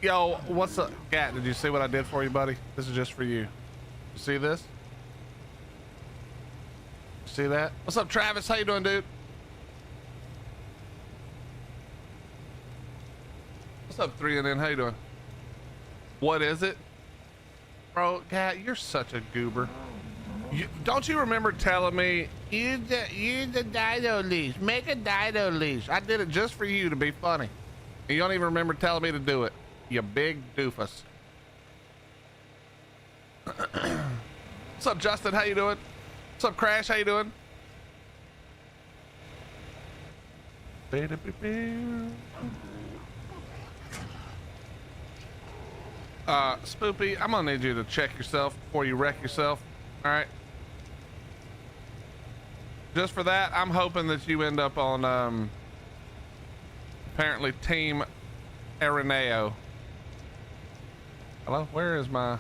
Yo, what's up? Cat, did you see what I did for you, buddy? This is just for you. You see this? You see that? What's up, Travis? How you doing, dude? What's up, 3NN? How you doing? What is it? Bro, Cat, you're such a goober. Don't you remember telling me, use the Dido leash, make a Dido leash. I did it just for you to be funny. And you don't even remember telling me to do it. You big doofus. What's up, Justin? How you doing? What's up, Crash? How you doing? Spoopy, I'm gonna need you to check yourself before you wreck yourself. All right. Just for that, I'm hoping that you end up on apparently Team Areneo. Hello, where is my?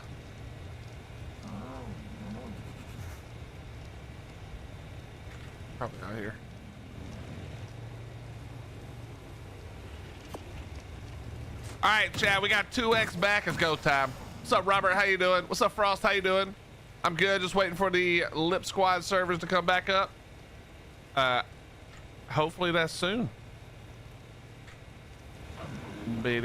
Probably out here. All right, Chad, we got 2X back. It's go time. What's up, Robert? How you doing? What's up, Frost? How you doing? I'm good. Just waiting for the Lip Squad servers to come back up. Hopefully that's soon. All right,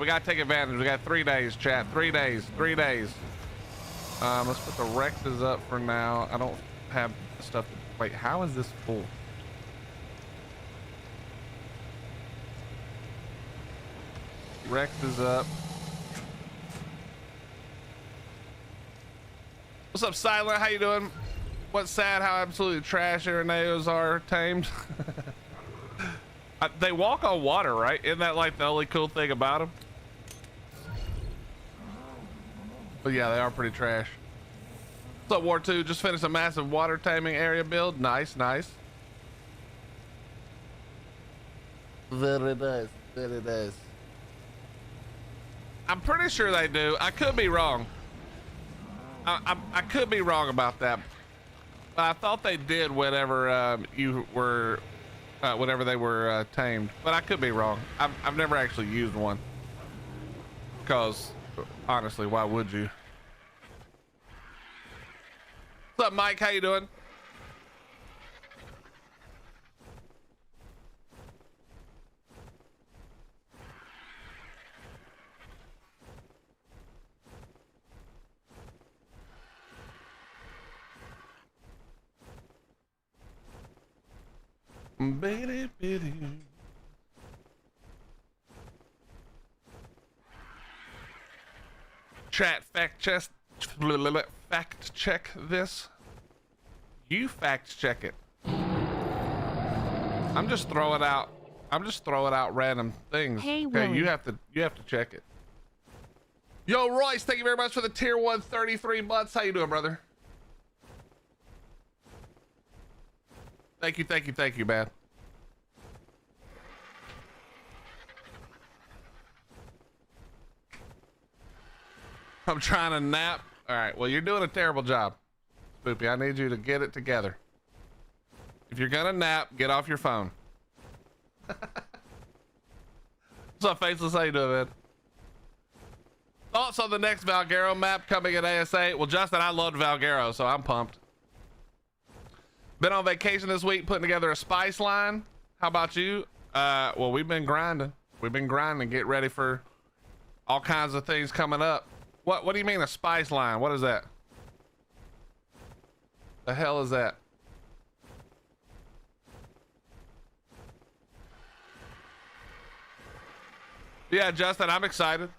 we gotta take advantage. We got 3 days, chat. 3 days. 3 days. Let's put the Rexes up for now. I don't have stuff. Wait, how is this full? Rex is up. What's up, Silent? How you doing? What's sad how absolutely trash Areneos are tamed. They walk on water, right? Isn't that like the only cool thing about them? But yeah, they are pretty trash. What's up, War 2? Just finished a massive water taming area build. Nice, nice. Very nice, very nice. I'm pretty sure they do. I could be wrong. I could be wrong about that. But I thought they did whenever you were, whenever they were tamed. But I could be wrong. I've never actually used one. Because honestly, why would you? What's up, Mike? How you doing? Bitty, bitty. Chat, fact check this. You fact check it. I'm just throwing out random things. Hey, okay, Willie. you have to check it. Yo, Royce, thank you very much for the tier 1 33 months. How you doing, brother? Thank you, man. I'm trying to nap. All right, well, you're doing a terrible job, Spoopy. I need you to get it together. If you're gonna nap, get off your phone. What's up, Faceless? How you doing, man? Thoughts on the next Valguero map coming at ASA? Well, Justin, I loved Valguero, so I'm pumped. Been on vacation this week, putting together a spice line. How about you? Well, we've been grinding. Get ready for all kinds of things coming up. What do you mean a spice line? What is that? The hell is that? Yeah, Justin, I'm excited.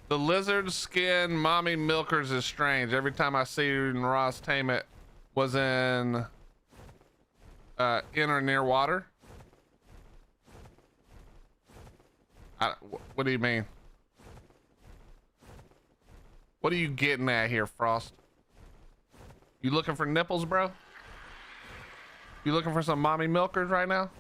The lizard skin mommy milkers is strange. Every time I see you and Ross tame it was in or near water. What do you mean? What are you getting at here, Frost? You looking for nipples, bro? You looking for some mommy milkers right now?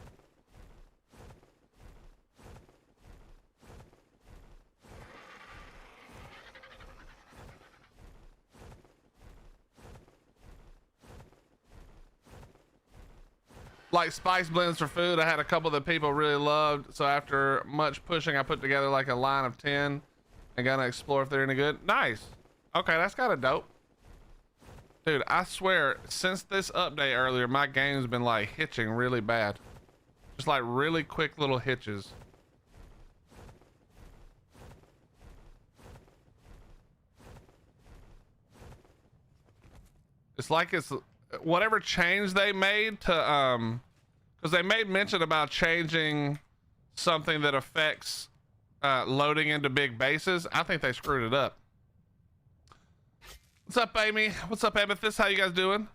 Like spice blends for food. I had a couple that people really loved. So after much pushing, I put together like a line of 10 and gonna explore if they're any good. Nice. Okay, that's kind of dope. Dude, I swear, since this update earlier, my game's been like hitching really bad. Just like really quick little hitches. It's like it's whatever change they made to because they made mention about changing something that affects loading into big bases. I think they screwed it up. What's up, Amy? What's up, Amethyst? How you guys doing?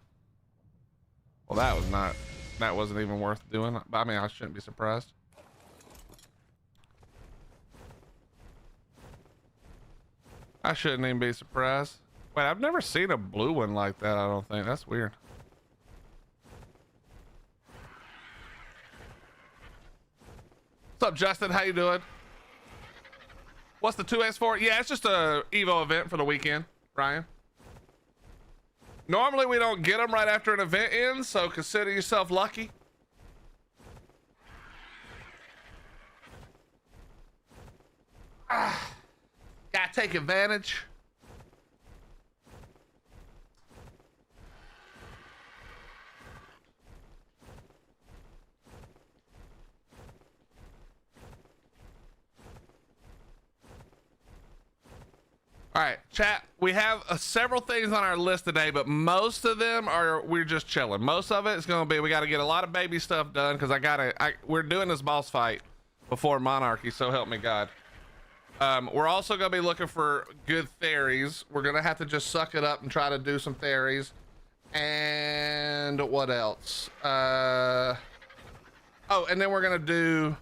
Well, that wasn't even worth doing. I mean, I shouldn't be surprised. I shouldn't even be surprised. Wait, I've never seen a blue one like that, I don't think. That's weird. What's up, Justin? How you doing? What's the 2x for? Yeah, it's just a Evo event for the weekend, Ryan. Normally we don't get them right after an event ends, so consider yourself lucky. Gotta take advantage. All right, chat, we have several things on our list today, but most of them we're just chilling. Most of it is going to be, we got to get a lot of baby stuff done because we're doing this boss fight before Monarchy, so help me God. We're also going to be looking for good theories. We're going to have to just suck it up and try to do some theories. And what else? Oh, and then we're going to do,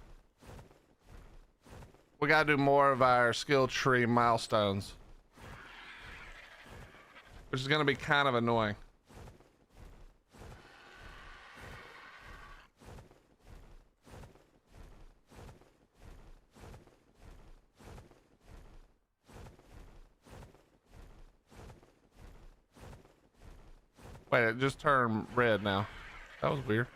we got to do more of our skill tree milestones, which is going to be kind of annoying. Wait, it just turned red now. That was weird.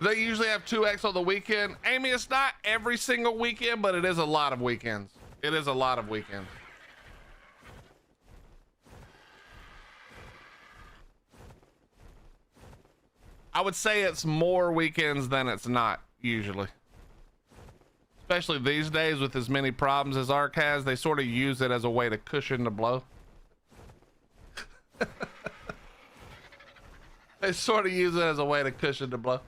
They usually have 2x on the weekend. Amy, it's not every single weekend, but it is a lot of weekends. It is a lot of weekends. I would say it's more weekends than it's not usually. Especially these days with as many problems as Ark has, they sort of use it as a way to cushion the blow. They sort of use it as a way to cushion the blow.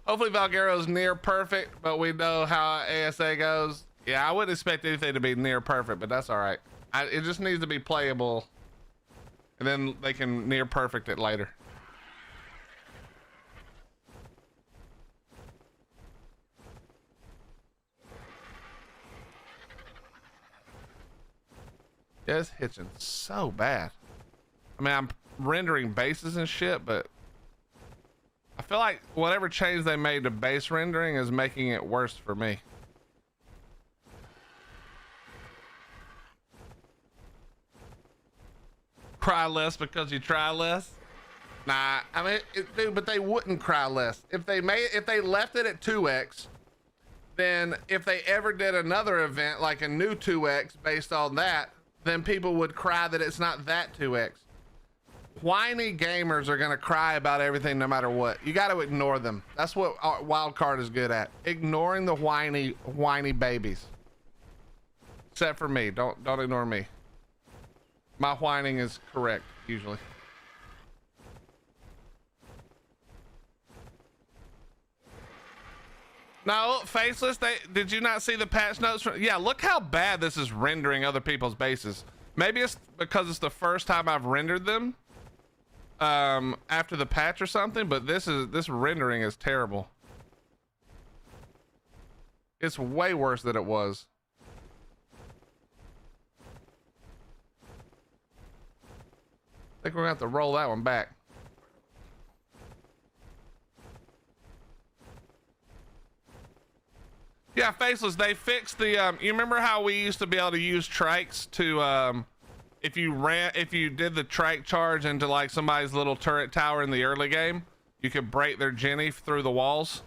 Hopefully Valguero's near perfect, but we know how ASA goes. Yeah, I wouldn't expect anything to be near perfect, but that's all right. It just needs to be playable, and then they can near perfect it later. Yeah, it's hitching so bad. I mean, I'm rendering bases and shit, but I feel like whatever change they made to base rendering is making it worse for me. Cry less because you try less? Nah, I mean, dude, but they wouldn't cry less. If they left it at 2x, then if they ever did another event, like a new 2x based on that, then people would cry that it's not that 2x. Whiny gamers are gonna cry about everything no matter what. You got to ignore them. That's what Wildcard is good at. Ignoring the whiny babies. Except for me. Don't ignore me. My whining is correct usually. No, Faceless, did you not see the patch notes? Yeah, look how bad this is rendering other people's bases. Maybe it's because it's the first time I've rendered them after the patch or something, but this rendering is terrible. It's way worse than it was. I think we're gonna have to roll that one back. Yeah, Faceless, they fixed the, you remember how we used to be able to use trikes to, if you did the trike charge into like somebody's little turret tower in the early game, you could break their Jenny through the walls.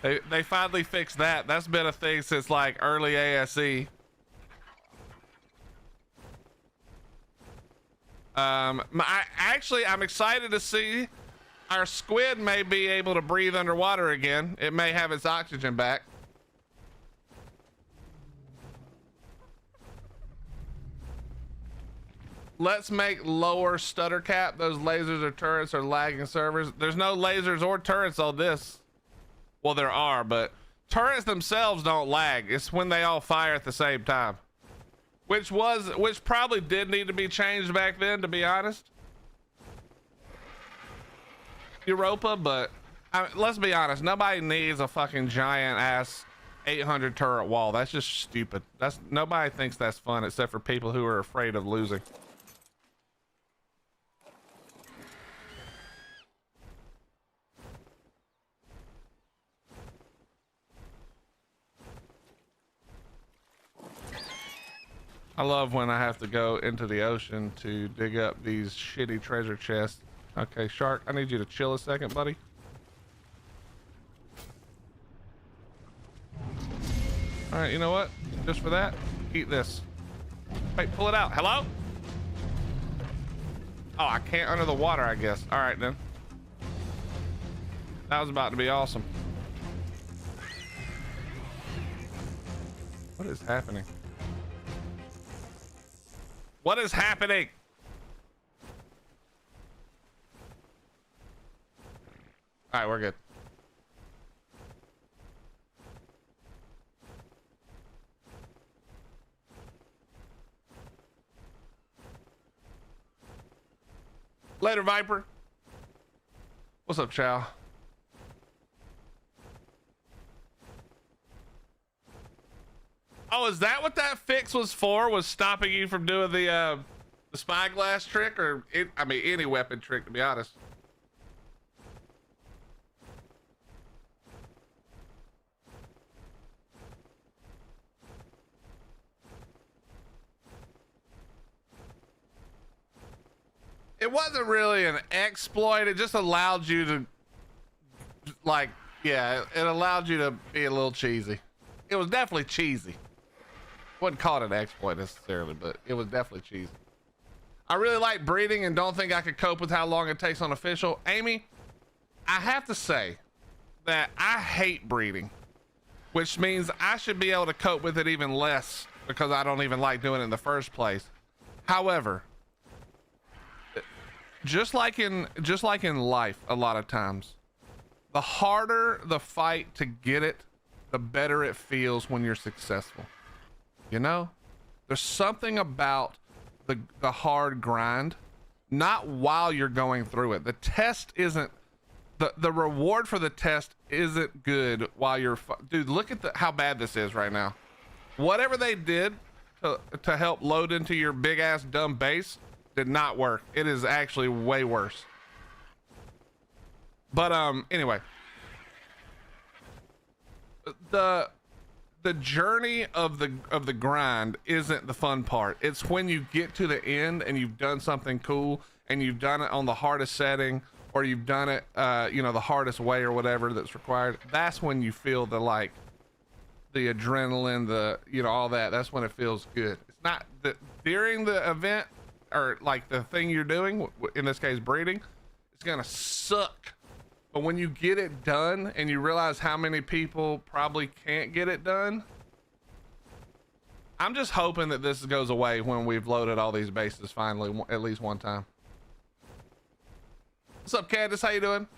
They finally fixed that. That's been a thing since like early ASE. I'm excited to see our squid may be able to breathe underwater again. It may have its oxygen back. Let's make lower stutter cap. Those lasers or turrets are lagging servers. There's no lasers or turrets on this. Well, there are, but turrets themselves don't lag. It's when they all fire at the same time. Which probably did need to be changed back then, to be honest. Europa, but let's be honest, nobody needs a fucking giant ass 800 turret wall. That's just stupid. Nobody thinks that's fun except for people who are afraid of losing. I love when I have to go into the ocean to dig up these shitty treasure chests. Okay, Shark, I need you to chill a second, buddy. All right, you know what? Just for that, eat this. Wait, pull it out. Hello? Oh, I can't under the water, I guess. All right, then. That was about to be awesome. What is happening? What is happening? All right, we're good. Later, Viper. What's up, Chow? Oh, is that what that fix was for? Was stopping you from doing the spyglass trick, or I mean any weapon trick, to be honest. It wasn't really an exploit. It just allowed you to, like, yeah, it allowed you to be a little cheesy. It was definitely cheesy. Wouldn't call it an exploit necessarily, but it was definitely cheesy. I really like breeding and don't think I could cope with how long it takes on official. Amy, I have to say that I hate breeding, which means I should be able to cope with it even less because I don't even like doing it in the first place. However, just like in life, a lot of times, the harder the fight to get it, the better it feels when you're successful. You know, there's something about the hard grind, not while you're going through it. The test isn't, the reward for the test isn't good while you're, dude, look at how bad this is right now. Whatever they did to help load into your big ass dumb base did not work. It is actually way worse. But anyway, the journey of the grind isn't the fun part. It's when you get to the end and you've done something cool and you've done it on the hardest setting, or you've done it you know, the hardest way or whatever that's required. That's when you feel the, like, the adrenaline, the, you know, all that. That's when it feels good. It's not during the event, or like the thing you're doing, in this case breeding, it's gonna suck. But when you get it done and you realize how many people probably can't get it done, I'm just hoping that this goes away when we've loaded all these bases finally, at least one time. What's up, Candace? How you doing?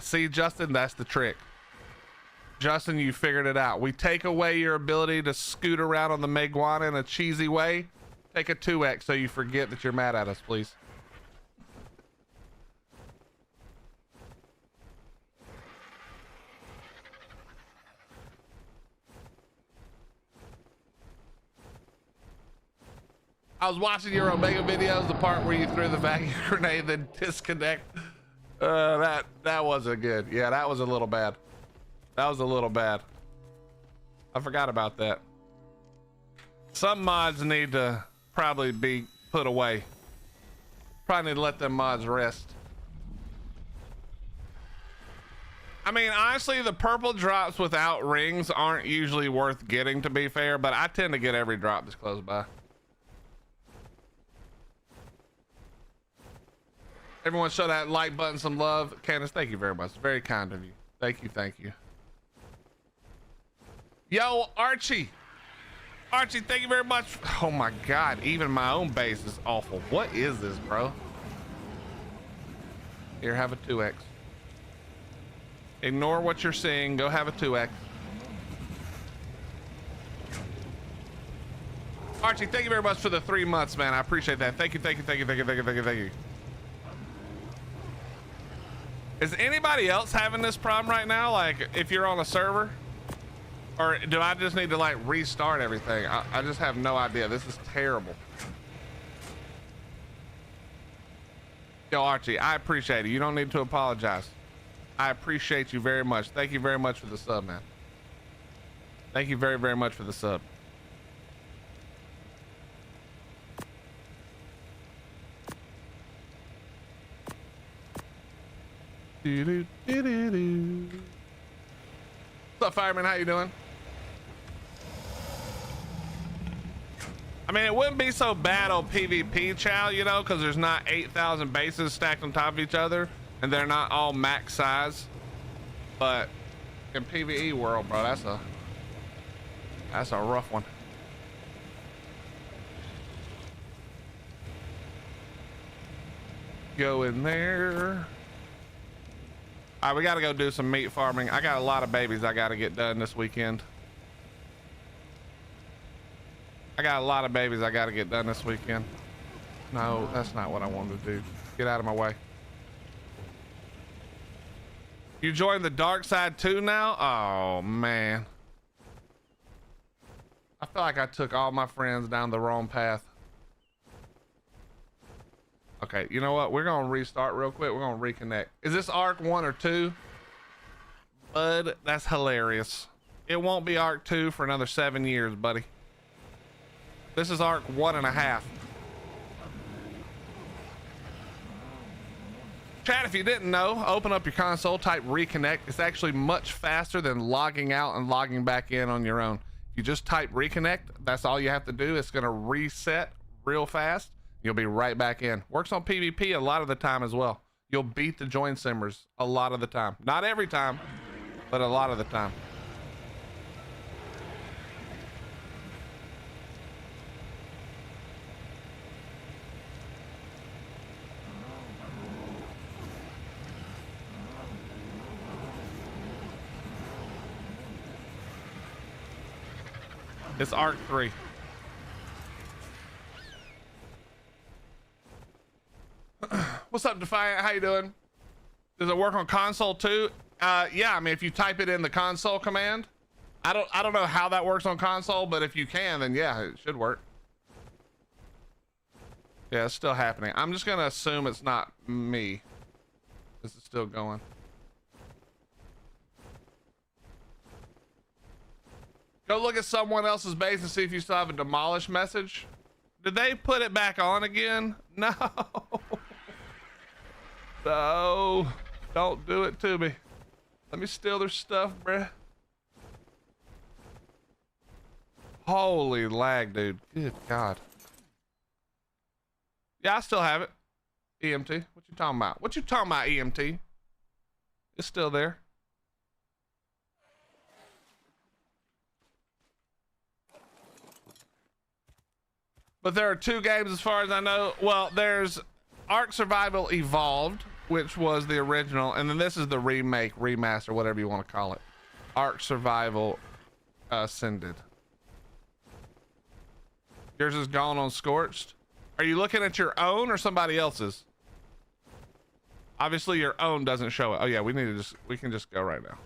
See, Justin, that's the trick. Justin, you figured it out. We take away your ability to scoot around on the Meguana in a cheesy way. Take a 2x so you forget that you're mad at us, please. I was watching your Omega videos, the part where you threw the vacuum grenade, then disconnect. That wasn't good. Yeah, that was a little bad. That was a little bad. I forgot about that. Some mods need to probably be put away. Probably need to let them mods rest. I mean, honestly, the purple drops without rings aren't usually worth getting, to be fair, but I tend to get every drop that's close by. Everyone show that like button some love. Candace, thank you very much. Very kind of you. Thank you, thank you. Yo, Archie. Archie, thank you very much. Oh my God, even my own base is awful. What is this, bro? Here, have a 2x. Ignore what you're seeing. Go have a 2x. Archie, thank you very much for the 3 months, man. I appreciate that. Thank you, thank you, thank you, thank you, thank you, thank you, thank you. Is anybody else having this problem right now? Like, if you're on a server? Or do I just need to, like, restart everything? I just have no idea. This is terrible. Yo, Archie, I appreciate it. You don't need to apologize. I appreciate you very much. Thank you very much for the sub, man. Thank you very, very much for the sub. What's up, Fireman? How you doing? I mean, it wouldn't be so bad on PvP, Chow, you know, because there's not 8,000 bases stacked on top of each other, and they're not all max size. But in PvE world, bro, that's a rough one. Go in there. All right, we got to go do some meat farming. I got a lot of babies I got to get done this weekend. I got a lot of babies I got to get done this weekend. No, that's not what I wanted to do. Get out of my way. You joined the dark side too now? Oh, man. I feel like I took all my friends down the wrong path. Okay, you know what? We're going to restart real quick. We're going to reconnect. Is this Arc 1 or 2? Bud, that's hilarious. It won't be Arc 2 for another 7 years, buddy. This is Arc 1.5. Chat, if you didn't know, open up your console, type reconnect. It's actually much faster than logging out and logging back in on your own. If you just type reconnect, that's all you have to do. It's going to reset real fast. You'll be right back in. Works on PvP a lot of the time as well. You'll beat the join simmers a lot of the time. Not every time, but a lot of the time. It's Arc 3. What's up, Defiant? How you doing? Does it work on console too? Yeah, I mean, if you type it in the console command, I don't know how that works on console, but if you can, then yeah, it should work. Yeah, it's still happening. I'm just gonna assume it's not me. This is still going. Go look at someone else's base and see if you still have a demolish message. Did they put it back on again? No. No. Don't do it to me. Let me steal their stuff, bruh. Holy lag, dude. Good God. Yeah, I still have it. EMT. What you talking about? What you talking about, EMT? It's still there. But there are 2 games as far as I know. Well, there's Ark Survival Evolved, which was the original, and then this is the remake, remaster, whatever you want to call it. Ark Survival Ascended. Yours is gone on Scorched. Are you looking at your own or somebody else's? Obviously your own doesn't show it. Oh yeah, we can just go right now.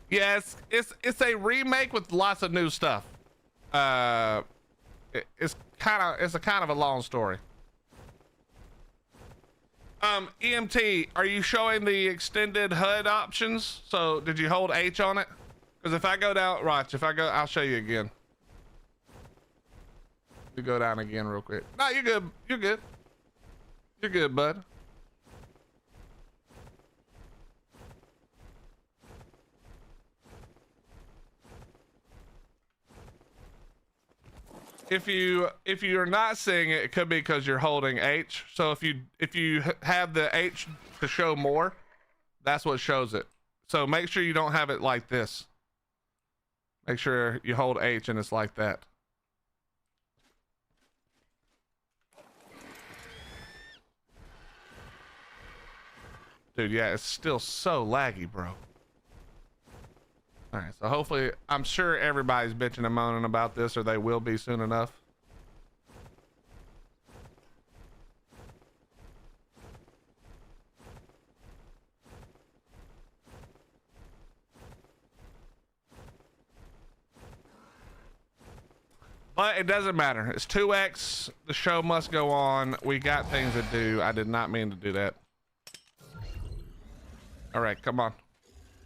Yes, it's a remake with lots of new stuff. It's a kind of a long story. EMT, are you showing the extended HUD options? So did you hold H on it? Because if I go down, watch, if I go, I'll show you again. You go down again real quick. No, you're good. You're good. You're good, bud. If you're not seeing it, it could be because you're holding H. So if you have the H to show more, that's what shows it. So make sure you don't have it like this. Make sure you hold H and it's like that. Dude, yeah, it's still so laggy, bro. All right, so hopefully, I'm sure everybody's bitching and moaning about this, or they will be soon enough. But it doesn't matter. It's 2x. The show must go on. We got things to do. I did not mean to do that. All right, come on.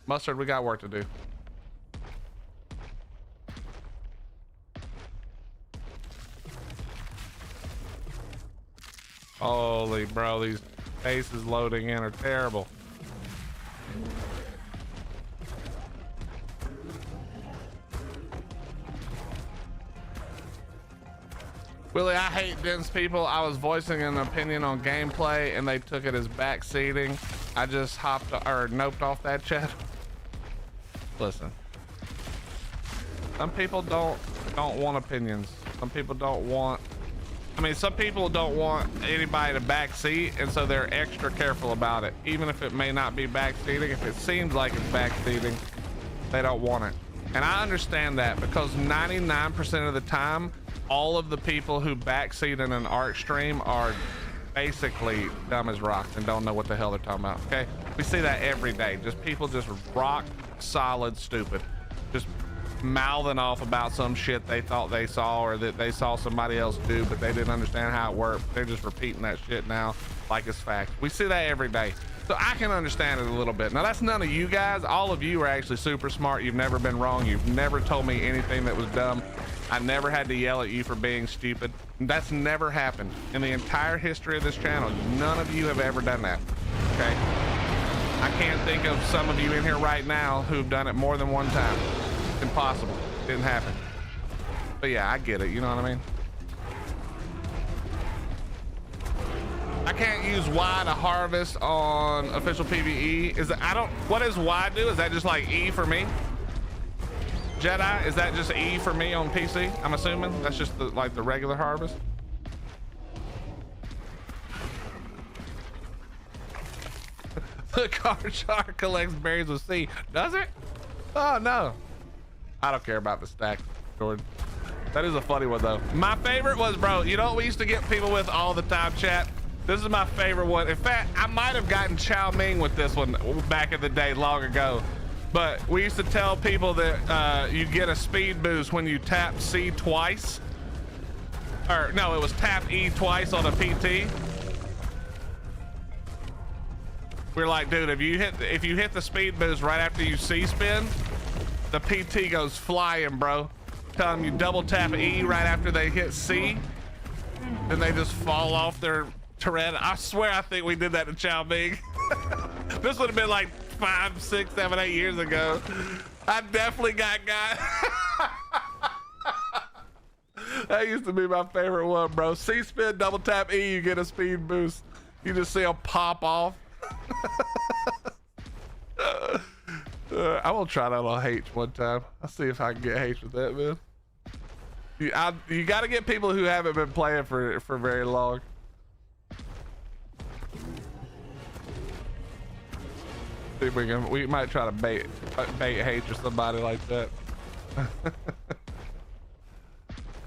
Mustard, we got work to do. Holy bro, these faces loading in are terrible. Willie, I hate dense people. I was voicing an opinion on gameplay and they took it as backseating. I just hopped or noped off that chat. Listen, some people don't want opinions. Some people don't want, I mean, some people don't want anybody to backseat, and so they're extra careful about it. Even if it may not be backseating, if it seems like it's backseating, they don't want it. And I understand that, because 99% of the time, all of the people who backseat in an art stream are basically dumb as rocks and don't know what the hell they're talking about. Okay, we see that every day. Just people just rock solid stupid, just mouthing off about some shit they thought they saw or that they saw somebody else do, but they didn't understand how it worked. They're just repeating that shit now like it's fact. We see that every day, so I can understand it a little bit. Now that's none of you guys. All of you are actually super smart. You've never been wrong. You've never told me anything that was dumb. I never had to yell at you for being stupid. That's never happened in the entire history of this channel. None of you have ever done that. Okay, I can't think of some of you in here right now who've done it more than one time. It's impossible. It didn't happen. But yeah, I get it. You know what I mean? I can't use Y to harvest on official PvE. Is it, I don't, what does Y do? Is that just like E for me? Jedi, is that just E for me on PC? I'm assuming that's just the, like the regular harvest. The card shark collects berries with C. Does it? Oh no. I don't care about the stack, Jordan. That is a funny one though. My favorite was, bro, you know what we used to get people with all the time, chat? This is my favorite one. In fact, I might have gotten Chow Ming with this one back in the day long ago. But we used to tell people that you get a speed boost when you tap C twice. Or no, it was tap E twice on a PT. We're like, dude, if you hit the speed boost right after you C spin, the PT goes flying, bro. Tell them you double tap E right after they hit C, then they just fall off their turret. I swear, I think we did that to Chow Ming. This would have been like 5, 6, 7, 8 years ago. I definitely got. That used to be my favorite one, bro. C spin, double tap E, you get a speed boost. You just see them pop off. I will try that on H one time. I'll see if I can get H with that, man. You got to get people who haven't been playing for very long. See if we might try to bait H or somebody like that.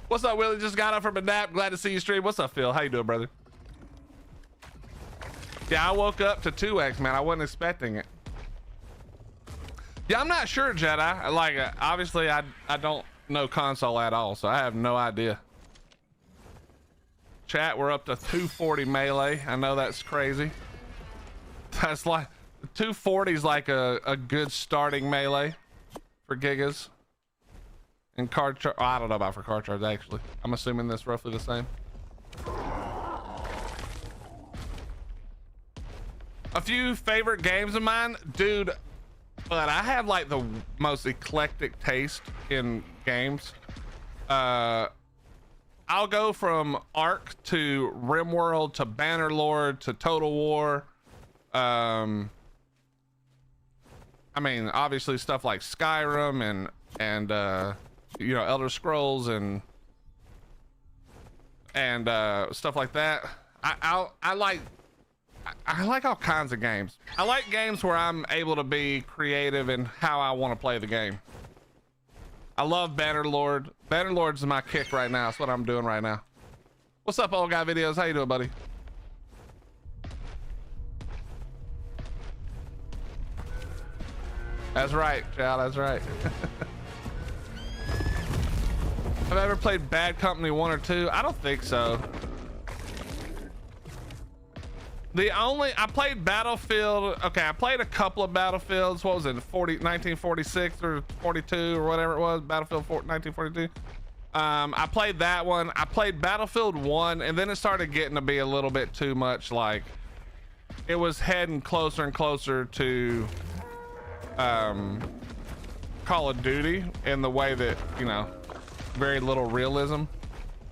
What's up, Willie? Just got up from a nap. Glad to see you stream. What's up, Phil? How you doing, brother? Yeah, I woke up to 2x, man. I wasn't expecting it. Yeah, I'm not sure, Jedi. Like, obviously, I don't know console at all, so I have no idea. Chat, we're up to 240 melee. I know that's crazy. That's like 240 is like a good starting melee for Gigas. And card charge, oh, I don't know about for card charge actually. I'm assuming that's roughly the same. A few favorite games of mine, dude. But I have like the most eclectic taste in games. I'll go from Ark to RimWorld to Bannerlord to Total War. I mean, obviously stuff like Skyrim and you know, Elder Scrolls and stuff like that. I like all kinds of games. I like games where I'm able to be creative in how I want to play the game. I love Bannerlord. Bannerlord's my kick right now. That's what I'm doing right now. What's up, old guy videos? How you doing, buddy? That's right, child. That's right. Have I ever played Bad Company 1 or 2? I don't think so. I played Battlefield. Okay, I played a couple of Battlefields. What was it? 1946 or 42 or whatever it was. Battlefield 1942. I played that one. I played Battlefield 1, and then it started getting to be a little bit too much. Like, it was heading closer and closer to Call of Duty in the way that, you know, very little realism.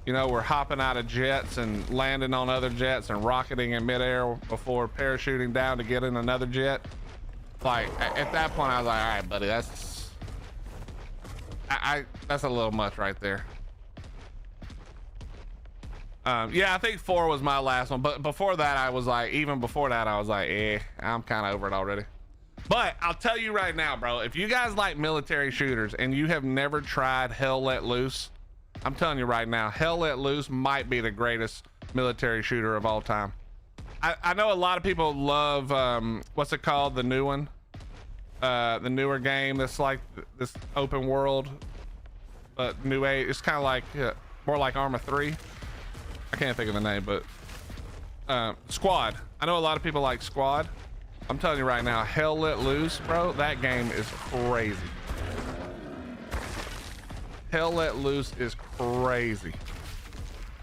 You know, we're hopping out of jets and landing on other jets and rocketing in midair before parachuting down to get in another jet. Like, at that point, I was like, all right, buddy, that's a little much right there. Yeah, I think 4 was my last one, but before that, I was like, even before that, I was like, I'm kind of over it already. But I'll tell you right now, bro, if you guys like military shooters and you have never tried Hell Let Loose, I'm telling you right now, Hell Let Loose might be the greatest military shooter of all time. I know a lot of people love, what's it called? The new one, the newer game that's like this open world, but new age. It's kind of like, more like Arma 3. I can't think of the name, but Squad. I know a lot of people like Squad. I'm telling you right now, Hell Let Loose, bro, that game is crazy. Hell Let Loose is crazy.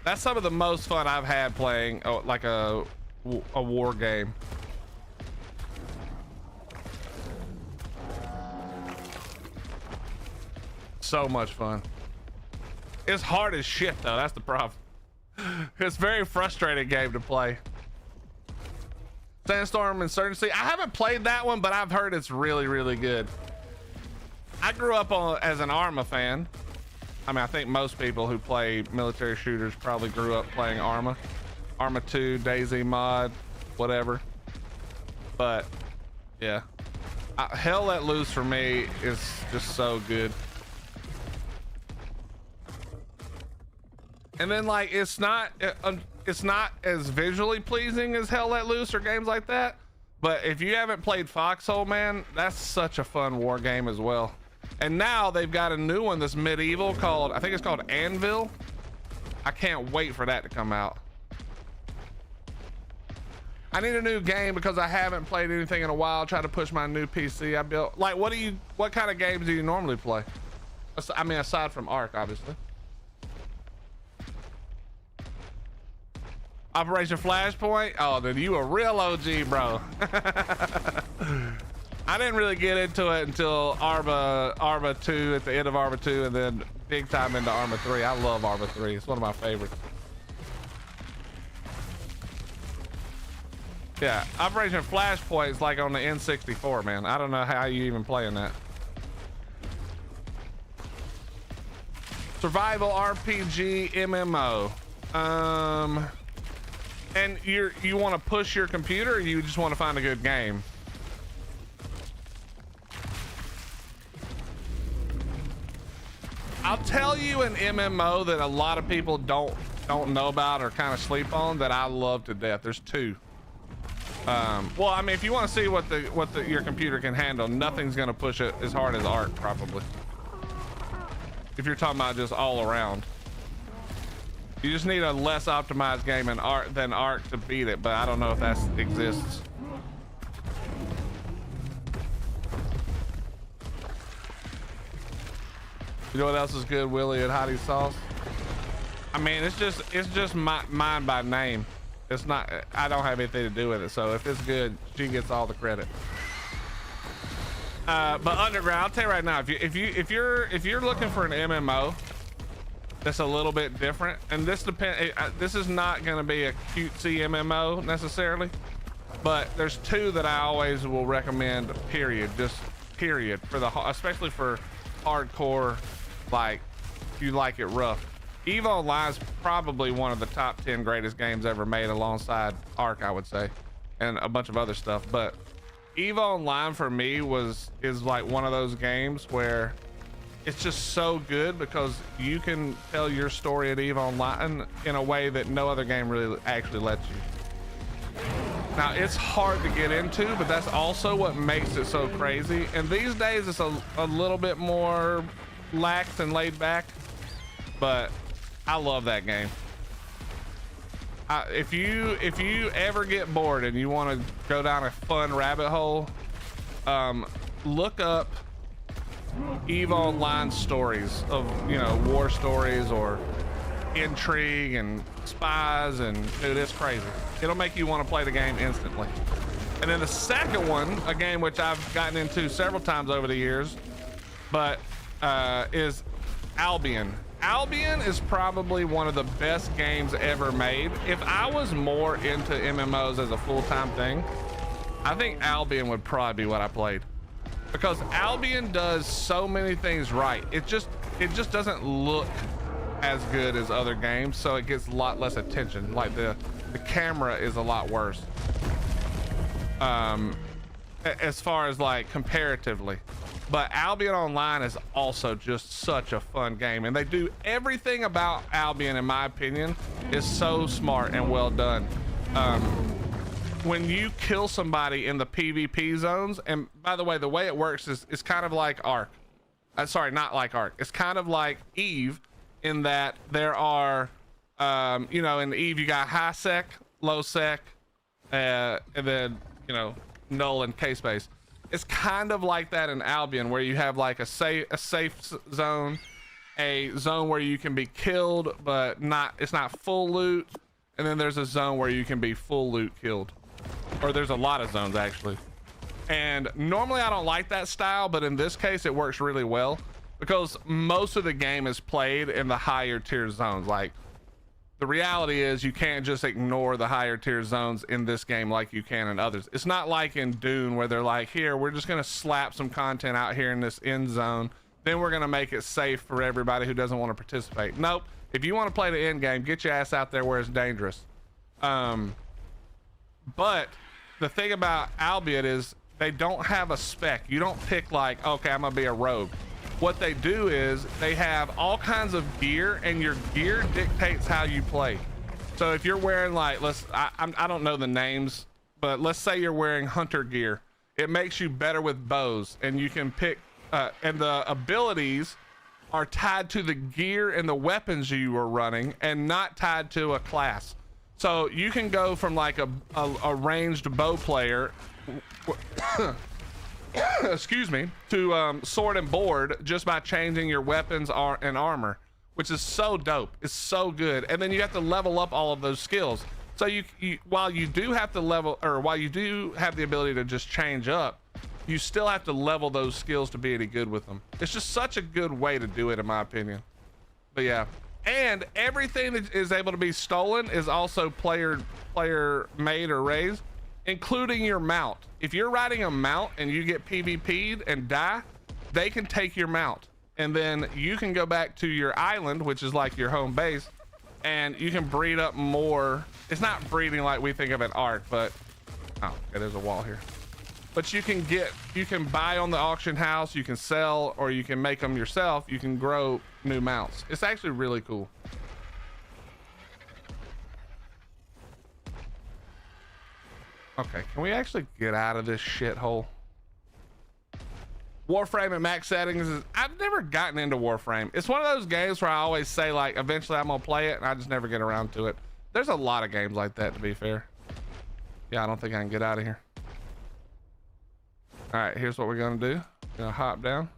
That's some of the most fun I've had playing like a war game. So much fun. It's hard as shit though, that's the problem. It's a very frustrating game to play. Sandstorm Insurgency. I haven't played that one, but I've heard it's really, really good. I grew up as an Arma fan. I mean, I think most people who play military shooters probably grew up playing Arma. Arma 2, DayZ mod, whatever. But, yeah. Hell Let Loose for me is just so good. And then, like, it's not as visually pleasing as Hell Let Loose or games like that. But if you haven't played Foxhole, man, that's such a fun war game as well. And now they've got a new one that's medieval called, I think it's called Anvil. I can't wait for that to come out. I need a new game because I haven't played anything in a while. Try to push my new PC I built. Like, what kind of games do you normally play? I mean, aside from Ark, obviously. Operation Flashpoint? Oh, then you a real OG, bro. I didn't really get into it until Arma 2, at the end of Arma 2, and then big time into Arma 3. I love Arma 3. It's one of my favorites. Yeah, Operation Flashpoint is like on the N64, man. I don't know how you even playing that. Survival RPG MMO. And you want to push your computer, or you just want to find a good game? I'll tell you an MMO that a lot of people don't know about or kind of sleep on that I love to death. There's two. Well, I mean, if you want to see what your computer can handle, nothing's gonna push it as hard as Ark probably. If you're talking about just all around, you just need a less optimized game than Ark to beat it, but I don't know if that exists. You know what else is good, Willie, at Hottie Sauce? I mean, it's just mine by name. It's not, I don't have anything to do with it. So if it's good, she gets all the credit. But Underground, I'll tell you right now, if you're looking for an MMO that's a little bit different, and this is not going to be a cutesy MMO necessarily, but there's two that I always will recommend. Period, just period, especially for hardcore, like if you like it rough. EVE Online is probably one of the top 10 greatest games ever made, alongside Ark, I would say, and a bunch of other stuff. But EVE Online for me is like one of those games where it's just so good because you can tell your story at EVE Online in a way that no other game really actually lets you. Now, it's hard to get into, but that's also what makes it so crazy. And these days it's a little bit more lax and laid back, but I love that game. If you ever get bored and you want to go down a fun rabbit hole, look up EVE Online stories of, you know, war stories or intrigue and spies, and dude, it's crazy. It'll make you want to play the game instantly. And then the second one, a game which I've gotten into several times over the years, but is Albion. Albion is probably one of the best games ever made. If I was more into MMOs as a full-time thing, I think Albion would probably be what I played, because Albion does so many things right. It just doesn't look as good as other games, so it gets a lot less attention. Like the camera is a lot worse, as far as like comparatively. But Albion Online is also just such a fun game, and they do everything about Albion, in my opinion, is so smart and well done. When you kill somebody in the PvP zones, and by the way, the way it works is kind of like Ark. Sorry, not like Ark. It's kind of like EVE, in that there are, you know, in EVE you got high sec, low sec, and then, you know, null and K-space. It's kind of like that in Albion, where you have like a safe zone, a zone where you can be killed, but it's not full loot. And then there's a zone where you can be full loot killed, or there's a lot of zones actually. And normally I don't like that style, but in this case it works really well, because most of the game is played in the higher tier zones. Like, the reality is you can't just ignore the higher tier zones in this game like you can in others. It's not like in Dune, where they're like, here, we're just going to slap some content out here in this end zone, then we're going to make it safe for everybody who doesn't want to participate. Nope. If you want to play the end game, get your ass out there where it's dangerous. But the thing about Albion is they don't have a spec. You don't pick like, okay, I'm going to be a rogue. What they do is they have all kinds of gear, and your gear dictates how you play. So if you're wearing like, I don't know the names, but let's say you're wearing hunter gear, it makes you better with bows, and you can pick, and the abilities are tied to the gear and the weapons you are running, and not tied to a class. So you can go from like a ranged bow player excuse me, to sword and board, just by changing your weapons and armor, which is so dope. It's so good. And then you have to level up all of those skills. So while you do have to level, or while you do have the ability to just change up, you still have to level those skills to be any good with them. It's just such a good way to do it, in my opinion. But yeah, and everything that is able to be stolen is also player made or raised, including your mount. If you're riding a mount and you get PvP'd and die, they can take your mount, and then you can go back to your island, which is like your home base, and you can breed up more. It's not breeding like we think of an Ark, but oh, okay, there's a wall here. But you can buy on the auction house, you can sell, or you can make them yourself. You can grow new mounts. It's actually really cool. Okay, can we actually get out of this shithole? Warframe at max settings is, I've never gotten into Warframe. It's one of those games where I always say like eventually I'm gonna play it and I just never get around to it. There's a lot of games like that, to be fair. Yeah, I don't think I can get out of here. All right, here's what we're gonna do. Gonna hop down.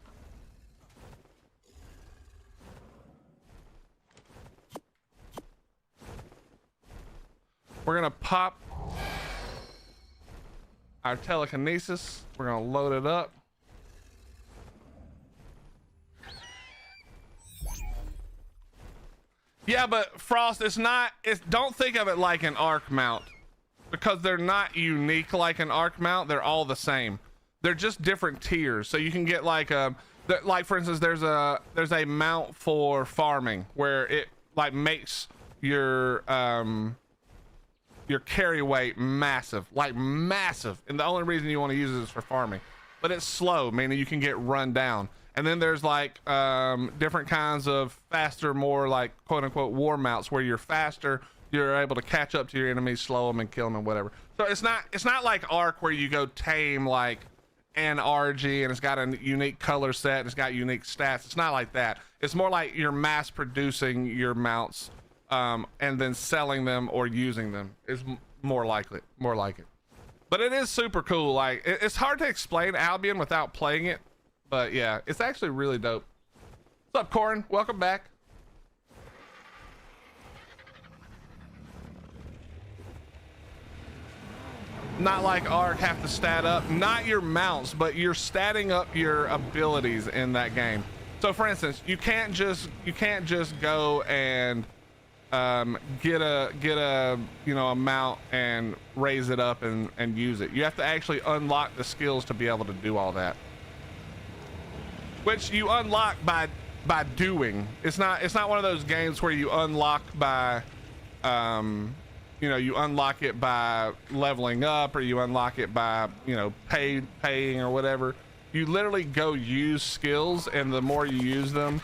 We're gonna pop our telekinesis. We're gonna load it up. Yeah, but Frost, don't think of it like an arc mount, because they're not unique like an arc mount. They're all the same. They're just different tiers. So you can get like for instance, there's a mount for farming where it like makes your carry weight massive, and the only reason you want to use it is for farming. But it's slow, meaning you can get run down. And then there's like different kinds of faster, more like quote unquote war mounts where you're faster, you're able to catch up to your enemies, slow them and kill them and whatever. So it's not like Ark where you go tame like an RG and it's got a unique color set and it's got unique stats. It's not like that. It's more like you're mass producing your mounts and then selling them or using them is more like it. But it is super cool. Like it's hard to explain Albion without playing it. But yeah, it's actually really dope. What's up, Corin? Welcome back. Not like Ark have to stat up, not your mounts, but you're statting up your abilities in that game. So for instance, you can't just go and get a a mount and raise it up and use it. You have to actually unlock the skills to be able to do all that, which you unlock by doing. It's not one of those games where you unlock by you unlock it by leveling up, or you unlock it by paying or whatever. You literally go use skills, and the more you use them,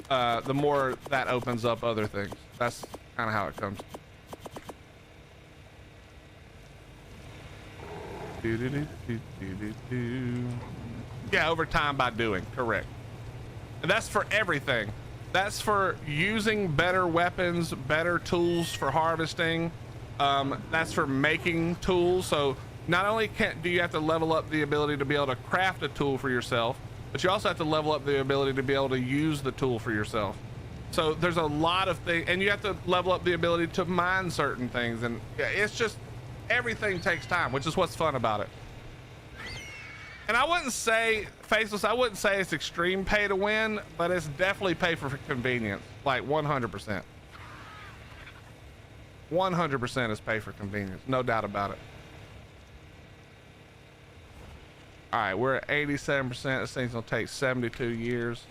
the more that opens up other things. That's kind of how it comes. Yeah, over time by doing, correct. And that's for everything. That's for using better weapons, better tools for harvesting. That's for making tools. So not only do you have to level up the ability to be able to craft a tool for yourself, but you also have to level up the ability to be able to use the tool for yourself. So there's a lot of things, and you have to level up the ability to mine certain things. And it's just, everything takes time, which is what's fun about it. And I wouldn't say, Faceless, I wouldn't say it's extreme pay to win, but it's definitely pay for convenience, like 100%. 100% is pay for convenience, no doubt about it. All right, we're at 87%. This thing's gonna take 72 years.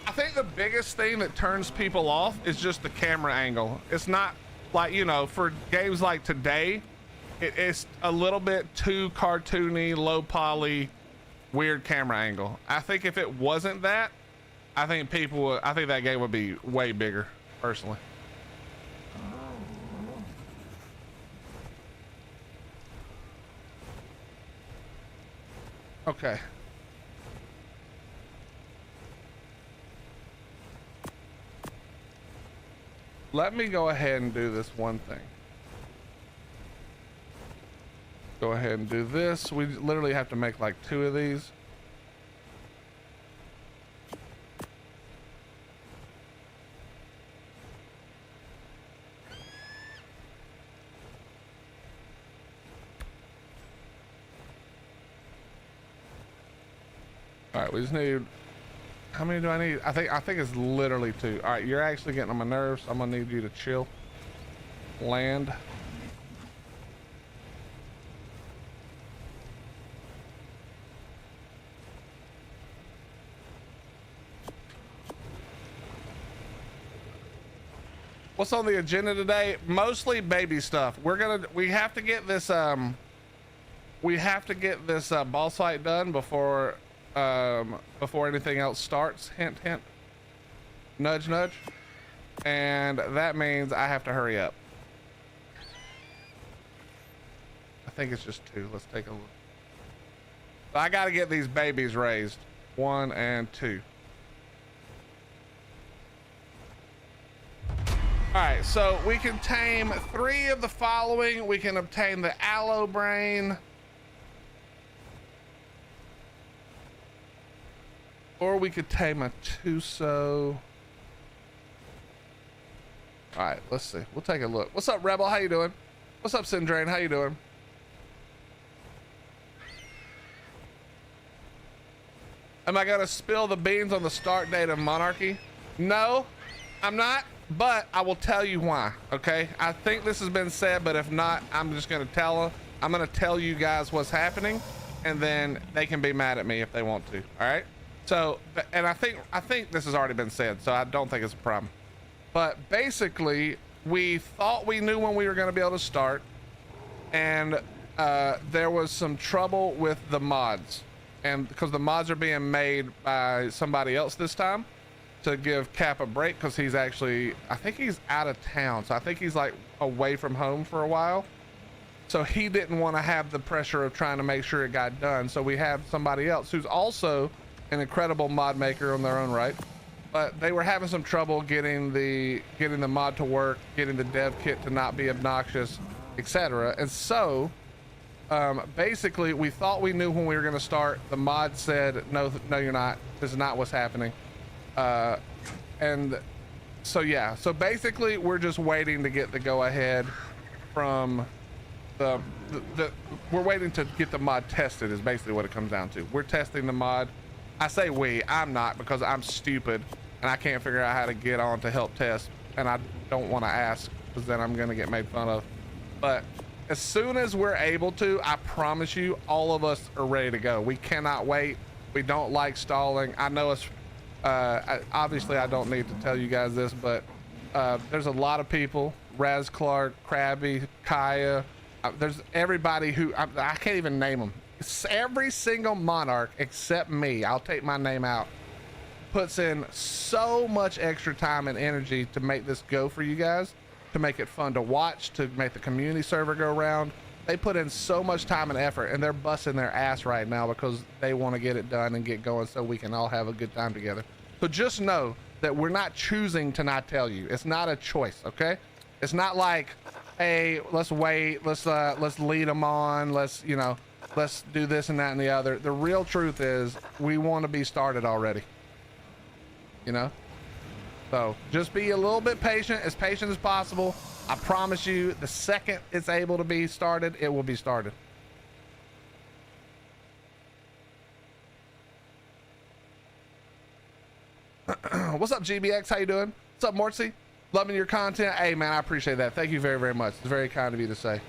I think the biggest thing that turns people off is just the camera angle. It's not like, for games like today, it's a little bit too cartoony, low poly, weird camera angle. I think if it wasn't that, I think that game would be way bigger, personally. Okay. Let me go ahead and do this one thing. Go ahead and do this. We literally have to make like 2 of these. All right, we just need, how many do I need? I think it's literally 2. All right, you're actually getting on my nerves. I'm gonna need you to chill. Land. What's on the agenda today? Mostly baby stuff. We have to get this boss fight done before anything else starts. Hint, hint. Nudge, nudge. And that means I have to hurry up. think it's just 2. Let's take a look. So I got to get these babies raised. 1 and 2. All right, so we can tame 3 of the following. We can obtain the aloe brain, or we could tame a Tuso. All right, let's see. We'll take a look. What's up, Rebel? How you doing? What's up, Syndrain? How you doing? Am I gonna spill the beans on the start date of Monarchy? No, I'm not, but I will tell you why, okay? I think this has been said, but if not, I'm just gonna tell you guys what's happening, and then they can be mad at me if they want to, all right? So, and I think this has already been said, so I don't think it's a problem. But basically, we thought we knew when we were gonna be able to start, and there was some trouble with the mods. And because the mods are being made by somebody else this time to give Cap a break, because he's actually, I think he's out of town. So I think he's like away from home for a while. So he didn't want to have the pressure of trying to make sure it got done. So we have somebody else who's also an incredible mod maker on their own right. But they were having some trouble getting the mod to work, getting the dev kit to not be obnoxious, etc. And so basically we thought we knew when we were going to start. The mod said, no, you're not. This is not what's happening. And so, yeah, so basically we're just waiting to get the go ahead from we're waiting to get the mod tested is basically what it comes down to. We're testing the mod. I say I'm not, because I'm stupid and I can't figure out how to get on to help test. And I don't want to ask, because then I'm going to get made fun of. But as soon as we're able to, I promise you, all of us are ready to go. We cannot wait. We don't like stalling. I know it's, obviously I don't need to tell you guys this, but there's a lot of people, Raz Clark, Krabby, Kaya, there's everybody who, I can't even name them. Every single Monarch except me, I'll take my name out, puts in so much extra time and energy to make this go for you guys, to make it fun to watch, to make the community server go around. They put in so much time and effort, and they're busting their ass right now because they want to get it done and get going so we can all have a good time together. So just know that we're not choosing to not tell you. It's not a choice, okay? It's not like, hey, let's wait, let's lead them on, let's do this and that and the other. The real truth is we want to be started already, So just be a little bit patient as possible. I promise you, the second it's able to be started, it will be started. What's up, GBX? How you doing? What's up, Mortsy? Loving your content. Hey, man, I appreciate that. Thank you very, very much. It's very kind of you to say.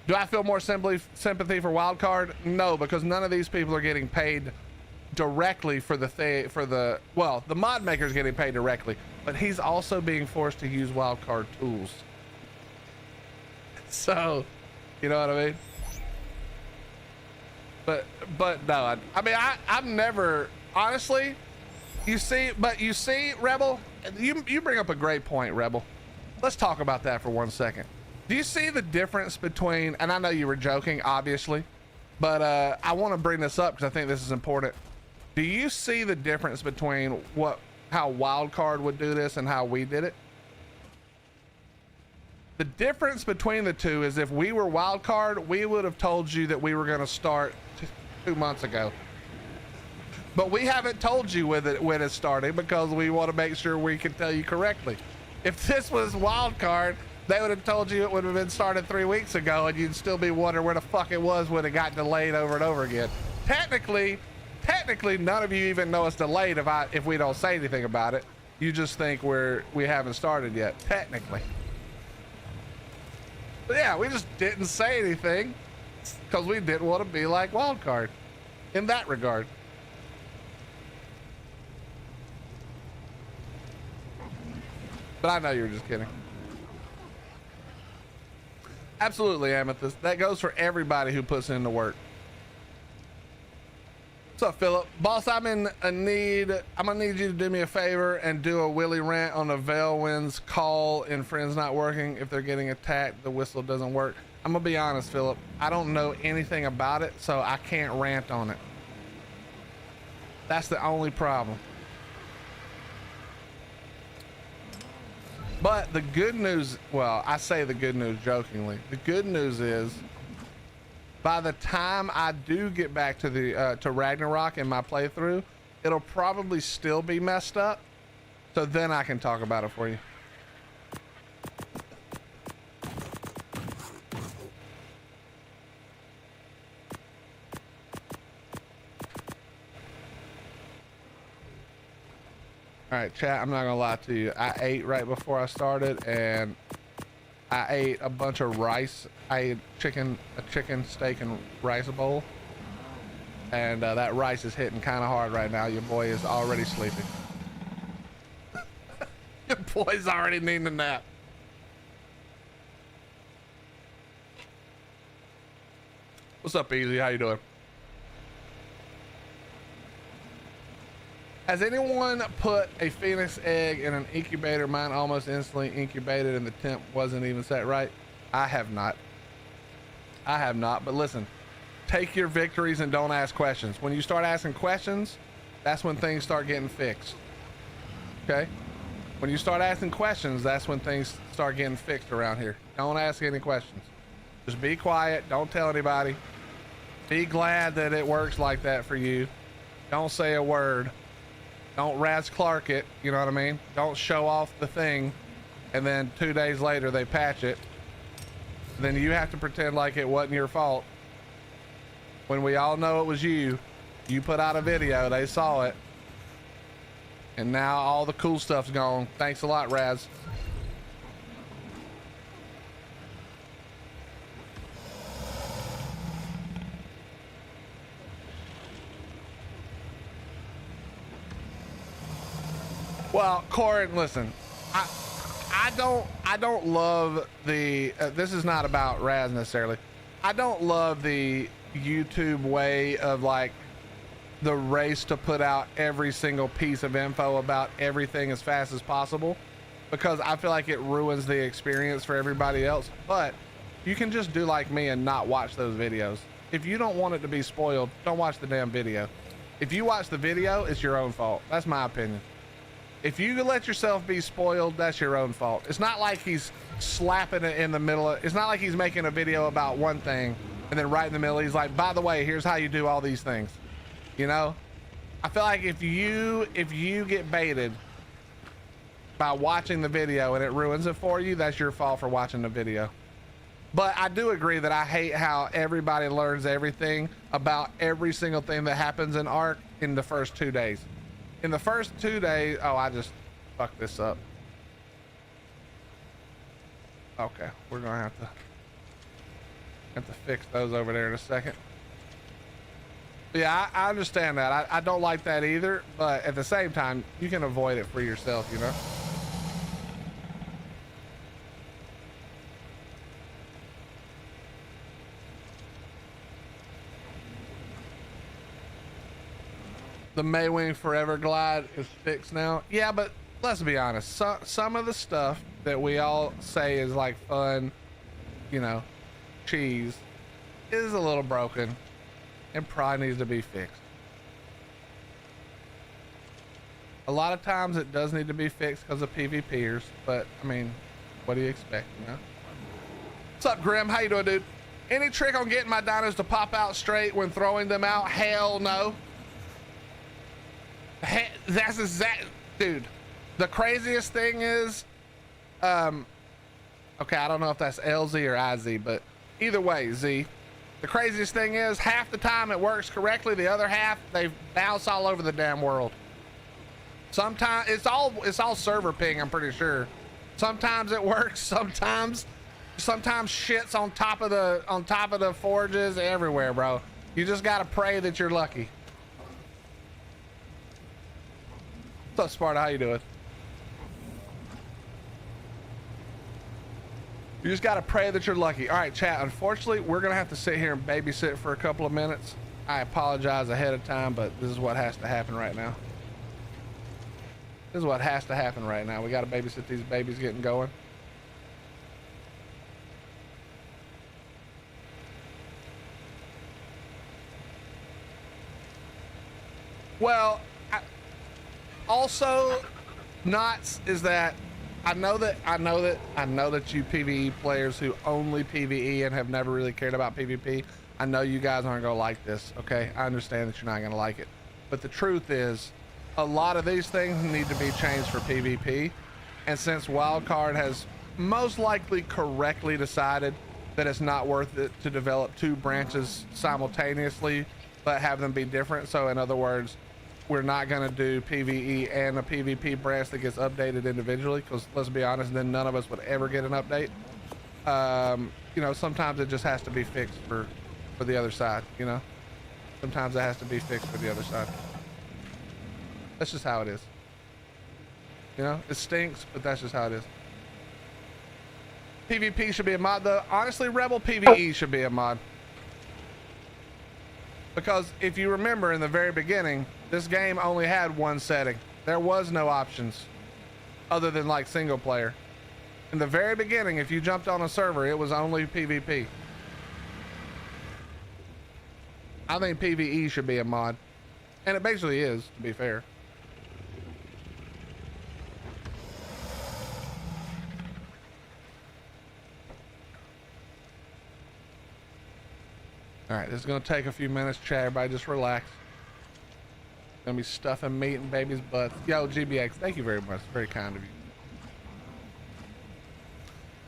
Do I feel more sympathy for Wildcard? No, because none of these people are getting paid directly for the well, the mod maker is getting paid directly, but he's also being forced to use Wildcard tools. So, you know what I mean? But no, I mean, I've never, honestly, you see, Rebel, you bring up a great point, Rebel. Let's talk about that for 1 second. Do you see the difference between, and I know you were joking, obviously, but I want to bring this up because I think this is important. Do you see the difference between how Wildcard would do this and how we did it? The difference between the two is if we were Wildcard, we would have told you that we were going to start 2 months ago. But we haven't told you when it's starting because we want to make sure we can tell you correctly. If this was Wildcard, they would have told you it would have been started 3 weeks ago, and you'd still be wondering where the fuck it was when it got delayed over and over again. Technically, none of you even know it's delayed if we don't say anything about it. You just think we haven't started yet, technically. But yeah, we just didn't say anything because we didn't want to be like Wildcard in that regard. But I know you're just kidding. Absolutely, Amethyst. That goes for everybody who puts in the work. What's up, Philip? Boss, I'm in a need. I'm gonna need you to do me a favor and do a Willie rant on the Veilwind's call and friends not working. If they're getting attacked, the whistle doesn't work. I'm gonna be honest, Philip. I don't know anything about it, so I can't rant on it. That's the only problem. But the good news, well, I say the good news jokingly. The good news is, by the time I do get back to the to Ragnarok in my playthrough, it'll probably still be messed up. So then I can talk about it for you. All right, chat, I'm not gonna lie to you. I ate right before I started, and I ate a bunch of rice. I ate a chicken steak and rice bowl. And that rice is hitting kind of hard right now. Your boy is already sleeping. Your boy's already needing a nap. What's up, Easy? How you doing? Has anyone put a phoenix egg in an incubator? Mine almost instantly incubated and the temp wasn't even set right. I have not. I have not, but listen, take your victories and don't ask questions. When you start asking questions, that's when things start getting fixed. Okay? When you start asking questions, that's when things start getting fixed around here. Don't ask any questions. Just be quiet. Don't tell anybody. Be glad that it works like that for you. Don't say a word. Don't Raz Clark it, you know what I mean? Don't show off the thing, and then 2 days later they patch it. Then you have to pretend like it wasn't your fault. When we all know it was you. You put out a video, they saw it. And now all the cool stuff's gone. Thanks a lot, Raz. Well, Corin, listen, I don't love the, this is not about Raz necessarily. I don't love the YouTube way of like the race to put out every single piece of info about everything as fast as possible, because I feel like it ruins the experience for everybody else. But you can just do like me and not watch those videos. If you don't want it to be spoiled, don't watch the damn video. If you watch the video, it's your own fault. That's my opinion. If you let yourself be spoiled, that's your own fault. It's not like he's slapping it in the middle of, it's not like he's making a video about one thing and then right in the middle he's like, by the way, here's how you do all these things. You know, I feel like if you get baited by watching the video and it ruins it for you, that's your fault for watching the video. But I do agree that I hate how everybody learns everything about every single thing that happens in Ark in the first 2 days. In the first 2 days, oh, I just fucked this up. Okay, we're gonna have to fix those over there in a second. Yeah, I understand that. I don't like that either, but at the same time, you can avoid it for yourself, you know? The Maywing Forever Glide is fixed now. Yeah, but let's be honest. Some of the stuff that we all say is like fun, you know, cheese, is a little broken and probably needs to be fixed. A lot of times it does need to be fixed because of PvPers, but I mean, what do you expect, you know? What's up, Grim? How you doing, dude? Any trick on getting my dinos to pop out straight when throwing them out? Hell no. Hey, that's exact, dude. The craziest thing is, okay, I don't know if that's LZ or IZ, but either way, Z. The craziest thing is, half the time it works correctly, the other half they bounce all over the damn world. Sometimes it's all server ping, I'm pretty sure. Sometimes it works, sometimes shit's on top of the forges everywhere, bro. You just gotta pray that you're lucky. What's up, Sparta? How you doing? You just gotta pray that you're lucky. All right, chat. Unfortunately, we're gonna have to sit here and babysit for a couple of minutes. I apologize ahead of time, but this is what has to happen right now. This is what has to happen right now. We got to babysit these babies getting going. Well, also nuts is that I know that you PvE players who only PvE and have never really cared about PvP, I know you guys aren't gonna like this, okay? I understand that you're not gonna like it, but the truth is a lot of these things need to be changed for PvP, and since Wildcard has most likely correctly decided that it's not worth it to develop two branches simultaneously but have them be different, so in other words, we're not going to do PvE and a PvP branch that gets updated individually, because let's be honest, then none of us would ever get an update. You know, sometimes it just has to be fixed for the other side, you know? Sometimes it has to be fixed for the other side. That's just how it is. You know, it stinks, but that's just how it is. PvP should be a mod though. Honestly, Rebel PvE should be a mod. Because if you remember in the very beginning, this game only had one setting. There was no options other than like single player. In the very beginning, if you jumped on a server, it was only PvP. I think PvE should be a mod. And it basically is, to be fair. All right, this is gonna take a few minutes. Chat, everybody just relax. Gonna be stuffing meat in babies' butts. Yo, GBX, thank you very much. Very kind of you.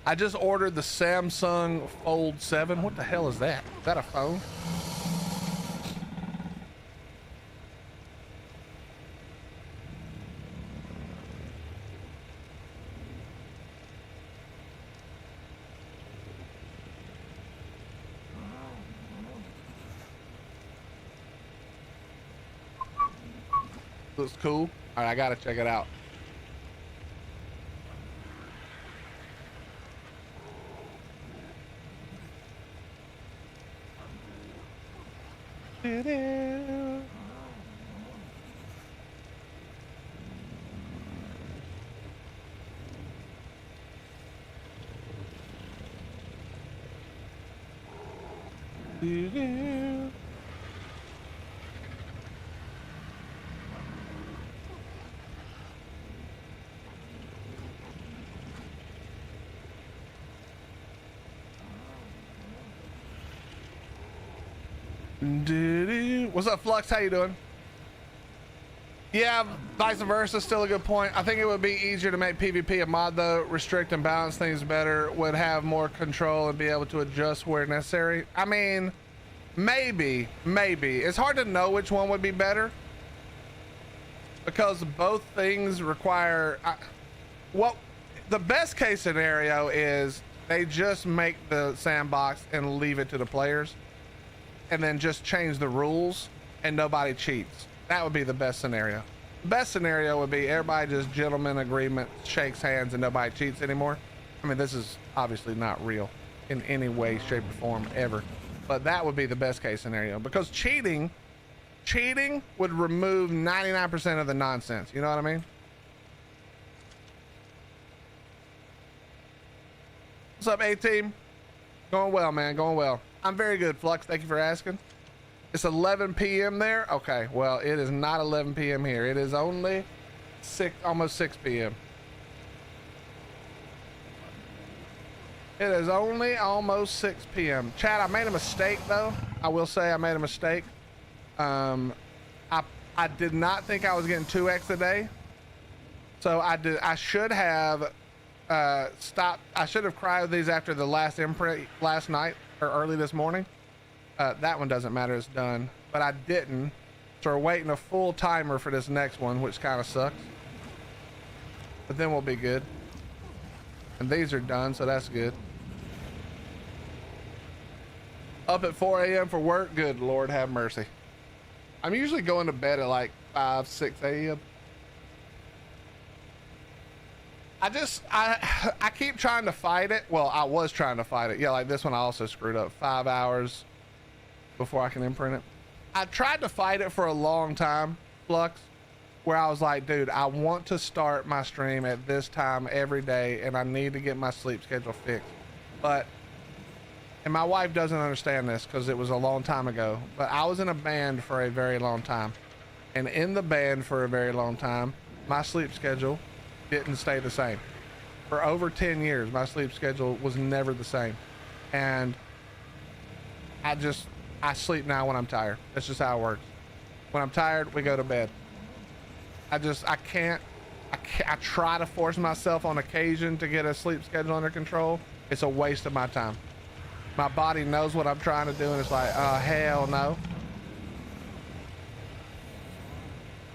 I just ordered the Samsung Fold 7. What the hell is that? Is that a phone? Looks cool. All right, I gotta check it out. What's up, Flux? How you doing? Yeah, vice versa, still a good point. I think it would be easier to make PvP a mod though, restrict and balance things better, would have more control and be able to adjust where necessary. I mean, maybe. It's hard to know which one would be better because both things require, well, the best case scenario is they just make the sandbox and leave it to the players and then just change the rules and nobody cheats. That would be the best scenario. The best scenario would be everybody just gentleman agreement, shakes hands, and nobody cheats anymore. I mean, this is obviously not real in any way, shape, or form ever. But that would be the best case scenario because cheating would remove 99% of the nonsense. You know what I mean? What's up, A-Team? Going well, man, going well. I'm very good, Flux. Thank you for asking. It's 11 p.m. there? Okay, well, it is not 11 p.m. here. It is only almost 6 p.m. It is only almost 6 p.m. Chad, I made a mistake, though. I will say I made a mistake. I did not think I was getting 2x a day. So I should have stopped. I should have cried these after the last imprint last night or early this morning. That one doesn't matter, it's done, but I didn't, so we're waiting a full timer for this next one, which kind of sucks, but then we'll be good. And these are done, so that's good. Up at 4 a.m. for work? Good Lord have mercy. I'm usually going to bed at like 5, 6 a.m. I keep trying to fight it. Well, I was trying to fight it. Yeah, like this one I also screwed up. 5 hours before I can imprint it. I tried to fight it for a long time, Flux, where I was like, dude, I want to start my stream at this time every day and I need to get my sleep schedule fixed. But, and my wife doesn't understand this because it was a long time ago, but I was in a band for a very long time. And in the band for a very long time, my sleep schedule didn't stay the same. For over 10 years, my sleep schedule was never the same. And I sleep now when I'm tired. That's just how it works. When I'm tired, we go to bed. I try to force myself on occasion to get a sleep schedule under control. It's a waste of my time. My body knows what I'm trying to do and it's like, hell no.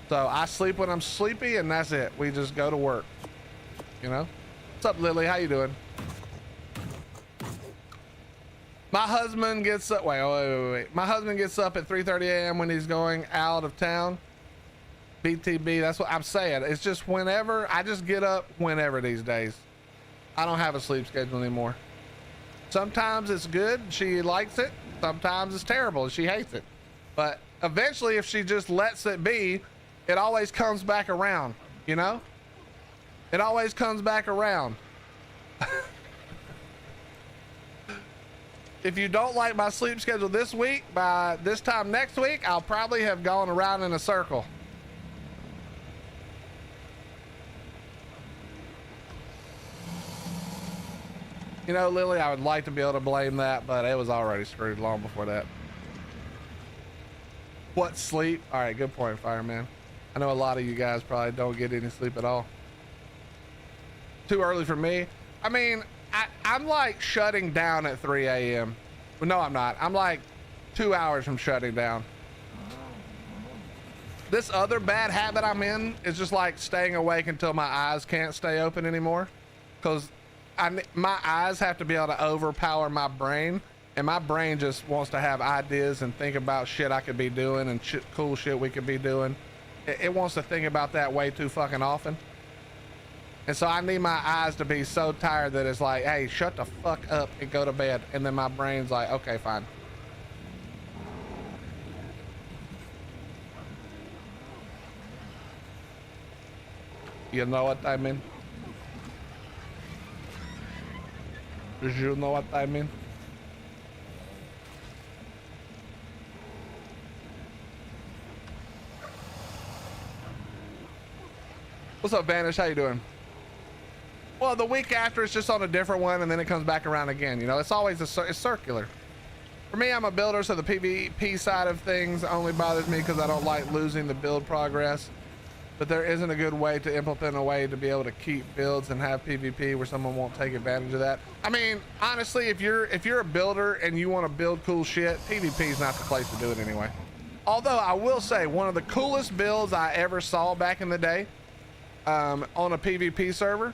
So I sleep when I'm sleepy and that's it. We just go to work, you know? What's up, Lily? How you doing? My husband gets up, wait. My husband gets up at 3:30 a.m. when he's going out of town. BTB, that's what I'm saying. It's just whenever, I just get up whenever these days. I don't have a sleep schedule anymore. Sometimes it's good, she likes it. Sometimes it's terrible, she hates it. But eventually, if she just lets it be, it always comes back around, you know? It always comes back around. If you don't like my sleep schedule this week, by this time next week, I'll probably have gone around in a circle. You know, Lily, I would like to be able to blame that, but it was already screwed long before that. What sleep? All right, good point, Fireman. I know a lot of you guys probably don't get any sleep at all. Too early for me. I mean, I'm like shutting down at 3 a.m. Well, no, I'm not. I'm like 2 hours from shutting down. This other bad habit I'm in is just like staying awake until my eyes can't stay open anymore. Because my eyes have to be able to overpower my brain. And my brain just wants to have ideas and think about shit I could be doing and cool shit we could be doing. It wants to think about that way too fucking often. And so I need my eyes to be so tired that it's like, hey, shut the fuck up and go to bed. And then my brain's like, okay, fine. You know what I mean? Do you know what I mean? What's up, Vanish? How you doing? Well, the week after it's just on a different one and then it comes back around again. You know, it's always it's circular. For me, I'm a builder, so the PvP side of things only bothers me because I don't like losing the build progress. But there isn't a good way to implement a way to be able to keep builds and have PvP where someone won't take advantage of that. I mean, honestly, if you're a builder and you want to build cool shit, PvP is not the place to do it anyway. Although I will say one of the coolest builds I ever saw back in the day on a PvP server,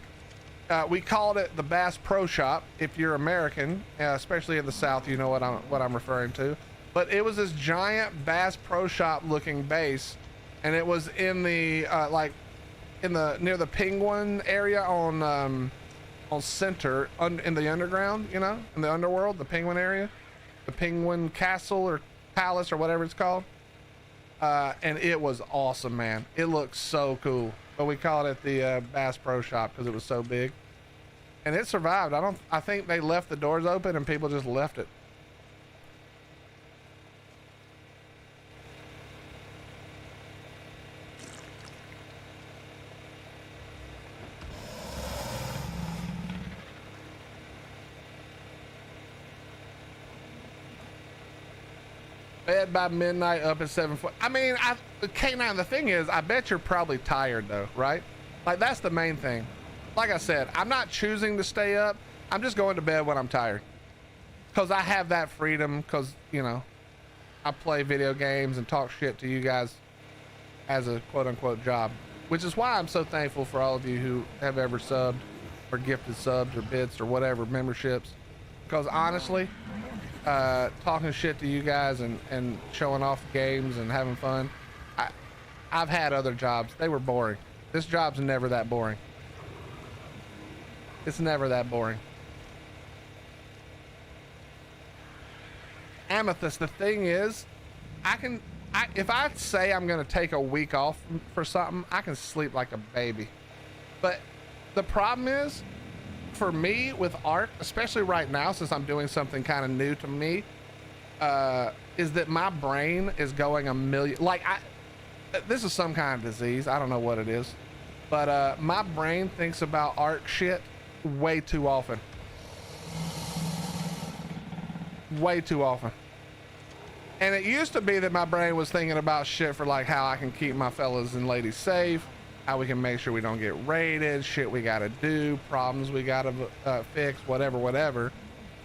we called it the Bass Pro Shop. If you're American, especially in the South, you know what I'm referring to. But it was this giant Bass Pro Shop looking base, and it was in the near the Penguin area on Center in the underground, you know, in the underworld, the Penguin area, the Penguin Castle or Palace or whatever it's called. And it was awesome, man. It looked so cool. But we called it the Bass Pro Shop because it was so big, and it survived. I think they left the doors open and people just left it. Bed by midnight, up at 7. I mean, K9, the thing is, I bet you're probably tired though, right? Like, that's the main thing. Like I said, I'm not choosing to stay up. I'm just going to bed when I'm tired. Because I have that freedom, because, you know, I play video games and talk shit to you guys as a quote-unquote job. Which is why I'm so thankful for all of you who have ever subbed or gifted subs or bits or whatever, memberships. Because honestly, talking shit to you guys and showing off games and having fun, I've had other jobs. They were boring. This job's never that boring. It's never that boring. Amethyst, the thing is, if I say I'm gonna take a week off for something, I can sleep like a baby. But the problem is, for me with art, especially right now, since I'm doing something kind of new to me, is that my brain is going a million. Like this is some kind of disease. I don't know what it is, but my brain thinks about art shit way too often. Way too often. And it used to be that my brain was thinking about shit for like how I can keep my fellas and ladies safe, how we can make sure we don't get raided, shit we gotta do, problems we gotta fix, whatever.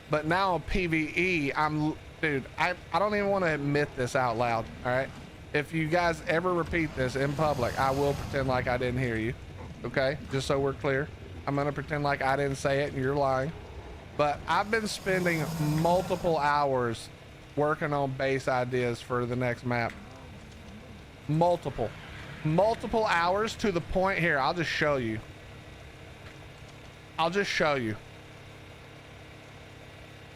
But now PvE, dude, I don't even want to admit this out loud, all right? If you guys ever repeat this in public, I will pretend like I didn't hear you, okay? Just so we're clear. I'm gonna pretend like I didn't say it and you're lying. But I've been spending multiple hours working on base ideas for the next map. Multiple hours, to the point here. I'll just show you.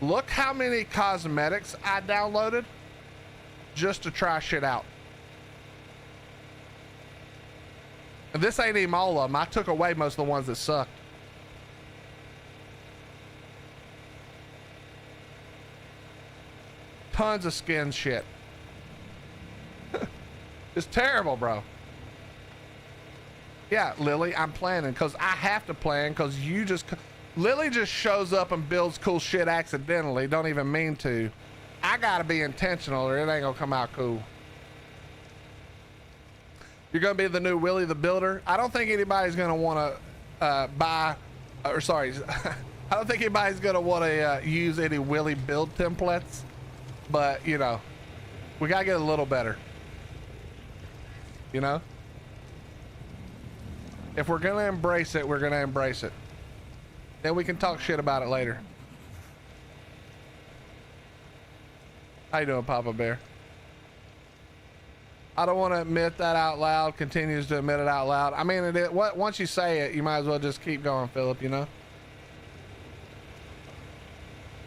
Look how many cosmetics I downloaded just to try shit out. And this ain't even all of them. I took away most of the ones that sucked. Tons of skin shit. It's terrible, bro. Yeah, Lily, I'm planning because I have to plan because Lily just shows up and builds cool shit accidentally, don't even mean to. I gotta be intentional or it ain't gonna come out cool. You're gonna be the new Willie the Builder. I don't think anybody's gonna wanna I don't think anybody's gonna wanna use any Willie build templates. But, you know, we gotta get a little better. You know? If we're gonna embrace it, we're gonna embrace it. Then we can talk shit about it later. How you doing, Papa Bear? I don't want to admit that out loud. Continues to admit it out loud. I mean, once you say it, you might as well just keep going, Philip, you know?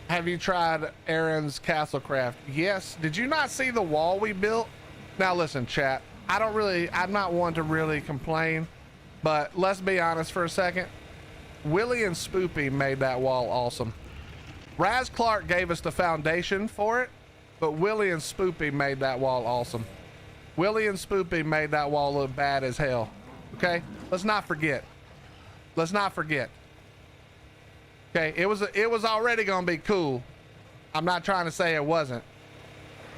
Have you tried Aaron's Castlecraft? Yes. Did you not see the wall we built? Now listen, chat. I'm not one to really complain, but let's be honest for a second. Willie and Spoopy made that wall awesome. Raz Clark gave us the foundation for it, but Willie and Spoopy made that wall awesome. Willie and Spoopy made that wall look bad as hell. Okay? Let's not forget. Okay, it was already gonna be cool. I'm not trying to say it wasn't,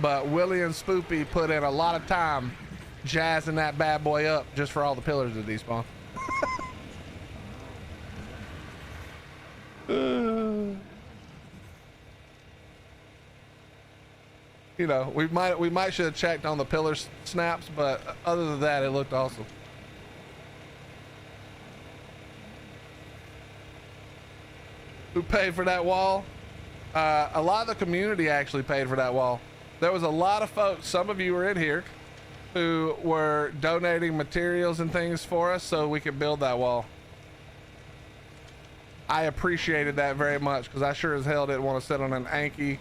but Willie and Spoopy put in a lot of time jazzing that bad boy up just for all the pillars to despawn. You know, we might should have checked on the pillar snaps, but other than that, it looked awesome. Who paid for that wall? A lot of the community actually paid for that wall. There was a lot of folks, some of you were in here, who were donating materials and things for us so we could build that wall. I appreciated that very much because I sure as hell didn't want to sit on an Anki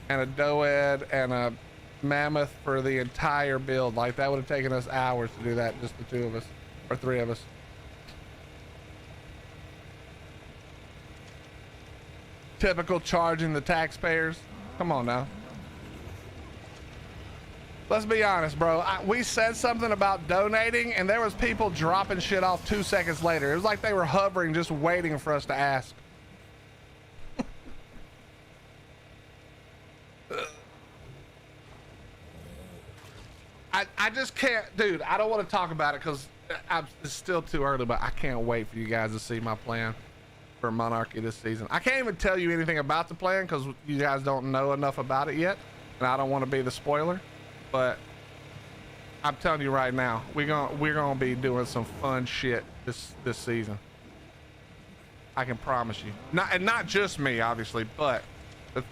and a Doed and a Mammoth for the entire build. Like, that would have taken us hours to do that, just the two of us, or three of us. Typical charging the taxpayers. Come on now. Let's be honest, bro. We said something about donating and there was people dropping shit off 2 seconds later. It was like they were hovering, just waiting for us to ask. I just can't, dude, I don't want to talk about it because it's still too early, but I can't wait for you guys to see my plan for Monarchy this season. I can't even tell you anything about the plan because you guys don't know enough about it yet, and I don't want to be the spoiler. But I'm telling you right now, we're gonna be doing some fun shit this season. I can promise you. Not just me, obviously, but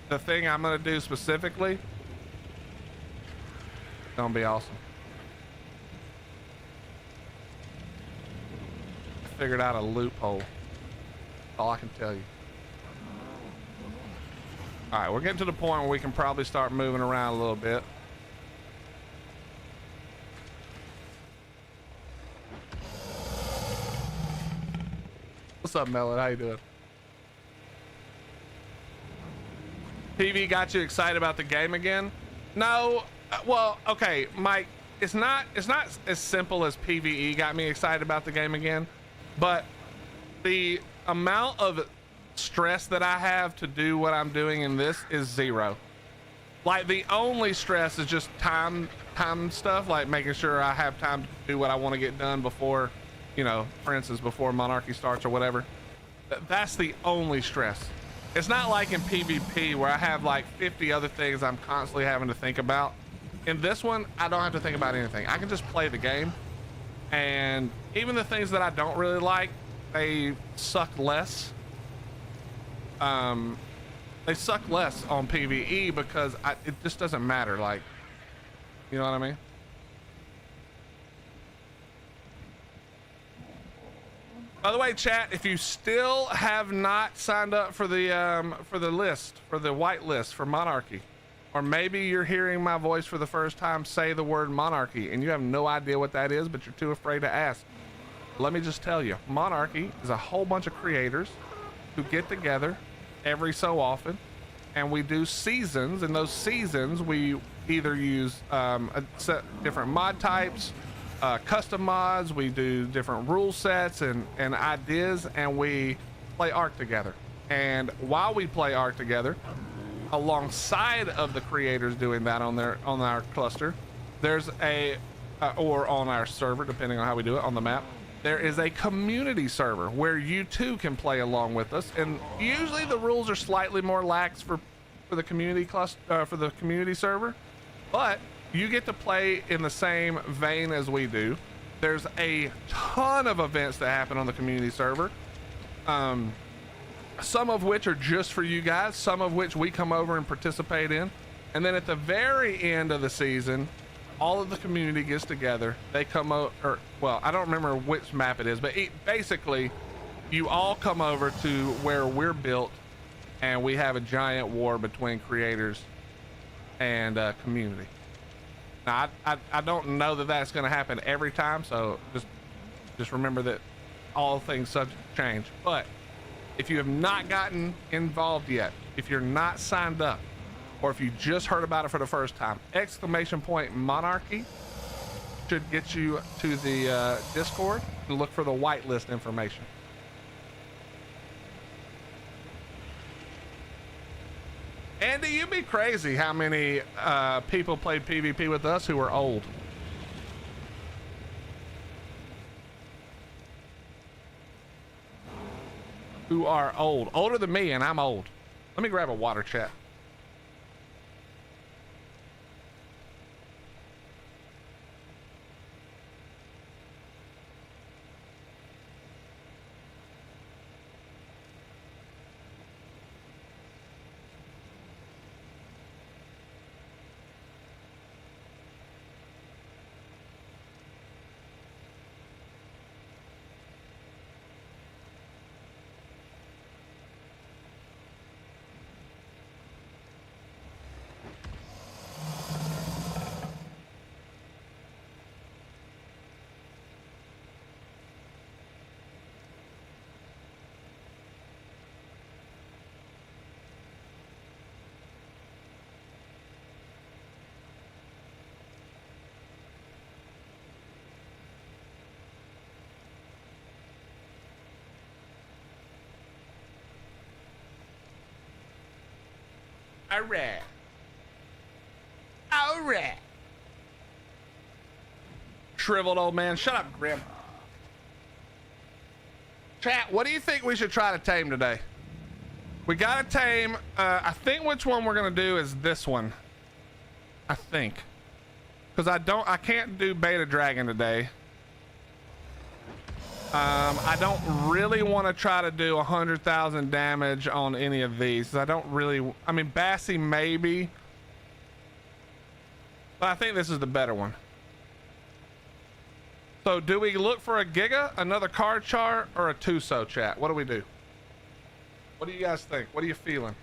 the thing I'm gonna do specifically, gonna be awesome. I figured out a loophole. All I can tell you. All right, we're getting to the point where we can probably start moving around a little bit. What's up, Melon? How you doing? PV got you excited about the game again? No. Well, okay, Mike. It's not as simple as PVE got me excited about the game again, but the amount of stress that I have to do what I'm doing in this is zero. Like the only stress is just time stuff, like making sure I have time to do what I want to get done before, you know, for instance, before Monarchy starts or whatever. That's the only stress. It's not like in PvP where I have like 50 other things I'm constantly having to think about. In this one, I don't have to think about anything. I can just play the game, and even the things that I don't really like, they suck less. They suck less on PvE because it just doesn't matter. Like, you know what I mean? By the way, chat, if you still have not signed up for the list, for the white list for Monarchy, or maybe you're hearing my voice for the first time say the word Monarchy and you have no idea what that is, but you're too afraid to ask, let me just tell you, Monarchy is a whole bunch of creators who get together every so often, and we do seasons. In those seasons, we either use a set different mod types, custom mods, we do different rule sets and ideas, and we play Ark together. And while we play Ark together, alongside of the creators doing that on our cluster, there's or on our server, depending on how we do it on the map, there is a community server where you too can play along with us. And usually the rules are slightly more lax for the community cluster, for the community server, but you get to play in the same vein as we do. There's a ton of events that happen on the community server, some of which are just for you guys, some of which we come over and participate in. And then at the very end of the season, all of the community gets together. They come over, well, I don't remember which map it is, but basically you all come over to where we're built, and we have a giant war between creators and community. Now, I don't know that that's going to happen every time, so just remember that all things subject to change. But if you have not gotten involved yet, if you're not signed up, or if you just heard about it for the first time, ! Monarchy should get you to the Discord to look for the whitelist information. Andy, you'd be crazy how many people played PvP with us who were old. Who are old. Older than me, and I'm old. Let me grab a water, chat. All right. All right. Shriveled old man. Shut up, Grim. Chat, what do you think we should try to tame today? We gotta tame, I think which one we're gonna do is this one. I think. Because I can't do Beta Dragon today. I don't really want to try to do 100,000 damage on any of these. I don't really, I mean, Bassy maybe, but I think this is the better one. So do we look for a Giga, another card chart, or a Tuso, chat? What do we do? What do you guys think? What are you feeling?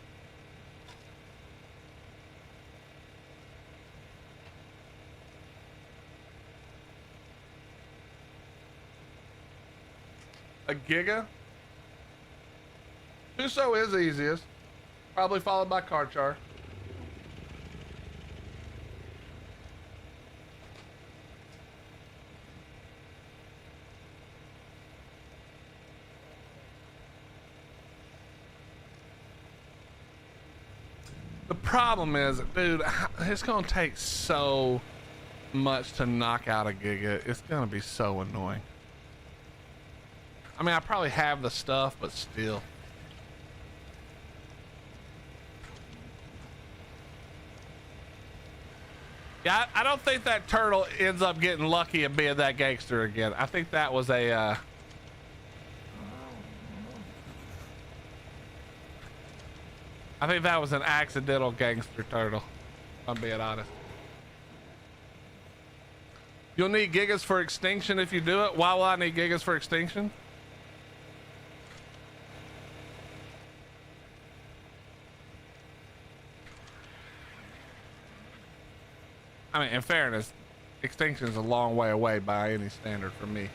A Giga? Tuso is easiest. Probably followed by Karchar. The problem is, dude, it's gonna take so much to knock out a Giga. It's gonna be so annoying. I mean, I probably have the stuff, but still. Yeah, I don't think that turtle ends up getting lucky and being that gangster again. I think that was a I think that was an accidental gangster turtle, if I'm being honest. You'll need gigas for extinction if you do it. Why will I need gigas for extinction? I mean, in fairness, extinction is a long way away by any standard for me.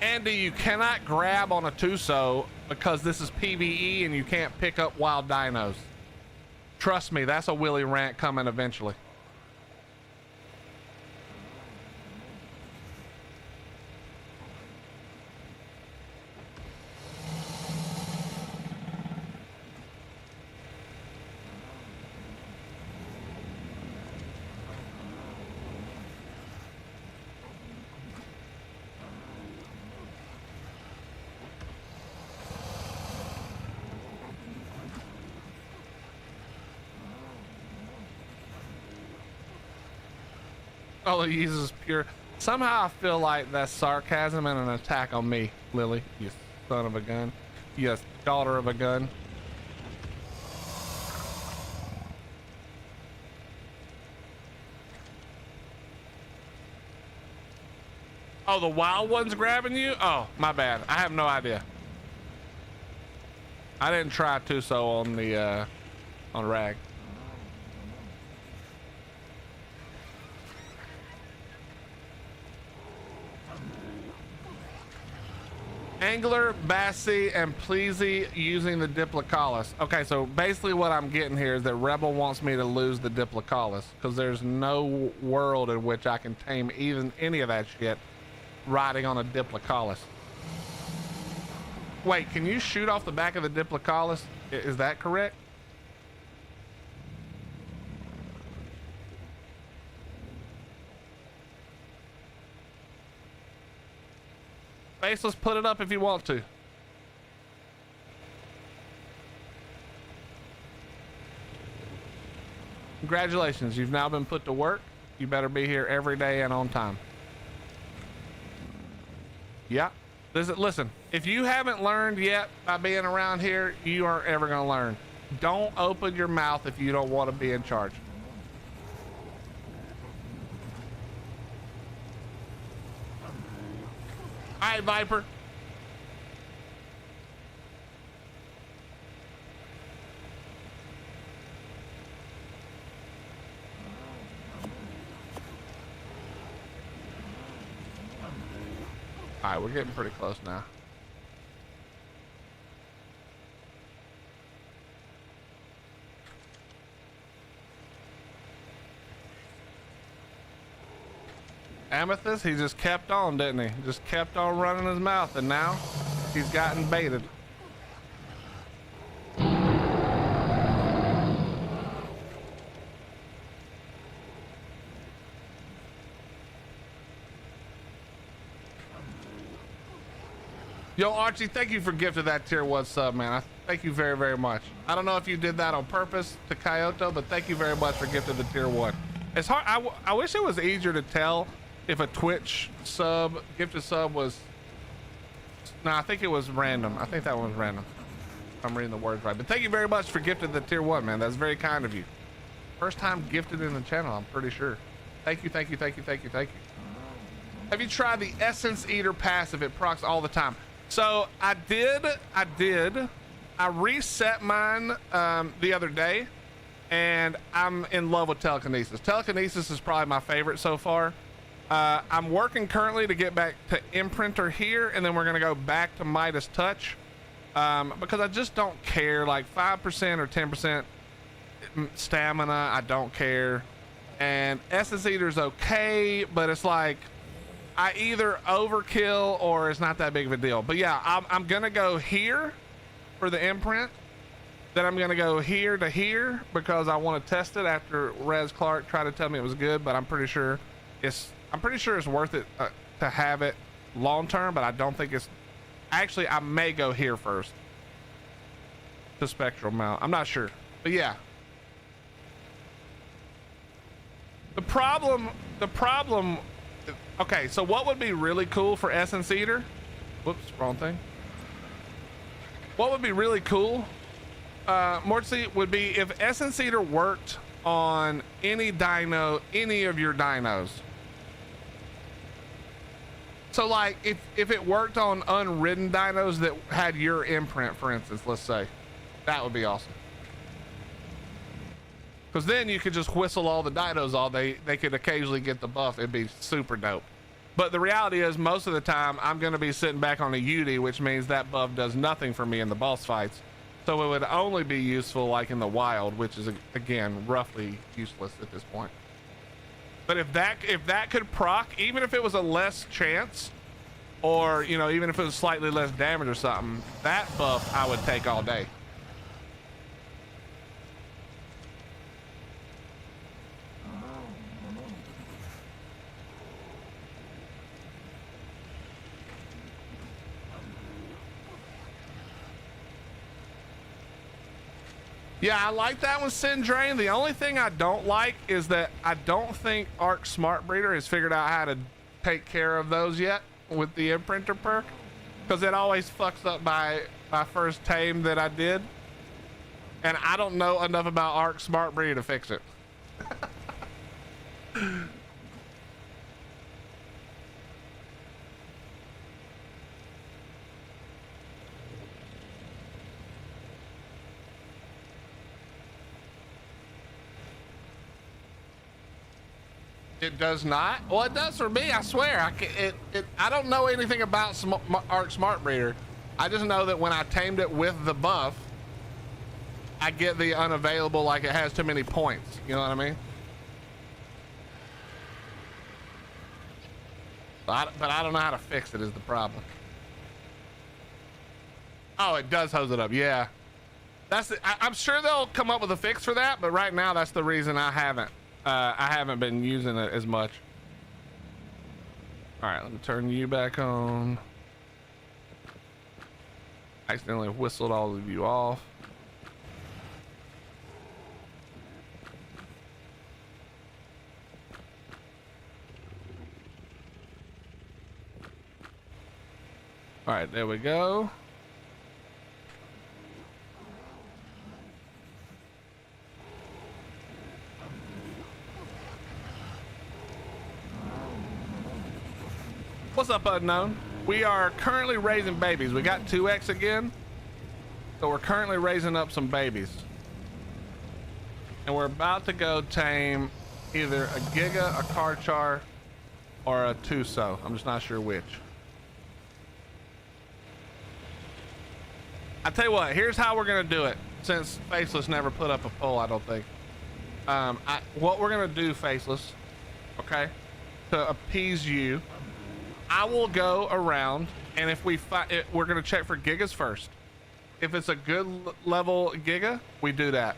Andy, you cannot grab on a Tuso because this is PvE and you can't pick up wild dinos. Trust me, that's a Willy rant coming eventually. All he uses pure. Somehow I feel like that's sarcasm and an attack on me, Lily. You son of a gun. You daughter of a gun. Oh, the wild one's grabbing you? Oh, my bad. I have no idea. I didn't try Tuso on the on rag. Angler, Bassie, and Pleasy using the Diplocaulus. Okay, so basically what I'm getting here is that Rebel wants me to lose the Diplocaulus because there's no world in which I can tame even any of that shit riding on a Diplocaulus. Wait, can you shoot off the back of the Diplocaulus? Is that correct? Faceless, put it up if you want to. Congratulations, you've now been put to work. You better be here every day and on time. Yeah. Listen, if you haven't learned yet by being around here, you aren't ever gonna learn. Don't open your mouth if you don't want to be in charge. All right, Viper. All right, we're getting pretty close now. Amethyst, he just kept on, didn't he? Just kept on running his mouth, and now he's gotten baited. Yo, Archie, thank you for gifting that tier 1 sub, man. Thank you very, very much. I don't know if you did that on purpose to Kyoto, but thank you very much for gifting the tier 1. It's hard. I wish it was easier to tell if a Twitch sub, gifted sub was, no, I think it was random. I think that one was random. If I'm reading the words right. But thank you very much for gifting the tier 1, man. That's very kind of you. First time gifted in the channel, I'm pretty sure. Thank you, thank you, thank you, thank you, thank you. Have you tried the Essence Eater passive? It procs all the time. So I did. I reset mine the other day, and I'm in love with telekinesis. Telekinesis is probably my favorite so far. I'm working currently to get back to Imprinter here, and then we're gonna go back to Midas Touch, because I just don't care. Like 5% or 10% stamina, I don't care. And Essence Eater's okay, but it's like I either overkill or it's not that big of a deal. But yeah, I'm gonna go here for the imprint. Then I'm gonna go here to here because I want to test it after Rez Clark tried to tell me it was good, but I'm pretty sure it's worth it to have it long term, but I don't think it's actually. I may go here first to spectral mount. I'm not sure, but yeah. The problem. Okay, so what would be really cool for Essence Eater? Whoops, wrong thing. What would be really cool, Mortsy, would be if Essence Eater worked on any of your dinos. So like if it worked on unridden dinos that had your imprint, for instance, let's say, that would be awesome. Because then you could just whistle all the dinos all day. They could occasionally get the buff. It'd be super dope. But the reality is most of the time I'm going to be sitting back on a UD, which means that buff does nothing for me in the boss fights. So it would only be useful like in the wild, which is again roughly useless at this point. But if that could proc, even if it was a less chance, or you know, even if it was slightly less damage or something, that buff I would take all day. Yeah, I like that one, Syndrain. The only thing I don't like is that I don't think Arc Smart Breeder has figured out how to take care of those yet with the Imprinter perk, because it always fucks up my first tame that I did, and I don't know enough about Arc Smart Breeder to fix it. It does not? Well, it does for me, I swear. I don't know anything about Arc Smart Breeder. I just know that when I tamed it with the buff, I get the unavailable, like it has too many points. You know what I mean? But I don't know how to fix it is the problem. Oh, it does hose it up. Yeah. I'm sure they'll come up with a fix for that, but right now that's the reason I haven't been using it as much. All right, let me turn you back on. Accidentally whistled all of you off. All right, there we go. What's up, Unknown? We are currently raising babies. We got 2x again, so we're currently raising up some babies, and we're about to go tame either a Giga, a Karchar, or a Tuso. I'm just not sure which. I tell you what, here's how we're gonna do it, since Faceless never put up a poll, I don't think. What we're gonna do, Faceless, okay, to appease you, I will go around, and if we find it, we're gonna check for Gigas first. If it's a good level Giga, we do that.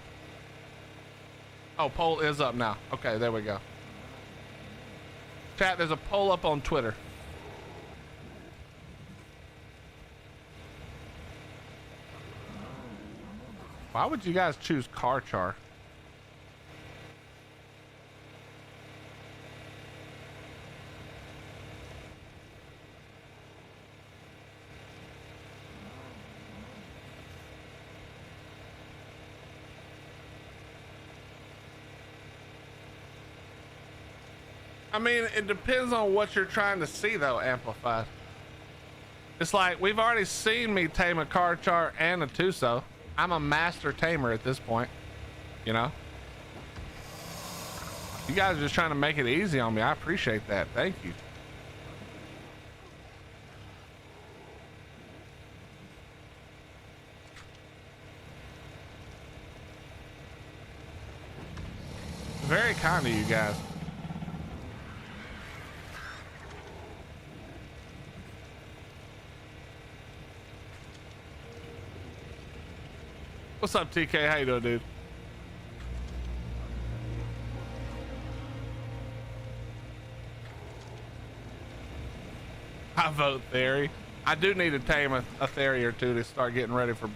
Oh, poll is up now. Okay, there we go. Chat, there's a poll up on Twitter. Why would you guys choose Karchar? I mean, it depends on what you're trying to see, though, Amplified. It's like, we've already seen me tame a Karchar and a Tuso. I'm a master tamer at this point, you know? You guys are just trying to make it easy on me. I appreciate that. Thank you. Very kind of you guys. What's up, TK? How you doing, dude? I vote Theory. I do need to tame a Theory or two to start getting ready for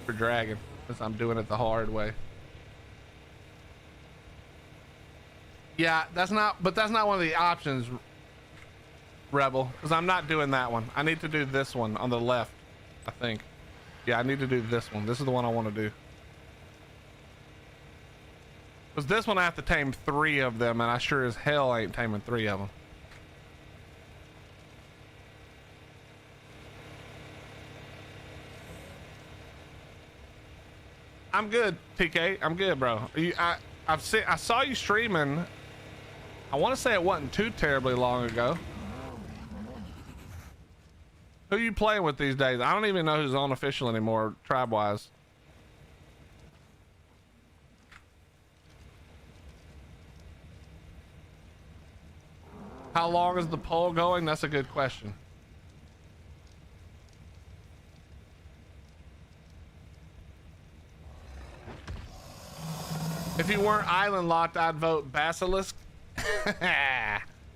Dragon, since I'm doing it the hard way. Yeah, that's not one of the options, Rebel, because I'm not doing that one. I need to do this one on the left, I think. Yeah, I need to do this one. This is the one I want to do. Because this one I have to tame 3 of them, and I sure as hell ain't taming 3 of them. I'm good, TK. I'm good, bro. I saw you streaming. I want to say it wasn't too terribly long ago. Who you playing with these days? I don't even know who's on official anymore, tribe-wise. How long is the poll going? That's a good question. If you weren't island locked, I'd vote Basilisk.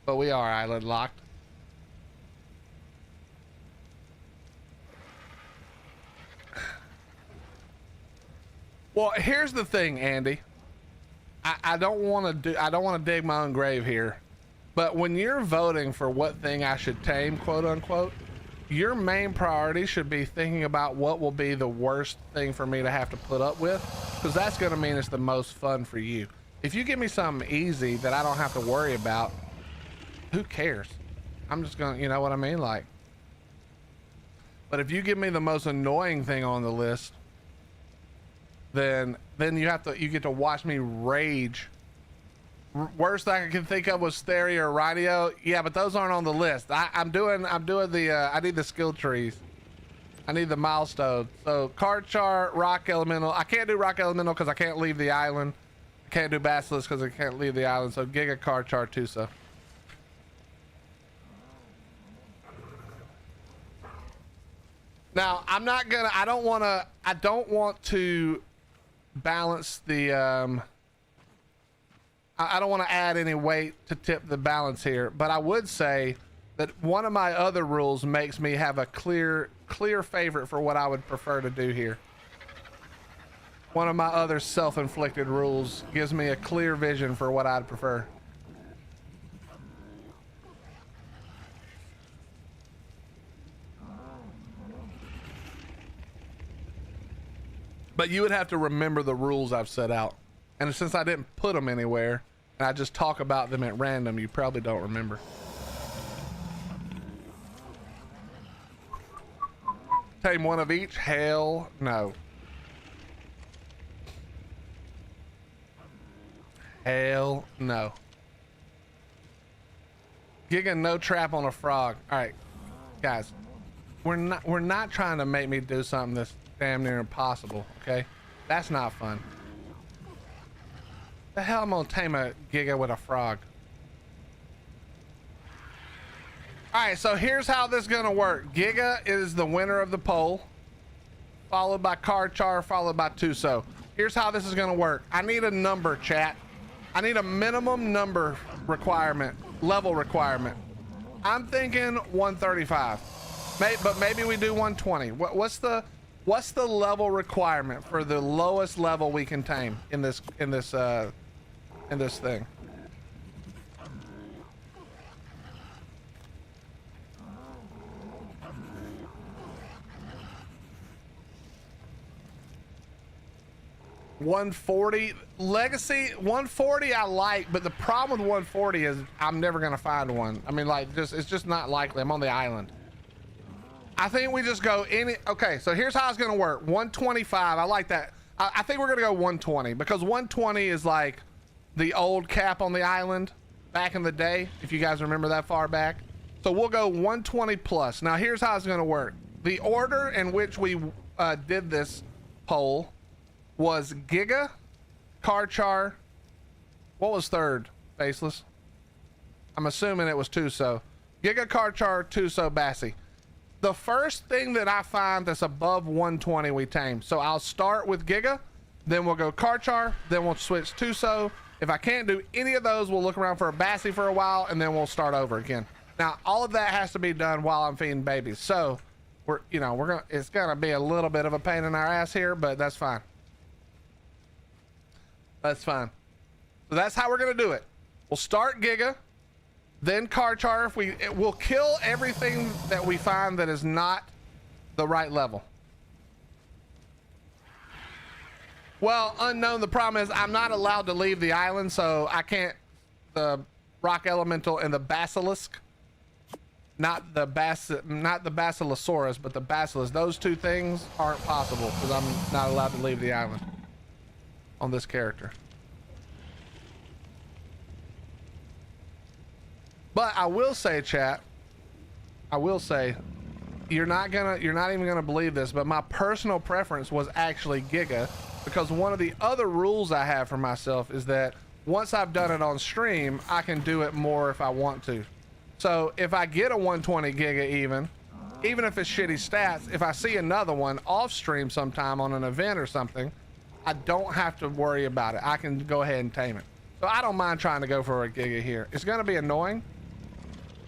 But we are island locked. Well, here's the thing, Andy. I don't want to dig my own grave here, but when you're voting for what thing I should tame, quote unquote, your main priority should be thinking about what will be the worst thing for me to have to put up with, because that's going to mean it's the most fun for you. If you give me something easy that I don't have to worry about, who cares? I'm just going to, you know what I mean? Like, but if you give me the most annoying thing on the list, then you get to watch me rage. Worst I can think of was Theory or Radio. Yeah, but those aren't on the list. I'm doing the I need the skill trees. I need the milestone. So Card Chart, Rock Elemental. I can't do Rock Elemental because I can't leave the island. I can't do Basilisk because I can't leave the island. So Giga, Card Chart, Tusa. Now I'm not gonna. I don't want to balance the. I don't want to add any weight to tip the balance here, but I would say that one of my other rules makes me have a clear favorite for what I would prefer to do here. One of my other self-inflicted rules gives me a clear vision for what I'd prefer. But you would have to remember the rules I've set out. And since I didn't put them anywhere, and I just talk about them at random, you probably don't remember. Tame one of each? Hell no. Hell no. Giga no trap on a frog. All right, guys, we're not trying to make me do something that's damn near impossible. Okay, that's not fun. The hell I'm gonna tame a Giga with a frog. All right, so here's how this is gonna work. Giga is the winner of the poll, followed by Card Char, followed by Tuso. Here's how this is gonna work. I need a number, chat. I need a minimum number requirement, level requirement. I'm thinking 135, but maybe we do 120. What's the level requirement for the lowest level we can tame in this thing? $140 legacy. 140 I like, but the problem with 140 is I'm never gonna find one. I mean, like, it's just not likely. I'm on the island. I think we just go any. Okay, so here's how it's gonna work. 125. I like that. I think we're gonna go 120 because 120 is like the old cap on the island back in the day, if you guys remember that far back. So we'll go 120 plus. Now here's how it's gonna work. The order in which we did this poll was Giga, Karchar. What was third, Faceless? I'm assuming it was Tuso. Giga, Karchar, Tuso, Bassi. The first thing that I find that's above 120 we tame. So I'll start with Giga, then we'll go Karchar, then we'll switch Tuso. If I can't do any of those, we'll look around for a Bassi for a while, and then we'll start over again. Now, all of that has to be done while I'm feeding babies. So it's gonna be a little bit of a pain in our ass here, but that's fine. That's fine. So that's how we're gonna do it. We'll start Giga, then Karchar. We'll kill everything that we find that is not the right level. Well, unknown, the problem is I'm not allowed to leave the island, so I can't. The rock elemental and the basilisk, not the basilosaurus, but the basilisk. Those two things aren't possible because I'm not allowed to leave the island on this character. But I will say, chat, I will say, you're not even gonna believe this, but my personal preference was actually Giga, because one of the other rules I have for myself is that once I've done it on stream, I can do it more if I want to. So if I get a 120 Giga even if it's shitty stats, if I see another one off stream sometime on an event or something, I don't have to worry about it. I can go ahead and tame it. So I don't mind trying to go for a Giga here. It's gonna be annoying.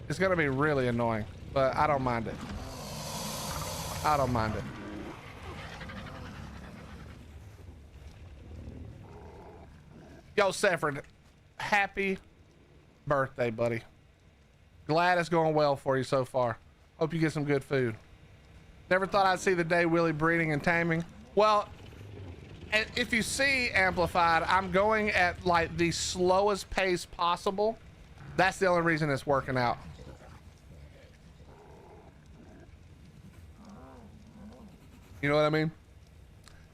It's gonna be really annoying, but I don't mind it. I don't mind it. Yo, Sefford, happy birthday, buddy. Glad it's going well for you so far. Hope you get some good food. Never thought I'd see the day Willie breeding and taming. Well, if you see Amplified, I'm going at like the slowest pace possible. That's the only reason it's working out. You know what I mean?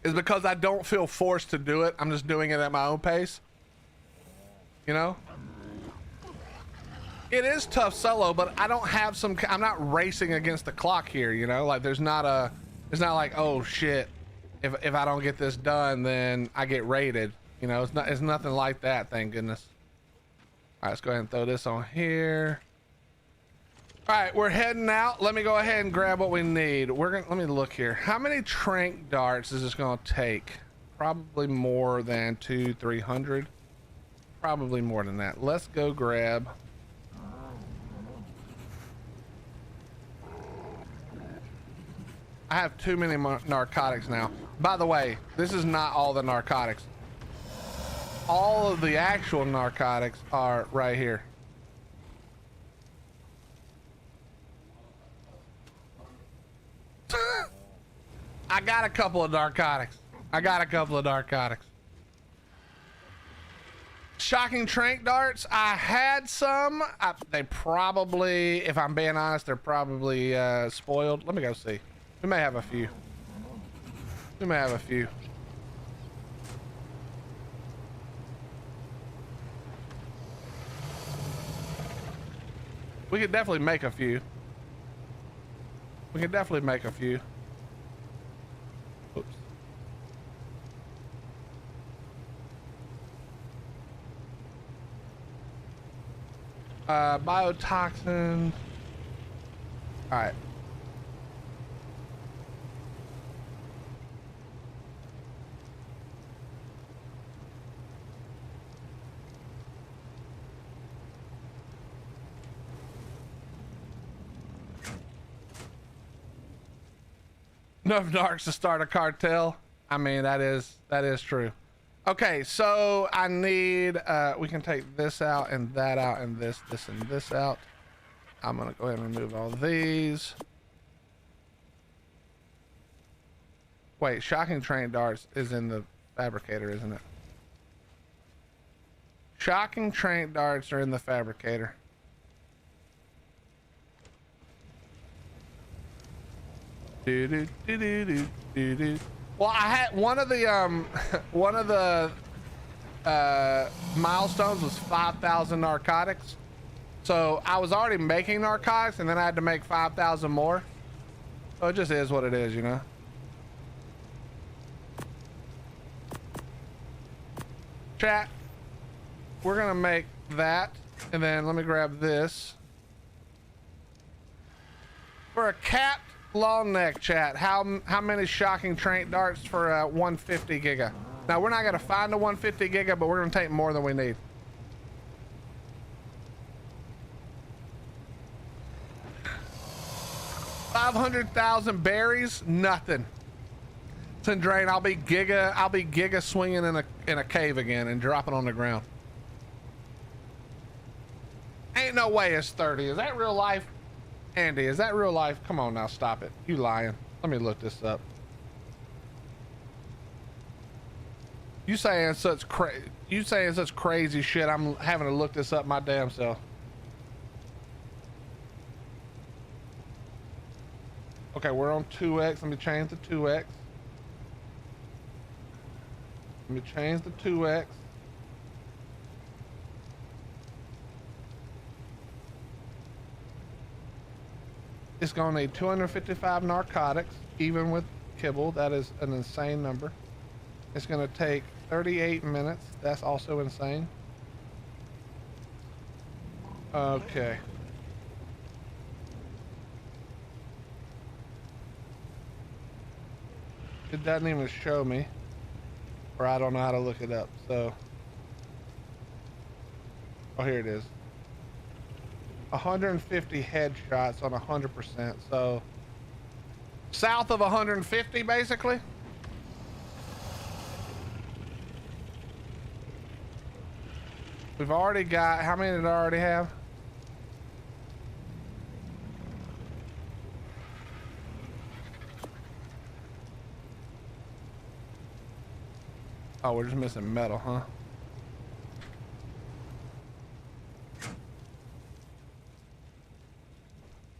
It's because I don't feel forced to do it. I'm just doing it at my own pace. You know? It is tough solo, but I don't have I'm not racing against the clock here, you know? Like it's not like, oh shit, if I don't get this done, then I get raided. You know, it's nothing like that, thank goodness. All right, let's go ahead and throw this on here. All right, we're heading out. Let me go ahead and grab what we need. Let me look here. How many trank darts is this gonna take? Probably more than 200-300. Probably more than that. Let's go grab. I have too many narcotics now. By the way, this is not all the narcotics. All of the actual narcotics are right here. I got a couple of narcotics. Shocking trank darts. I had some. They probably, if I'm being honest, they're probably spoiled. Let me go see. We may have a few. We could definitely make a few. Oops. Biotoxin. All right. Enough narcs to start a cartel. I mean, that is true. Okay, so I need we can take this out and that out and this and this out. I'm gonna go ahead and remove all these. Wait, shocking train darts is in the fabricator, isn't it? Shocking train darts are in the fabricator. Well, I had one of the one of the milestones was 5,000 narcotics. So I was already making narcotics, and then I had to make 5,000 more. So it just is what it is, you know. Chat, we're gonna make that, and then let me grab this. For a capped long neck, chat, how many shocking train darts for 150 giga? Now we're not gonna find a 150 giga, but we're gonna take more than we need. $500,000 berries, nothing. Sindrain, I'll be giga swinging in a cave again and dropping on the ground. Ain't no way it's 30. Is that real life? Andy, is that real life? Come on now, stop it. You lying. Let me look this up. You saying such crazy shit, I'm having to look this up my damn self. Okay, we're on 2x. Let me change to 2x. Let me change to 2x. It's gonna need 255 narcotics, even with kibble. That is an insane number. It's gonna take 38 minutes. That's also insane. Okay. It doesn't even show me, or I don't know how to look it up. So, oh, here it is. 150 headshots on 100%. So, south of 150, basically. We've already got, how many did I already have? Oh, we're just missing metal, huh?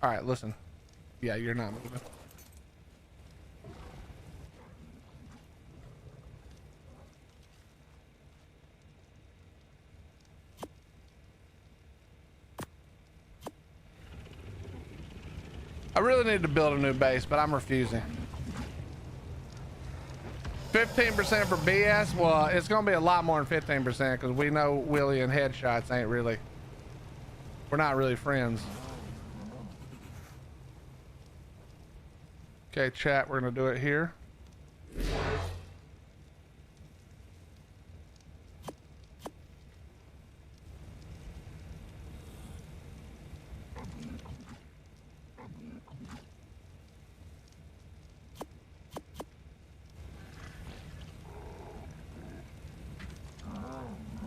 All right, listen. Yeah, you're not moving. I really need to build a new base, but I'm refusing. 15% for BS? Well, it's gonna be a lot more than 15% because we know Willie and headshots ain't really, we're not really friends. Okay, chat, we're gonna do it here.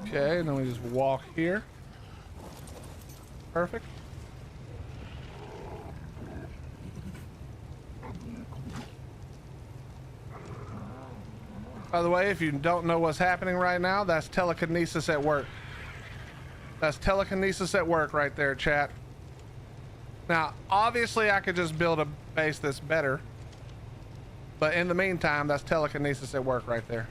Okay, and then we just walk here. Perfect. By the way, if you don't know what's happening right now, that's telekinesis at work. That's telekinesis at work right there, chat. Now, obviously I could just build a base that's better, but in the meantime, that's telekinesis at work right there.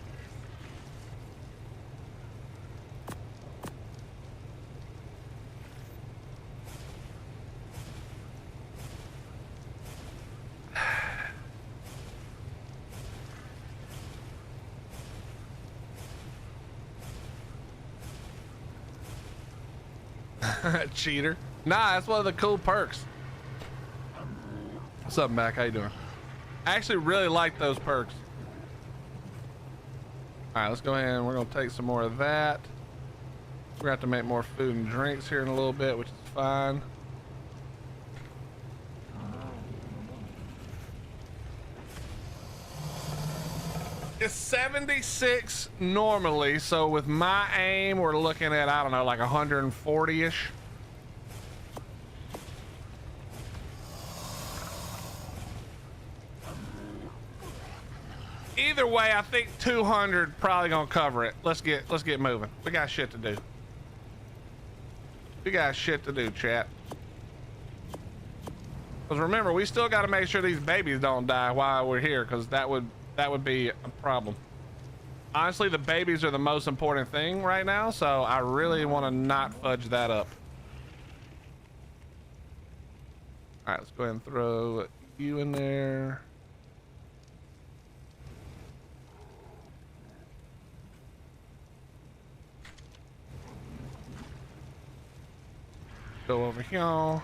Cheater. Nah, that's one of the cool perks. What's up, Mac? How you doing? I actually really like those perks. All right, let's go ahead and we're gonna take some more of that. We're gonna have to make more food and drinks here in a little bit, which is fine. It's 76 normally, so with my aim, we're looking at, I don't know, like 140-ish. Either way, I think 200 probably gonna cover it. Let's get moving. We got shit to do. We got shit to do, chat. Because remember, we still got to make sure these babies don't die while we're here, because that would that would be a problem. Honestly, the babies are the most important thing right now, so I really want to not fudge that up. All right, let's go ahead and throw you in there. Go over here.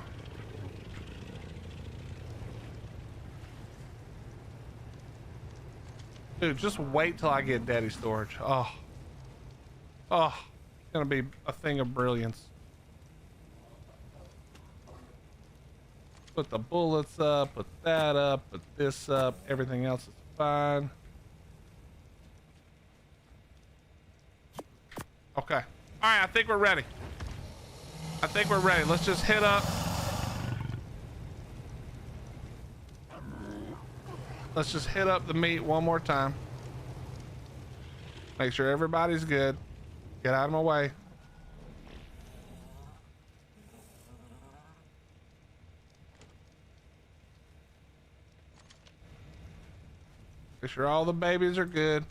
Dude, just wait till I get daddy storage. Oh, it's gonna be a thing of brilliance. Put the bullets up, put that up, put this up. Everything else is fine. Okay. All right, I think we're ready. Let's just hit up. Let's just hit up the meat one more time. Make sure everybody's good. Get out of my way. Make sure all the babies are good.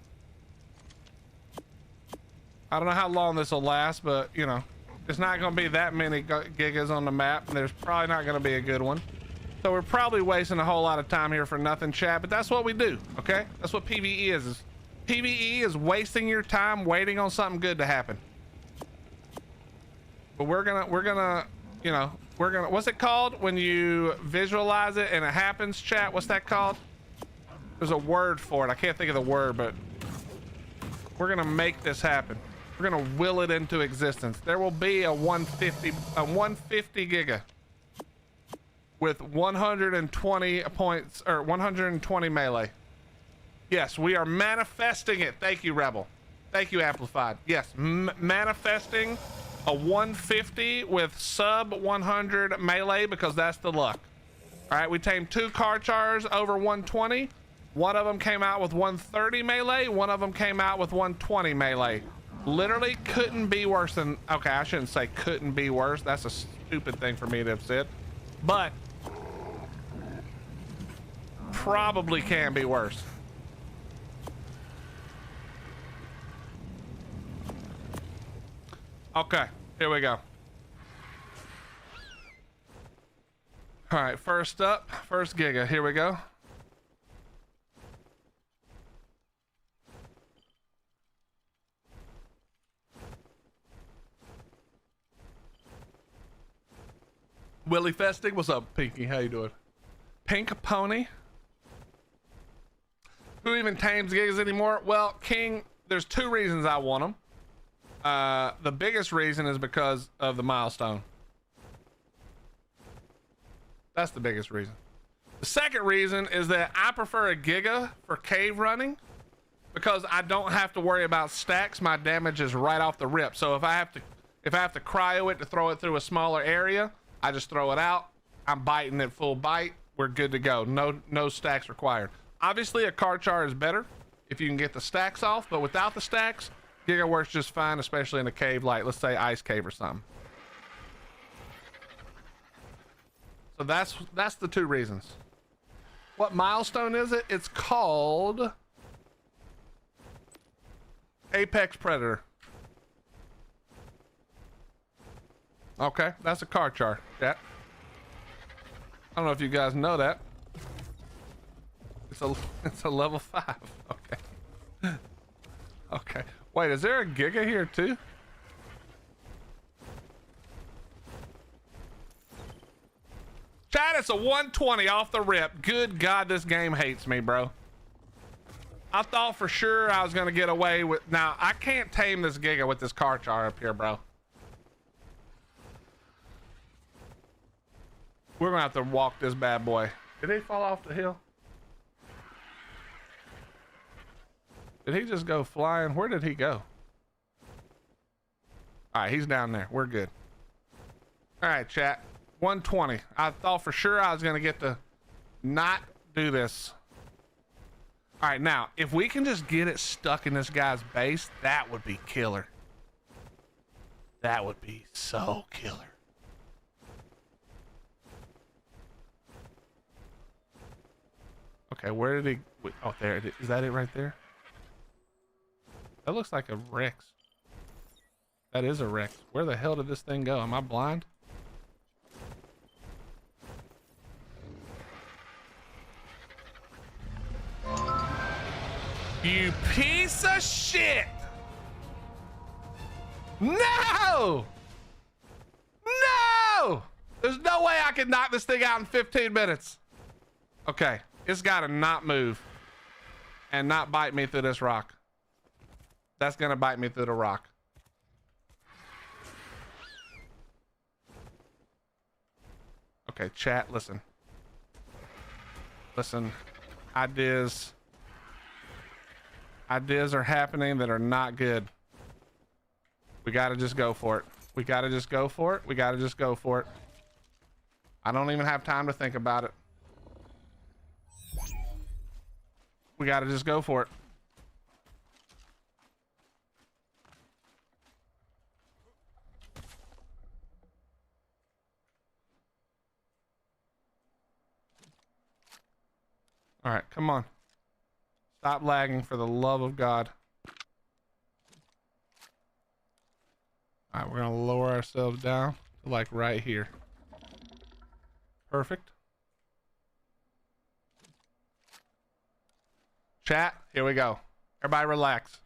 I don't know how long this will last, but you know, it's not going to be that many gigas on the map, and there's probably not going to be a good one. So we're probably wasting a whole lot of time here for nothing, chat, but that's what we do, okay? That's what PvE is. PvE is wasting your time waiting on something good to happen. But we're gonna, you know, what's it called when you visualize it and it happens, chat? What's that called? There's a word for it. I can't think of the word, but we're gonna make this happen. We're gonna will it into existence. There will be a 150 giga with 120 points or 120 melee. Yes, we are manifesting it. Thank you, Rebel. Thank you, Amplified. Yes, manifesting a 150 with sub 100 melee because that's the luck. All right, we tamed 2 Carchars over 120. One of them came out with 130 melee. One of them came out with 120 melee. Literally couldn't be worse than, okay, I shouldn't say couldn't be worse. That's a stupid thing for me to have said. But probably can be worse. Okay, here we go. All right, first up, first giga. Here we go. Willie Festing, what's up, Pinky? How you doing? Pink Pony. Who even tames gigas anymore? Well, King, there's 2 reasons I want them. The biggest reason is because of the milestone. That's the biggest reason. The second reason is that I prefer a giga for cave running because I don't have to worry about stacks. My damage is right off the rip. So if I have to cryo it to throw it through a smaller area, I just throw it out. I'm biting it full bite. We're good to go. No stacks required. Obviously, a Carchar is better if you can get the stacks off, but without the stacks, giga works just fine, especially in a cave like, let's say, Ice Cave or something. So that's the 2 reasons. What milestone is it? It's called Apex Predator. Okay, that's a Carchar. Yeah. I don't know if you guys know that. It's a level 5. Okay. Okay. Wait, is there a giga here too? Chat, it's a 120 off the rip. Good God, this game hates me, bro. I thought for sure I was gonna get away with. Now I can't tame this giga with this Carchar up here, bro. We're gonna have to walk this bad boy. Did he fall off the hill? Did he just go flying? Where did he go? All right, he's down there. We're good. All right, chat. 120. I thought for sure I was gonna get to not do this. All right, now if we can just get it stuck in this guy's base, that would be killer. That would be so killer. Okay, where did he? Oh, there it is. Is that it right there? That looks like a Rex. That is a Rex. Where the hell did this thing go? Am I blind? You piece of shit! No! No! There's no way I can knock this thing out in 15 minutes. Okay, it's gotta not move and not bite me through this rock. That's gonna bite me through the rock. Okay, chat, listen. Listen, ideas are happening that are not good. We gotta just go for it. We gotta just go for it. We gotta just go for it. I don't even have time to think about it. We gotta just go for it. All right, come on. Stop lagging for the love of God. All right, we're gonna lower ourselves down to like right here. Perfect. Chat, here we go. Everybody relax.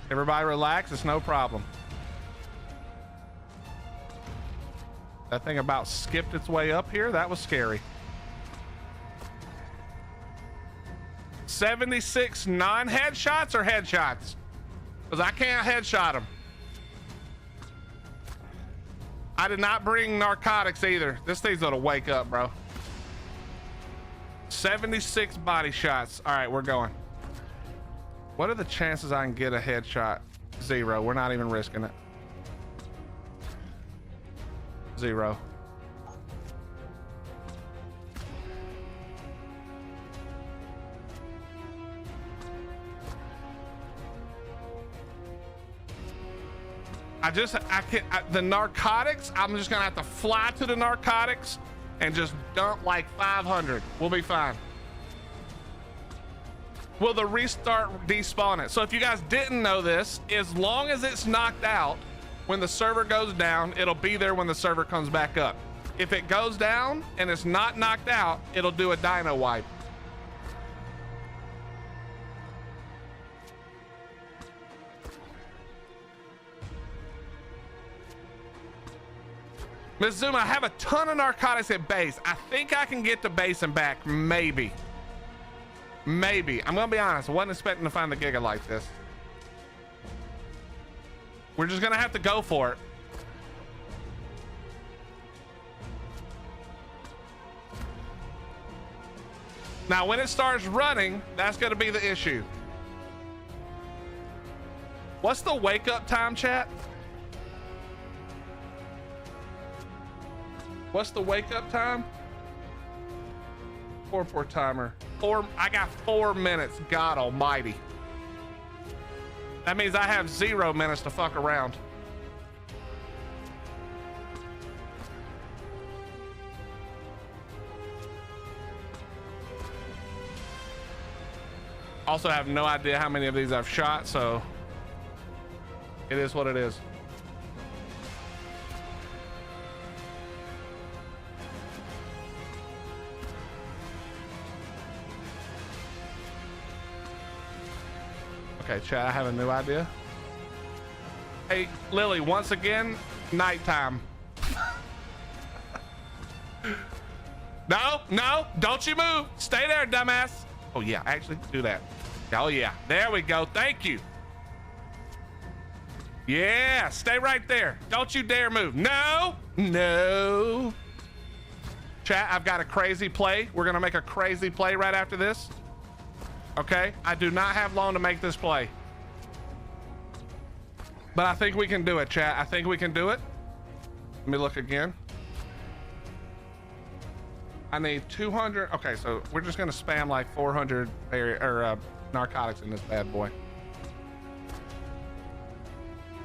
Everybody relax, it's no problem. That thing about skipped its way up here, that was scary. 76 non-headshots or headshots? Because I can't headshot them. I did not bring narcotics either. This thing's gonna wake up, bro. 76 body shots. All right, we're going. What are the chances I can get a headshot? 0. We're not even risking it. 0. The narcotics, I'm just gonna have to fly to the narcotics and just dump like 500. We'll be fine. Will the restart despawn it? So if you guys didn't know this, as long as it's knocked out, when the server goes down, it'll be there when the server comes back up. If it goes down and it's not knocked out, it'll do a dino wipe. Ms. Zuma, I have a ton of narcotics at base. I think I can get to base and back, maybe. Maybe. I'm gonna be honest, I wasn't expecting to find the Giga like this. We're just gonna have to go for it. Now, when it starts running, that's gonna be the issue. What's the wake up time, chat? What's the wake up time? Poor timer. I got 4 minutes. God almighty. That means I have 0 minutes to fuck around. Also have no idea how many of these I've shot, so it is what it is. Okay, chat, I have a new idea. Hey, Lily, once again, nighttime. No, don't you move. Stay there, dumbass. Oh, yeah, actually, do that. Oh, yeah, there we go. Thank you. Yeah, stay right there. Don't you dare move. No. Chat, I've got a crazy play. We're going to make a crazy play right after this. Okay, I do not have long to make this play, but I think we can do it, chat. I think we can do it. Let me look again. I need 200. Okay, so we're just gonna spam like 400 narcotics in this bad boy.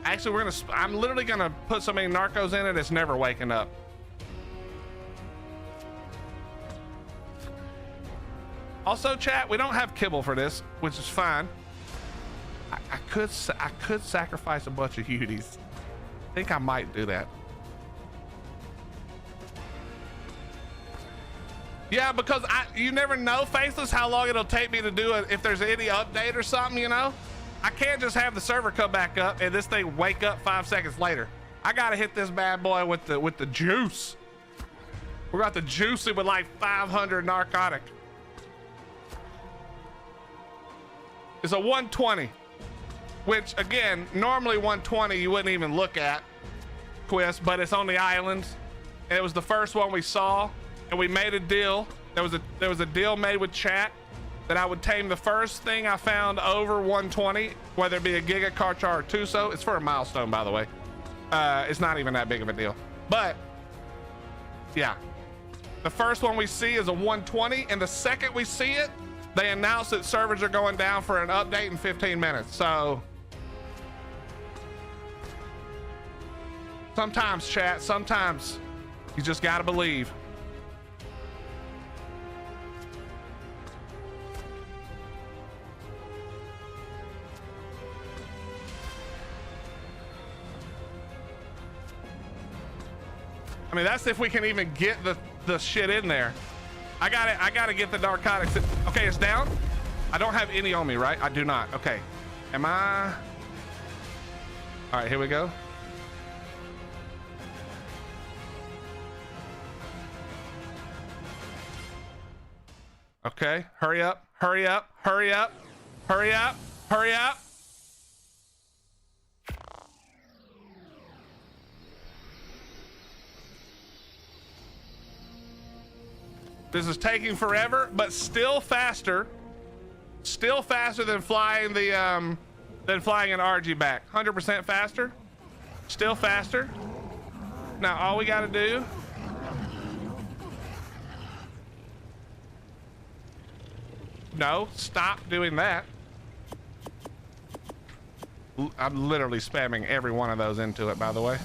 Actually, I'm literally gonna put so many narcos in it, it's never waking up. Also, chat, we don't have kibble for this, which is fine. I could sacrifice a bunch of Uties. I think I might do that. Yeah, because you never know, Faceless, how long it'll take me to do it if there's any update or something, you know? I can't just have the server come back up and this thing wake up 5 seconds later. I gotta hit this bad boy with the juice. We're about to juice it with like 500 narcotic. It's a 120, which again, normally 120 you wouldn't even look at, Quist, but it's on the islands. And it was the first one we saw. And we made a deal. There was a deal made with chat that I would tame the first thing I found over 120, whether it be a Giga Carchar or Tuso. It's for a milestone, by the way. It's not even that big of a deal. But yeah, the first one we see is a 120, and the second we see it, they announce that servers are going down for an update in 15 minutes. So sometimes, chat, sometimes you just gotta believe. I mean, that's if we can even get the shit in there. I gotta get the narcotics. Okay, it's down. I don't have any on me, right? I do not. Okay. Am I? All right, here we go. Okay, hurry up, hurry up, hurry up, hurry up, hurry up. This is taking forever, but still faster than flying an RG back. 100% faster, still faster. Now all we got to do no, stop doing that. I'm literally spamming every one of those into it, by the way.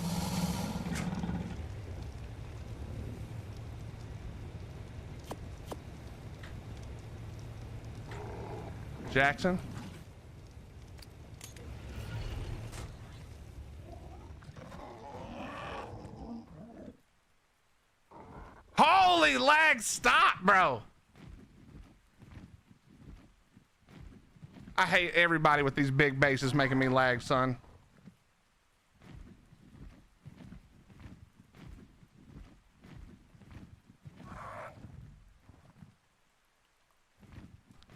Jackson. Holy lag, stop, bro. I hate everybody with these big bases making me lag, son.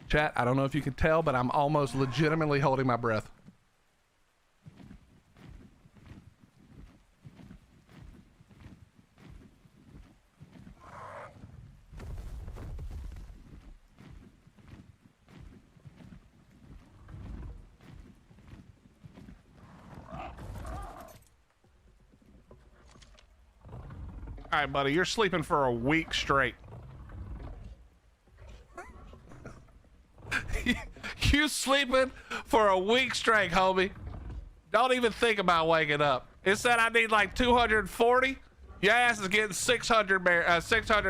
Chat, I don't know if you can tell, but I'm almost legitimately holding my breath. All right, buddy, you're sleeping for a week straight. You sleeping for a week straight, homie. Don't even think about waking up. It said I need like 240. Your ass is getting 600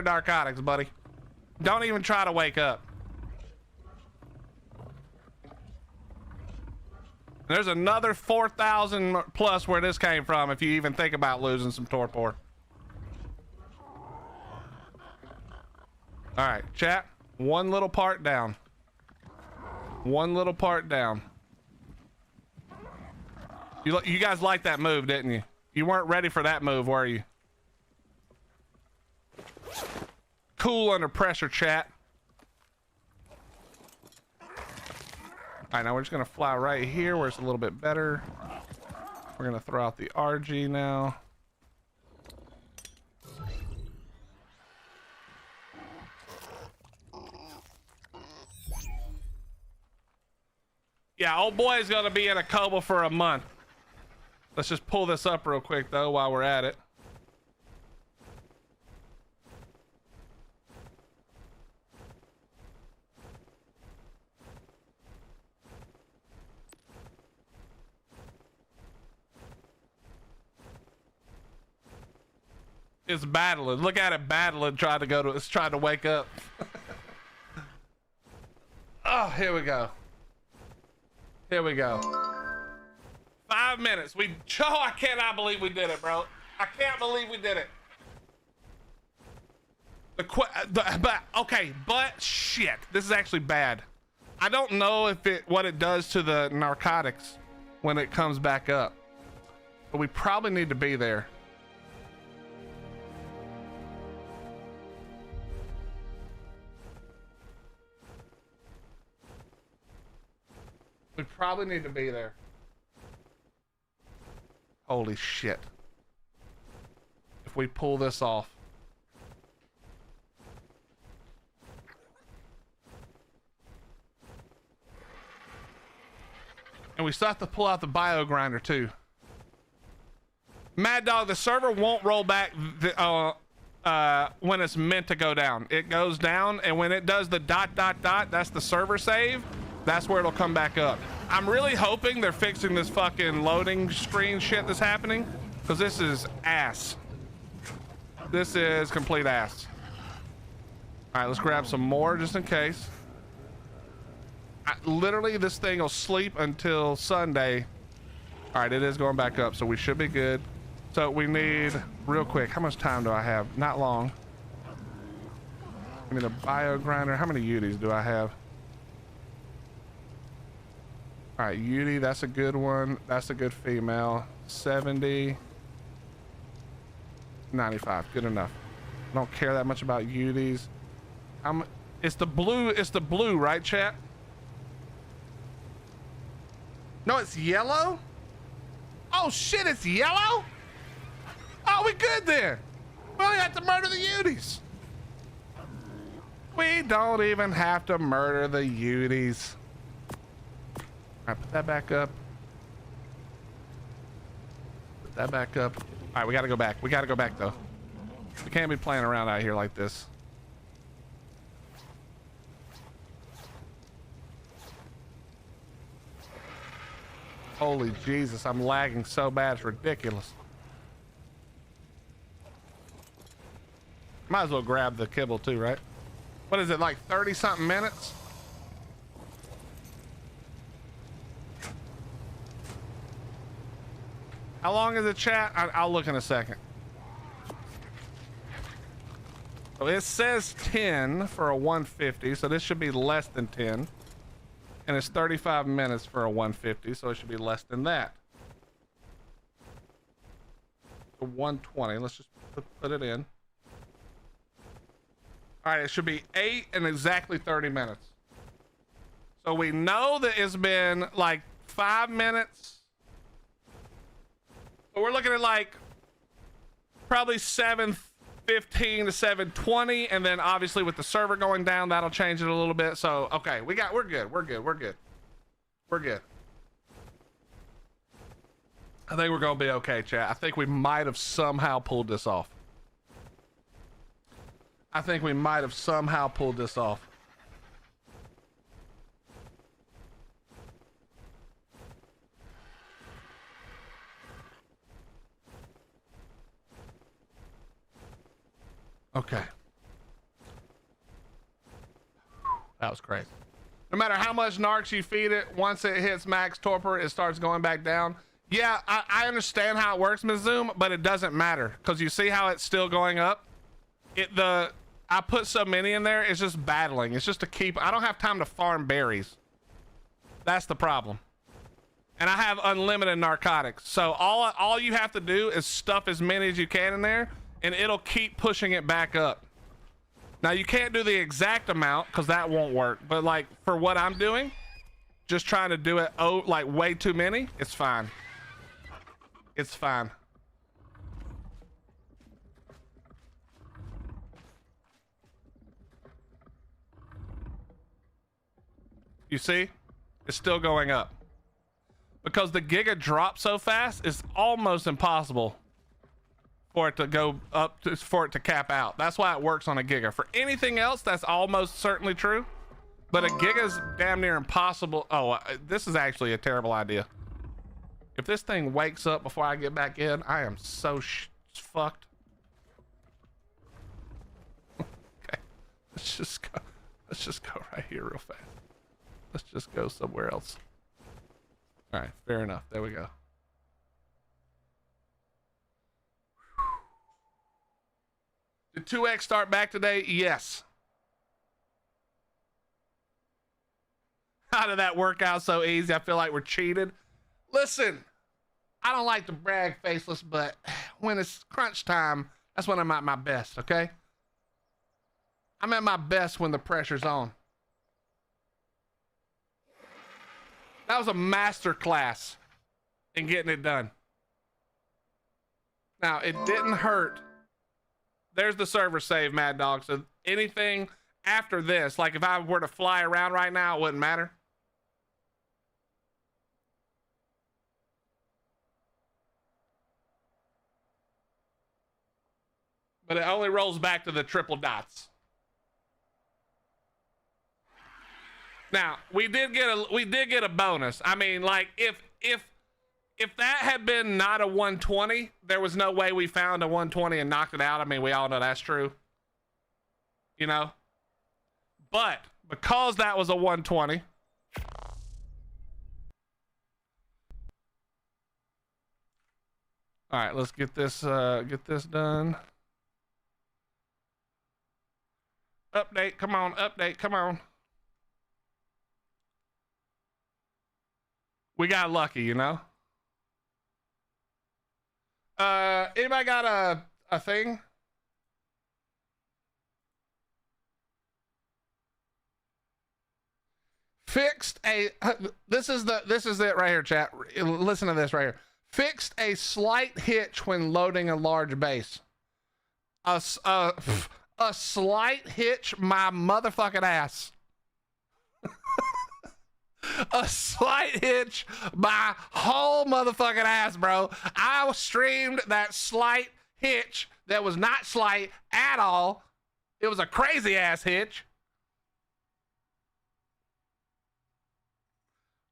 narcotics, buddy. Don't even try to wake up. There's another 4,000 plus where this came from if you even think about losing some torpor. All right, chat. One little part down. One little part down. You guys liked that move, didn't you? You weren't ready for that move, were you? Cool under pressure, chat. All right, now we're just gonna fly right here where it's a little bit better. We're gonna throw out the RG now. Yeah, old boy is gonna be in a coma for a month. Let's just pull this up real quick though while we're at it. It's battling. Look at it battling, trying to wake up. Oh, here we go. Here we go. 5 minutes. I cannot believe we did it, bro. I can't believe we did it. But shit, this is actually bad. I don't know what it does to the narcotics when it comes back up, but we probably need to be there. We probably need to be there. Holy shit. If we pull this off. And we still have to pull out the bio grinder too. Mad Dog, the server won't roll back when it's meant to go down. It goes down, and when it does the ... that's the server save. That's where it'll come back up. I'm really hoping they're fixing this fucking loading screen shit that's happening, because this is ass. This is complete ass. All right, let's grab some more just in case. Literally, this thing will sleep until Sunday. All right, it is going back up, so we should be good. So we need, real quick, how much time do I have? Not long. I need a bio grinder. How many UDs do I have? All right, UD, that's a good one. That's a good female. 70. 95, good enough. I don't care that much about UDs. It's the blue, right, chat? No, it's yellow? Oh shit, it's yellow? Oh, we good then. We only have to murder the Uties. We don't even have to murder the Uties. All right, put that back up. Put that back up. All right, we gotta go back. We gotta go back though. We can't be playing around out here like this. Holy Jesus, I'm lagging so bad, it's ridiculous. Might as well grab the kibble too, right? What is it, like 30 something minutes? How long is the chat? I'll look in a second. So it says 10 for a 150, so this should be less than 10. And it's 35 minutes for a 150, so it should be less than that. The 120, let's just put it in. All right, it should be 8 and exactly 30 minutes. So we know that it's been like 5 minutes. So we're looking at like probably 7:15 to 7:20, and then obviously with the server going down, that'll change it a little bit. So okay, we're good. I think we're gonna be okay, chat. I think we might have somehow pulled this off. Okay. That was crazy. No matter how much narcs you feed it, once it hits max torpor, it starts going back down. Yeah, I understand how it works, Ms. Zoom, but it doesn't matter because you see how it's still going up. I put so many in there. It's just battling. It's just to keep. I don't have time to farm berries. That's the problem. And I have unlimited narcotics, so all you have to do is stuff as many as you can in there, and it'll keep pushing it back up. Now you can't do the exact amount because that won't work, but like for what I'm doing, just trying to do it like way too many, it's fine. It's fine. You see? It's still going up. Because the Giga drops so fast, it's almost impossible for it to go up, for it to cap out. That's why it works on a Giga. For anything else, that's almost certainly true. But a Giga's damn near impossible. Oh, this is actually a terrible idea. If this thing wakes up before I get back in, I am so fucked. Okay, let's just go right here real fast. Let's just go somewhere else. All right, fair enough. There we go. Did 2X start back today? Yes. How did that work out so easy? I feel like we're cheated. Listen, I don't like to brag, Faceless, but when it's crunch time, that's when I'm at my best, okay? I'm at my best when the pressure's on. That was a master class in getting it done. Now, it didn't hurt. There's the server save, Mad Dog. So anything after this, like if I were to fly around right now, it wouldn't matter. But it only rolls back to the triple dots. Now, we did get a bonus. I mean, like if that had been not a 120, there was no way we found a 120 and knocked it out. I mean, we all know that's true. You know? But because that was a 120, all right, let's get this done. Update, come on, update, come on. We got lucky, you know? Anybody got a thing? Fixed a, this is it right here, chat. Listen to this right here. Fixed a slight hitch when loading a large base. A slight hitch, my motherfucking ass. A slight hitch, my whole motherfucking ass, bro. I streamed that slight hitch that was not slight at all. It was a crazy ass hitch.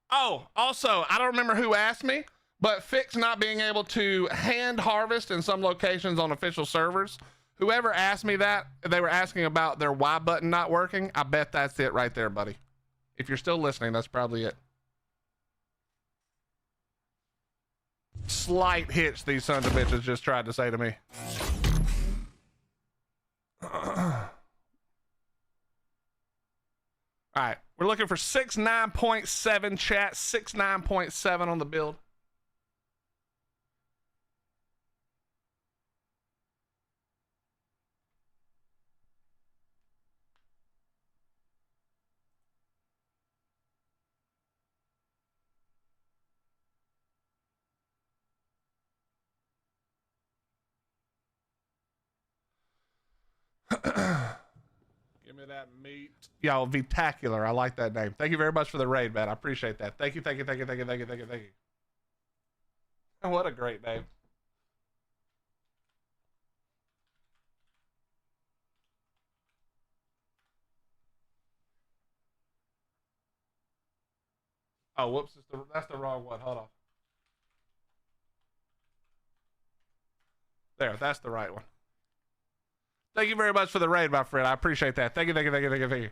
Oh, also, I don't remember who asked me, but fix not being able to hand harvest in some locations on official servers. Whoever asked me that, they were asking about their Y button not working. I bet that's it right there, buddy. If you're still listening, that's probably it. Slight hitch these sons of bitches just tried to say to me. All right, we're looking for 69.7 chat, 69.7 on the build. Give me that meat. Y'all, Vitacular. I like that name. Thank you very much for the raid, man. I appreciate that. Thank you, thank you, thank you, thank you, thank you, thank you, thank you. What a great name. Oh, whoops. That's the wrong one. Hold on. There, that's the right one. Thank you very much for the raid, my friend. I appreciate that. Thank you, thank you, thank you, thank you, thank you.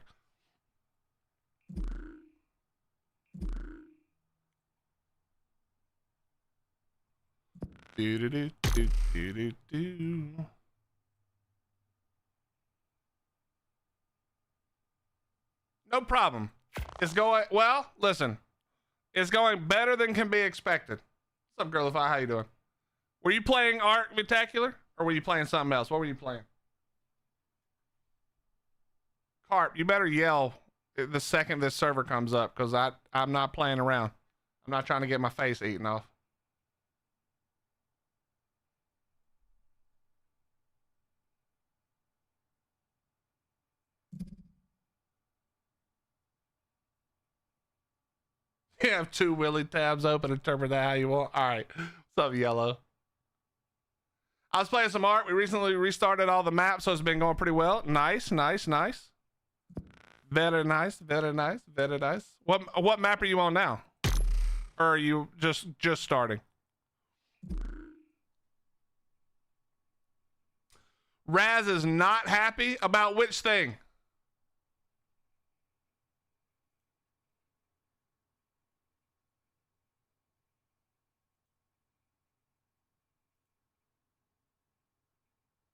Do do do do do do do. No problem. It's going well. Listen, it's going better than can be expected. What's up, Girlify? How you doing? Were you playing Ark Vitacular, or were you playing something else? What were you playing? Carp, you better yell the second this server comes up, because I'm not playing around. I'm not trying to get my face eaten off. You have 2 Willy tabs open. Interpret that how you want. All right. What's up, Yellow? I was playing some Ark. We recently restarted all the maps, so it's been going pretty well. Nice, nice, nice. Very nice, very nice, very nice. What map are you on now? Or are you just starting? Raz is not happy about which thing?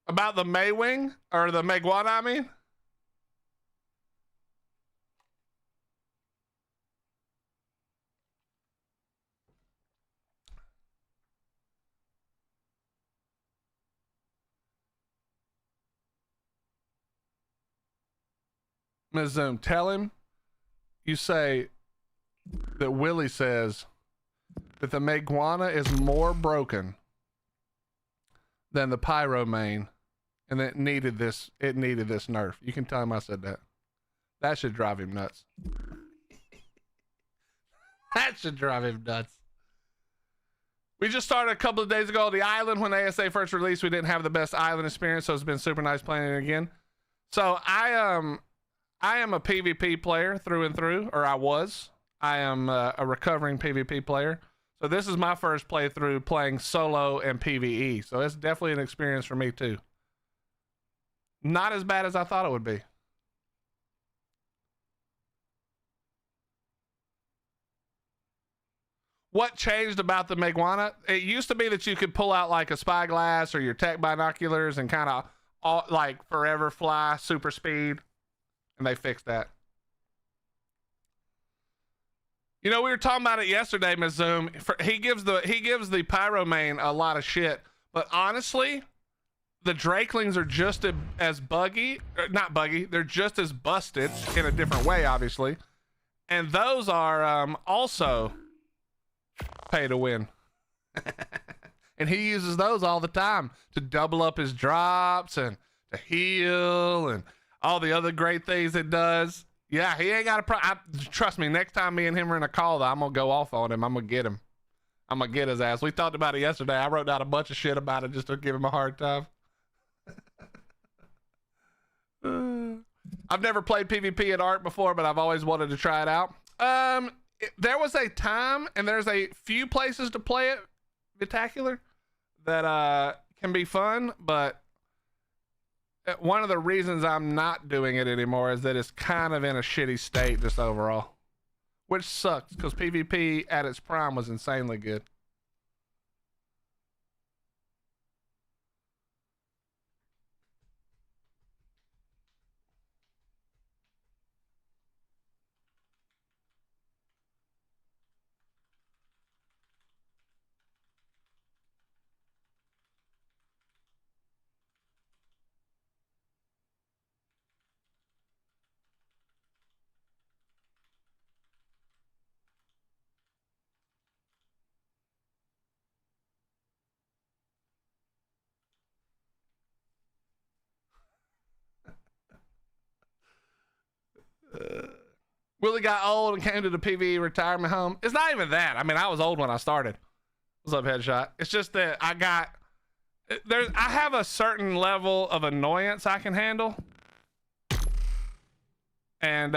About the Maywing or the Meguana, I mean. Ms. Zoom, tell him you say that Willie says that the Meguana is more broken than the Pyro main, and it needed this nerf. You can tell him I said that. That should drive him nuts. That should drive him nuts. We just started a couple of days ago the island. When ASA first released, we didn't have the best island experience, so it's been super nice playing it again. So I am a PvP player through and through, or I was. I am a recovering PvP player. So this is my first playthrough playing solo and PvE. So it's definitely an experience for me too. Not as bad as I thought it would be. What changed about the Meguana? It used to be that you could pull out like a spyglass or your tech binoculars and kind of like forever fly super speed. And they fixed that. You know, we were talking about it yesterday, Ms. Zoom. He gives the Pyro main a lot of shit, but honestly, the Drakelings are just as buggy, not buggy. They're just as busted in a different way, obviously, and those are also pay to win. And he uses those all the time to double up his drops and to heal and all the other great things it does. Yeah, he ain't got a problem. Trust me, next time me and him are in a call, though, I'm going to go off on him. I'm going to get him. I'm going to get his ass. We talked about it yesterday. I wrote down a bunch of shit about it just to give him a hard time. I've never played PvP at ARK before, but I've always wanted to try it out. There was a time, and there's a few places to play it, Vitacular, that can be fun, but one of the reasons I'm not doing it anymore is that it's kind of in a shitty state just overall, which sucks because PvP at its prime was insanely good. Willie got old and came to the PvE retirement home. It's not even that. I mean, I was old when I started. What's up, Headshot? It's just that I have a certain level of annoyance I can handle. And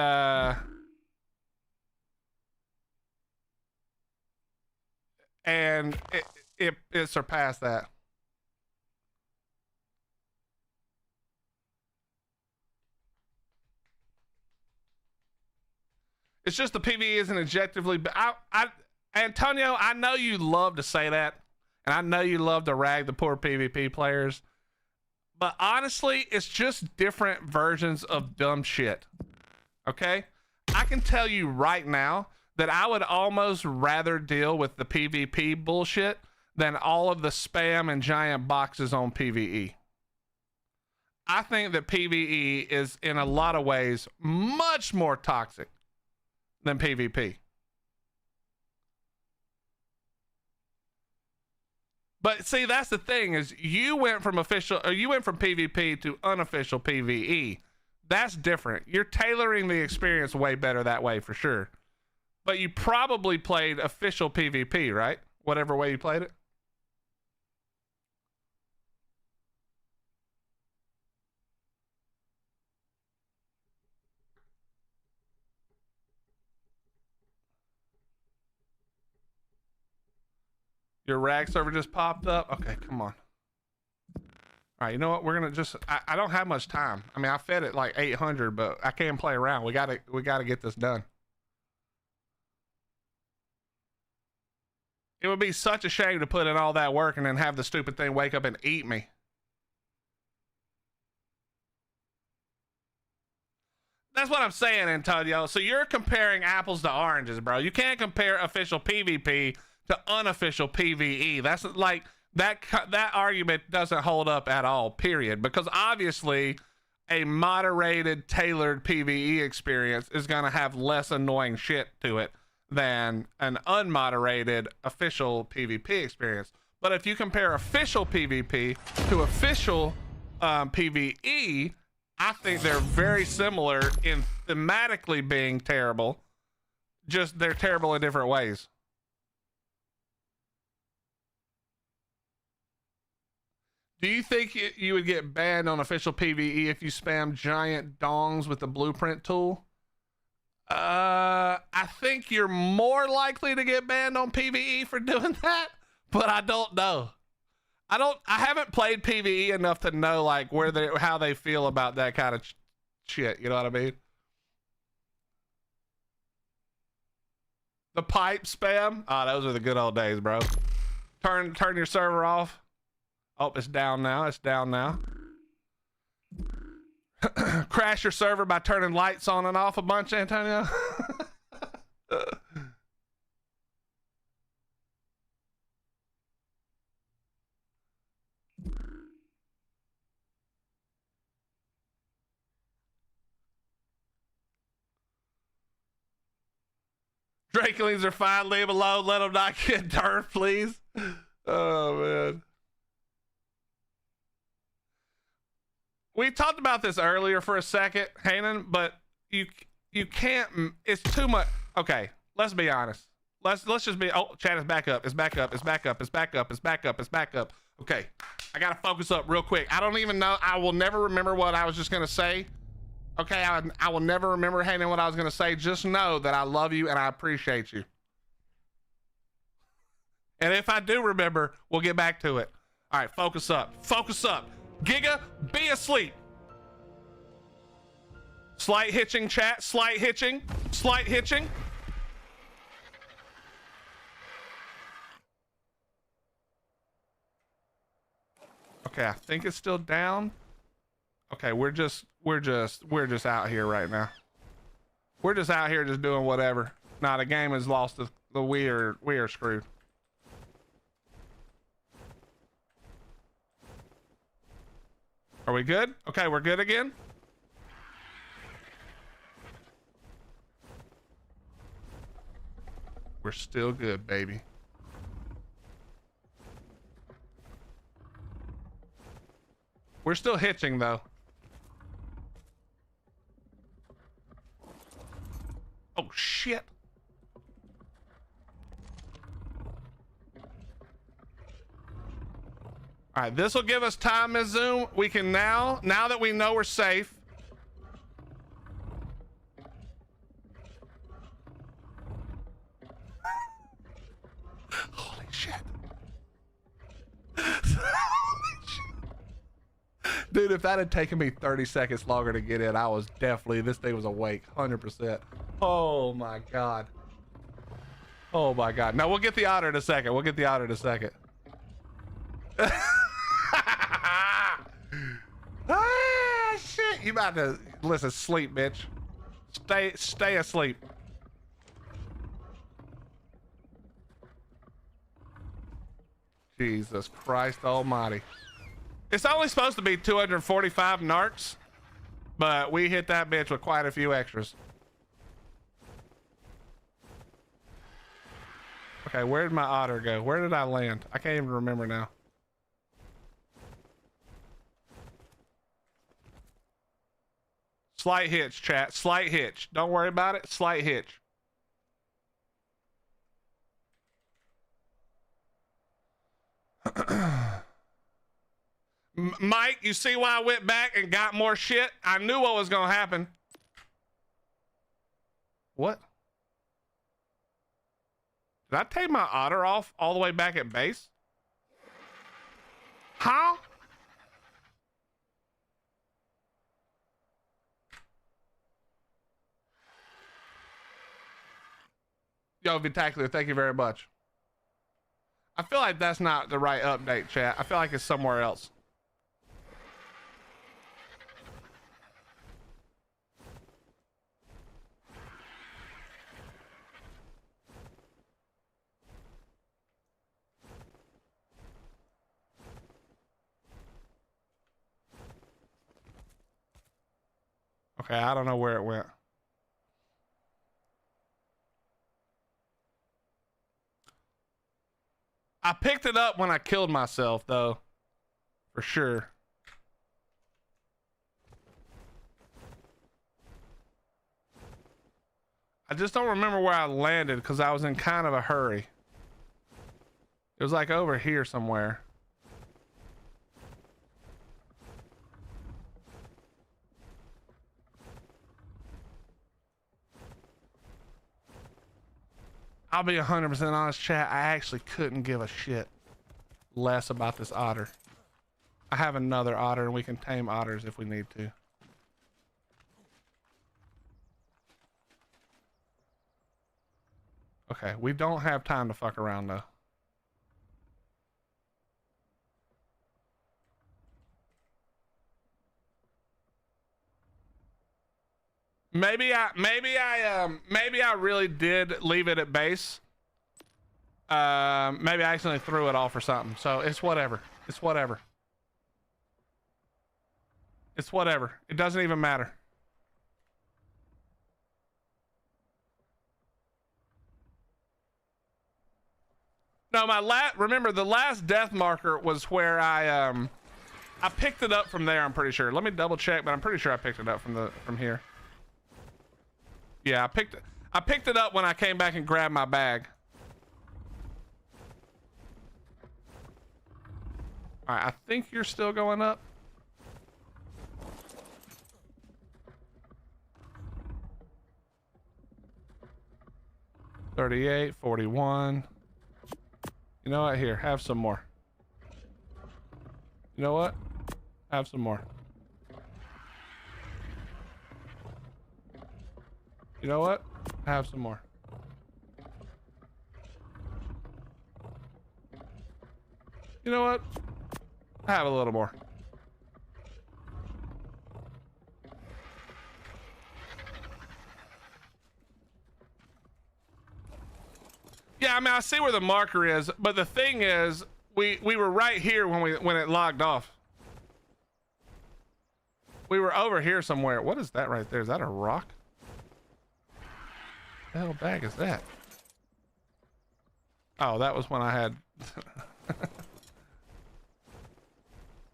it surpassed that. It's just the PvE isn't objectively. Antonio, I know you love to say that, and I know you love to rag the poor PvP players, but honestly, it's just different versions of dumb shit. Okay, I can tell you right now that I would almost rather deal with the PvP bullshit than all of the spam and giant boxes on PvE. I think that PvE is in a lot of ways much more toxic than PvP. But see, that's the thing is you went from PvP to unofficial PvE. That's different. You're tailoring the experience way better that way for sure. But you probably played official PvP, right? Whatever way you played it. Your rag server just popped up. Okay, come on. All right, you know what? We're gonna just. I don't have much time. I mean, I fed it like 800, but I can't play around. We gotta get this done. It would be such a shame to put in all that work and then have the stupid thing wake up and eat me. That's what I'm saying, Antonio. So you're comparing apples to oranges, bro. You can't compare official PvP to unofficial PvE. That's like that argument doesn't hold up at all, period. Because obviously a moderated, tailored PvE experience is going to have less annoying shit to it than an unmoderated official PvP experience. But if you compare official PvP to official PvE, I think they're very similar in thematically being terrible. Just they're terrible in different ways. Do you think you would get banned on official PvE if you spam giant dongs with the blueprint tool? I think you're more likely to get banned on PvE for doing that, but I don't know. I haven't played PvE enough to know like how they feel about that kind of shit. You know what I mean? The pipe spam. Oh, those are the good old days, bro. Turn your server off. Oh, it's down now. It's down now. Crash your server by turning lights on and off a bunch, Antonio. Drakelings are fine. Leave them alone. Let them not get dirt, please. Oh, man. We talked about this earlier for a second, Hanan, but you can't. It's too much. Okay, let's be honest. Let's just be. Oh, chat is back up. It's back up. It's back up. It's back up. It's back up. It's back up. Okay, I gotta focus up real quick. I don't even know. I will never remember what I was just gonna say. Okay, I will never remember, Hanan, what I was gonna say. Just know that I love you and I appreciate you. And if I do remember, we'll get back to it. All right, focus up. Focus up. Giga, be asleep. Slight hitching, chat. Slight hitching. Slight hitching. Okay, I think it's still down. Okay, we're just out here right now. We're just out here just doing whatever. Nah, the game has lost the we are screwed. Are we good? Okay, we're good again. We're still good, baby. We're still hitching though. Oh shit. All right, this will give us time, Ms. Zoom. We can now that we know we're safe. Holy shit. Dude, if that had taken me 30 seconds longer to get in, I was definitely, this thing was awake, 100%. Oh my God. Oh my God. Now we'll get the otter in a second. We'll get the otter in a second. Ah, shit. You about to, listen, sleep, bitch. Stay asleep. Jesus Christ almighty. It's only supposed to be 245 narcs, but we hit that bitch with quite a few extras. Okay, where did my otter go? Where did I land? I can't even remember now. Slight hitch, chat. Slight hitch. Don't worry about it. Slight hitch. Mike, you see why I went back and got more shit? I knew what was gonna happen. What? Did I take my otter off all the way back at base? How? Yo, Vitacular, thank you very much. I feel like that's not the right update, chat. I feel like it's somewhere else. Okay, I don't know where it went. I picked it up when I killed myself, though. For sure. I just don't remember where I landed because I was in kind of a hurry. It was like over here somewhere. I'll be 100% honest, chat. I actually couldn't give a shit less about this otter. I have another otter and we can tame otters if we need to. Okay, we don't have time to fuck around though. Maybe I really did leave it at base. Maybe I accidentally threw it off or something. So it's whatever. It's whatever. It's whatever. It doesn't even matter. No, remember the last death marker was where I picked it up from there, I'm pretty sure. Let me double check, but I'm pretty sure I picked it up from here. Yeah, I picked it up when I came back and grabbed my bag. All right, I think you're still going up. $38, $41. You know what? Here, have some more. You know what? Have some more. You know what? Have some more. You know what? Have a little more. Yeah, I mean, I see where the marker is, but the thing is, we were right here when it logged off. We were over here somewhere. What is that right there? Is that a rock? What the hell bag is that? Oh, that was when I had...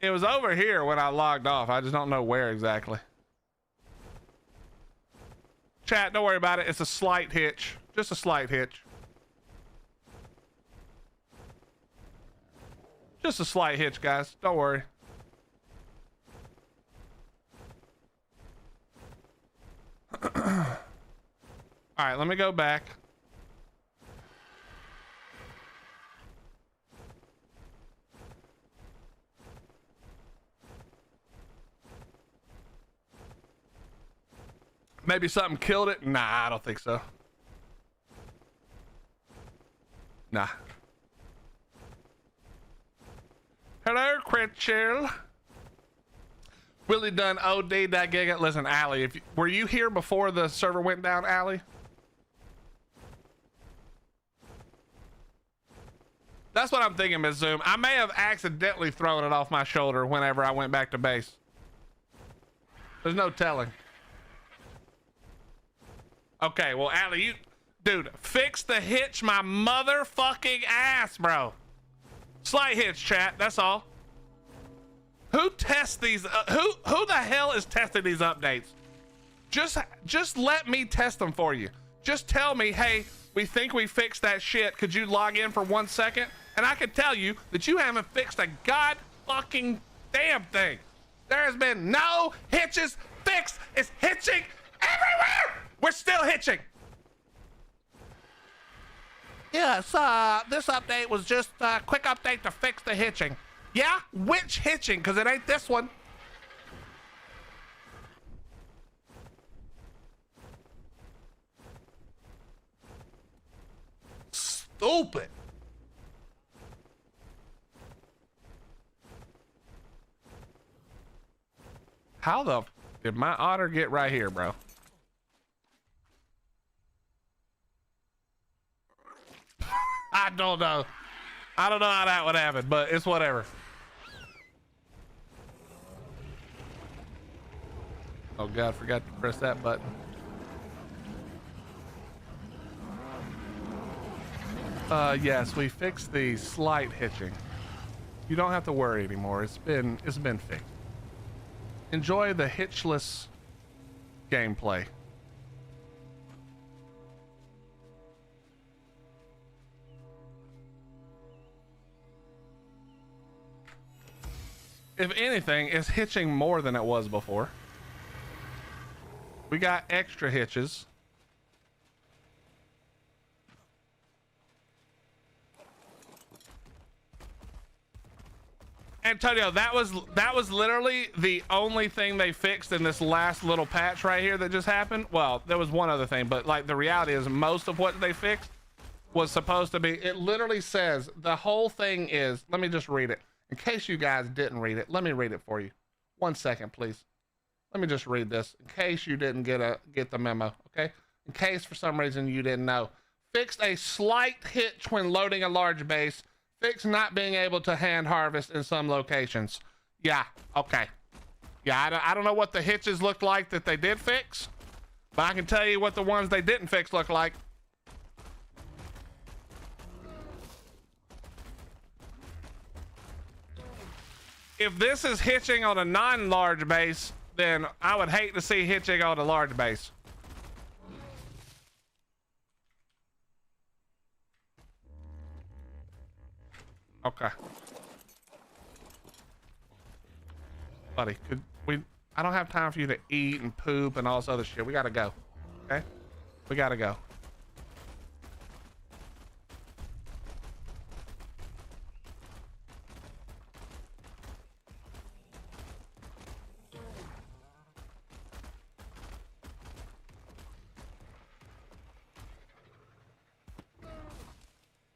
It was over here when I logged off. I just don't know where exactly. Chat, don't worry about it. It's a slight hitch. Just a slight hitch. Just a slight hitch, guys. Don't worry. All right, let me go back. Maybe something killed it? Nah, I don't think so. Nah. Hello, Critchill. Really done OD that giga. Listen, Allie, were you here before the server went down, Allie? That's what I'm thinking, Ms. Zoom. I may have accidentally thrown it off my shoulder whenever I went back to base. There's no telling. Okay, well, Allie, dude, fix the hitch my motherfucking ass, bro. Slight hitch, chat. That's all. Who tests these? Who the hell is testing these updates? Just let me test them for you. Just tell me, hey, we think we fixed that shit. Could you log in for 1 second? And I can tell you that you haven't fixed a god fucking damn thing. There has been no hitches fixed. It's hitching everywhere. We're still hitching. Yes, this update was just a quick update to fix the hitching. Yeah? Which hitching? Because it ain't this one. Stupid. How the did my otter get right here, bro? I don't know. I don't know how that would happen, but it's whatever. Oh God, forgot to press that button. Yes, we fixed the slight hitching. You don't have to worry anymore. It's been fixed. Enjoy the hitchless gameplay. If anything, it's hitching more than it was before. We got extra hitches. Antonio, that was literally the only thing they fixed in this last little patch right here that just happened. Well, there was one other thing, but like the reality is most of what they fixed was supposed to be, it literally says the whole thing is, let me just read it. In case you guys didn't read it, let me read it for you. 1 second, please. Let me just read this in case you didn't get the memo, okay? In case for some reason you didn't know. Fixed a slight hitch when loading a large base. Fixed not being able to hand harvest in some locations. Yeah, okay. Yeah, I don't know what the hitches looked like that they did fix, but I can tell you what the ones they didn't fix look like. If this is hitching on a non-large base, then I would hate to see hitching on a large base. Okay. Buddy, I don't have time for you to eat and poop and all this other shit. We gotta go. Okay? We gotta go.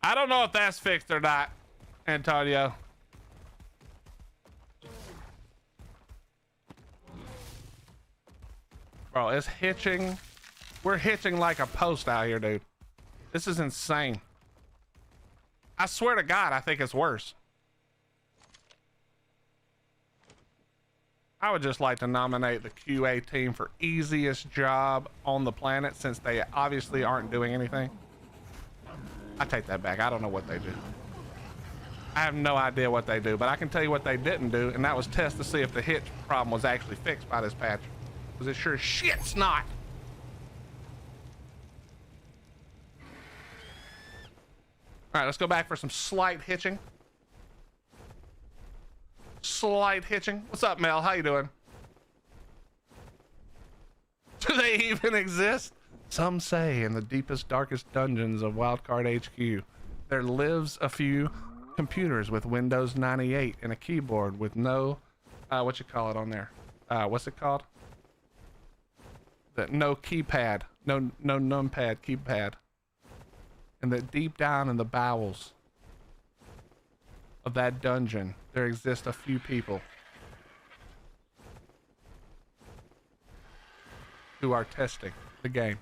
I don't know if that's fixed or not, Antonio. Bro, it's hitching. We're hitching like a post out here, dude. This is insane. I swear to God, I think it's worse. I would just like to nominate the QA team for easiest job on the planet since they obviously aren't doing anything. I take that back. I don't know what they do. I have no idea what they do, but I can tell you what they didn't do, and that was test to see if the hitch problem was actually fixed by this patch. Because it sure as shit's not. All right, let's go back for some slight hitching. Slight hitching. What's up, Mel? How you doing? Do they even exist? Some say in the deepest, darkest dungeons of Wildcard HQ, there lives a few computers with Windows 98 and a keyboard with no, what you call it on there? What's it called? No keypad, no numpad, keypad. And that deep down in the bowels of that dungeon, there exist a few people who are testing the game.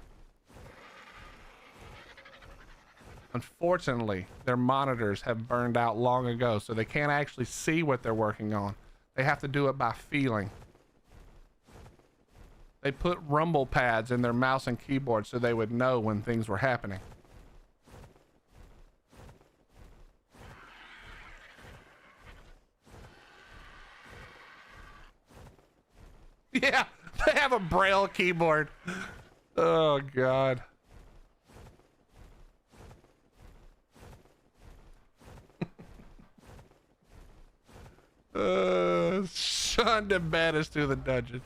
Unfortunately, their monitors have burned out long ago, so they can't actually see what they're working on. They have to do it by feeling. They put rumble pads in their mouse and keyboard so they would know when things were happening. Yeah, they have a Braille keyboard. Oh, God. Shunned and banished to the dungeon.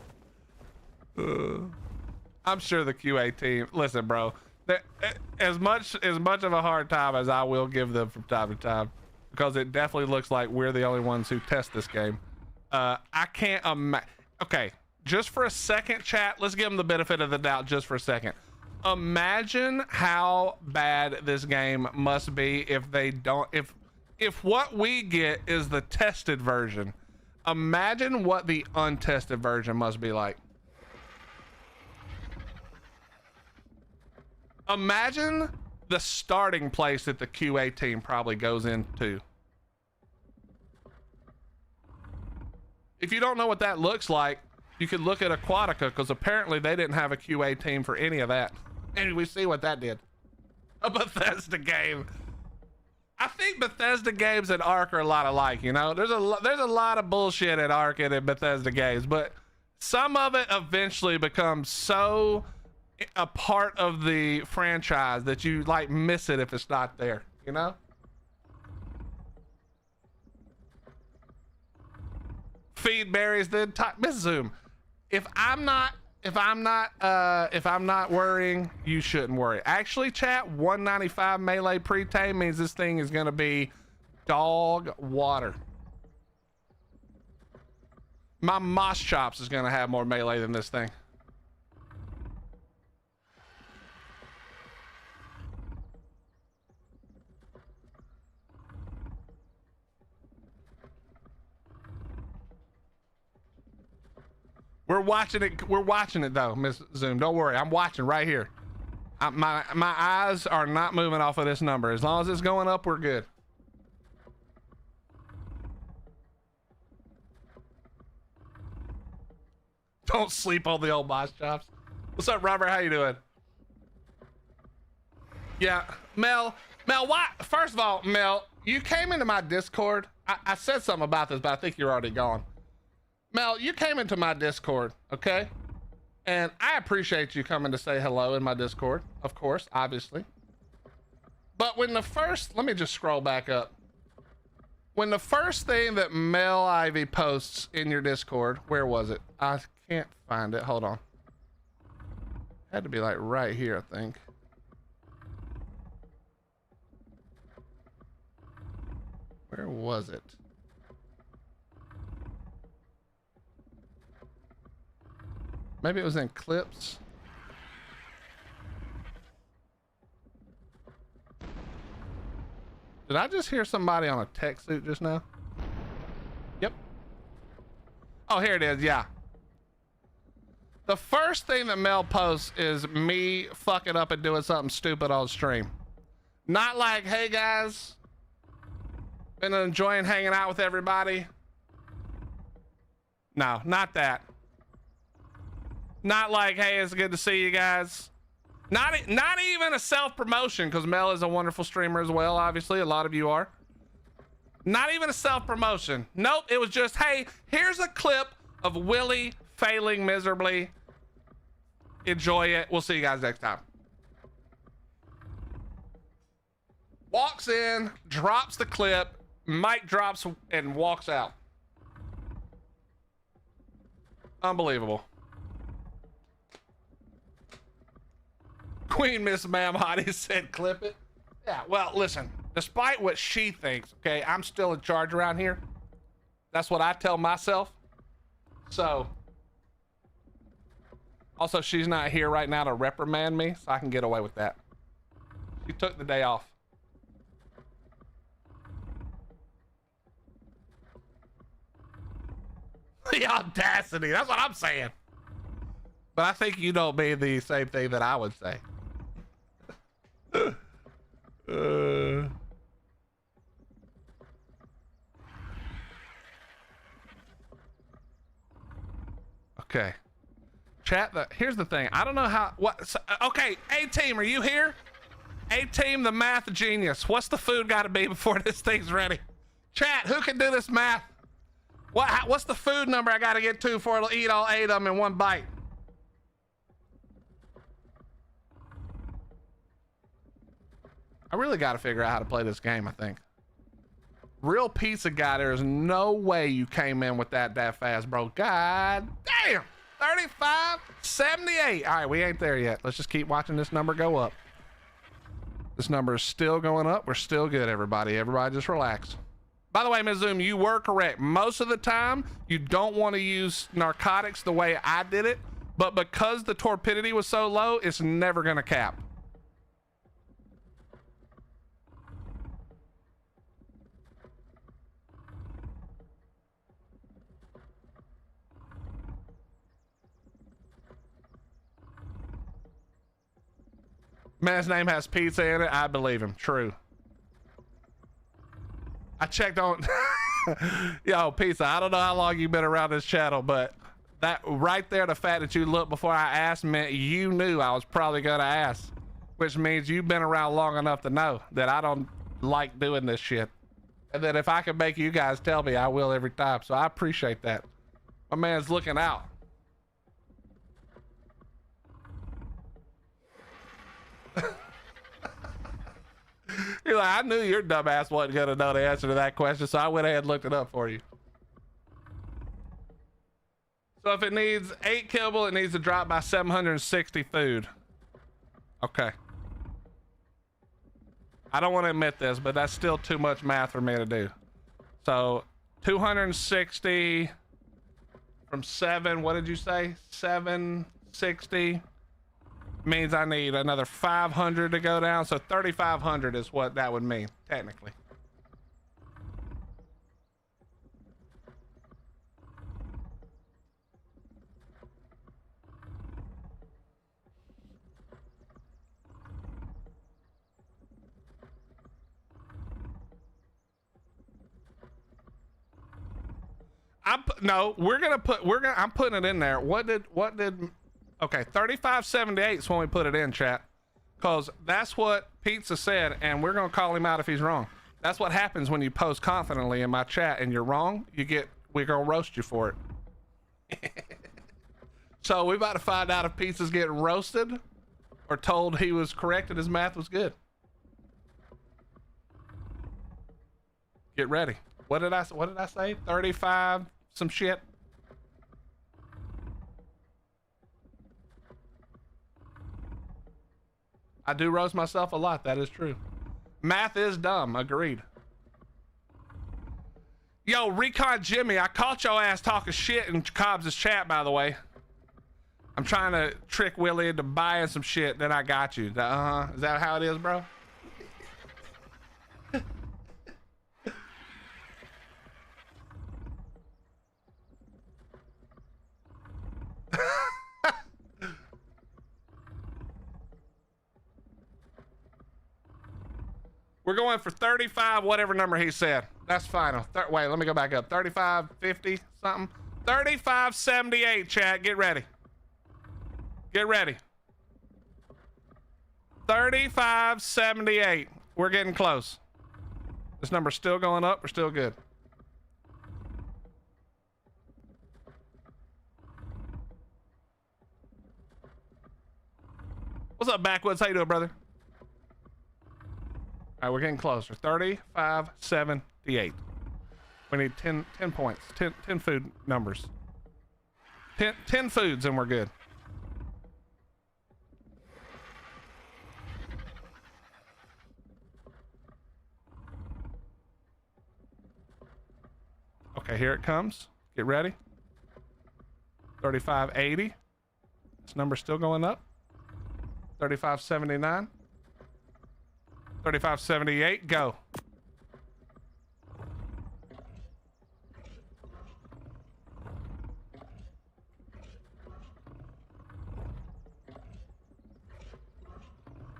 I'm sure the QA team, listen, bro, as much of a hard time as I will give them from time to time, because it definitely looks like we're the only ones who test this game. I can't imagine. Okay, just for a second, chat, let's give them the benefit of the doubt just for a second. Imagine how bad this game must be if they don't, if what we get is the tested version. Imagine what the untested version must be like. Imagine the starting place that the QA team probably goes into. If you don't know what that looks like, You could look at Aquatica because apparently they didn't have a QA team for any of that. And we see what that did. A Bethesda game. I think Bethesda games and Ark are a lot alike, you know? There's a lot of bullshit at Ark and in Bethesda games, but some of it eventually becomes so a part of the franchise that you like miss it if it's not there, you know? Feed berries, then type Miss Zoom. If I'm not worrying, you shouldn't worry. Actually, chat, 195 melee pre-tame means this thing is gonna be dog water. My Moss Chops is gonna have more melee than this thing. We're watching it though, Miss Zoom. Don't worry, I'm watching right here. My eyes are not moving off of this number. As long as it's going up, we're good. Don't sleep on the old Moss Chops. What's up, Robert? How you doing? Yeah, Mel, why? First of all, Mel, you came into my Discord. I said something about this, but I think you're already gone. Mel, you came into my Discord, okay? And I appreciate you coming to say hello in my Discord, of course, obviously. But when let me just scroll back up. When the first thing that Mel Ivy posts in your Discord, where was it? I can't find it, hold on. Had to be like right here, I think. Where was it? Maybe it was in clips. Did I just hear somebody on a tech suit just now? Yep. Oh, here it is. Yeah. The first thing that Mel posts is me fucking up and doing something stupid on stream. Not like, hey guys, been enjoying hanging out with everybody. No, not that. Not like, hey, it's good to see you guys. Not even a self-promotion, because Mel is a wonderful streamer as well, obviously. A lot of you are. Not even a self-promotion. Nope, it was just, hey, here's a clip of Willie failing miserably. Enjoy it. We'll see you guys next time. Walks in, drops the clip, mic drops, and walks out. Unbelievable. Queen Miss Ma'am Hottie said clip it. Yeah, well, listen, despite what she thinks, okay, I'm still in charge around here. That's what I tell myself. So, also, she's not here right now to reprimand me, so I can get away with that. She took the day off. The audacity, that's what I'm saying. But I think you don't mean the same thing that I would say. Okay. Chat, here's the thing. I don't know how, okay, A-Team, are you here? A-Team, the math genius. What's the food gotta be before this thing's ready? Chat, who can do this math? What's the food number I gotta get to before it'll eat all 8 of them in one bite? I really got to figure out how to play this game, I think. Real pizza guy, there's no way you came in with that fast, bro. God damn. 35, 78. All right, we ain't there yet. Let's just keep watching this number go up. This number is still going up. We're still good, everybody. Everybody just relax. By the way, Ms. Zoom, you were correct. Most of the time, you don't want to use narcotics the way I did it, but because the torpidity was so low, it's never going to cap. Man's name has pizza in it. I believe him. True. I checked on... Yo, pizza, I don't know how long you've been around this channel, but That right there, the fact that you looked before I asked meant you knew I was probably gonna ask, which means you've been around long enough to know that I don't like doing this shit. And that if I can make you guys tell me, I will every time. So I appreciate that. My man's looking out. You're like, I knew your dumbass wasn't gonna know the answer to that question, so I went ahead and looked it up for you. So if it needs 8 kibble, it needs to drop by 760 food. Okay. I don't want to admit this, but that's still too much math for me to do. So 260 from 7, what did you say? 760 means I need another 500 to go down. So 3,500 is what that would mean, technically. I'm putting it in there. Okay, 3578 is when we put it in, chat. Because that's what Pizza said, and we're gonna call him out if he's wrong. That's what happens when you post confidently in my chat and you're wrong, we're gonna roast you for it. So we're about to find out if Pizza's getting roasted or told he was correct and his math was good. Get ready. What did I say? 35 some shit. I do roast myself a lot, that is true. Math is dumb, agreed. Yo, Recon Jimmy, I caught your ass talking shit in Cobbs' chat, by the way. I'm trying to trick Willie into buying some shit, then I got you. Is that how it is, bro? We're going for 35, whatever number he said. That's final. Wait, let me go back up. 35, 50, something. 3578, chat. Get ready. Get ready. 3578. We're getting close. This number's still going up. We're still good. What's up, Backwoods? How you doing, brother? All right, we're getting closer. 3578. We need 10 points. 10 food numbers. 10 foods and we're good. Okay, here it comes. Get ready. 3580. This number's still going up. 3579. 3578, go.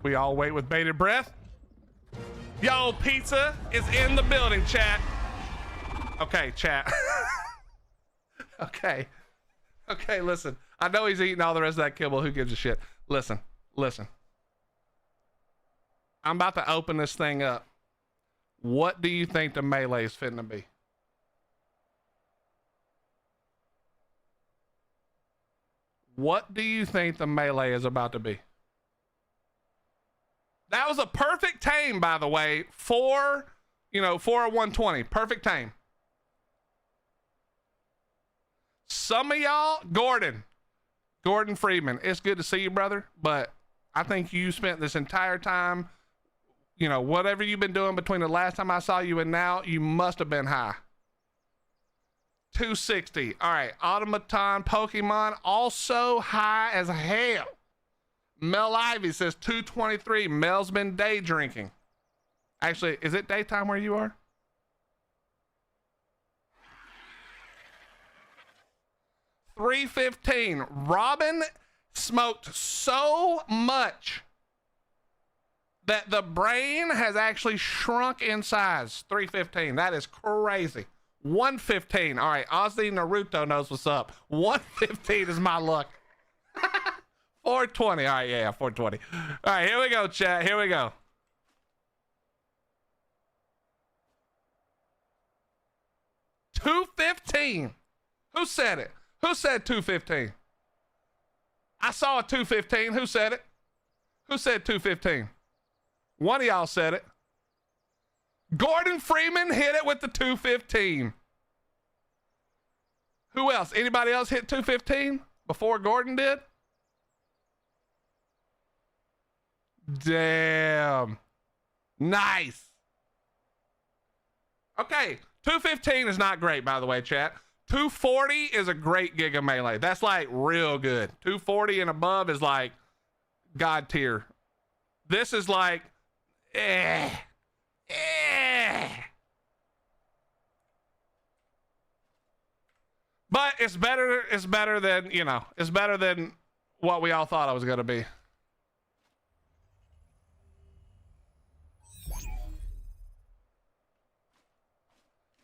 We all wait with bated breath. Yo, Pizza is in the building, chat. Okay, chat. Okay, listen. I know he's eating all the rest of that kibble. Who gives a shit? Listen. I'm about to open this thing up. What do you think the melee is fitting to be? What do you think the melee is about to be? That was a perfect tame, by the way, for a 120. Perfect tame. Some of y'all, Gordon Freeman, it's good to see you, brother, but I think you spent this entire time, whatever you've been doing between the last time I saw you and now, you must have been high. 260. All right. Automaton Pokemon also high as hell. Mel Ivy says 223. Mel's been day drinking. Actually, is it daytime where you are? $315. Robin smoked so much that the brain has actually shrunk in size. $315. That is crazy. 115. All right, Ozzy Naruto knows what's up. 115 is my luck. 420. All right, yeah, 420. All right, here we go, chat. Here we go. $215. Who said it? Who said 215? I saw a 215. Who said it? Who said 215? One of y'all said it. Gordon Freeman hit it with the 215. Who else? Anybody else hit 215 before Gordon did? Damn. Nice. Okay, 215 is not great, by the way, chat. 240 is a great Giga Melee. That's like real good. 240 and above is like God tier. This is like, But it's better than, you know, it's better than what we all thought it was going to be.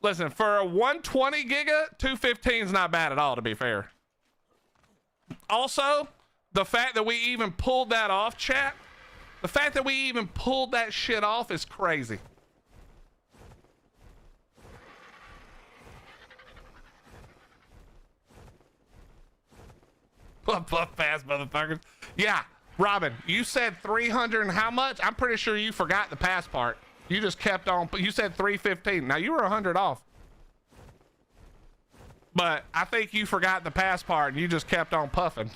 Listen, for a 120 giga, 215 is not bad at all, to be fair. Also, the fact that we even pulled that off, chat, the fact that we even pulled that shit off is crazy. Puff pass, motherfuckers. Yeah, Robin, you said 300 and how much? I'm pretty sure you forgot the pass part. You just kept on. You said 315. Now you were 100 off. But I think you forgot the pass part and you just kept on puffing.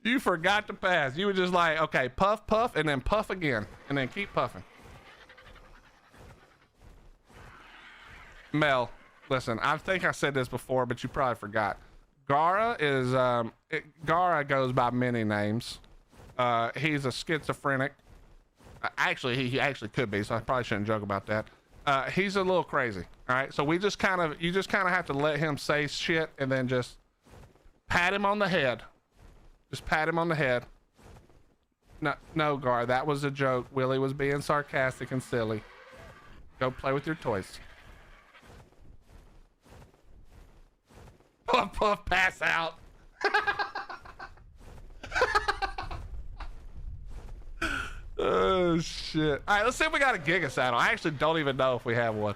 You forgot to pass. You were just like, okay, puff, puff, and then puff again. And then keep puffing. Mel, listen, I think I said this before, but you probably forgot. Gara is, Gara goes by many names. He's a schizophrenic. Actually, he actually could be, so I probably shouldn't joke about that. He's a little crazy, all right? So you just kind of have to let him say shit and then just pat him on the head. Just pat him on the head. No, Gar, that was a joke. Willie was being sarcastic and silly. Go play with your toys. Puff, puff, pass out. Oh, shit. All right, let's see if we got a Giga saddle. I actually don't even know if we have one.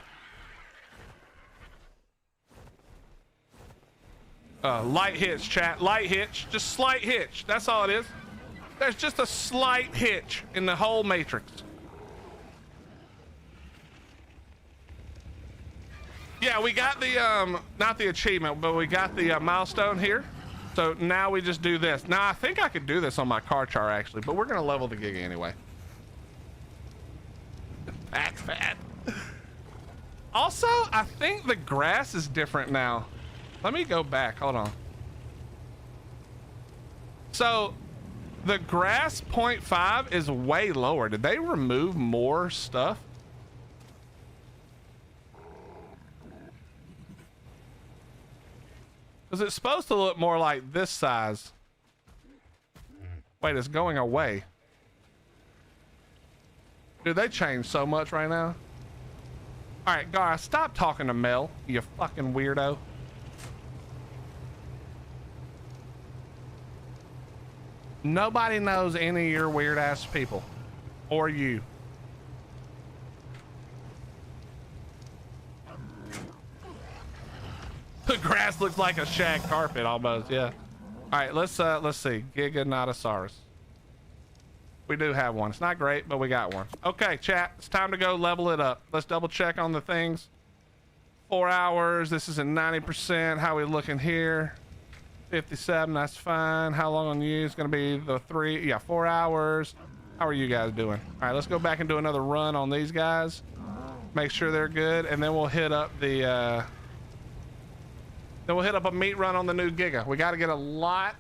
Light hitch, chat. Light hitch. Just slight hitch. That's all it is. There's just a slight hitch in the whole matrix. Yeah, we got the, not the achievement, but we got the milestone here. So now we just do this. Now, I think I could do this on my car chart, actually, but we're going to level the Giga anyway. Max fat. Also, I think the grass is different now. Let me go back. Hold on. So the grass 0.5 is way lower. Did they remove more stuff? Because it's supposed to look more like this size. Wait, it's going away. Dude, they changed so much right now. All right, guys, stop talking to Mel, you fucking weirdo. Nobody knows any of your weird ass people. Or you. The grass looks like a shag carpet almost, yeah. All right, let's see. Giganotosaurus. We do have one. It's not great, but we got one. Okay, chat, it's time to go level it up. Let's double check on the things. 4 hours. This is at 90%. How we looking here? 57, that's fine. How long on you is gonna be the 4 hours. How are you guys doing? All right, let's go back and do another run on these guys. Make sure they're good, and then we'll hit up the, then we'll hit up a meat run on the new Giga. We got to get a lot.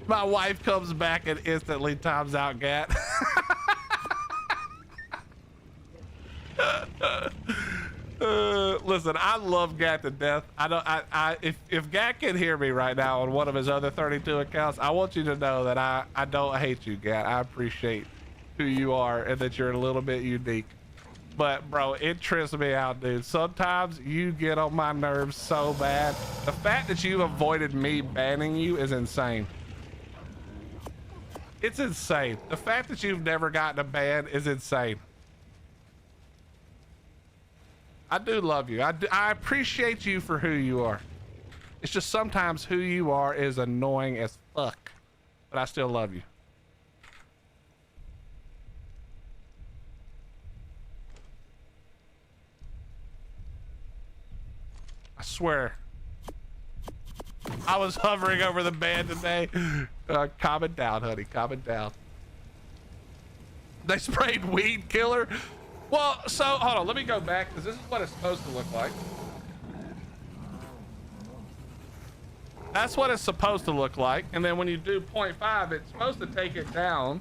My wife comes back and instantly times out Gat. Listen, I love Gat to death. If Gat can hear me right now on one of his other 32 accounts, I want you to know that I don't hate you, Gat. I appreciate who you are and that you're a little bit unique. But bro, it trips me out, dude. Sometimes you get on my nerves so bad. The fact that you avoided me banning you is insane. It's insane. The fact that you've never gotten a ban is insane. I do love you. I appreciate you for who you are. It's just sometimes who you are is annoying as fuck, but I still love you. I swear. I was hovering over the ban today. Calm it down, honey. Calm it down. They sprayed weed killer. Well, so hold on. Let me go back because this is what it's supposed to look like. That's what it's supposed to look like. And then when you do 0.5, it's supposed to take it down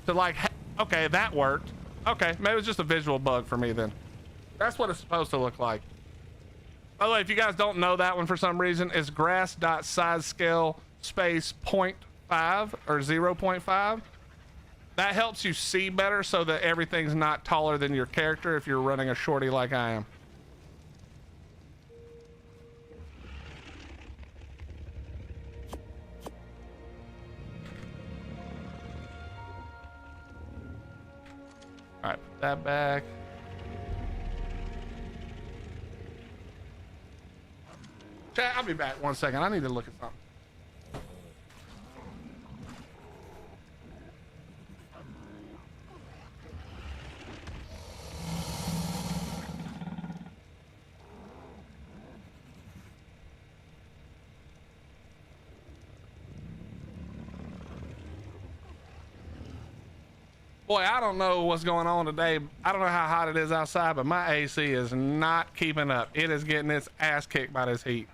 to like, okay, that worked. Okay, maybe it's just a visual bug for me then. That's what it's supposed to look like. By the way, if you guys don't know that one for some reason, it's grass.sizescale space 0.5 or 0.5. That helps you see better so that everything's not taller than your character if you're running a shorty like I am. All right, put that back. Chat, I'll be back 1 second. I need to look at something. Boy, I don't know what's going on today. I don't know how hot it is outside, but my AC is not keeping up. It is getting its ass kicked by this heat.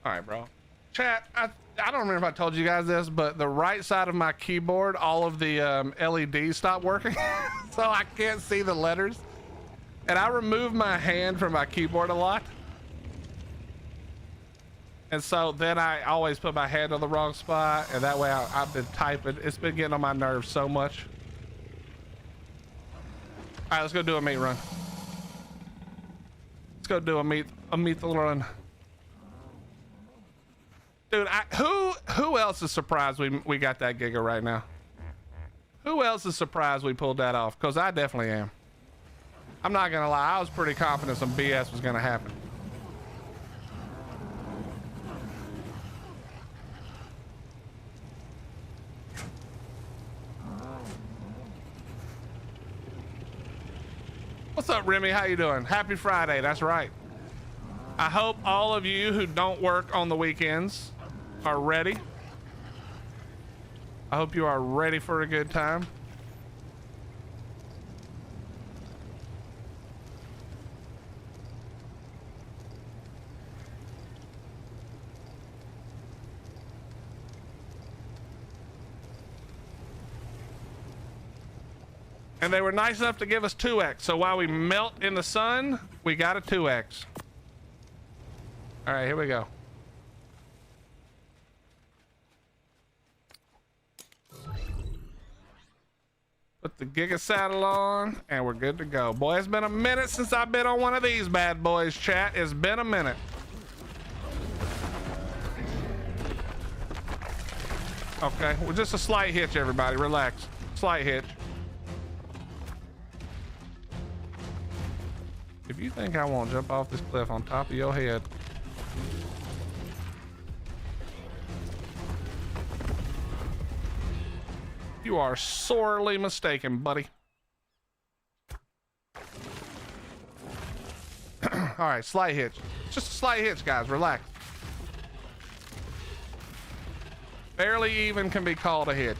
All right, bro. Chat, I don't remember if I told you guys this, but the right side of my keyboard, all of the LEDs stopped working. So I can't see the letters. And I removed my hand from my keyboard a lot. And so then I always put my hand on the wrong spot, and that way I've been typing. It's been getting on my nerves so much. All right, let's go do a meat run. Let's go do a meat run. Dude, who else is surprised we got that Giga right now? Who else is surprised we pulled that off? Because I definitely am. I'm not gonna lie, I was pretty confident some BS was gonna happen. What's up, Remy? How you doing? Happy Friday. That's right. I hope all of you who don't work on the weekends are ready. I hope you are ready for a good time. And they were nice enough to give us 2x. So while we melt in the sun, we got a 2x. All right, here we go. Put the Giga saddle on and we're good to go. Boy, it's been a minute since I've been on one of these bad boys, chat. It's been a minute. Okay, well, just a slight hitch, everybody. Relax. Slight hitch. If you think I won't jump off this cliff on top of your head. You are sorely mistaken, buddy. All right, slight hitch. Just a slight hitch, guys. Relax. Barely even can be called a hitch.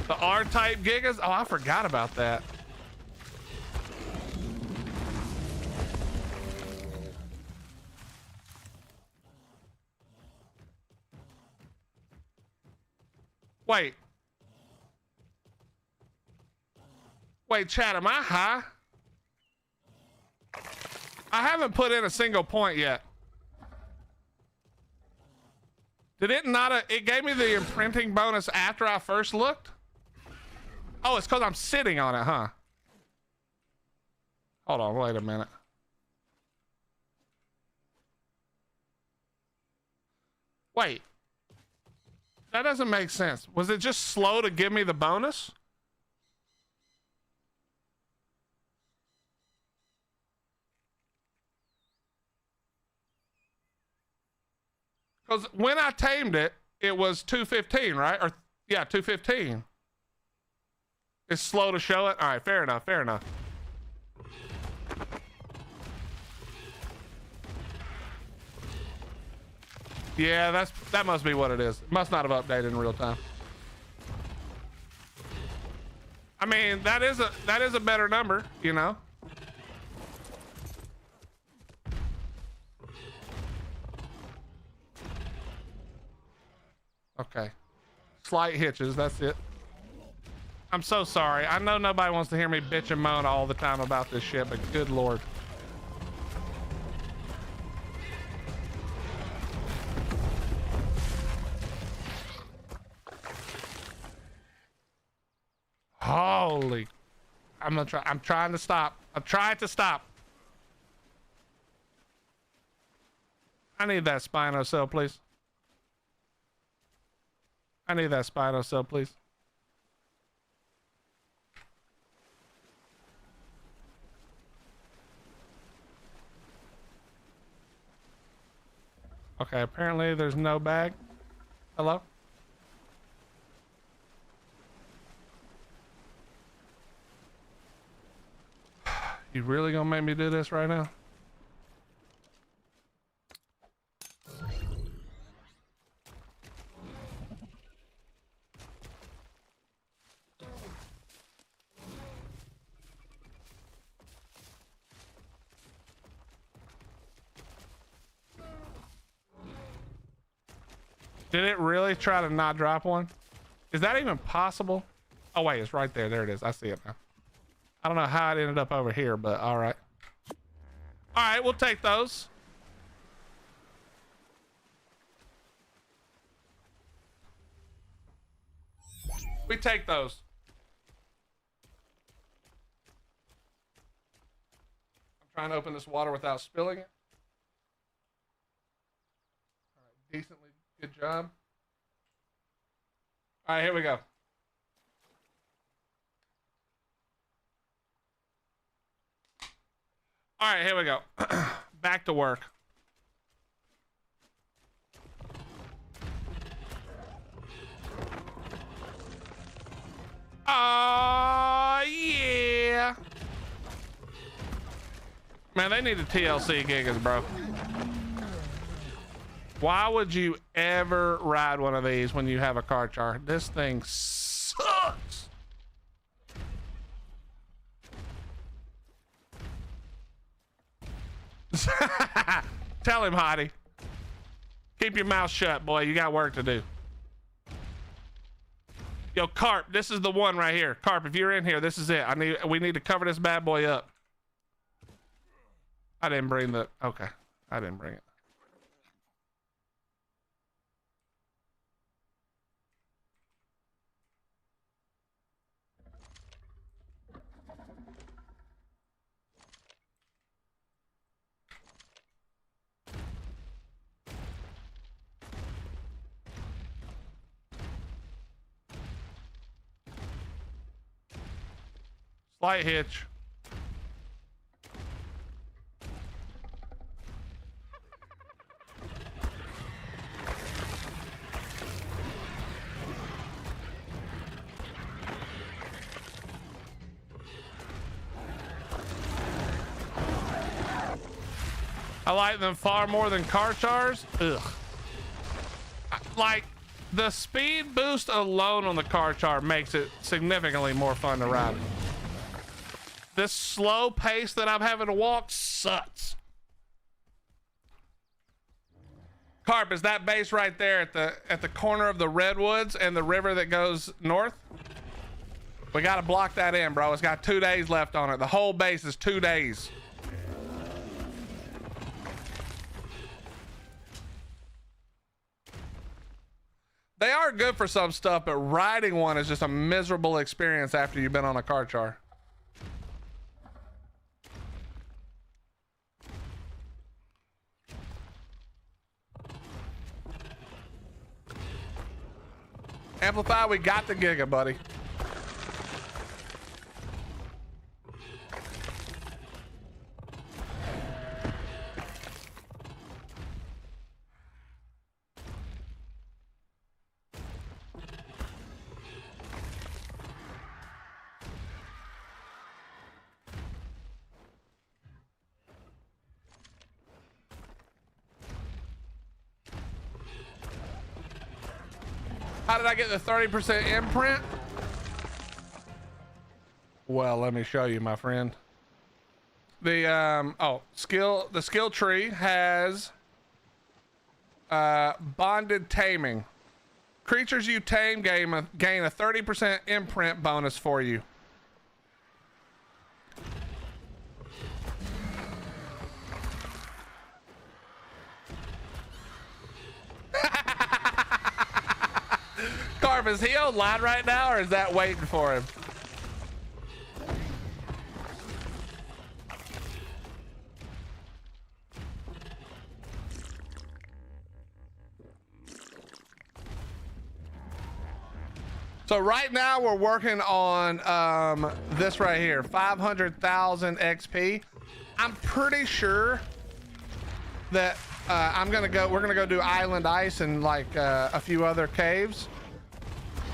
The R-type Gigas? Oh, I forgot about that. Wait. Wait, chat, am I high? I haven't put in a single point yet. Did it not? It gave me the imprinting bonus after I first looked? Oh, it's because I'm sitting on it, huh? Hold on, wait a minute. Wait. That doesn't make sense. Was it just slow to give me the bonus? Because when I tamed it, it was 215, right? Or yeah, 215. It's slow to show it. All right, fair enough, fair enough. Yeah, that must be what it is. It must not have updated in real time. I mean, that is a better number, you know. Okay. Slight hitches, that's it. I'm so sorry. I know nobody wants to hear me bitch and moan all the time about this shit, but good lord. Holy. I'm trying to stop. I'm trying to stop. I need that Spino cell, please. I need that Spino cell, please. Okay, apparently there's no bag. Hello? You really gonna make me do this right now? Did it really try to not drop one? Is that even possible? Oh wait, it's right there. There it is. I see it now. I don't know how it ended up over here, but all right. All right, we'll take those. We take those. I'm trying to open this water without spilling it. All right, decently good job. All right, here we go. All right, here we go. Back to work. Yeah. Man, they need to TLC Gigas, bro. Why would you ever ride one of these when you have a car char? This thing sucks. Tell him, Hottie. Keep your mouth shut, boy. You got work to do. Yo, Carp, this is the one right here. Carp, if you're in here, this is it. We need to cover this bad boy up. I didn't bring the... Okay. I didn't bring it. Slight hitch. I like them far more than car chars. Ugh. Like, the speed boost alone on the car char makes it significantly more fun to ride. This slow pace that I'm having to walk sucks. Carp, is that base right there at the corner of the redwoods and the river that goes north? We gotta block that in, bro. It's got 2 days left on it. The whole base is 2 days. They are good for some stuff, but riding one is just a miserable experience after you've been on a Carchar. Amplify, we got the Giga, buddy. How did I get the 30% imprint? Well, let me show you, my friend. The the skill tree has bonded taming. Creatures you tame gain a 30% imprint bonus for you. Carp, is he online right now, or is that waiting for him? So right now we're working on this right here, 500,000 XP. I'm pretty sure that we're gonna go do Island Ice and like a few other caves,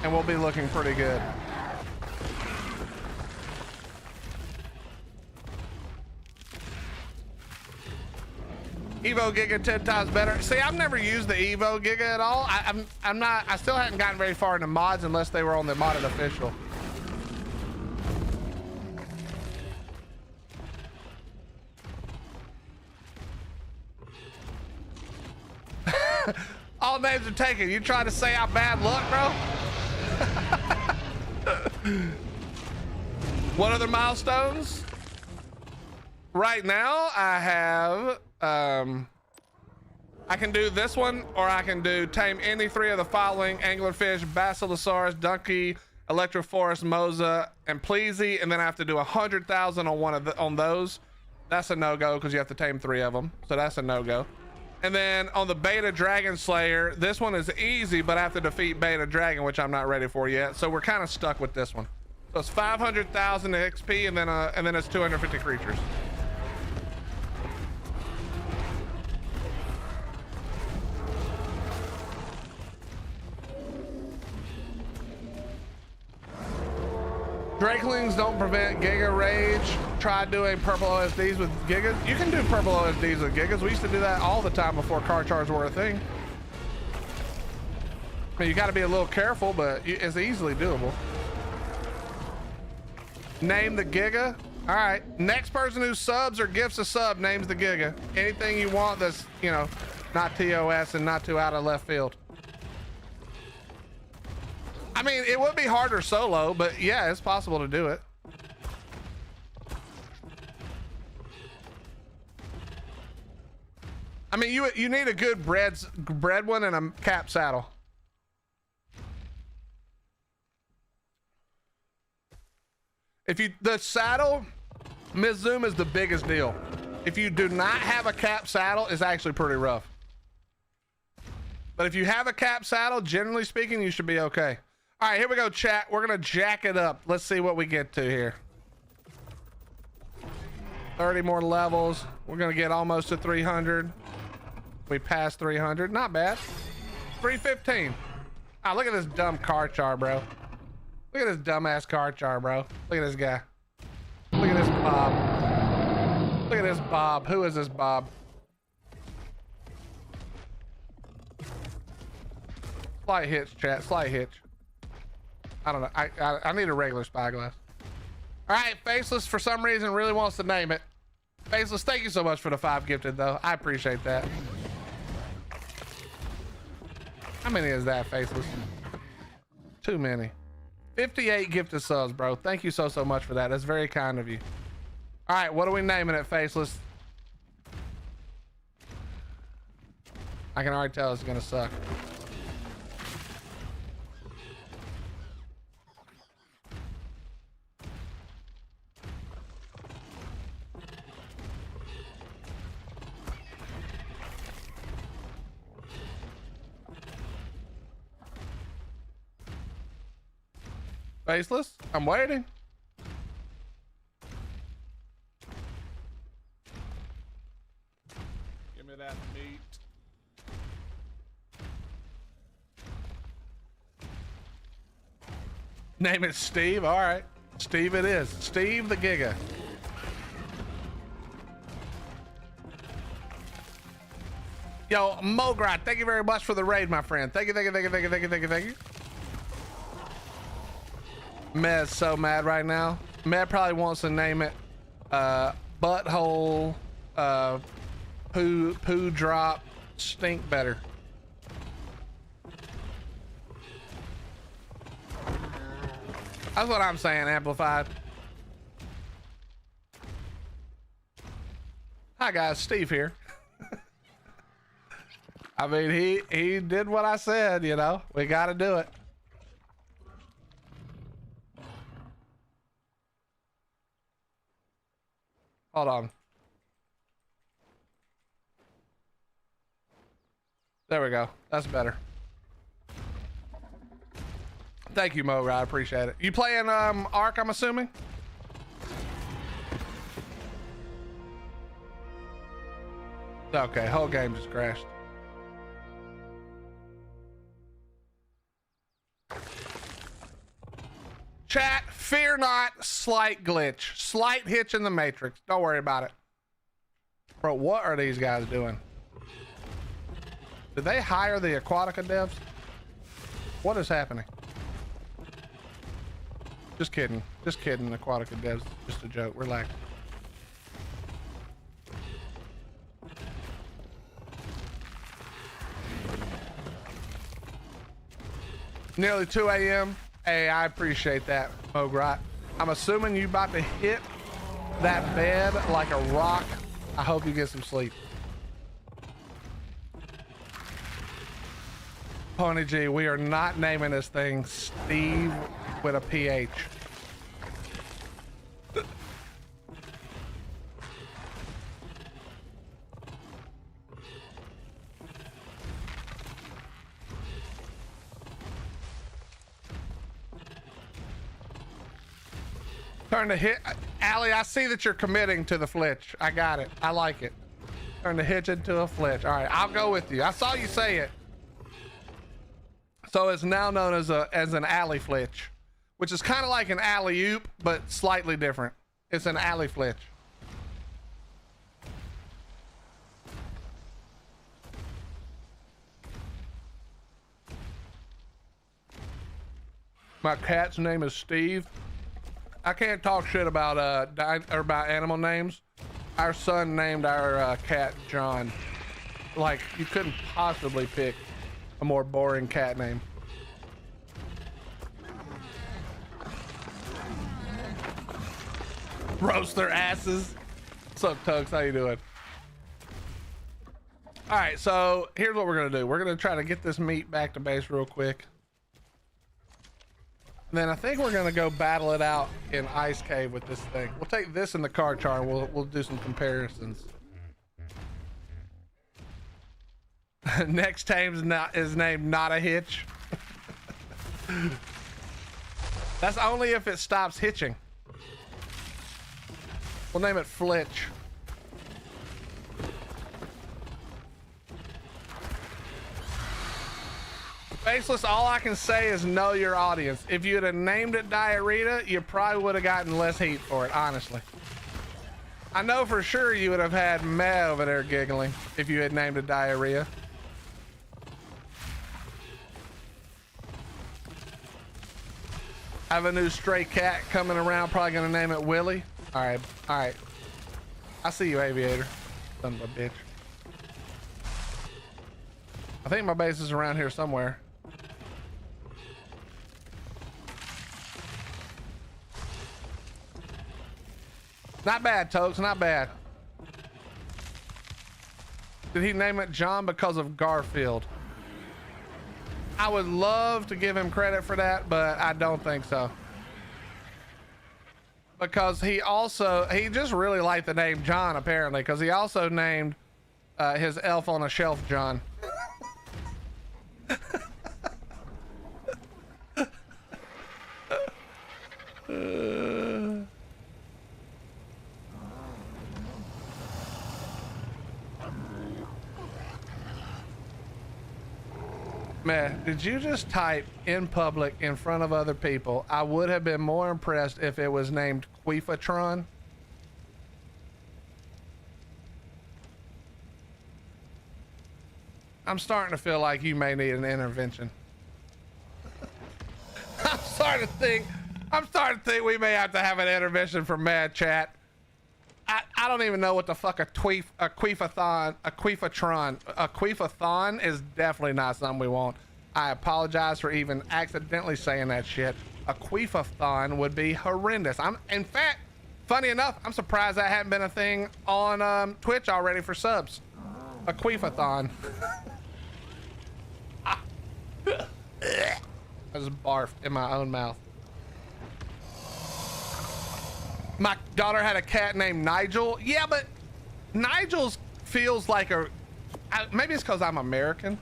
and we'll be looking pretty good. Evo Giga 10 times better. See, I've never used the Evo Giga at all. I still haven't gotten very far into mods unless they were on the modded official. All names are taken. You trying to say I'm bad luck, bro? What other milestones? Right now, I have, I can do this one, or I can do tame any 3 of the following: Anglerfish, Basilosaurus, Donkey, Electroforest, Moza, and Pleasy, and then I have to do 100,000 on on those. That's a no-go because you have to tame 3 of them, so that's a no-go. And then on the Beta Dragon Slayer, this one is easy, but I have to defeat Beta Dragon, which I'm not ready for yet. So we're kind of stuck with this one. So it's 500,000 XP, and then it's 250 creatures. Drakelings don't prevent Giga Rage. Try doing purple OSDs with Gigas. You can do purple OSDs with Gigas. We used to do that all the time before Carchars were a thing. I mean, you got to be a little careful, but it's easily doable. Name the Giga. All right. Next person who subs or gifts a sub names the Giga. Anything you want that's, you know, not TOS and not too out of left field. I mean, it would be harder solo, but yeah, it's possible to do it. I mean, you need a good bred one and a cap saddle. The saddle, Ms. Zoom, is the biggest deal. If you do not have a cap saddle, it's actually pretty rough. But if you have a cap saddle, generally speaking, you should be okay. All right, here we go, chat. We're gonna jack it up. Let's see what we get to here. 30 more levels. We're gonna get almost to 300. We passed 300. Not bad. 315. Ah, look at this dumb Carchar, bro. Look at this dumbass Carchar, bro. Look at this guy. Look at this Bob. Look at this Bob. Who is this Bob? Slight hitch, chat. Slight hitch. I don't know. I need a regular spyglass. All right, Faceless for some reason really wants to name it. Faceless, thank you so much for the 5 gifted though. I appreciate that. How many is that, Faceless? Too many. 58 gifted subs, bro. Thank you so much for that. That's very kind of you. All right, what are we naming it, Faceless? I can already tell it's gonna suck. Faceless, I'm waiting. Give me that meat. Name it Steve. All right, Steve it is. Steve the Giga. Yo, Mogrot, thank you very much for the raid, my friend. Thank you. Med's so mad right now. Med probably wants to name it Butthole Poo Drop Stink Better. That's what I'm saying, Amplified. Hi guys, Steve here. I mean, he did what I said, you know. We gotta do it. Hold on. There we go. That's better. Thank you, Mo. I appreciate it. You playing Ark, I'm assuming? Okay, whole game just crashed. Chat, fear not, slight glitch. Slight hitch in the matrix. Don't worry about it. Bro, what are these guys doing? Did they hire the Aquatica devs? What is happening? Just kidding. Just kidding, Aquatica devs. Just a joke. Relax. Nearly 2 a.m. Hey, I appreciate that, Mogrot. I'm assuming you about to hit that bed like a rock. I hope you get some sleep. Pony G, we are not naming this thing Steve with a PH. Turn to hit. Allie, I see that you're committing to the flitch. I got it. I like it. Turn the hitch into a flitch. All right, I'll go with you. I saw you say it. So it's now known as an alley flitch, which is kind of like an alley oop, but slightly different. It's an alley flitch. My cat's name is Steve. I can't talk shit about about animal names. Our son named our cat John. Like, you couldn't possibly pick a more boring cat name. Roast their asses. What's up, Tugs? How you doing? All right, so here's what we're gonna do. We're gonna try to get this meat back to base real quick. And then I think we're gonna go battle it out in Ice Cave with this thing. We'll take this in the car char and we'll do some comparisons. Next tame's is named Not a Hitch. That's only if it stops hitching. We'll name it Flitch. Faceless, all I can say is know your audience. If you'd have named it Diarrhea, you probably would have gotten less heat for it, honestly. I know for sure you would have had Meh over there giggling if you had named it Diarrhea. I have a new stray cat coming around, probably gonna name it Willie. All right. I see you, Aviator. Son of a bitch. I think my base is around here somewhere. Not bad, Tokes, not bad. Did he name it John because of Garfield? I would love to give him credit for that, but I don't think so. Because he just really liked the name John, apparently, because he also named his elf on a shelf John. Man, did you just type in public in front of other people? I would have been more impressed if it was named Queefatron. I'm starting to feel like you may need an intervention. I'm starting to think we may have to have an intervention for Mad Chat. I don't even know what the fuck a queefathon is definitely not something we want. I apologize for even accidentally saying that shit. A queefathon would be horrendous. In fact, funny enough, I'm surprised that hadn't been a thing on Twitch already for subs. A queefathon. I just barfed in my own mouth. My daughter had a cat named Nigel. Yeah, but Nigel's feels like maybe it's because I'm American.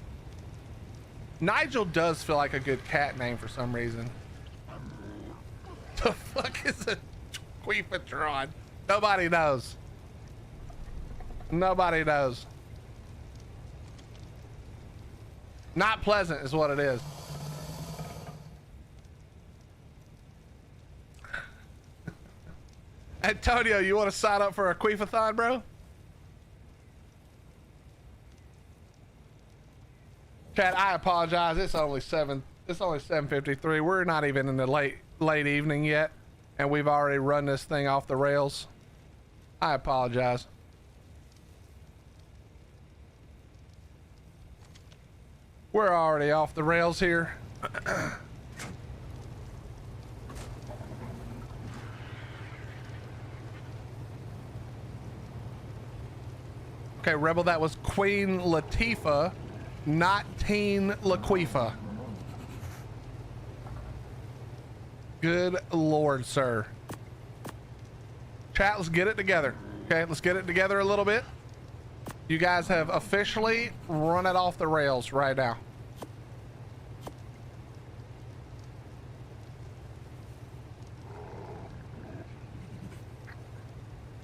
Nigel does feel like a good cat name for some reason. The fuck is a Queefatron? Nobody knows. Nobody knows. Not pleasant is what it is. Antonio, you want to sign up for a Queefathon, bro? Chat, I apologize. It's only 7:53. We're not even in the late evening yet, and we've already run this thing off the rails. I apologize. We're already off the rails here. Okay, Rebel, that was Queen Latifah, not Teen Laquifa. Good Lord, sir. Chat, let's get it together. Okay, let's get it together a little bit. You guys have officially run it off the rails right now.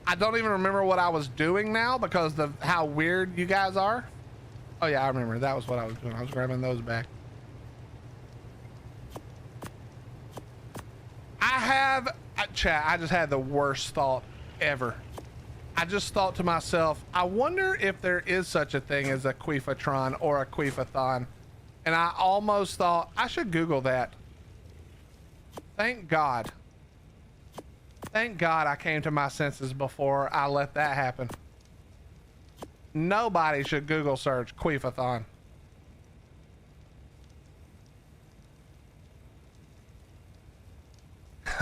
I don't even remember what I was doing now because of how weird you guys are. Oh yeah, I remember. That was what I was doing. I was grabbing those back. Chat, I just had the worst thought ever. I just thought to myself, I wonder if there is such a thing as a Queefatron or a Queefathon. And I almost thought I should Google that. Thank God. Thank God I came to my senses before I let that happen. Nobody should Google search Queefathon.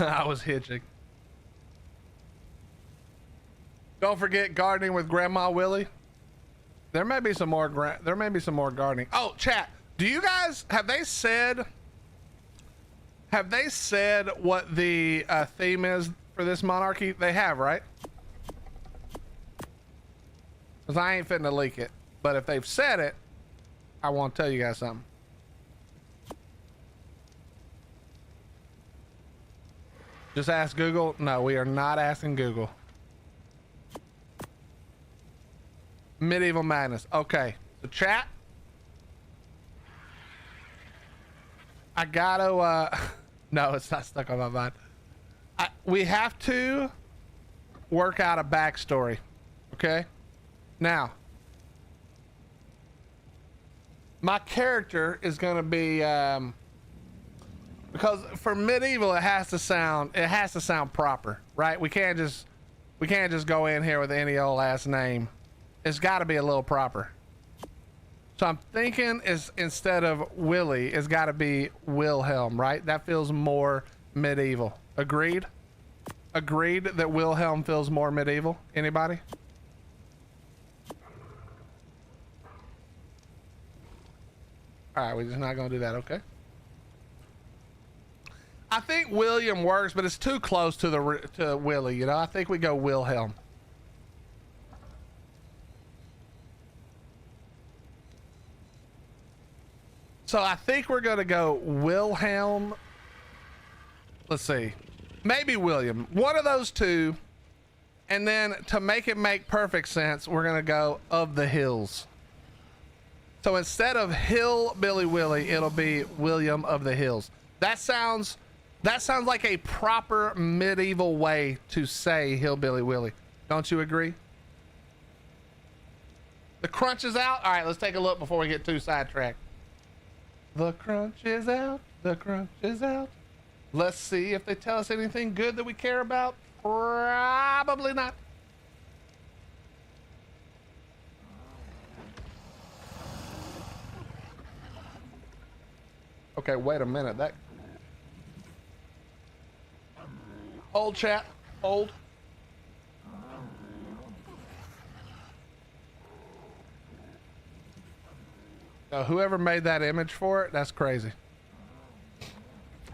I was hitching. Don't forget gardening with Grandma Willie. There may be some more gardening. Oh, chat. Do you guys have they said what the theme is for this monarchy? They have, right? Because I ain't fitting to leak it. But if they've said it, I want to tell you guys something. Just ask Google. No, we are not asking Google. Medieval Madness. Okay. So chat. I gotta, no, it's not stuck on my mind. We have to work out a backstory. Okay? Now, my character is gonna be, because for medieval it has to sound proper, right? We can't just go in here with any old ass name. It's got to be a little proper. So I'm thinking is instead of Willie, it's got to be Wilhelm, right? That feels more medieval. Agreed? Agreed that Wilhelm feels more medieval. Anybody? All right, we're just not gonna do that, okay? I think William works, but it's too close to to Willie. You know, I think we go Wilhelm. So I think we're gonna go Wilhelm. Let's see, maybe William. One of those two, and then to make it make perfect sense, we're gonna go of the Hills. So instead of Hillbilly Willie, it'll be William of the Hills. That sounds like a proper medieval way to say Hillbilly Willie. Don't you agree? The crunch is out. All right, let's take a look before we get too sidetracked. The crunch is out. The crunch is out. Let's see if they tell us anything good that we care about. Probably not. Okay, wait a minute. That hold, chat. Hold. Whoever made that image for it, that's crazy.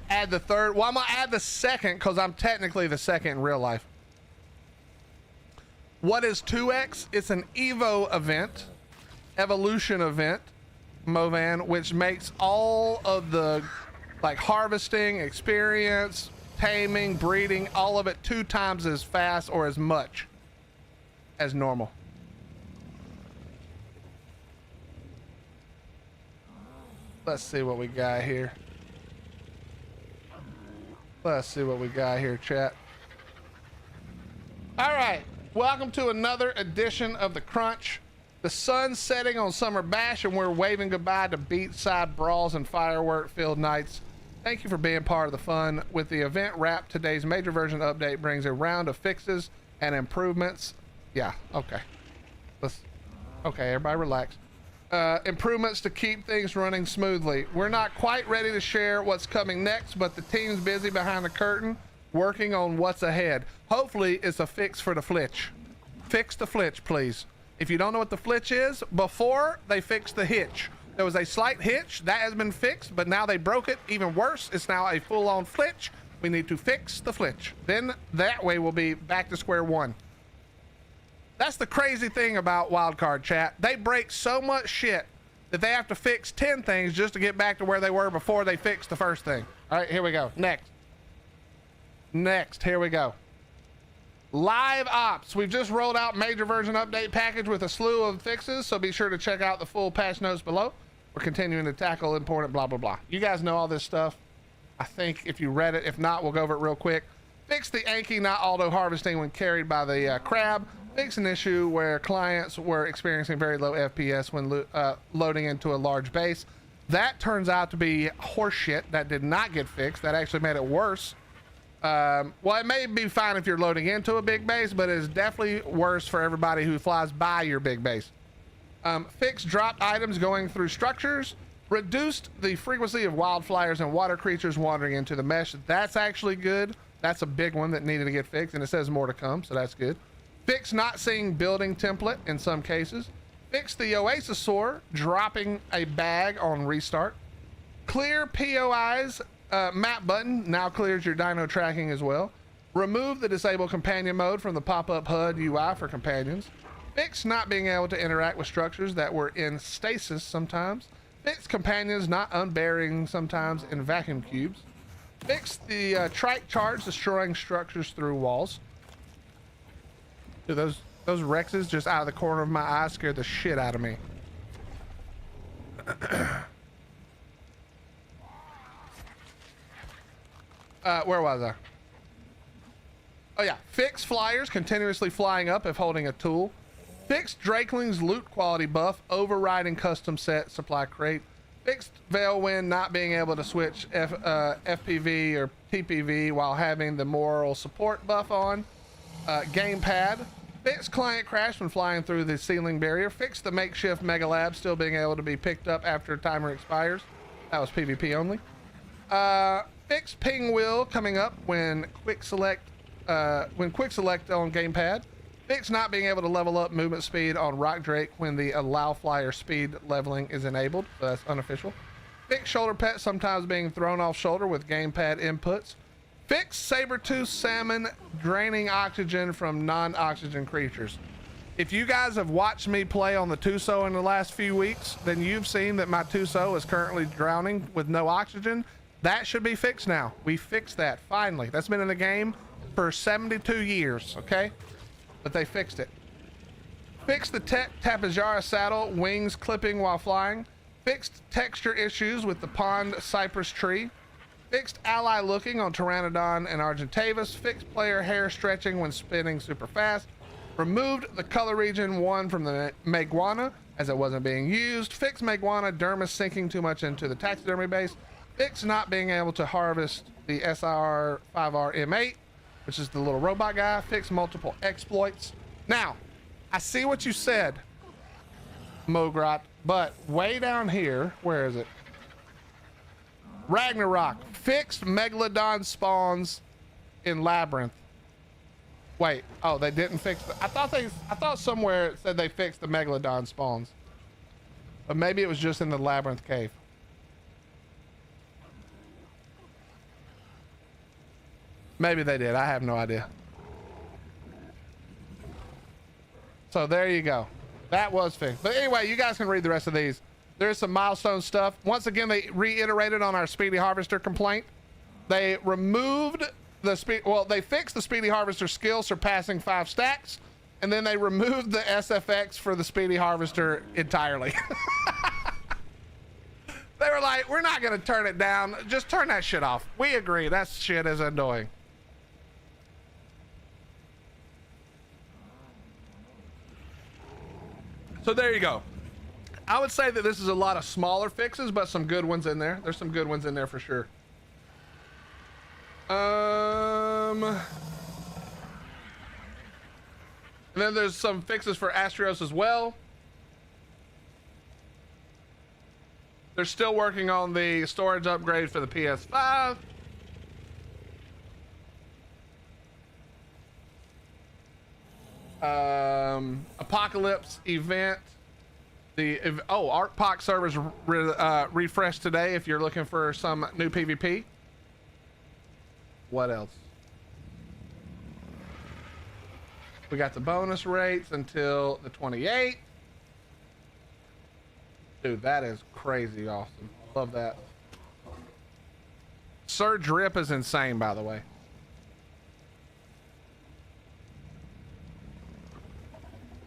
Add the third. Well, I'm gonna add the second because I'm technically the second in real life. What is 2X? It's an Evo event, evolution event, Movan, which makes all of the like harvesting, experience, taming, breeding, all of it 2 times as fast or as much as normal. Let's see what we got here. Let's see what we got here, chat. All right, welcome to another edition of the Crunch. The sun's setting on Summer Bash, and we're waving goodbye to beachside brawls and firework-filled nights. Thank you for being part of the fun. With the event wrapped, today's major version update brings a round of fixes and improvements. Yeah, okay. Okay, everybody relax. Improvements to keep things running smoothly. We're not quite ready to share what's coming next, but the team's busy behind the curtain working on what's ahead. Hopefully it's a fix for the flitch. Fix the flitch, please. If you don't know what the flitch is, before they fixed the hitch. There was a slight hitch that has been fixed, but now they broke it. Even worse, it's now a full-on flitch. We need to fix the flitch. Then that way we'll be back to square one. That's the crazy thing about Wildcard, chat. They break so much shit that they have to fix 10 things just to get back to where they were before they fixed the first thing. All right, here we go. Next, here we go. Live ops. We've just rolled out major version update package with a slew of fixes, so be sure to check out the full patch notes below. We're continuing to tackle important blah, blah, blah. You guys know all this stuff. I think if you read it, if not, we'll go over it real quick. Fix the Anki not auto harvesting when carried by the crab. Fix an issue where clients were experiencing very low FPS when loading into a large base. That turns out to be horseshit. That did not get fixed. That actually made it worse. Well, it may be fine if you're loading into a big base, but it's definitely worse for everybody who flies by your big base. Fix dropped items going through structures. Reduced the frequency of wildfires and water creatures wandering into the mesh. That's actually good. That's a big one that needed to get fixed, and it says more to come, so that's good. Fix not seeing building template in some cases. Fix the Oasisaur dropping a bag on restart. Clear POI's map button now clears your dino tracking as well. Remove the disable companion mode from the pop-up HUD UI for companions. Fix not being able to interact with structures that were in stasis sometimes. Fix companions not unburying sometimes in vacuum cubes. Fix the trike charge destroying structures through walls. Dude, those Rexes just out of the corner of my eye scared the shit out of me. Where was I? Oh yeah, fix flyers continuously flying up if holding a tool. Fix Drakeling's loot quality buff overriding custom set supply crate. Fixed Veilwind not being able to switch FPV or TPV while having the moral support buff on. Gamepad. Fix client crash when flying through the ceiling barrier. Fix the makeshift Mega Lab still being able to be picked up after timer expires. That was PvP only. Fix ping wheel coming up when quick select on gamepad. Fix not being able to level up movement speed on Rock Drake when the allow flyer speed leveling is enabled. So that's unofficial. Fix shoulder pet sometimes being thrown off shoulder with gamepad inputs. Fix saber-tooth salmon draining oxygen from non-oxygen creatures. If you guys have watched me play on the Tuso in the last few weeks, then you've seen that my Tuso is currently drowning with no oxygen. That should be fixed now. We fixed that, finally. That's been in the game for 72 years, okay? But they fixed it. Fix the Tapejara saddle, wings clipping while flying. Fixed texture issues with the pond cypress tree. Fixed ally looking on Pteranodon and Argentavis. Fixed player hair stretching when spinning super fast. Removed the color region 1 from the Meguana as it wasn't being used. Fixed Meguana dermis sinking too much into the taxidermy base. Fixed not being able to harvest the SIR 5R M8, which is the little robot guy. Fixed multiple exploits. Now, I see what you said, Mogrot, but way down here, where is it? Ragnarok. Fixed Megalodon spawns in Labyrinth. Wait, oh, they didn't fix the, I thought somewhere it said they fixed the Megalodon spawns. But maybe it was just in the Labyrinth cave. Maybe they did. I have no idea. So there you go. That was fixed. But anyway, you guys can read the rest of these. There's some milestone stuff. Once again, they reiterated on our Speedy Harvester complaint. They removed the they fixed the Speedy Harvester skill surpassing 5 stacks, and then they removed the SFX for the Speedy Harvester entirely. They were like, we're not gonna turn it down. Just turn that shit off. We agree. That shit is annoying. So there you go. I would say that this is a lot of smaller fixes, but some good ones in there. There's some good ones in there for sure. And then there's some fixes for Astrios as well. They're still working on the storage upgrade for the PS5. Apocalypse event. ArcPoc servers refreshed today if you're looking for some new PvP. What else? We got the bonus rates until the 28th. Dude, that is crazy awesome. Love that. Sir Drip is insane, by the way.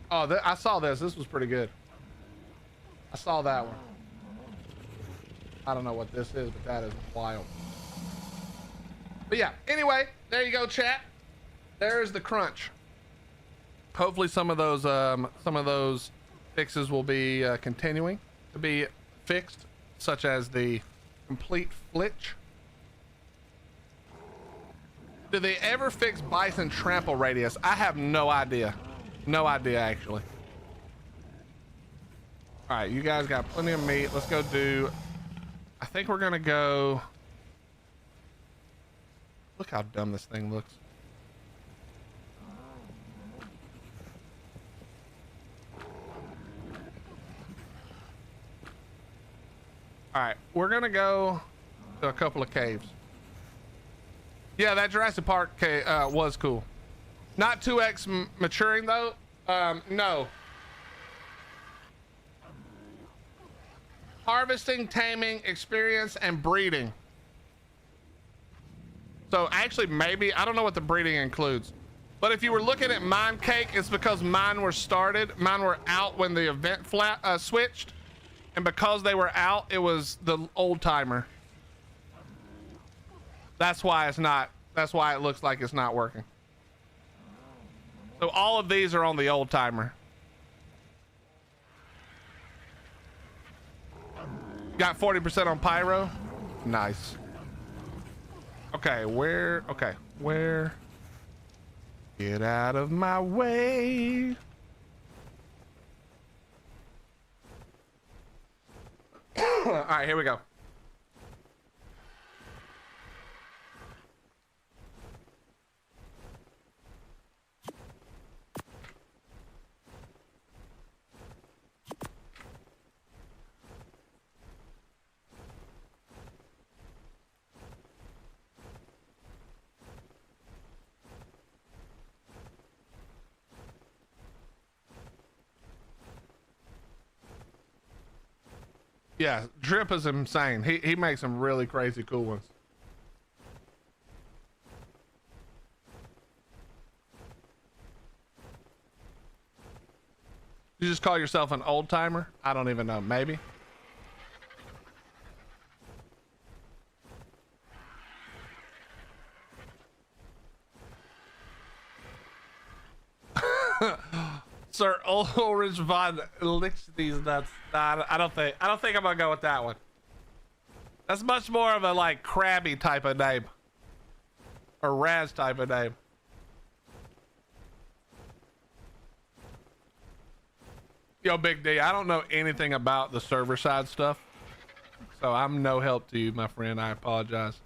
Oh, I saw this. This was pretty good. I saw that one. I don't know what this is, but that is wild. But yeah, anyway, there you go, chat. There's the crunch. Hopefully some of those fixes will be continuing to be fixed, such as the complete flitch. Did they ever fix Bison trample radius? I have no idea. No idea, actually. All right, you guys got plenty of meat. Let's go do, I think we're gonna go, look how dumb this thing looks. All right, we're gonna go to a couple of caves. Yeah, that Jurassic Park cave was cool. Not 2x maturing though. No. Harvesting, taming, experience, and breeding. So actually, maybe, I don't know what the breeding includes, but if you were looking at mine cake, it's because mine were out when the event switched, and because they were out, it was the old timer. That's why it's not, that's why it looks like it's not working. So all of these are on the old timer. Got 40% on pyro. Nice. Okay, where? Get out of my way. All right, here we go. Yeah, Drip is insane. He makes some really crazy cool ones. You just call yourself an old timer? I don't even know. Maybe. Sir Ulrich von licks these nuts. Nah, I don't think I'm gonna go with that one. That's much more of a like crabby type of name. Or Raz type of name. Yo, Big D, I don't know anything about the server side stuff. So I'm no help to you, my friend. I apologize.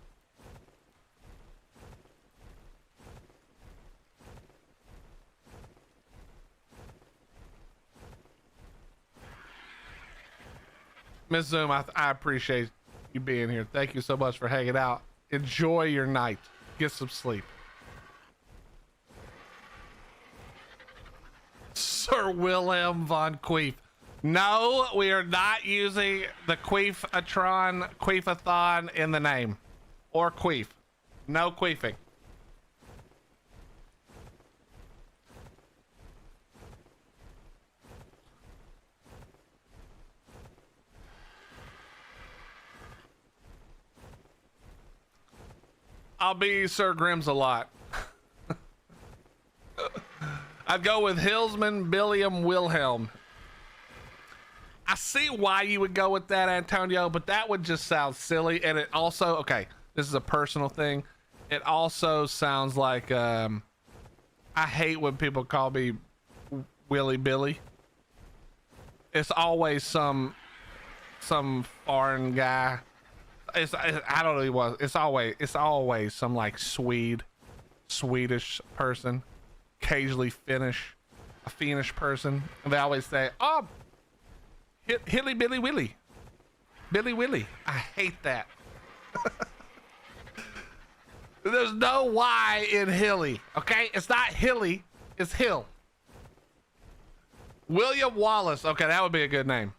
Miss Zoom, I appreciate you being here. Thank you so much for hanging out. Enjoy your night. Get some sleep. Sir Wilhelm von Queef. No, we are not using the Queefathon in the name. Or Queef. No queefing. I'll be Sir Grims a lot. I'd go with Hillsman Billiam Wilhelm. I see why you would go with that, Antonio, but that would just sound silly. And it also, okay, this is a personal thing. It also sounds like, I hate when people call me Willy Billy. It's always some foreign guy. I don't know what it's always some like Swedish person, occasionally a Finnish person, and they always say, "Oh, Hilly Billy Willy, Billy Willy." I hate that. There's no Y in Hilly, okay? It's not Hilly, it's Hill. William Wallace, okay, that would be a good name.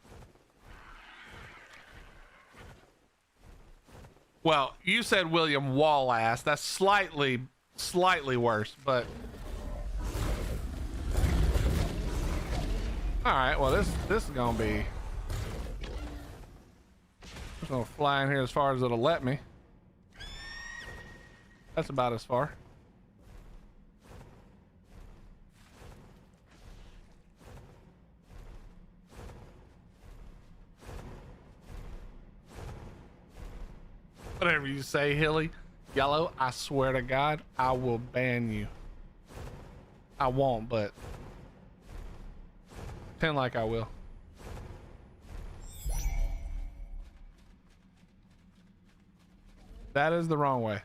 Well, you said William Wallace. That's slightly worse, but all right. Well, this is gonna be. I'm gonna fly in here as far as it'll let me. That's about as far. Whatever you say, Hilly. Yellow, I swear to God, I will ban you. I won't, but pretend like I will. That is the wrong way.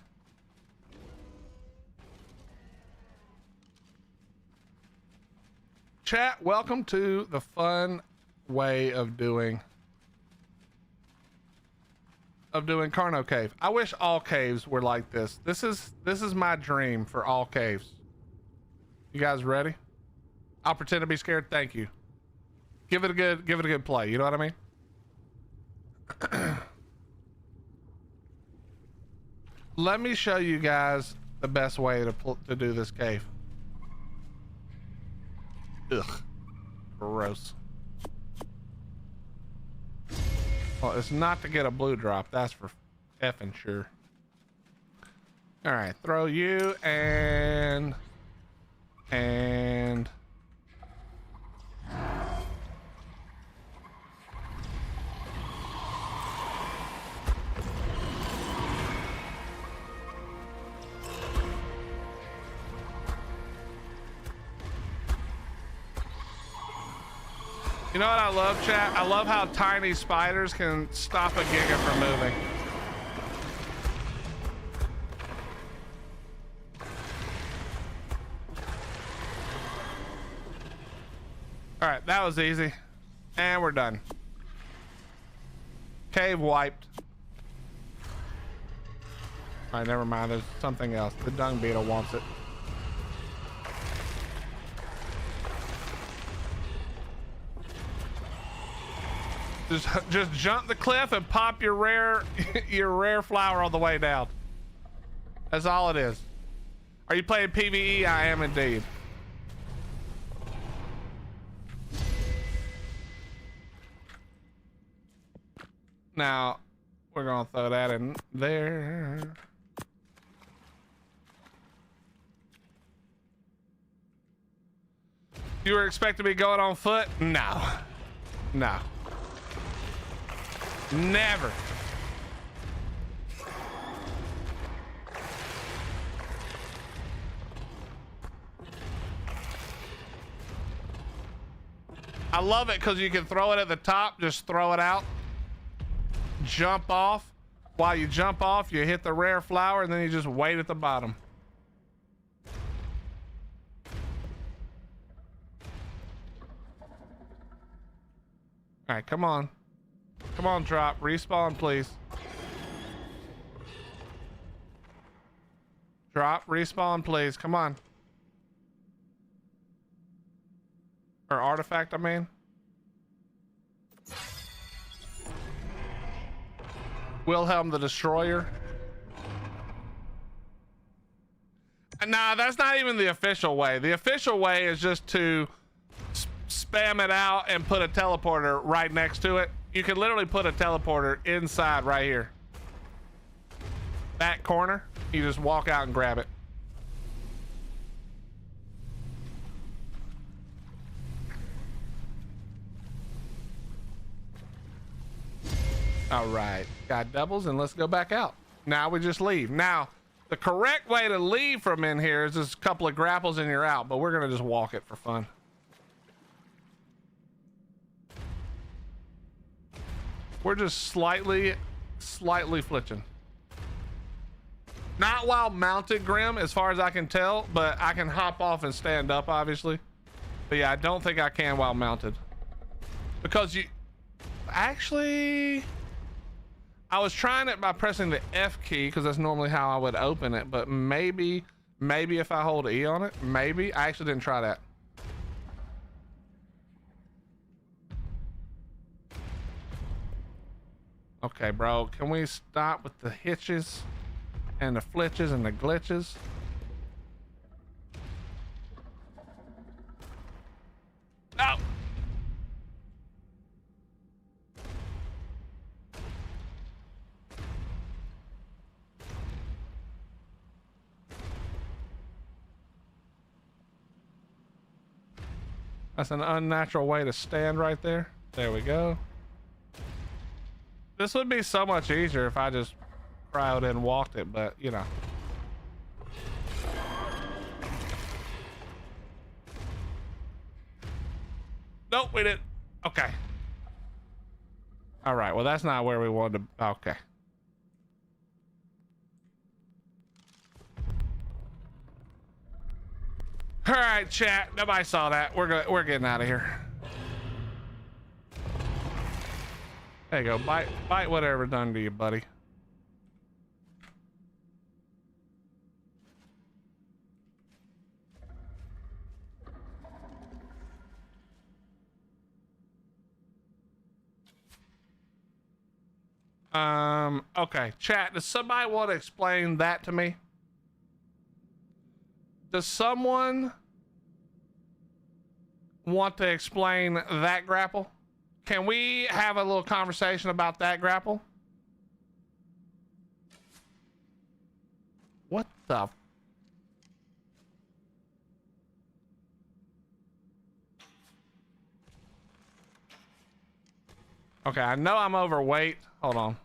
Chat, welcome to the fun way of doing Carno Cave. I wish all caves were like this. This is my dream for all caves. You guys ready? I'll pretend to be scared. Thank you. Give it a good play. You know what I mean? Let me show you guys the best way to do this cave. Ugh, gross. Well, it's not to get a blue drop. That's for effing sure. All right, throw you and You know what I love, chat? I love how tiny spiders can stop a Giga from moving. All right, that was easy. And we're done. Cave wiped. All right, never mind. There's something else. The dung beetle wants it. Just jump the cliff and pop your rare flower on the way down. That's all it is. Are you playing PvE? I am indeed. Now we're gonna throw that in there. You were expecting me going on foot? No. No. Never. I love it because you can throw it at the top, just throw it out, jump off. While you jump off, you hit the rare flower and then you just wait at the bottom. All right, come on. Come on, drop. Respawn, please. Drop. Respawn, please. Come on. Or artifact, I mean. Wilhelm the Destroyer. Nah, that's not even the official way. The official way is just to spam it out and put a teleporter right next to it. You can literally put a teleporter inside right here. That corner, you just walk out and grab it. All right, got doubles and let's go back out. Now we just leave. Now, the correct way to leave from in here is just a couple of grapples and you're out, but we're gonna just walk it for fun. We're just slightly flitching. Not while mounted, Grim, as far as I can tell, but I can hop off and stand up, obviously. But yeah, I don't think I can while mounted. Because you... Actually... I was trying it by pressing the F key, because that's normally how I would open it, but maybe if I hold E on it, maybe. I actually didn't try that. Okay, bro, can we stop with the hitches and the flitches and the glitches? No! That's an unnatural way to stand right there. There we go. This would be so much easier if I just crowd and walked it, but you know. Nope, we didn't. Okay. All right, well, that's not where we wanted to. Okay. All right, chat. Nobody saw that. We're getting out of here. There you go. Bite whatever done to you, buddy. Okay, chat, does somebody want to explain that to me? Does someone want to explain that grapple? Can we have a little conversation about that grapple? What the? Okay, I know I'm overweight. Hold on.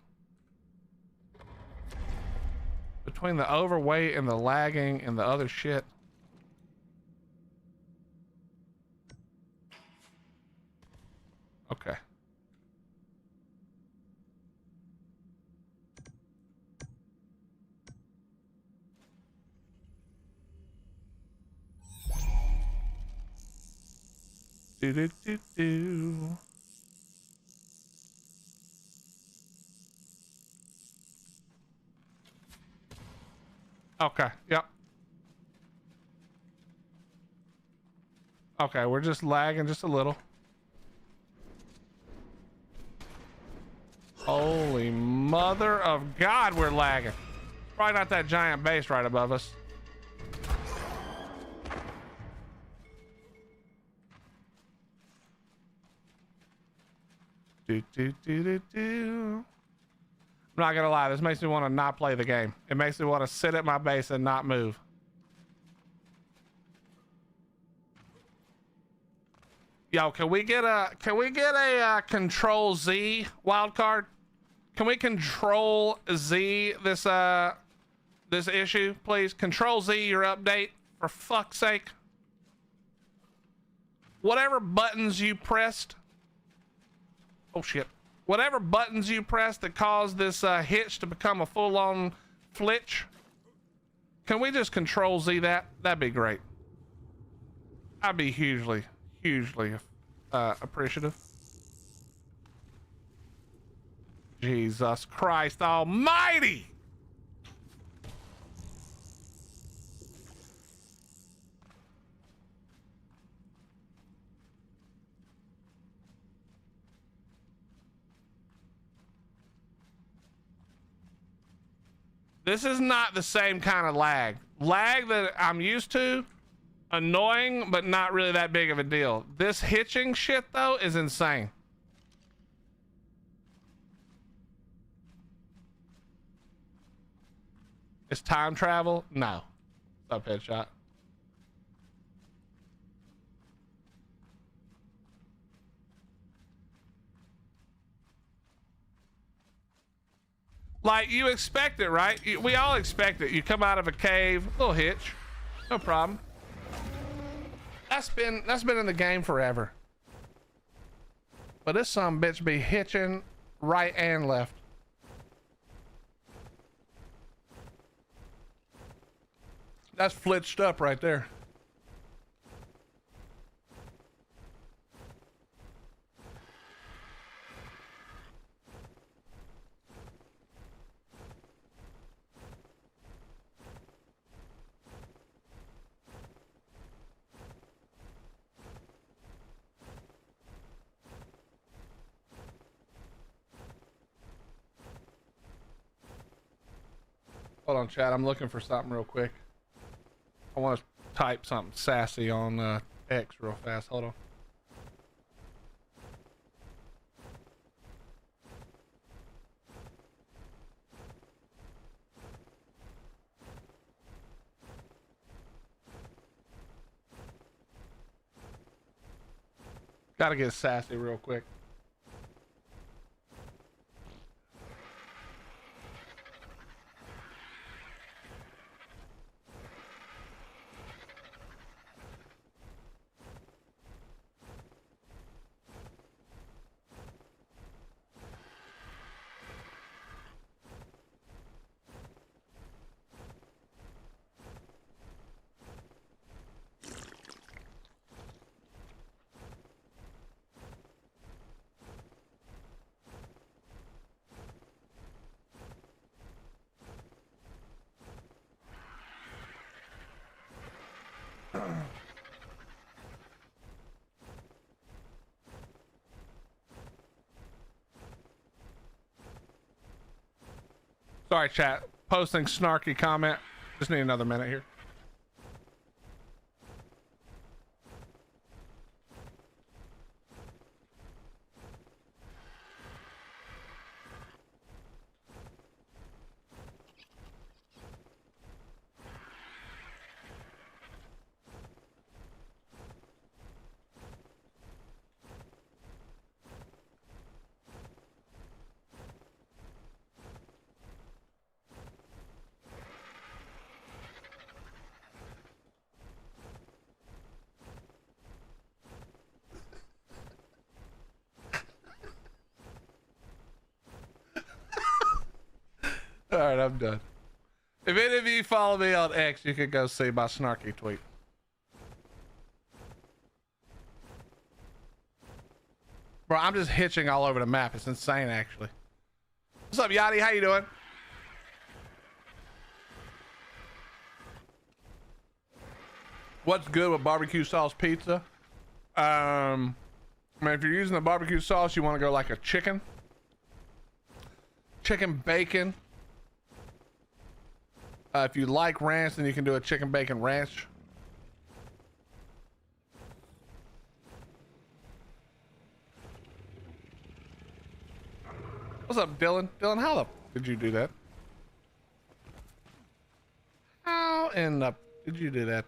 Between the overweight and the lagging and the other shit. Okay. Do do do do. Okay. Yep. Okay, we're just lagging just a little. Holy mother of God, we're lagging. Probably not that giant base right above us. Do, do, do, do, do. I'm not gonna lie, this makes me want to not play the game. It makes me want to sit at my base and not move. Yo, can we get a control Z wild card? Can we control Z this issue, please? Control Z your update, for fuck's sake. Whatever buttons you pressed. Oh shit. Whatever buttons you pressed that caused this hitch to become a full-on flitch. Can we just control Z that? That'd be great. I'd be hugely appreciative. Jesus Christ almighty! This is not the same kind of lag. Lag that I'm used to. Annoying, but not really that big of a deal. This hitching shit, though, is insane. It's time travel? No. What's up, Headshot? Like, you expect it, right? We all expect it. You come out of a cave, little hitch. No problem. That's been in the game forever. But this sumbitch be hitching right and left. That's flitched up right there. Hold on, chat. I'm looking for something real quick. I want to type something sassy on X real fast. Hold on. Gotta get sassy real quick. Sorry, chat. Posting snarky comment. Just need another minute here. All right, I'm done. If any of you follow me on X, you can go see my snarky tweet. Bro, I'm just hitching all over the map. It's insane, actually. What's up, Yachty? How you doing? What's good with barbecue sauce pizza? I mean, if you're using the barbecue sauce, you want to go like a chicken bacon. If you like ranch, then you can do a chicken bacon ranch. What's up, Dylan? Dylan, how the did you do that? How in the did you do that?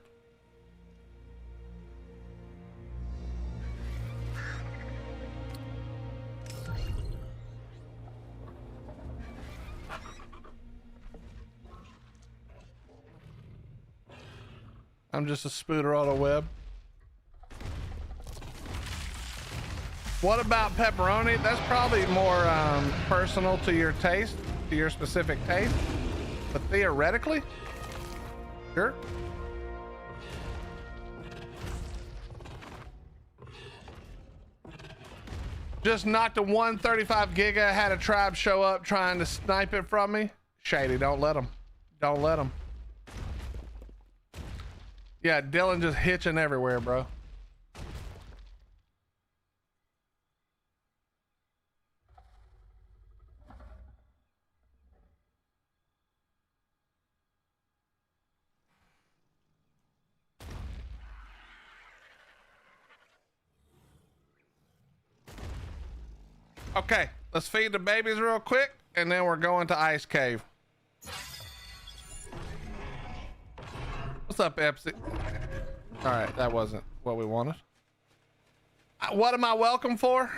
I'm just a spooter on a web. What about pepperoni? That's probably more personal to your taste, to your specific taste. But theoretically, sure. Just knocked a 135 giga, had a tribe show up trying to snipe it from me. Shady, don't let them. Don't let them. Yeah, Dylan just hitching everywhere, bro. Okay, let's feed the babies real quick, and then we're going to Ice Cave. What's up, Epsy? All right, that wasn't what we wanted. What am I welcome for?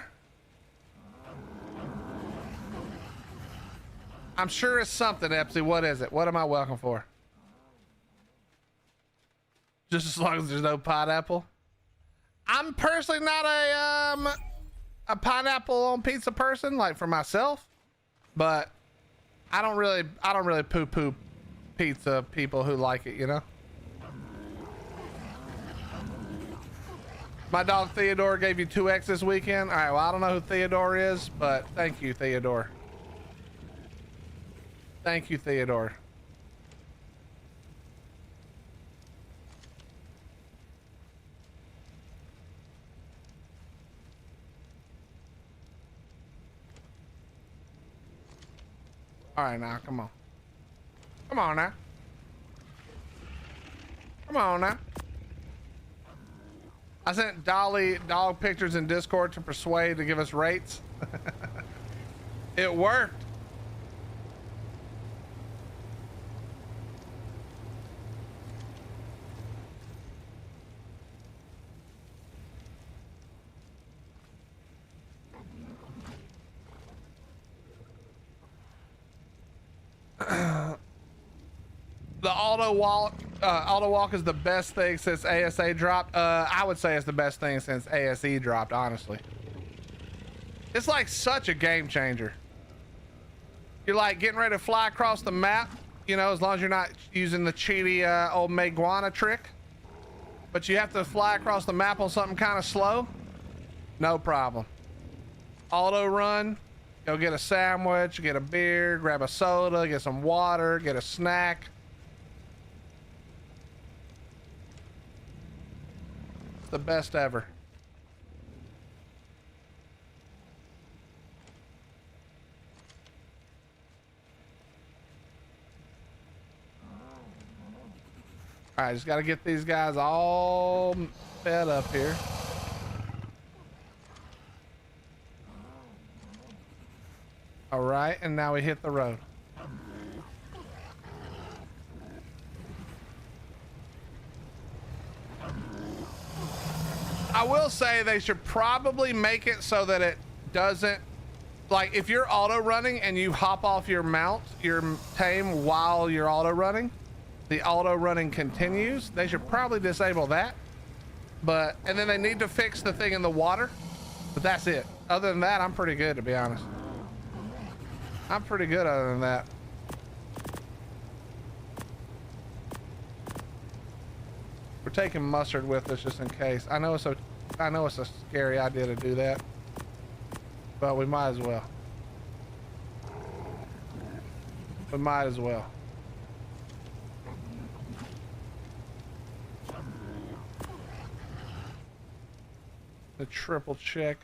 I'm sure it's something, Epsy. What is it? What am I welcome for? Just as long as there's no pineapple. I'm personally not a pineapple on pizza person, like for myself, but I don't really poo-poo pizza people who like it, you know. My dog Theodore gave you 2x this weekend. All right, well, I don't know who Theodore is, but thank you, Theodore. Thank you, Theodore. All right, now, come on. Come on now. Come on now. I sent Dolly dog pictures in Discord to persuade to give us rates. It worked. The auto walk is the best thing since ASA dropped. I would say it's the best thing since ASE dropped, honestly. It's like such a game changer. You're like getting ready to fly across the map, you know, as long as you're not using the cheaty old Meguana trick. But you have to fly across the map on something kind of slow. No problem. Auto run. Go get a sandwich, get a beer, grab a soda, get some water, get a snack. It's the best ever. All right, just got to get these guys all fed up here. All right, and now we hit the road. I will say they should probably make it so that it doesn't, like if you're auto running and you hop off your mount, your tame while you're auto running, the auto running continues. They should probably disable that. But, and then they need to fix the thing in the water, but that's it. Other than that, I'm pretty good, to be honest. I'm pretty good other than that. taking Mustard with us just in case. I know it's a scary idea to do that, but we might as well. We might as well. The triple check.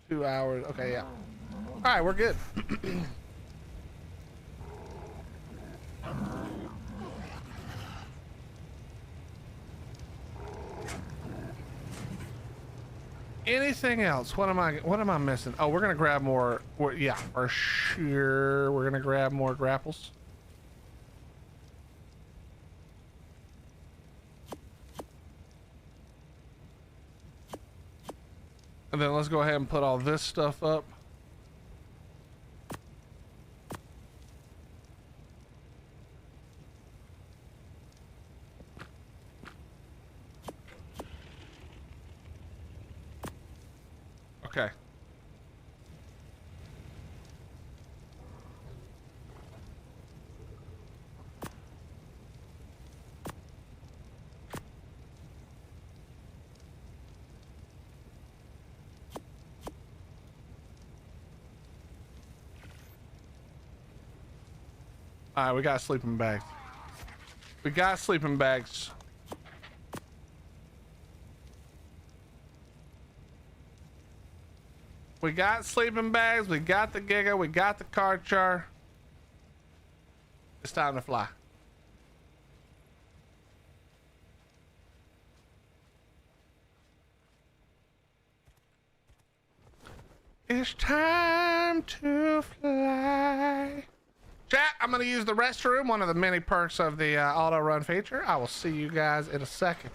2 hours. Okay, yeah. All right, we're good. Anything else? What am I missing? Oh, we're gonna grab more. Yeah, for sure. We're gonna grab more grapples. And then let's go ahead and put all this stuff up. Okay. All right, we got sleeping bags. We got sleeping bags. We got sleeping bags. We got the Giga. We got the Karchar. It's time to fly. It's time to fly. Chat, I'm going to use the restroom, one of the many perks of the auto run feature. I will see you guys in a second.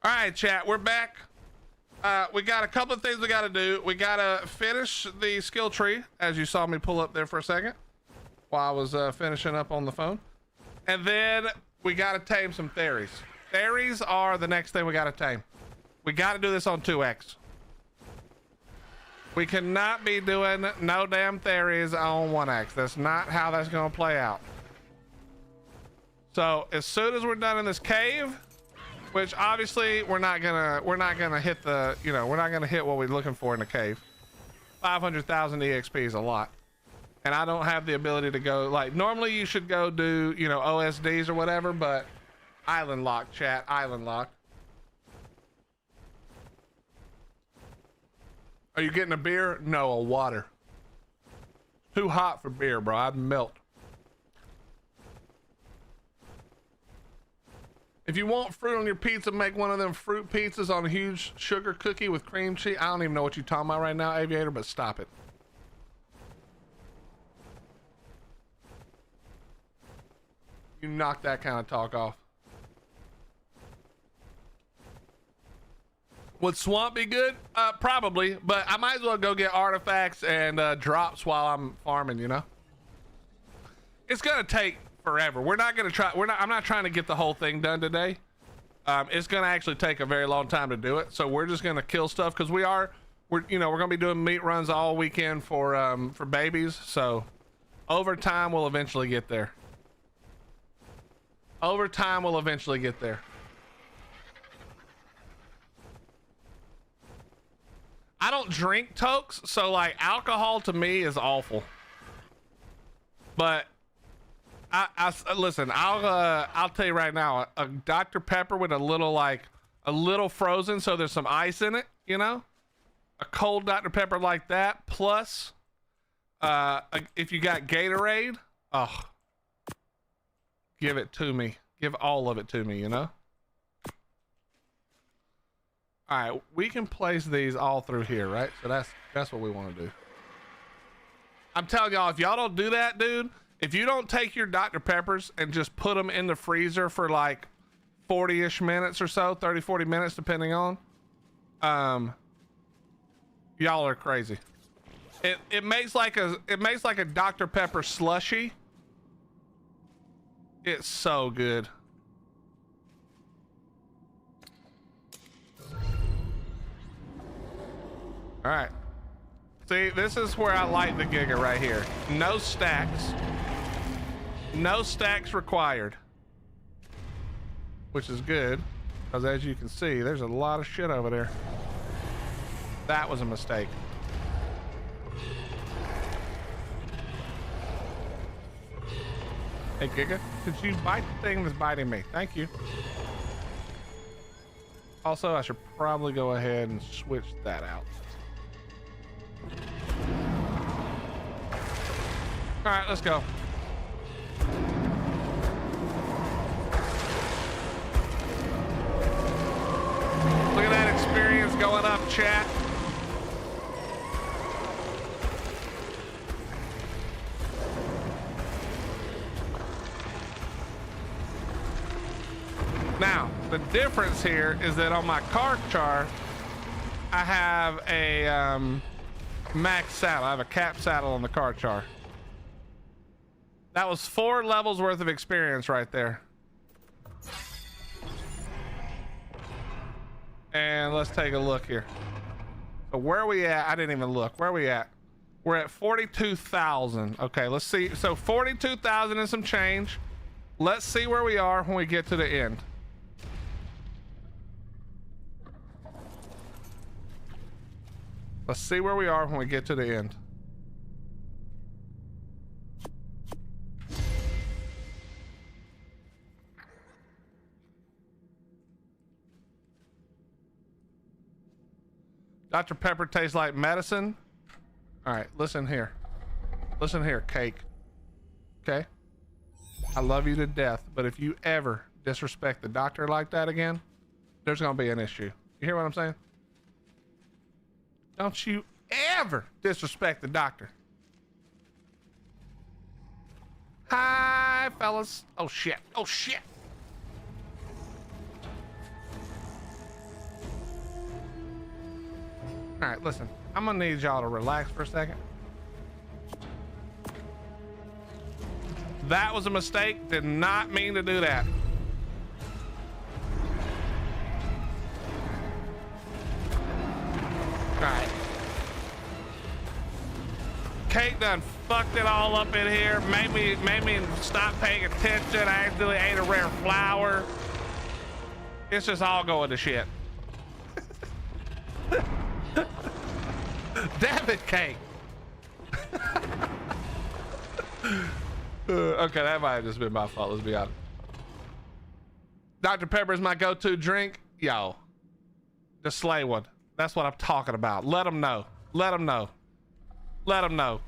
All right, chat, we're back. We got a couple of things we got to do. We got to finish the skill tree, as you saw me pull up there for a second while I was finishing up on the phone. And then we got to tame some Theries. Theries are the next thing we got to tame. We got to do this on 2x. We cannot be doing no damn Theries on 1x. That's not how that's going to play out. So as soon as we're done in this cave, which obviously we're not gonna hit the, you know, we're not gonna hit what we're looking for in the cave. 500,000 EXP is a lot, and I don't have the ability to go, like, normally you should go do, you know, OSDs or whatever, but island lock, chat, island lock. Are you getting a beer? No, a water. Too hot for beer, bro. I'd melt. If you want fruit on your pizza, make one of them fruit pizzas on a huge sugar cookie with cream cheese. I don't even know what you're talking about right now, Aviator, but stop it. You knock that kind of talk off. Would swamp be good? Probably, but I might as well go get artifacts and drops while I'm farming, you know? It's gonna take forever. We're not gonna try, I'm not trying to get the whole thing done today. It's gonna actually take a very long time to do it. So we're just gonna kill stuff because we're gonna be doing meat runs all weekend for babies. So over time, we'll eventually get there. Over time, we'll eventually get there. I don't drink tokes, so like alcohol to me is awful. But I listen, I'll tell you right now, a Dr. Pepper with a little frozen, so there's some ice in it, you know? A cold Dr. Pepper like that, plus if you got Gatorade, oh, give it to me. Give all of it to me, you know? All right, we can place these all through here, right? So that's what we want to do. I'm telling y'all, if y'all don't do that, dude, if you don't take your Dr. Peppers and just put them in the freezer for like 40-ish minutes or so, 30, 40 minutes, depending on, y'all are crazy. It makes like a Dr. Pepper slushy. It's so good. All right. See, this is where I like the Giga right here. No stacks. No stacks required. Which is good, because as you can see, there's a lot of shit over there. That was a mistake. Hey, Giga, could you bite the thing that's biting me? Thank you. Also, I should probably go ahead and switch that out. All right, let's go. Look at that experience going up, chat. Now, the difference here is that on my car char, I have a max saddle. I have a cap saddle on the car char. That was 4 levels worth of experience right there. And let's take a look here. So where are we at? I didn't even look. Where are we at? We're at 42,000. Okay, let's see. So 42,000 and some change. Let's see where we are when we get to the end. Let's see where we are when we get to the end. Dr. Pepper tastes like medicine. All right, listen here. Listen here, Cake. Okay? I love you to death, but if you ever disrespect the doctor like that again, there's gonna be an issue. You hear what I'm saying? Don't you ever disrespect the doctor. Hi, fellas. Oh, shit. Oh, shit. All right, listen. I'm gonna need y'all to relax for a second. That was a mistake. Did not mean to do that. All right. Cake done fucked it all up in here. Made me stop paying attention. I accidentally ate a rare flower. It's just all going to shit. Damn it, Cake. Okay, that might have just been my fault, let's be honest. Dr. Pepper is my go-to drink. Yo, just slay one. That's what I'm talking about. Let them know. Let them know. Let them know.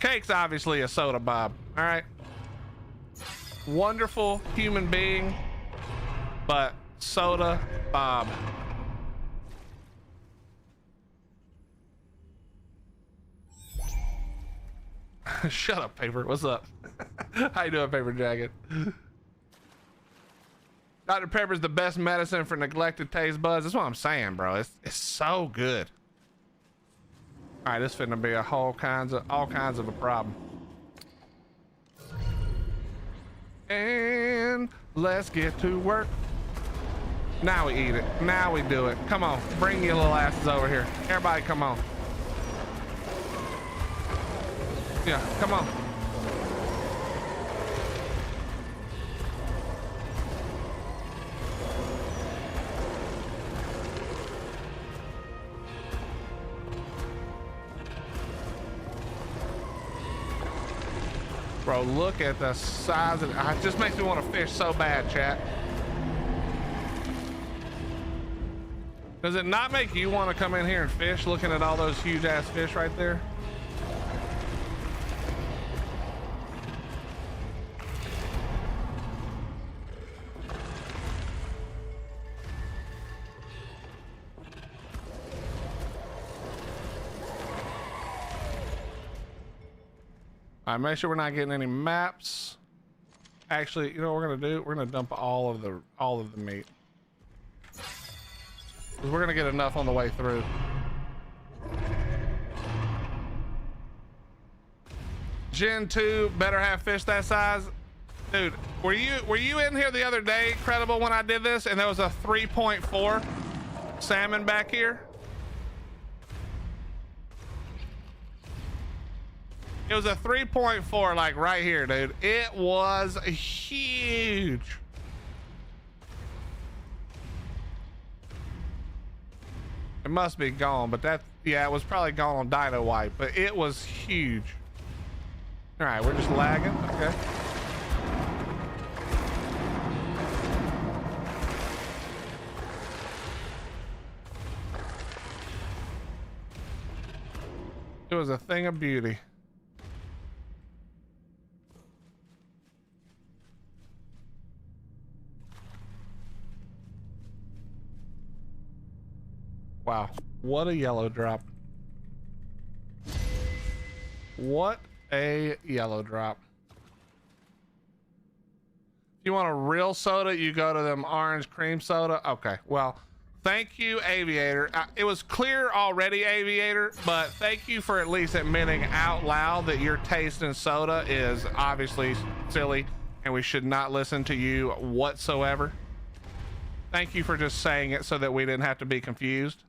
Cake's obviously a soda Bob. All right. Wonderful human being, but soda Bob. Shut up, Paper. What's up? How you doing, Paper Jacket? Dr. Pepper's the best medicine for neglected taste buds. That's what I'm saying, bro. It's so good. All right, this finna be a all kinds of a problem. And let's get to work. Now we eat it. Now we do it. Come on, bring your little asses over here. Everybody, come on. Yeah, come on. Bro, look at the size of it. It just makes me want to fish so bad, chat. Does it not make you want to come in here and fish looking at all those huge ass fish right there? All right, make sure we're not getting any maps. Actually, you know what we're gonna do? We're gonna dump all of the meat. 'Cause we're gonna get enough on the way through. Gen 2 better have fish that size. Dude, were you in here the other day, Credible, when I did this and there was a 3.4 salmon back here? It was a 3.4, like right here, dude. It was huge. It must be gone, but yeah, it was probably gone on Dino Wipe, but it was huge. All right, we're just lagging. Okay. It was a thing of beauty. Wow, what a yellow drop. What a yellow drop. If you want a real soda, you go to them orange cream soda. Okay, well, thank you, Aviator. It was clear already, Aviator, but thank you for at least admitting out loud that your taste in soda is obviously silly and we should not listen to you whatsoever. Thank you for just saying it so that we didn't have to be confused.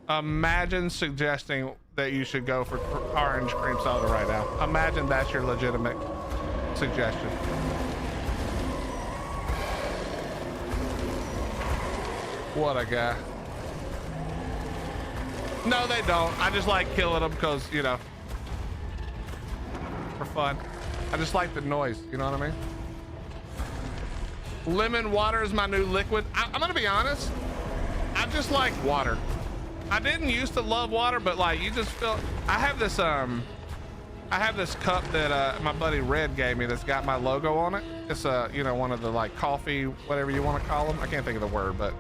Imagine suggesting that you should go for orange cream soda right now. Imagine that's your legitimate suggestion. What a guy. No, they don't. I just like killing them because, you know, for fun. I just like the noise, you know what I mean? Lemon water is my new liquid. I'm gonna be honest, I just like water. I didn't used to love water, but like you just feel, I have this cup that my buddy Red gave me that's got my logo on it. It's you know, one of the like coffee, whatever you want to call them. I can't think of the word, but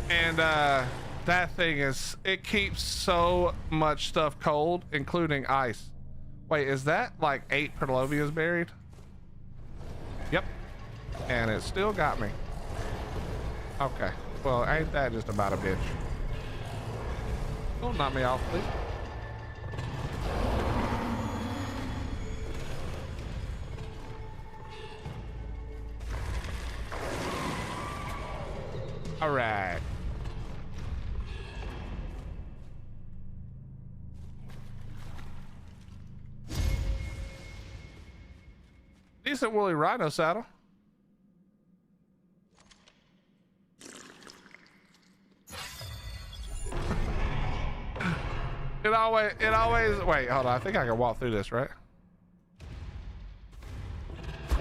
and that thing it keeps so much stuff cold, including ice. Wait, is that like 8 Perlovias buried? Yep. And it still got me. Okay. Well, ain't that just about a bitch? Don't knock me off, please. All right. Decent woolly rhino saddle. It always, wait, hold on. I think I can walk through this, right?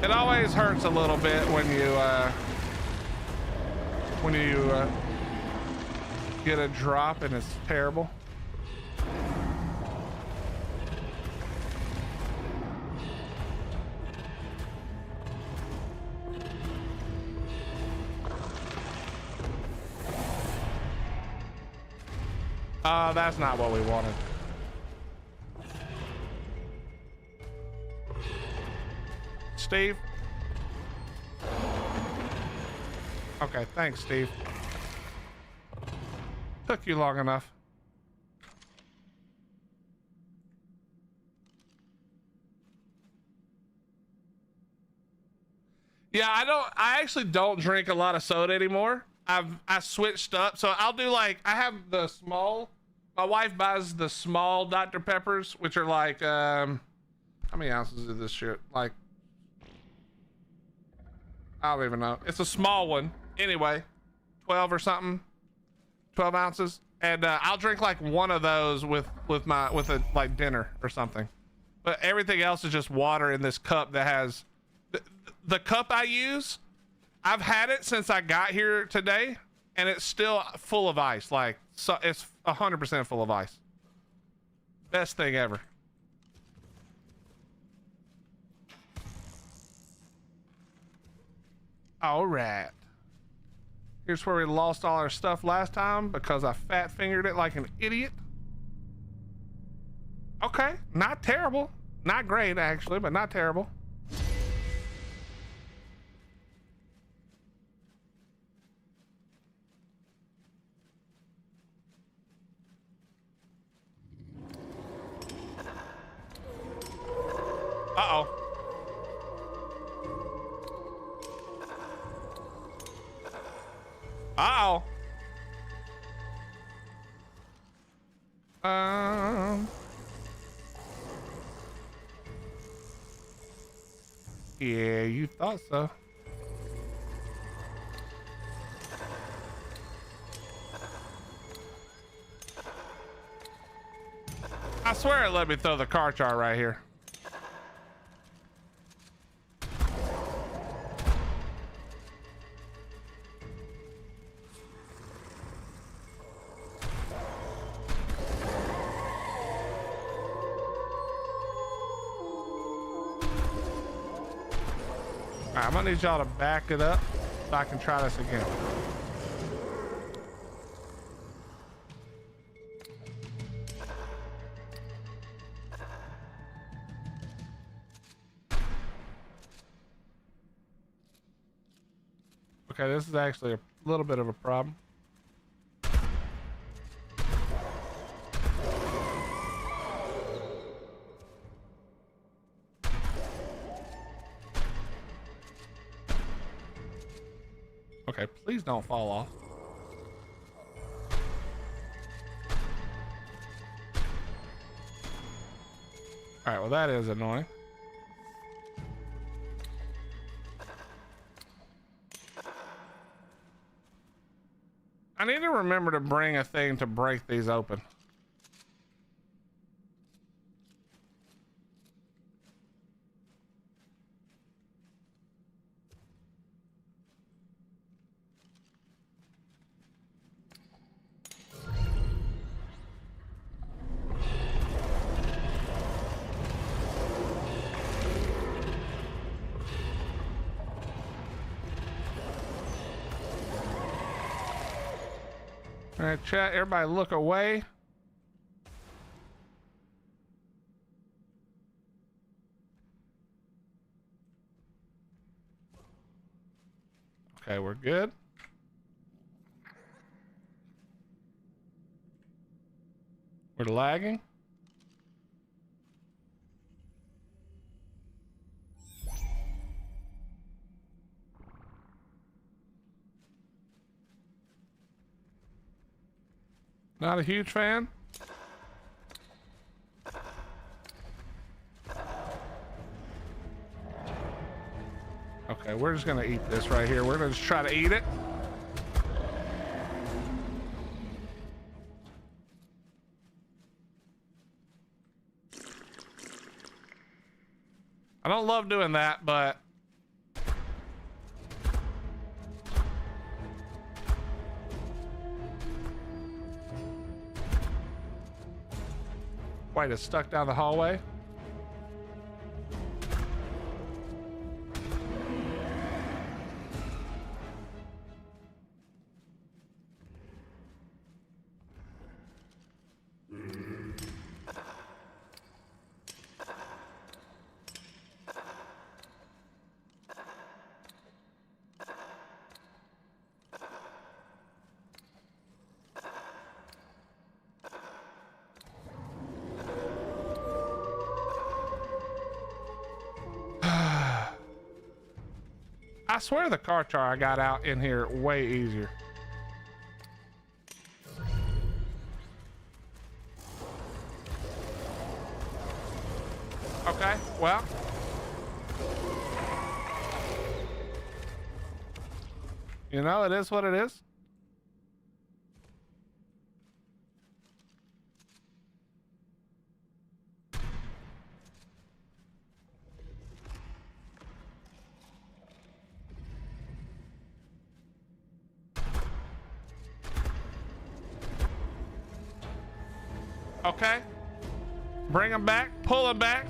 It always hurts a little bit when you get a drop and it's terrible. That's not what we wanted. Steve? Okay, thanks, Steve. Took you long enough. Yeah, I actually don't drink a lot of soda anymore. I switched up. So I'll do like, I have the small, my wife buys the small Dr. Peppers, which are like, how many ounces is this shit? Like, I don't even know. It's a small one. Anyway, 12 or something, 12 ounces. And I'll drink like one of those with a like dinner or something. But everything else is just water in this cup that has, the cup I use, I've had it since I got here today, and it's still full of ice. Like, so it's 100% full of ice. Best thing ever. All right. Here's where we lost all our stuff last time because I fat fingered it like an idiot. Okay, not terrible. Not great, actually, but not terrible. Uh-oh. Uh-oh. Yeah, you thought so. I swear it let me throw the car chart right here. All right, I'm gonna need y'all to back it up so I can try this again. Okay, this is actually a little bit of a problem. Okay, please don't fall off. All right, well, that is annoying. I need to remember to bring a thing to break these open. All right, chat, everybody look away. Okay, we're good. We're lagging. Not a huge fan. Okay, we're just gonna eat this right here. We're gonna just try to eat it. I don't love doing that, but wait, it's stuck down the hallway. I swear the car char I got out in here way easier. Okay, well. You know, it is what it is. Okay. Bring him back, pull him back.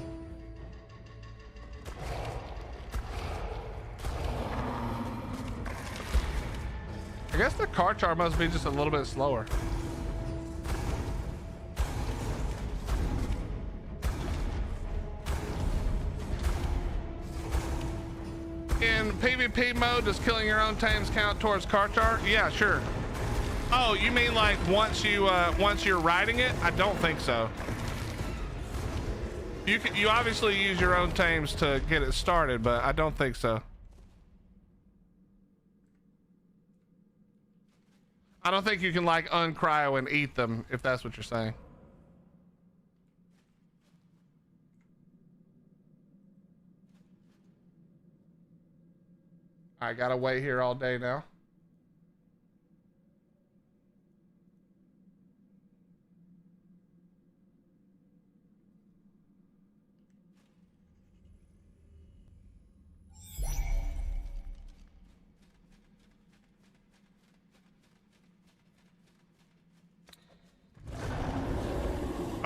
I guess the car char must be just a little bit slower. In PvP mode, does killing your own tames count towards car char? Yeah, sure. Oh, you mean like once you're riding it? I don't think so. You obviously use your own tames to get it started, but I don't think so. I don't think you can like uncryo and eat them, if that's what you're saying. I gotta wait here all day now.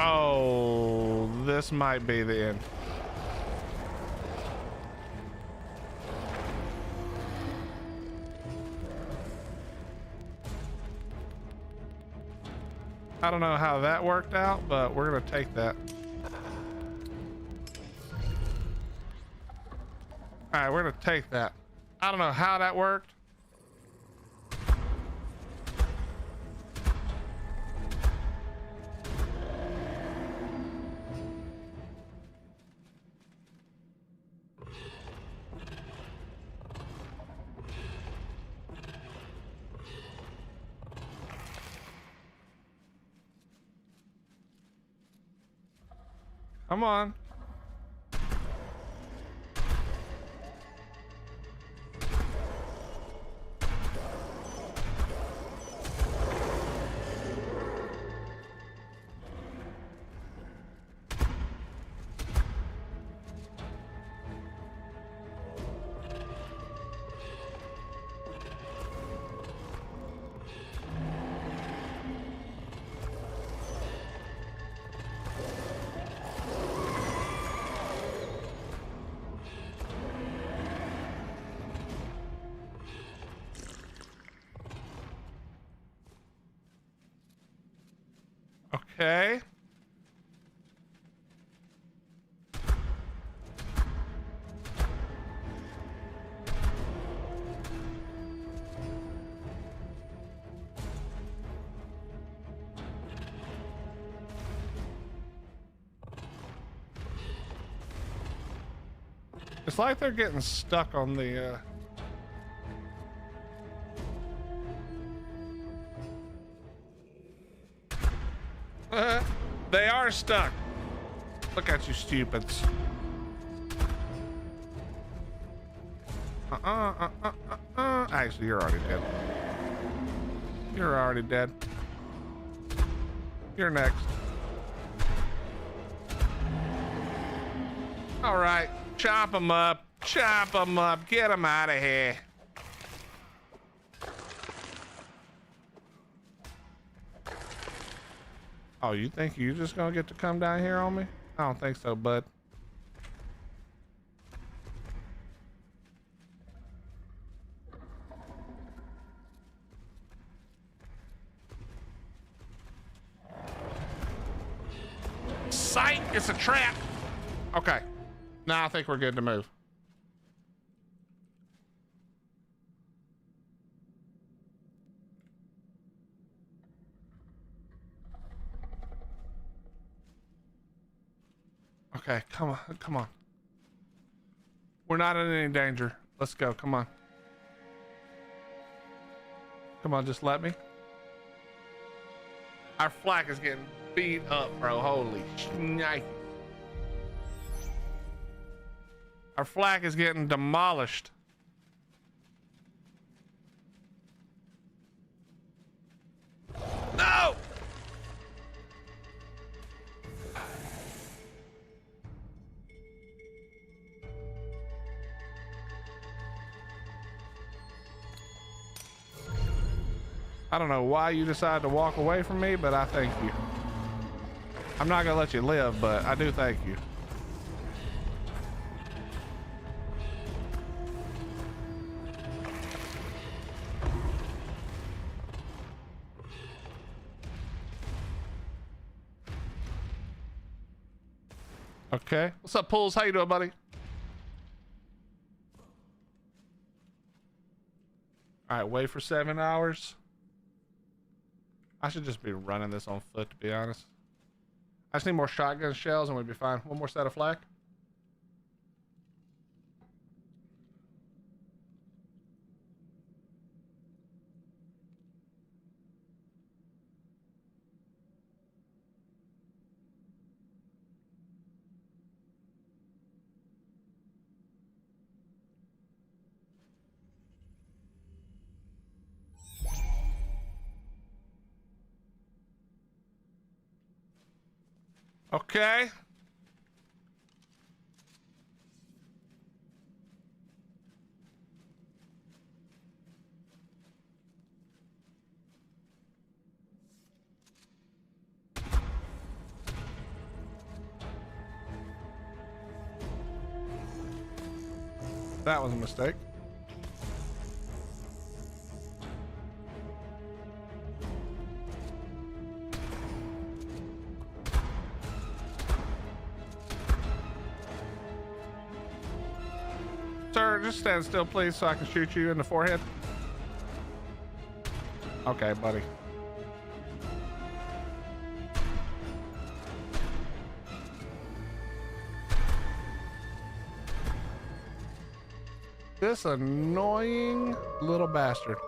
Oh, this might be the end. I don't know how that worked out, but we're gonna take that. All right, we're gonna take that. I don't know how that worked. Come on. Okay. It's like they're getting stuck on the they are stuck. Look at you stupids. Actually, you're already dead. You're already dead. You're next. All right, chop them up. Chop them up. Get them out of here. Oh, you think you're just gonna get to come down here on me? I don't think so, bud. Sight, it's a trap. Okay. Now I think we're good to move. Okay, come on, come on. We're not in any danger. Let's go, come on. Come on, just let me. Our flak is getting beat up, bro. Holy shnikes. Our flak is getting demolished. No! I don't know why you decided to walk away from me, but I thank you. I'm not gonna let you live, but I do thank you. Okay. What's up, Pools? How you doing, buddy? All right, wait for 7 hours. I should just be running this on foot, to be honest. I just need more shotgun shells and we'd be fine. One more set of flak. Okay. That was a mistake. Sir, just stand still, please, so I can shoot you in the forehead. Okay, buddy. This annoying little bastard.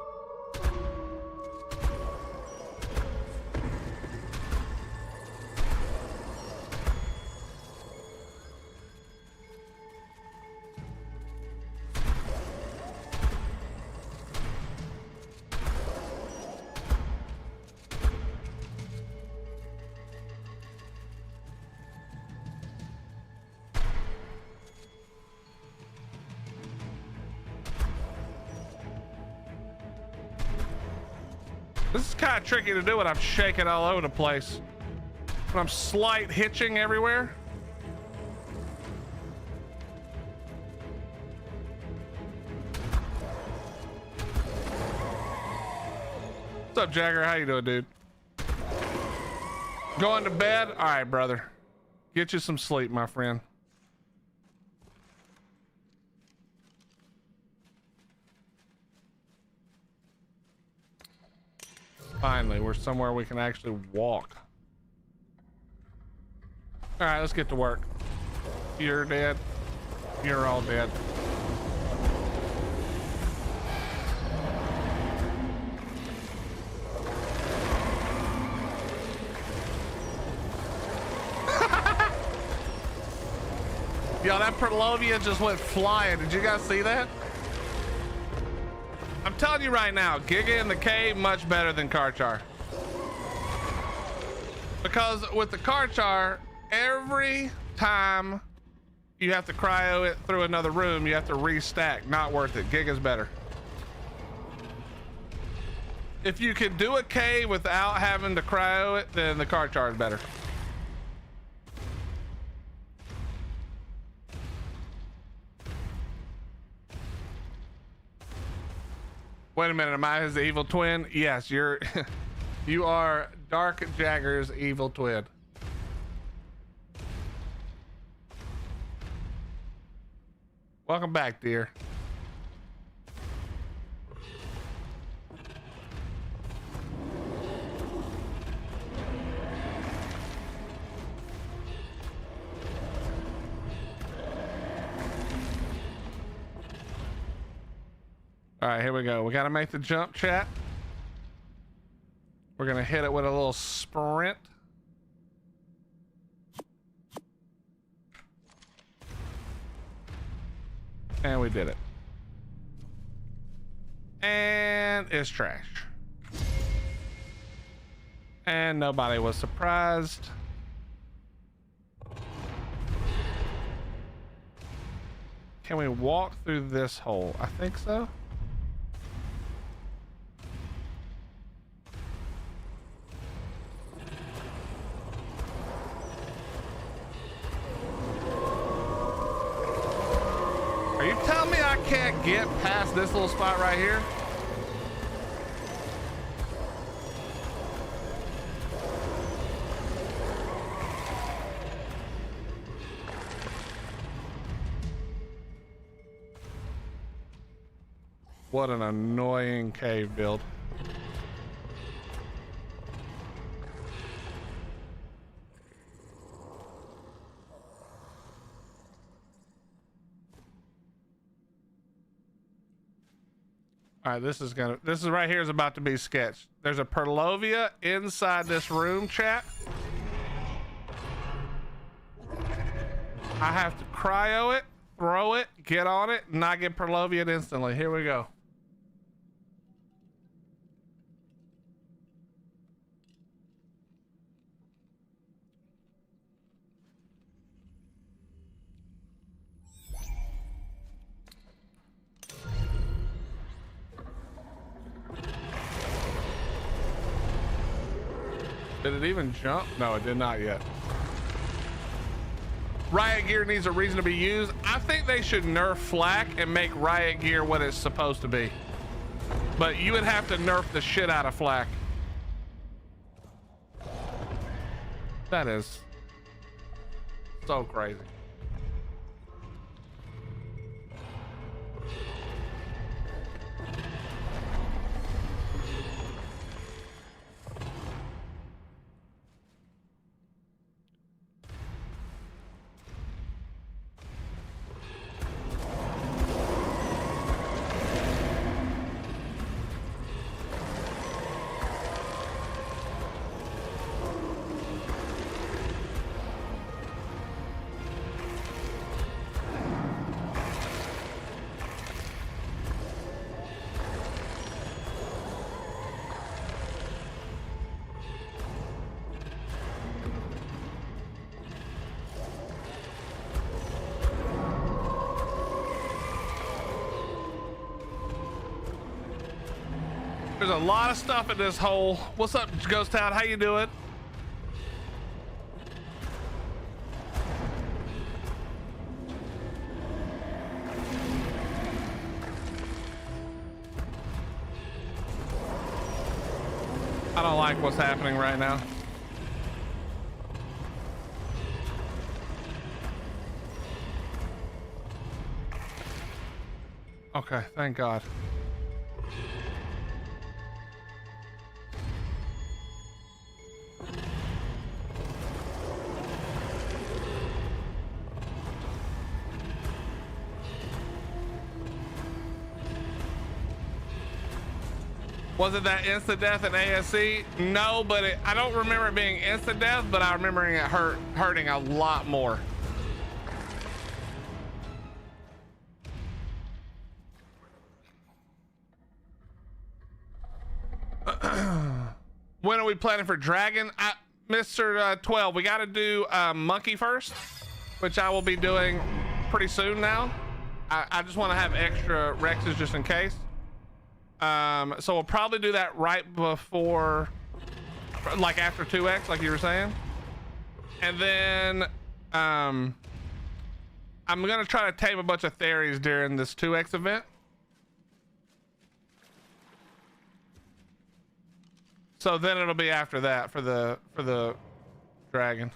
This is kind of tricky to do when I'm shaking all over the place. When I'm slight hitching everywhere. What's up, Jagger? How you doing, dude? Going to bed? All right, brother. Get you some sleep, my friend. Finally, we're somewhere we can actually walk. All right, let's get to work. You're dead. You're all dead. Yo, that Perlovia just went flying. Did you guys see that? I'm telling you right now, Giga in the cave much better than Karchar. Because with the Karchar, every time you have to cryo it through another room, you have to restack. Not worth it. Giga's better. If you can do a cave without having to cryo it, then the Karchar is better. Wait a minute, am I his evil twin? Yes, you're you are Dark Jagger's evil twin. Welcome back, dear. All right, here we go. We got to make the jump, chat. We're gonna hit it with a little sprint. And we did it. And it's trash. And nobody was surprised. Can we walk through this hole? I think so. Are you telling me I can't get past this little spot right here? What an annoying cave build. All right, this is right here is about to be sketched. There's a Purlovia inside this room, chat. I have to cryo it, throw it, get on it, and not get Purlovia instantly. Here we go. Did it even jump? No, it did not yet. Riot gear needs a reason to be used. I think they should nerf flak and make riot gear what it's supposed to be. But you would have to nerf the shit out of flak. That is so crazy. There's a lot of stuff in this hole. What's up, Ghost Town? How you doing? I don't like what's happening right now. Okay, thank God. Was it that instant death in ASC? No, but I don't remember it being instant death, but I remember it hurting a lot more. When are we planning for Dragon? Mr. 12, we got to do Monkey first, which I will be doing pretty soon now. I just want to have extra Rexes just in case. So we'll probably do that right before, like after 2X, like you were saying. And then I'm gonna try to tame a bunch of Theries during this 2X event. So then it'll be after that for the dragon.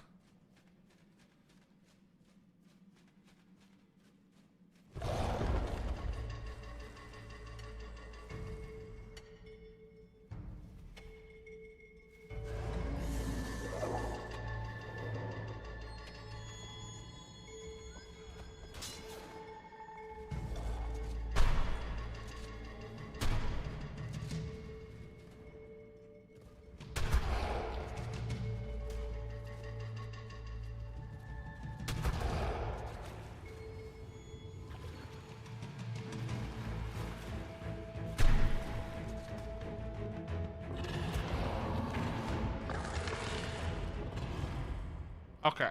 Okay.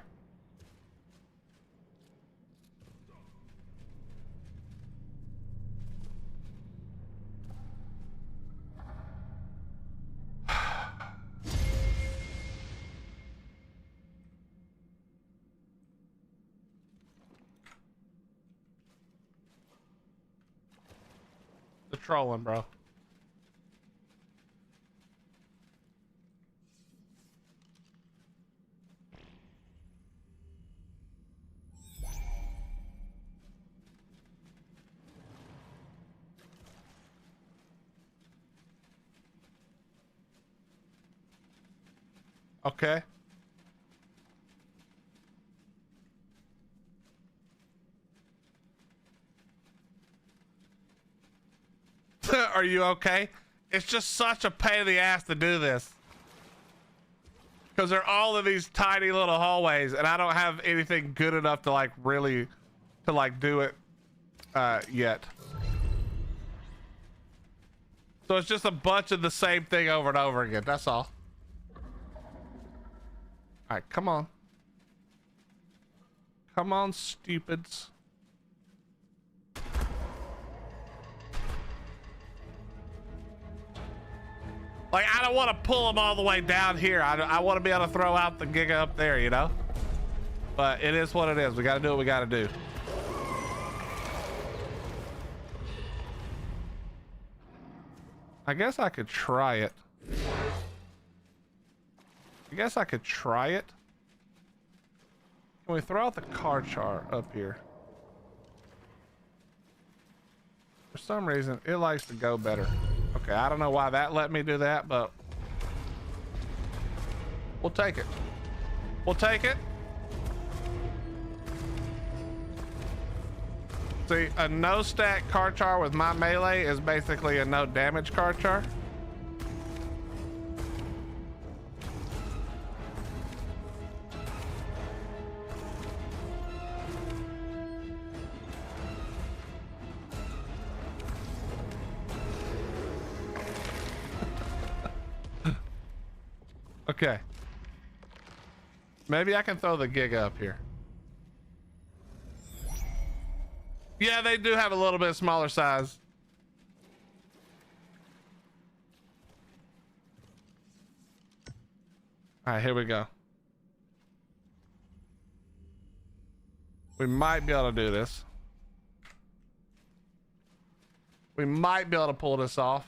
The trolling, bro. Okay. Are you okay? It's just such a pain in the ass to do this. Because they're all in these tiny little hallways and I don't have anything good enough to like really to like do it yet. So it's just a bunch of the same thing over and over again. That's all. All right, come on. Come on, stupids. Like, I don't want to pull them all the way down here. I want to be able to throw out the Giga up there, you know? But it is what it is. We got to do what we got to do. I guess I could try it. Can we throw out the Karchar up here? For some reason, it likes to go better. Okay, I don't know why that let me do that, but we'll take it. We'll take it. See, a no stack Karchar with my melee is basically a no damage Karchar. Okay. Maybe I can throw the Giga up here. Yeah, they do have a little bit smaller size. All right, here we go. We might be able to do this. We might be able to pull this off.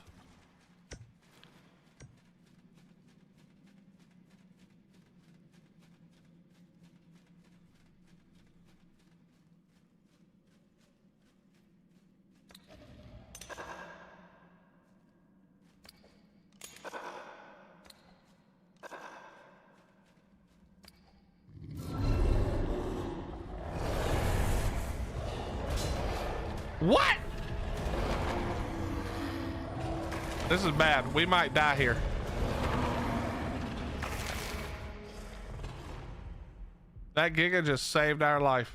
What? This is bad. We might die here. That Giga just saved our life.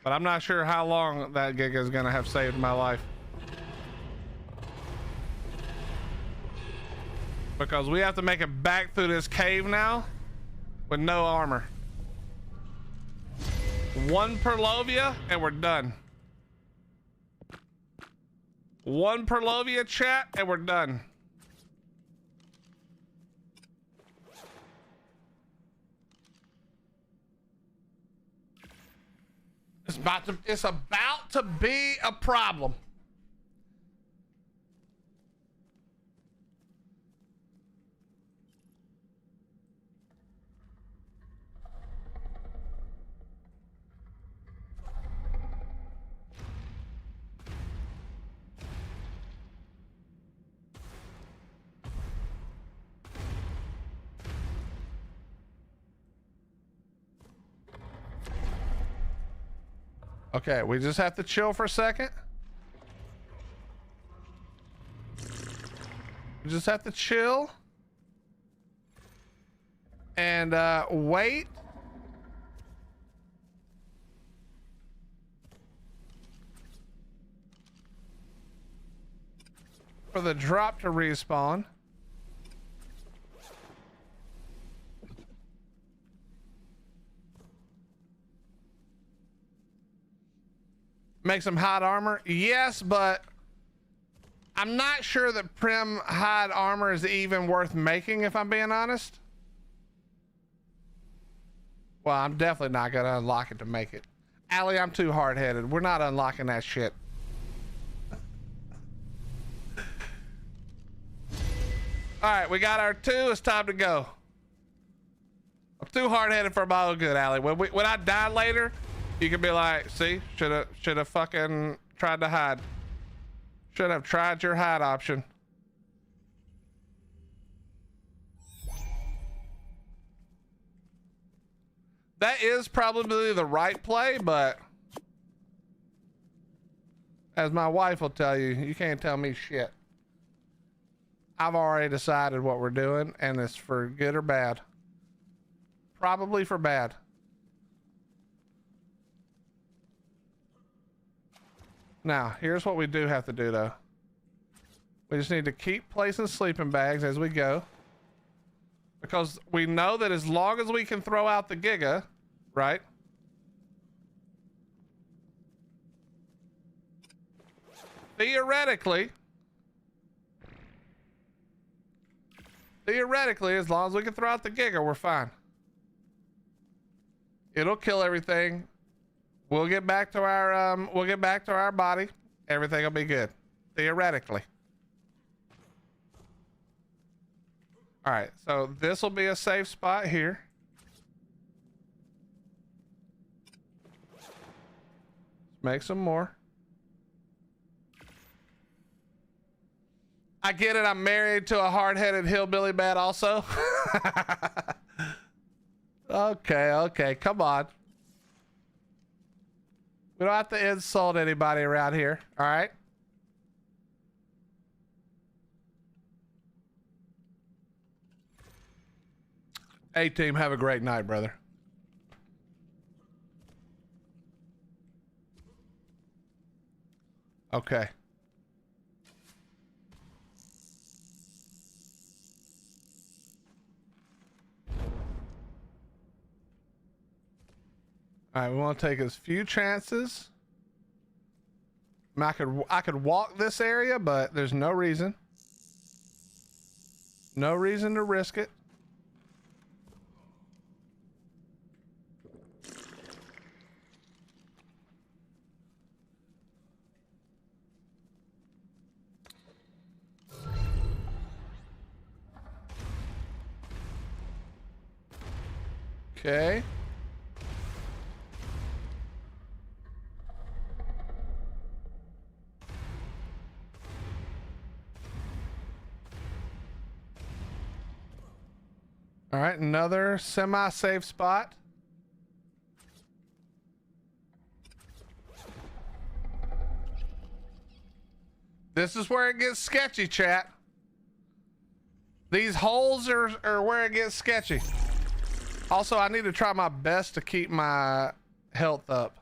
But I'm not sure how long that Giga is gonna have saved my life. Because we have to make it back through this cave now with no armor. One Perlovia and we're done. One Perlovia, chat, and we're done. It's about to be a problem. Okay, we just have to chill for a second. We just have to chill and wait. For the drop to respawn. Make some hide armor? Yes, but I'm not sure that Prim hide armor is even worth making, if I'm being honest. Well, I'm definitely not gonna unlock it to make it. Allie, I'm too hard-headed. We're not unlocking that shit. All right, we got our 2. It's time to go. I'm too hard-headed for my own good, Allie. When I die later, you can be like, see, should have fucking tried to hide. Should have tried your hide option. That is probably the right play, but as my wife will tell you, you can't tell me shit. I've already decided what we're doing, and it's for good or bad. Probably for bad. Now, here's what we do have to do, though. We just need to keep placing sleeping bags as we go. Because we know that as long as we can throw out the Giga, right? Theoretically, as long as we can throw out the Giga, we're fine. It'll kill everything. We'll get back to our body. Everything will be good. Theoretically. All right, so this will be a safe spot here. Let's make some more. I get it. I'm married to a hard-headed hillbilly bat also. Okay, come on. We don't have to insult anybody around here, all right? Hey, team, have a great night, brother. Okay. All right, we want to take as few chances. I could walk this area, but there's no reason. No reason to risk it. Okay. All right, another semi-safe spot. This is where it gets sketchy, chat. These holes are where it gets sketchy. Also, I need to try my best to keep my health up.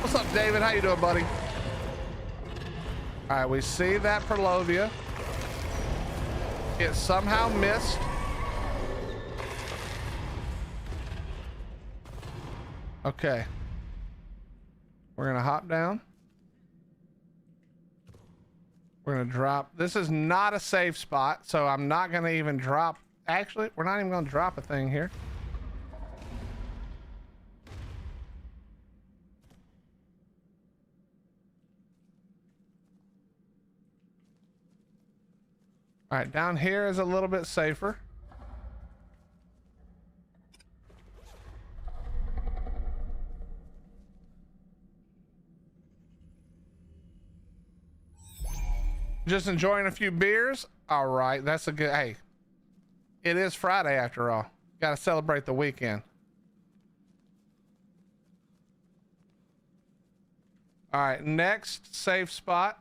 What's up, David? How you doing, buddy? All right, we see that Perlovia. It somehow missed. Okay. We're gonna hop down. We're gonna drop. This is not a safe spot, so I'm not gonna even drop. Actually, we're not even gonna drop a thing here. All right, down here is a little bit safer. Just enjoying a few beers. All right, that's a good, hey, it is Friday after all. Got to celebrate the weekend. All right, next safe spot.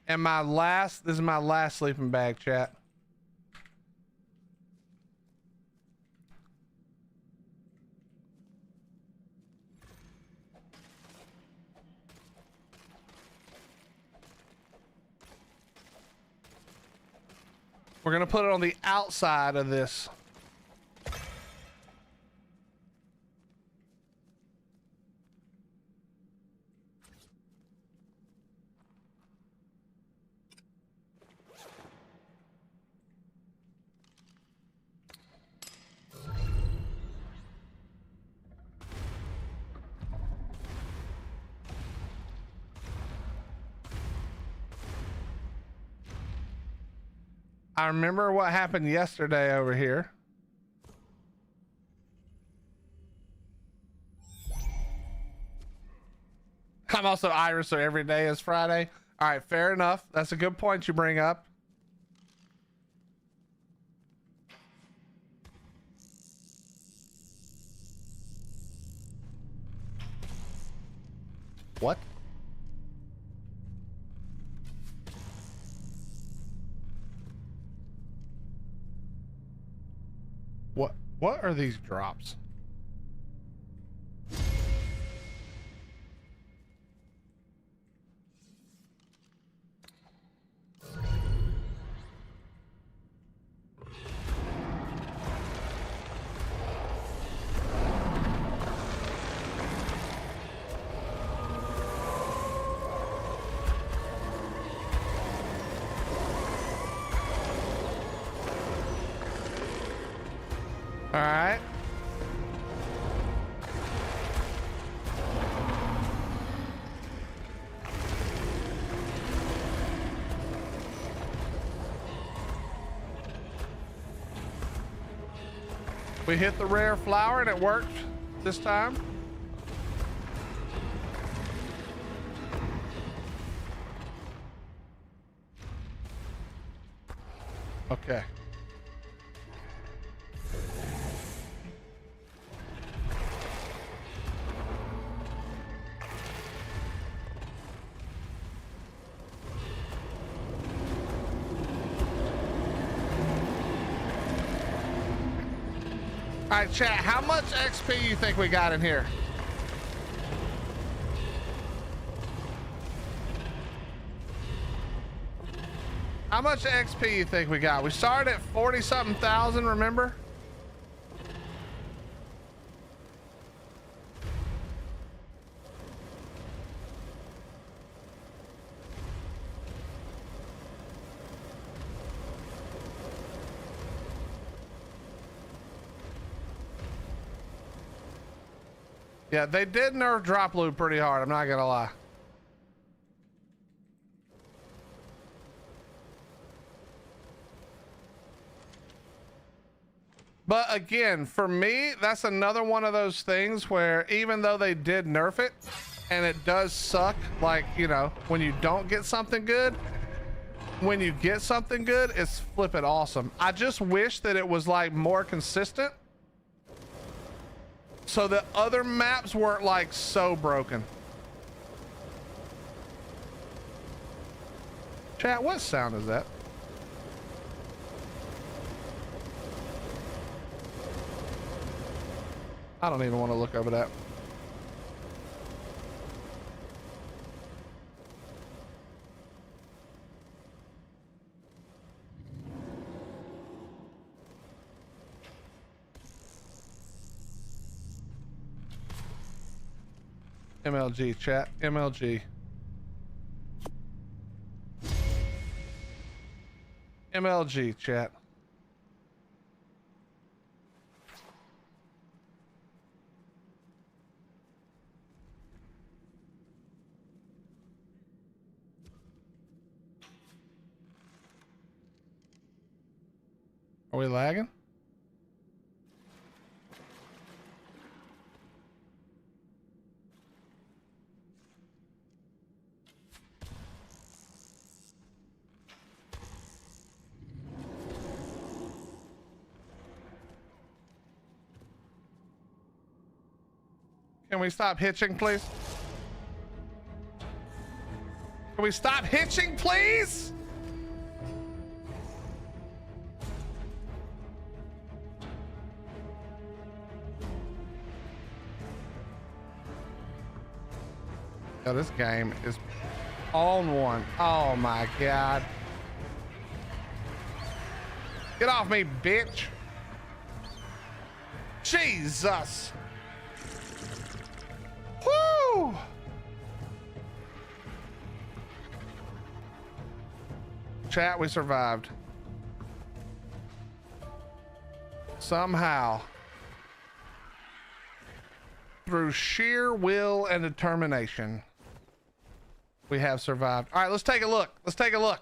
And this is my last sleeping bag, chat. We're gonna put it on the outside of this. I remember what happened yesterday over here. I'm also Irish, so every day is Friday. All right, fair enough. That's a good point you bring up. What? What are these drops? All right. We hit the rare flower and it worked this time. Okay. All right, chat, how much XP you think we got in here? How much XP you think we got? We started at 40-something thousand, remember? Yeah, they did nerf drop loot pretty hard, I'm not gonna lie. But again, for me, that's another one of those things where even though they did nerf it, and it does suck, like, you know, when you don't get something good, when you get something good, it's flippin' awesome. I just wish that it was like more consistent, so that other maps weren't like so broken. Chat, what sound is that? I don't even want to look over that. MLG, chat. MLG. MLG, chat. Are we lagging? Can we stop hitching, please? Can we stop hitching, please? Oh, this game is on one. Oh my God. Get off me, bitch. Jesus. Woo! Chat, we survived. Somehow. Through sheer will and determination, we have survived. All right, let's take a look. Let's take a look.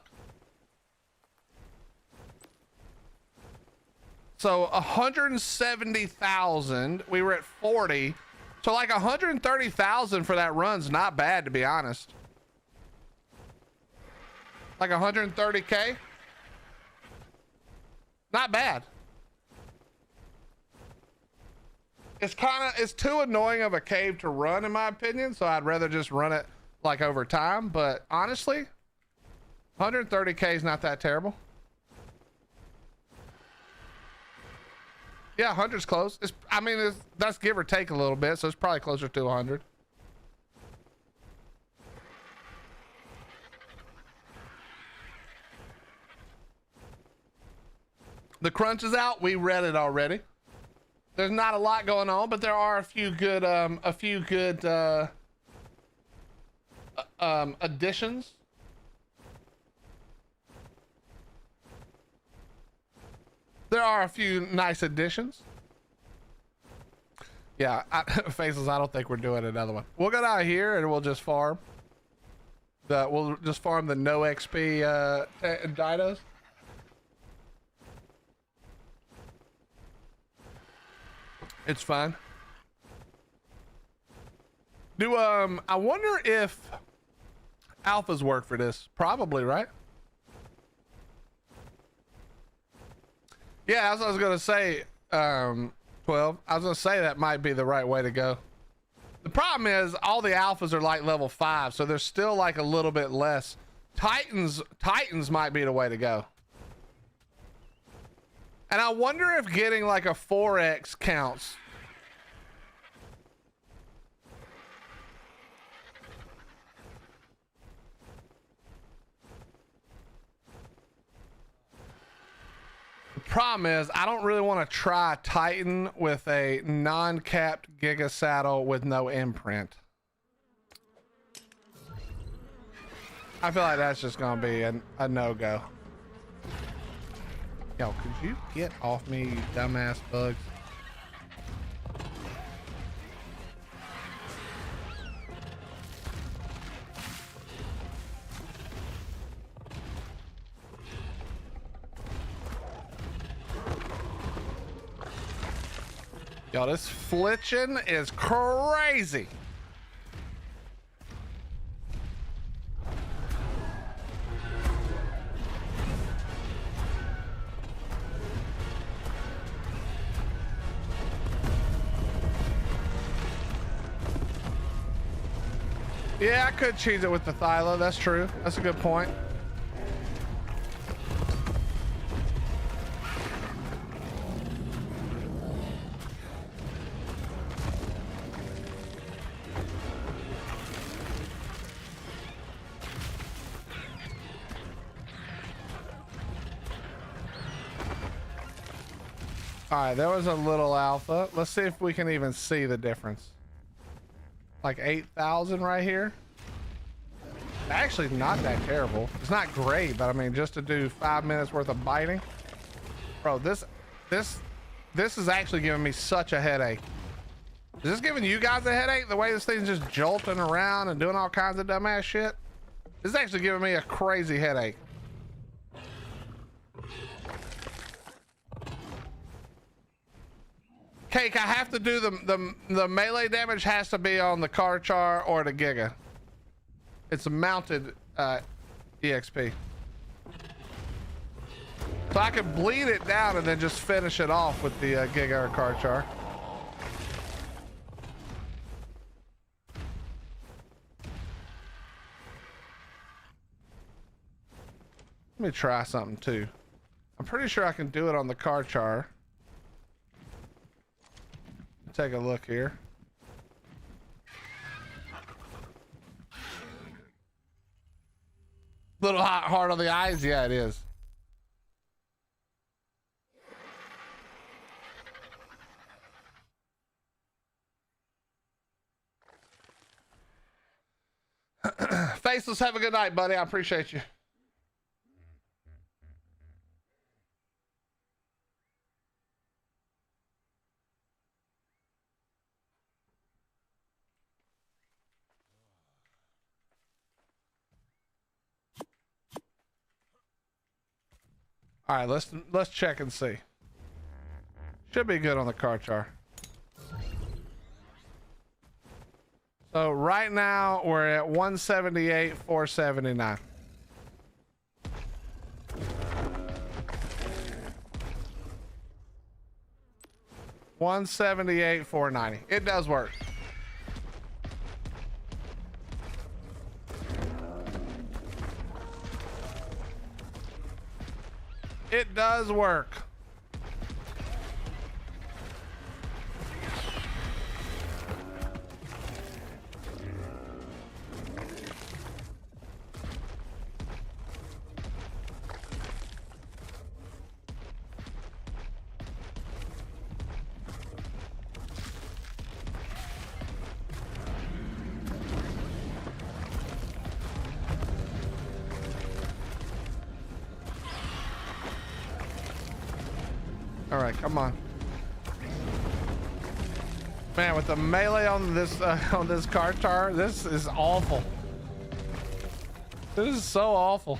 So 170,000. We were at 40. So like 130,000 for that run's not bad, to be honest. Like 130K. Not bad. It's too annoying of a cave to run, in my opinion, so I'd rather just run it like over time. But honestly, 130K is not that terrible. Yeah, 100's close. That's give or take a little bit, so it's probably closer to 100. The crunch is out. We read it already. There's not a lot going on, but there are a few good additions. There are a few nice additions. Yeah, Faces, I don't think we're doing another one. We'll go down here and we'll just farm. We'll just farm the no XP dinos. It's fine. I wonder if alphas work for this. Probably, right? Yeah, that's what I was gonna say. 12. I was gonna say that might be the right way to go. The problem is all the alphas are like level 5, so there's still like a little bit less. Titans might be the way to go. And I wonder if getting like a 4x counts. The problem is I don't really want to try Titan with a non-capped Giga saddle with no imprint. I feel like that's just gonna be a no-go. Yo, could you get off me, you dumbass bugs? Yo, this flitching is crazy. Yeah, I could cheese it with the Thyla. That's true. That's a good point. All right, there was a little alpha. Let's see if we can even see the difference. Like 8,000 right here. Actually, not that terrible. It's not great, but I mean, just to do 5 minutes worth of biting, bro. This is actually giving me such a headache. Is this giving you guys a headache? The way this thing's just jolting around and doing all kinds of dumbass shit. This is actually giving me a crazy headache. Cake, I have to do the melee damage has to be on the Karchar or the Giga. It's a mounted EXP. So I can bleed it down and then just finish it off with the Giga or Karchar. Let me try something too. I'm pretty sure I can do it on the Karchar. Take a look here. Little hard on the eyes. Yeah, it is. Faceless, have a good night, buddy. I appreciate you. All right, let's check and see. Should be good on the car chart. So right now we're at 178, 479. $178, $490. It does work. It does work. All right, come on. Man, with the melee on this car chart, this is awful. This is so awful.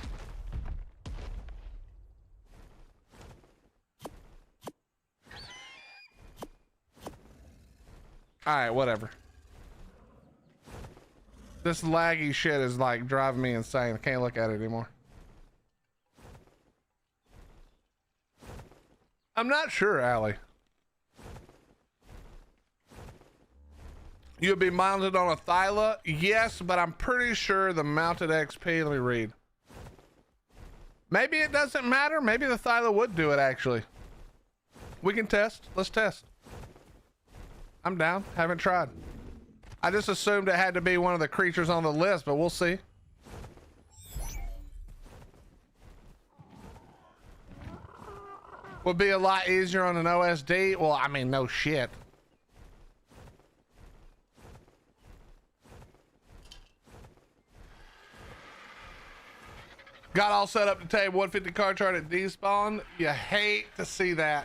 All right, whatever. This laggy shit is like driving me insane. I can't look at it anymore. I'm not sure, Allie. You'll be mounted on a Thyla? Yes, but I'm pretty sure the mounted XP, let me read. Maybe it doesn't matter. Maybe the Thyla would do it, actually. We can test. Let's test. I'm down. Haven't tried. I just assumed it had to be one of the creatures on the list, but we'll see. Would be a lot easier on an OSD. Well, I mean, no shit. Got all set up to table 150 car chart at despawn. You hate to see that.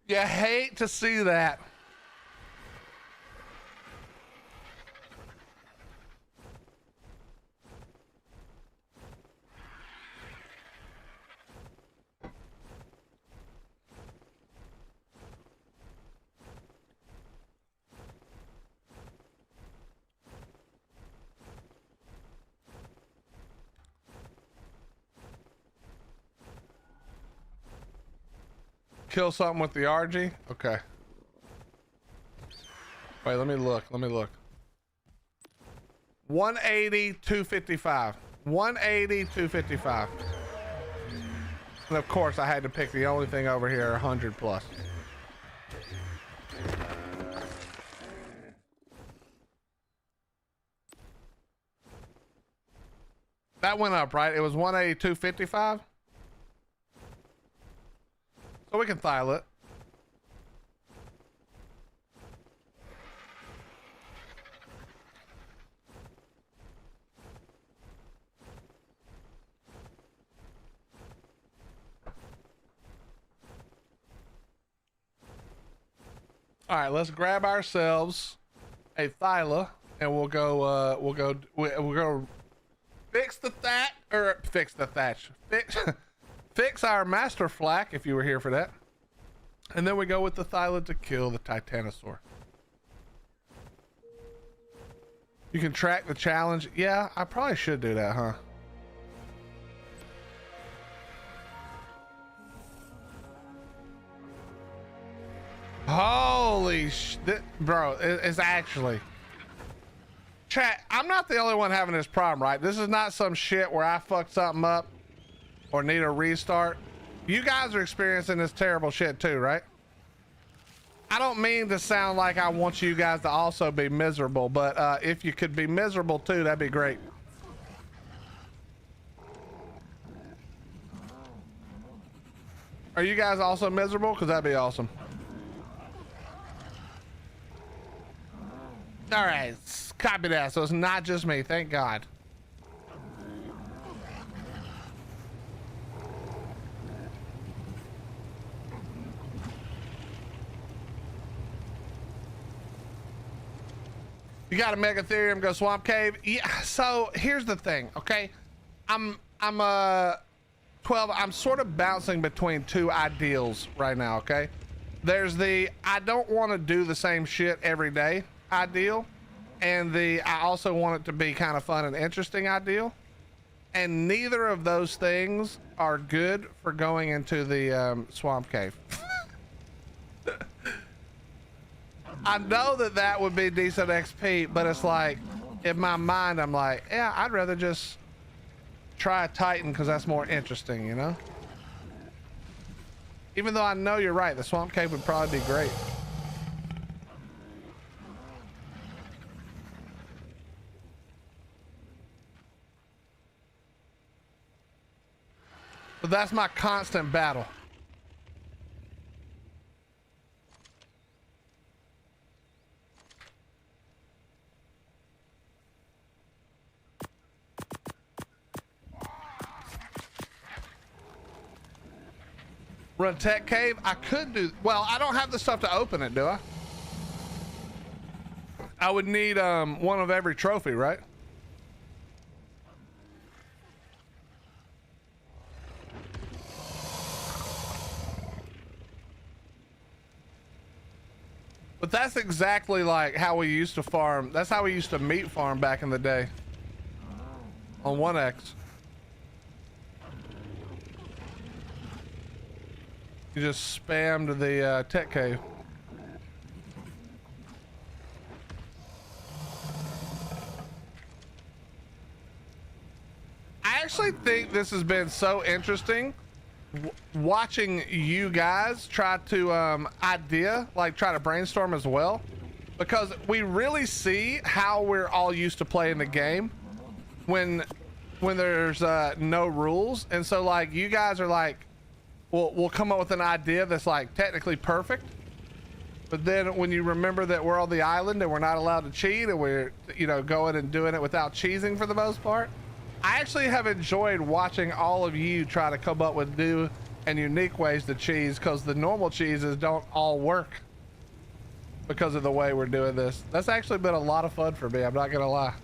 You hate to see that. Kill something with the RG? Okay. Wait, let me look. 180, 255. 180, 255. And of course I had to pick the only thing over here, 100 plus. That went up, right? It was 180, 255. So we can file it. All right, let's grab ourselves a Thyla and we'll go fix the thatch, or fix the thatch. Fix our master flak, if you were here for that. And then we go with the Thyla to kill the Titanosaur. You can track the challenge. Yeah, I probably should do that, huh? Holy shit, bro, it's actually. Chat, I'm not the only one having this problem, right? This is not some shit where I fucked something up or need a restart. You guys are experiencing this terrible shit too, right? I don't mean to sound like I want you guys to also be miserable, but if you could be miserable too, that'd be great. Are you guys also miserable? Because that'd be awesome. All right, copy that. So it's not just me. Thank God. You got a Megatherium, go Swamp Cave. Yeah, so here's the thing, okay? I'm 12, I'm sort of bouncing between two ideals right now, okay? There's the I don't want to do the same shit every day ideal, and the I also want it to be kind of fun and interesting ideal. And neither of those things are good for going into the Swamp Cave. I know that that would be decent XP, but it's like, in my mind, I'm like, yeah, I'd rather just try a Titan because that's more interesting, you know? Even though I know you're right, the Swamp Cave would probably be great. But that's my constant battle. Run Tech Cave? I could do, well, I don't have the stuff to open it, do I? I would need one of every trophy, right? But that's exactly like how we used to farm. That's how we used to meat farm back in the day. On 1X. You just spammed the Tech Cave. I actually think this has been so interesting watching you guys try to try to brainstorm as well, because we really see how we're all used to playing the game when there's no rules. And so like you guys are like, we'll come up with an idea that's like technically perfect, but then when you remember that we're on the island and we're not allowed to cheat and we're, you know, going and doing it without cheesing for the most part, I actually have enjoyed watching all of you try to come up with new and unique ways to cheese, because the normal cheeses don't all work because of the way we're doing this. That's actually been a lot of fun for me, I'm not gonna lie.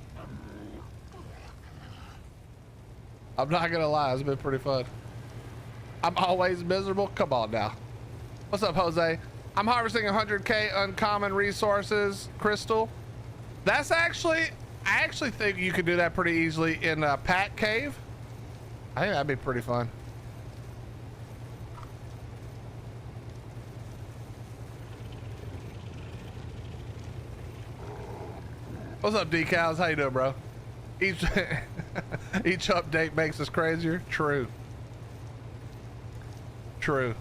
I'm not gonna lie, it's been pretty fun. I'm always miserable, come on now. What's up, Jose? I'm harvesting 100k uncommon resources, Crystal. That's actually, I actually think you could do that pretty easily in Pack Cave. I think that'd be pretty fun. What's up, Decals? How you doing, bro? Each each update makes us crazier. True. True.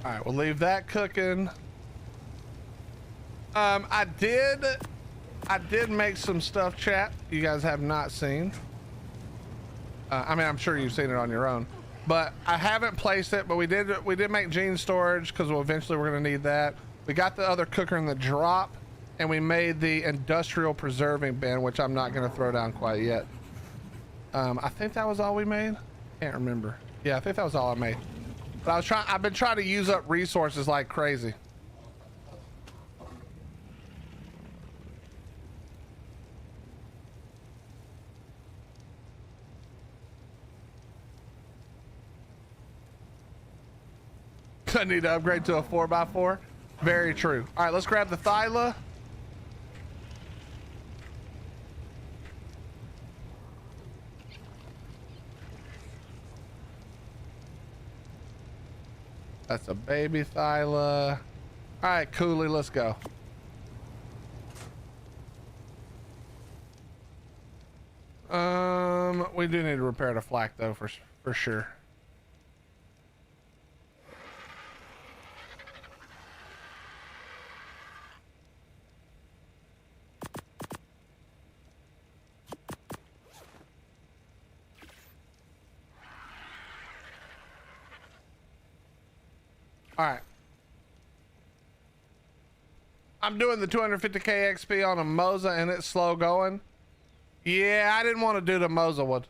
All right, we'll leave that cooking. I did make some stuff, chat, you guys have not seen. I mean, I'm sure you've seen it on your own, but I haven't placed it. But we did make gene storage, because eventually we're gonna need that. We got the other cooker in the drop, and we made the industrial preserving bin, which I'm not gonna throw down quite yet. I think that was all we made. Can't remember. Yeah, I think that was all I made. But I've been trying to use up resources like crazy. I need to upgrade to a 4x4. Very true. All right, let's grab the Thyla. That's a baby Thyla. All right, Cooley, let's go. We do need to repair the flak though, for sure. All right. I'm doing the 250k XP on a Moza and it's slow going. Yeah, I didn't want to do the Moza one.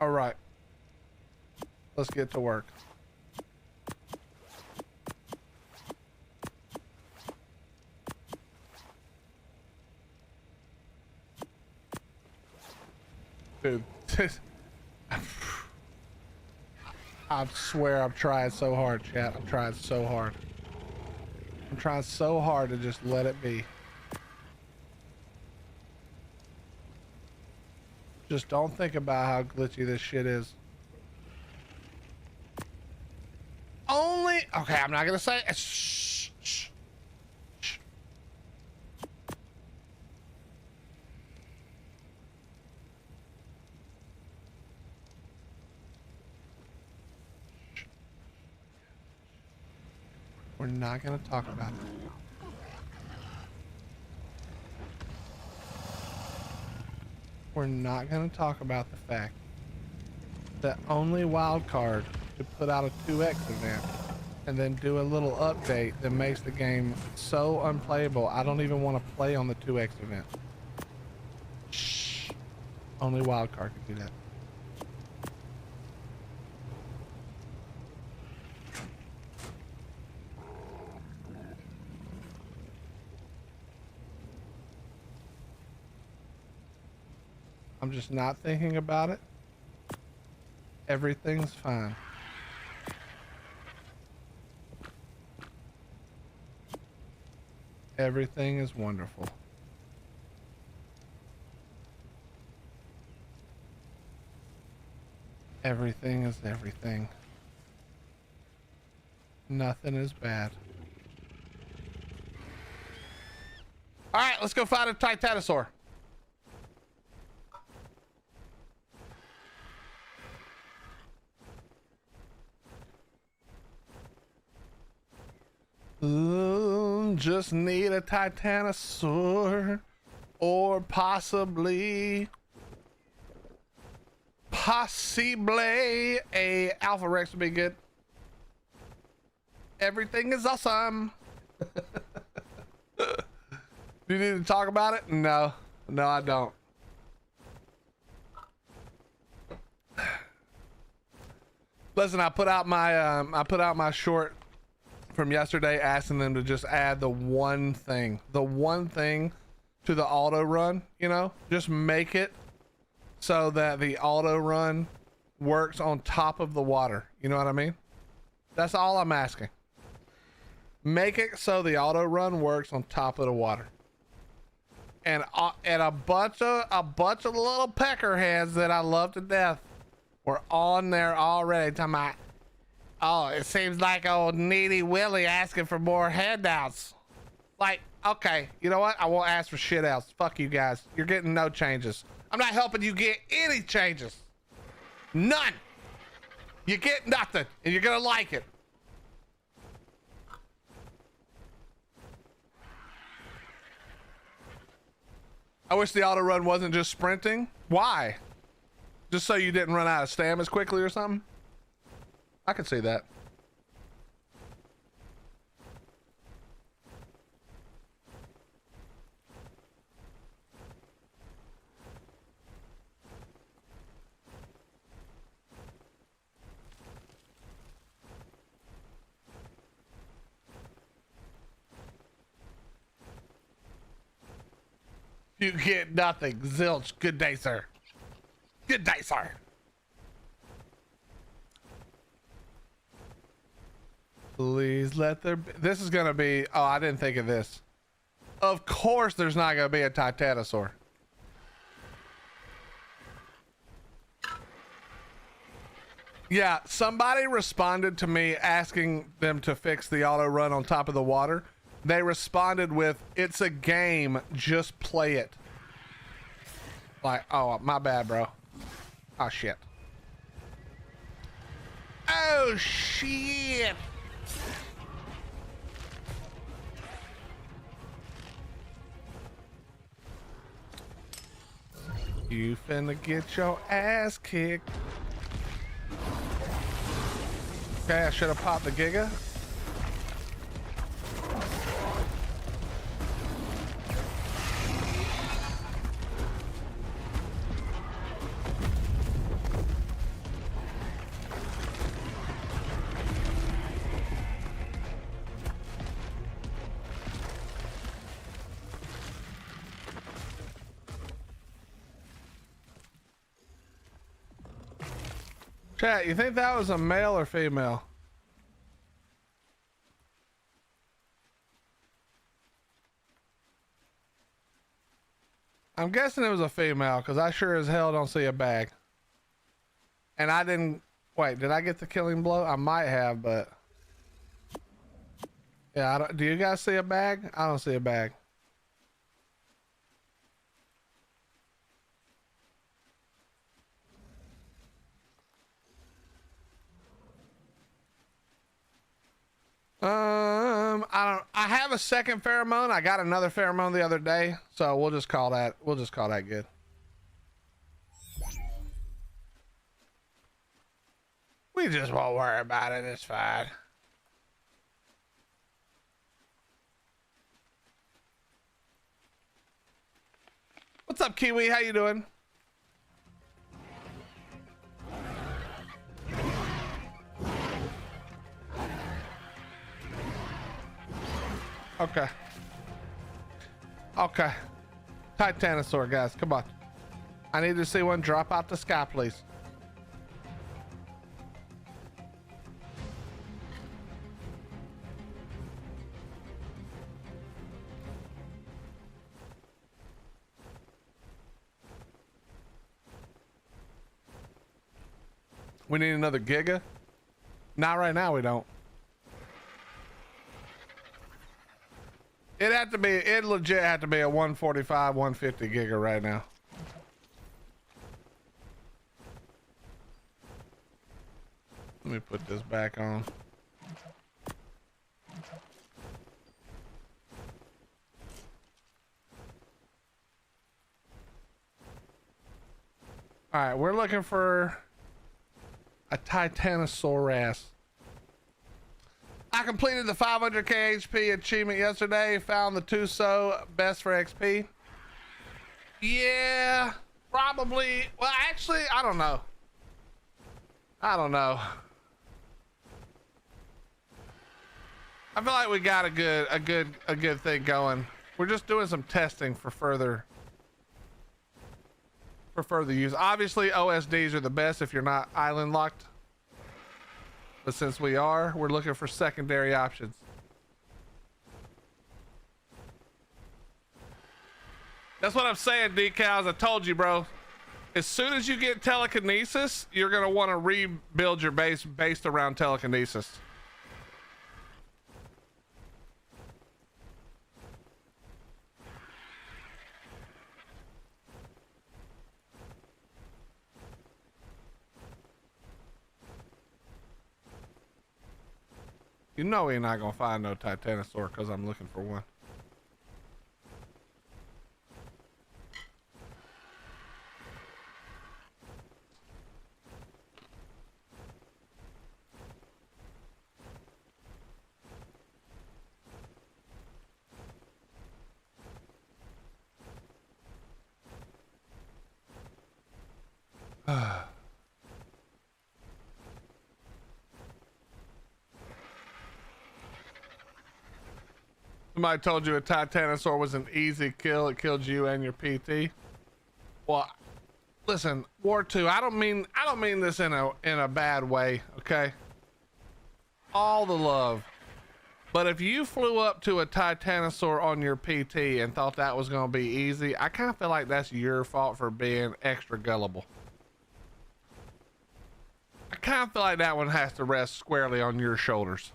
All right. Let's get to work. Dude, I swear I'm trying so hard, chat. I'm trying so hard. I'm trying so hard to just let it be. Just don't think about how glitchy this shit is. Only, okay, I'm not gonna say it. Shh, shh, shh. We're not gonna talk about it. We're not going to talk about the fact that only Wildcard could put out a 2x event and then do a little update that makes the game so unplayable. I don't even want to play on the 2x event. Shh. Only Wildcard could do that. I'm just not thinking about it. Everything's fine. Everything is wonderful. Everything is everything. Nothing is bad. All right, let's go find a Titanosaur. Just need a Titanosaur, or possibly a Alpha Rex would be good. Everything is awesome. Do you need to talk about it? No, I don't. Listen, I put out my short from yesterday asking them to just add the one thing to the auto run, you know, just make it so that the auto run works on top of the water. You know what I mean? That's all I'm asking. Make it so the auto run works on top of the water. And a bunch of little peckerheads that I love to death were on there already talking about, oh, it seems like old needy Willie asking for more handouts. Like, okay, you know what? I won't ask for shit else. Fuck you guys. You're getting no changes. I'm not helping you get any changes. None. You get nothing, and you're gonna like it. I wish the auto run wasn't just sprinting. Why? Just so you didn't run out of stam as quickly or something? I could see that. You get nothing. Zilch. Good day, sir. Good day, sir. Please let there be. This is gonna be. Oh, I didn't think of this. Of course, there's not gonna be a Titanosaur. Yeah, somebody responded to me asking them to fix the auto run on top of the water. They responded with, "It's a game. Just play it." Like, oh, my bad, bro. Oh, shit. Oh, shit. You finna get your ass kicked. Okay, I should have popped the Giga. Chat, you think that was a male or female? I'm guessing it was a female because I sure as hell don't see a bag. And I didn't... Wait, did I get the killing blow? I might have, but... Yeah, I don't... Do you guys see a bag? I don't see a bag. I have a second pheromone. I got another pheromone the other day, so we'll just call that good. We just won't worry about it. It's fine. What's up, Kiwi? How you doing? Okay. Okay. Titanosaur, guys. Come on. I need to see one drop out the sky, please. We need another Giga? Not right now, we don't. It legit had to be a 145, 150 Giga right now. Let me put this back on. All right, we're looking for a Titanosaurus. I completed the 500k HP achievement yesterday. Found the Tuso best for XP. Yeah, probably. Well, actually, I don't know. I don't know. I feel like we got a good thing going. We're just doing some testing for further use. Obviously, OSDs are the best if you're not island locked. But since we are, we're looking for secondary options. That's what I'm saying, Decals. I told you, bro. As soon as you get telekinesis, you're going to want to rebuild your base based around telekinesis. You know we're not going to find no Titanosaur because I'm looking for one. Somebody told you a Titanosaur was an easy kill. It killed you and your PT. Well, listen, War 2, I don't mean this in a bad way, okay? All the love. But if you flew up to a Titanosaur on your PT and thought that was going to be easy, I kind of feel like that's your fault for being extra gullible. I kind of feel like that one has to rest squarely on your shoulders.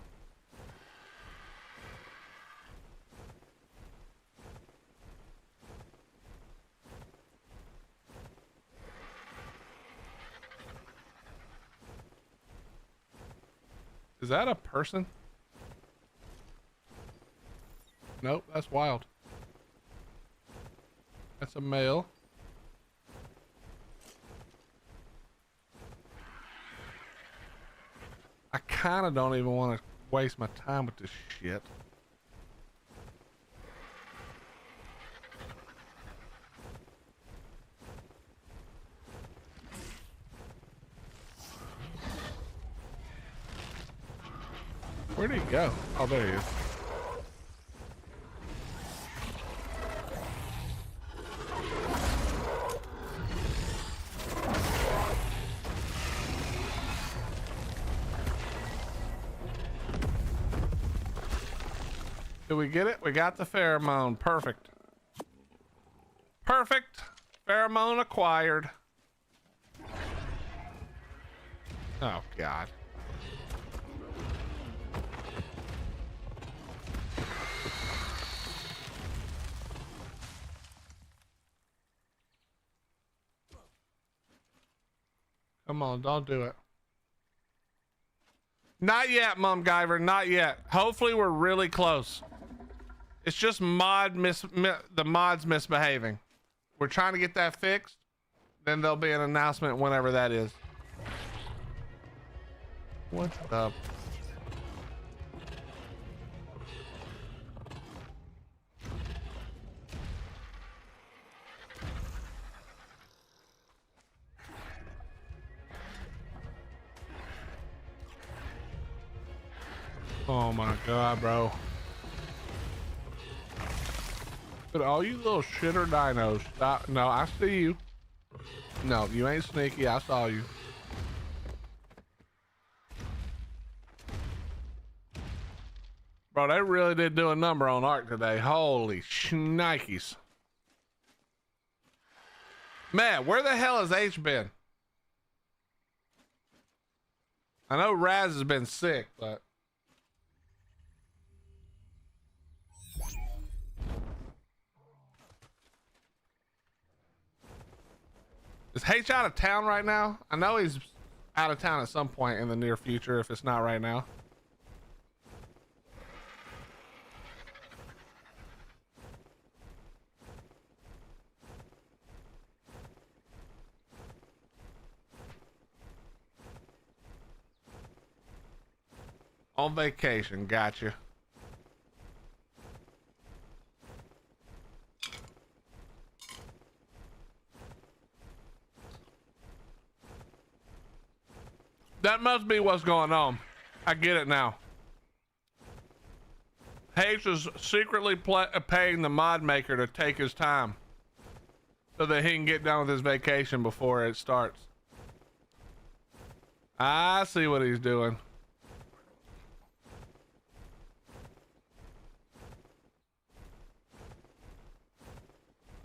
Is that a person? Nope, that's wild. That's a male. I kind of don't even want to waste my time with this shit. Where'd he go? Oh, there he is. Did we get it? We got the pheromone. Perfect. Perfect. Pheromone acquired. Oh, God. Come on, don't do it. Not yet, Mumgiver. Not yet. Hopefully we're really close. It's just the mod's misbehaving. We're trying to get that fixed. Then there'll be an announcement whenever that is. What the? Oh my God, bro. But all you little shitter dinos, stop. No, I see you. No, you ain't sneaky. I saw you. Bro, they really did do a number on Ark today. Holy shnikes. Man, where the hell has H been? I know Raz has been sick, but... Is H out of town right now? I know he's out of town at some point in the near future, if it's not right now. On vacation, gotcha. That must be what's going on. I get it now. H is secretly paying the mod maker to take his time so that he can get done with his vacation before it starts. I see what he's doing.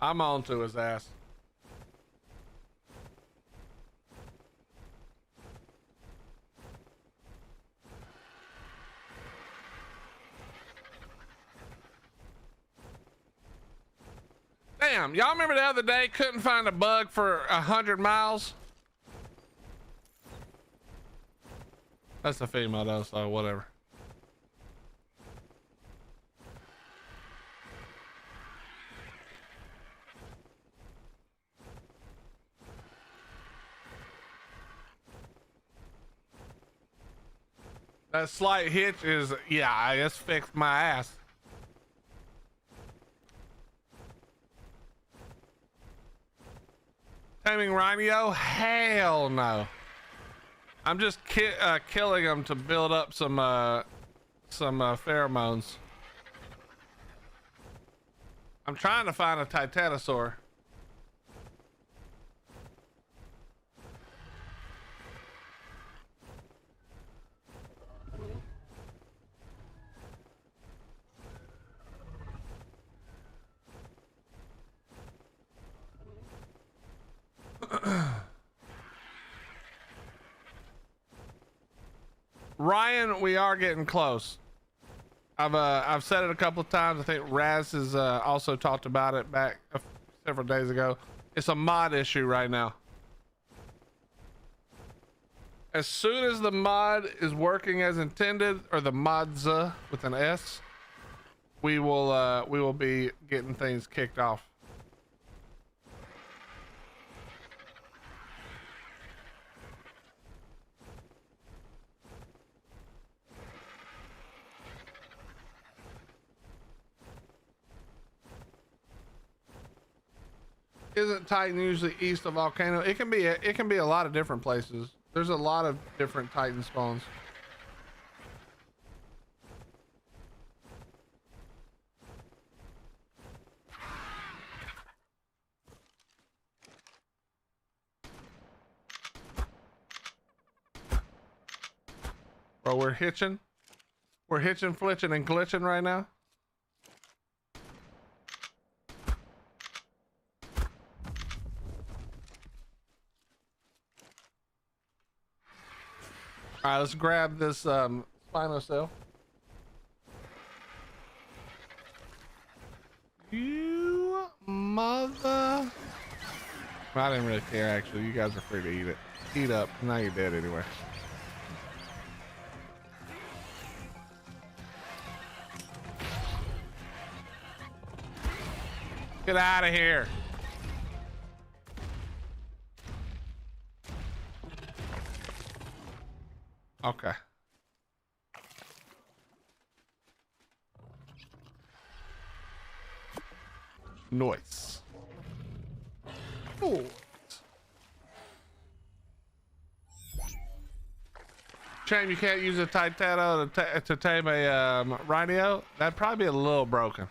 I'm on to his ass. Damn, y'all remember the other day couldn't find a bug for 100 miles? That's a female though, so whatever. That slight hitch is, yeah, I just fixed my ass. Taming Rhino? Hell no. I'm just killing them to build up some pheromones. I'm trying to find a Titanosaur. Ryan, we are getting close. I've said it a couple of times. I think Raz has also talked about it back several days ago. It's a mod issue right now. As soon as the mod is working as intended, or the mods with an S, we will be getting things kicked off. Isn't Titan usually east of Volcano? It can be a lot of different places. There's a lot of different Titan spawns. Bro, we're hitching, flitching, and glitching right now. All right, let's grab this Spinocell. You mother... I didn't really care, actually. You guys are free to eat it. Eat up. Now you're dead anyway. Get out of here. Okay. Nice. Oh. Shame you can't use a Titano to tame a Rhino. That'd probably be a little broken.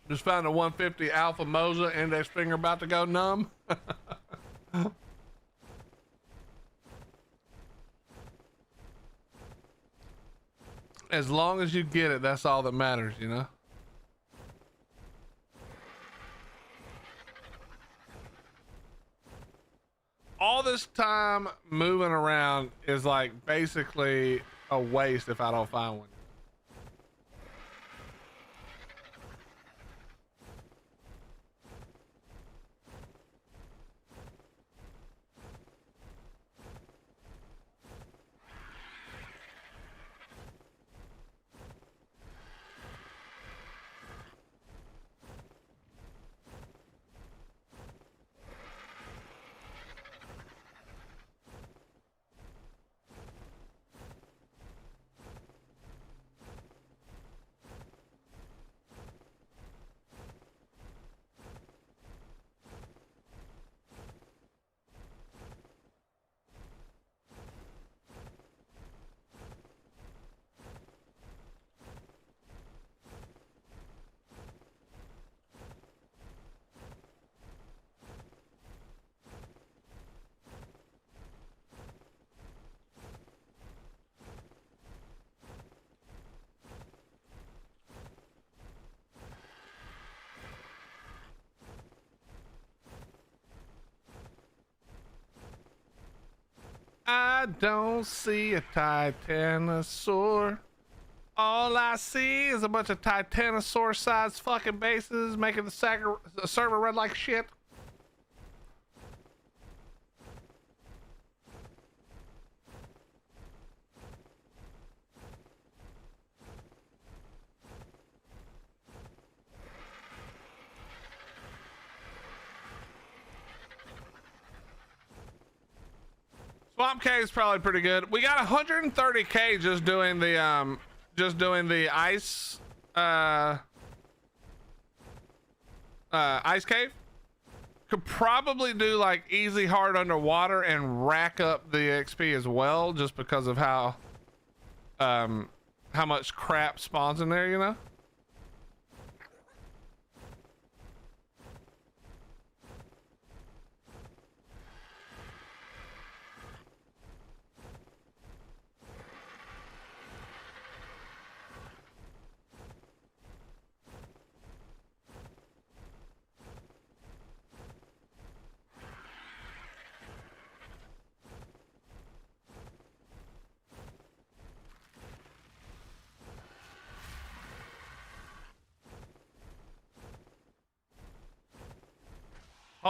Just found a 150 Alpha Moza, index finger about to go numb. As long as you get it, that's all that matters, you know? All this time moving around is like basically a waste if I don't find one. I don't see a Titanosaur. All I see is a bunch of Titanosaur-sized fucking bases making the server run like shit. Swamp K is probably pretty good. We got 130k just doing the ice ice cave. Could probably do like easy hard underwater and rack up the XP as well, just because of how much crap spawns in there, you know.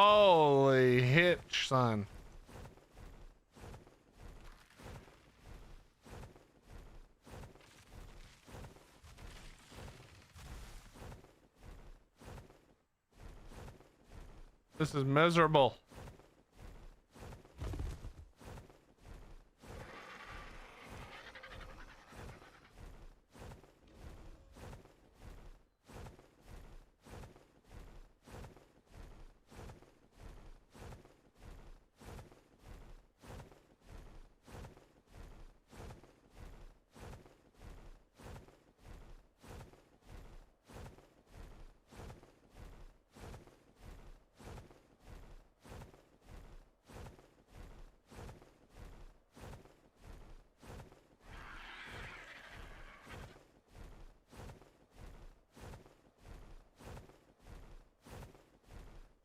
Holy hitch, son. This is miserable.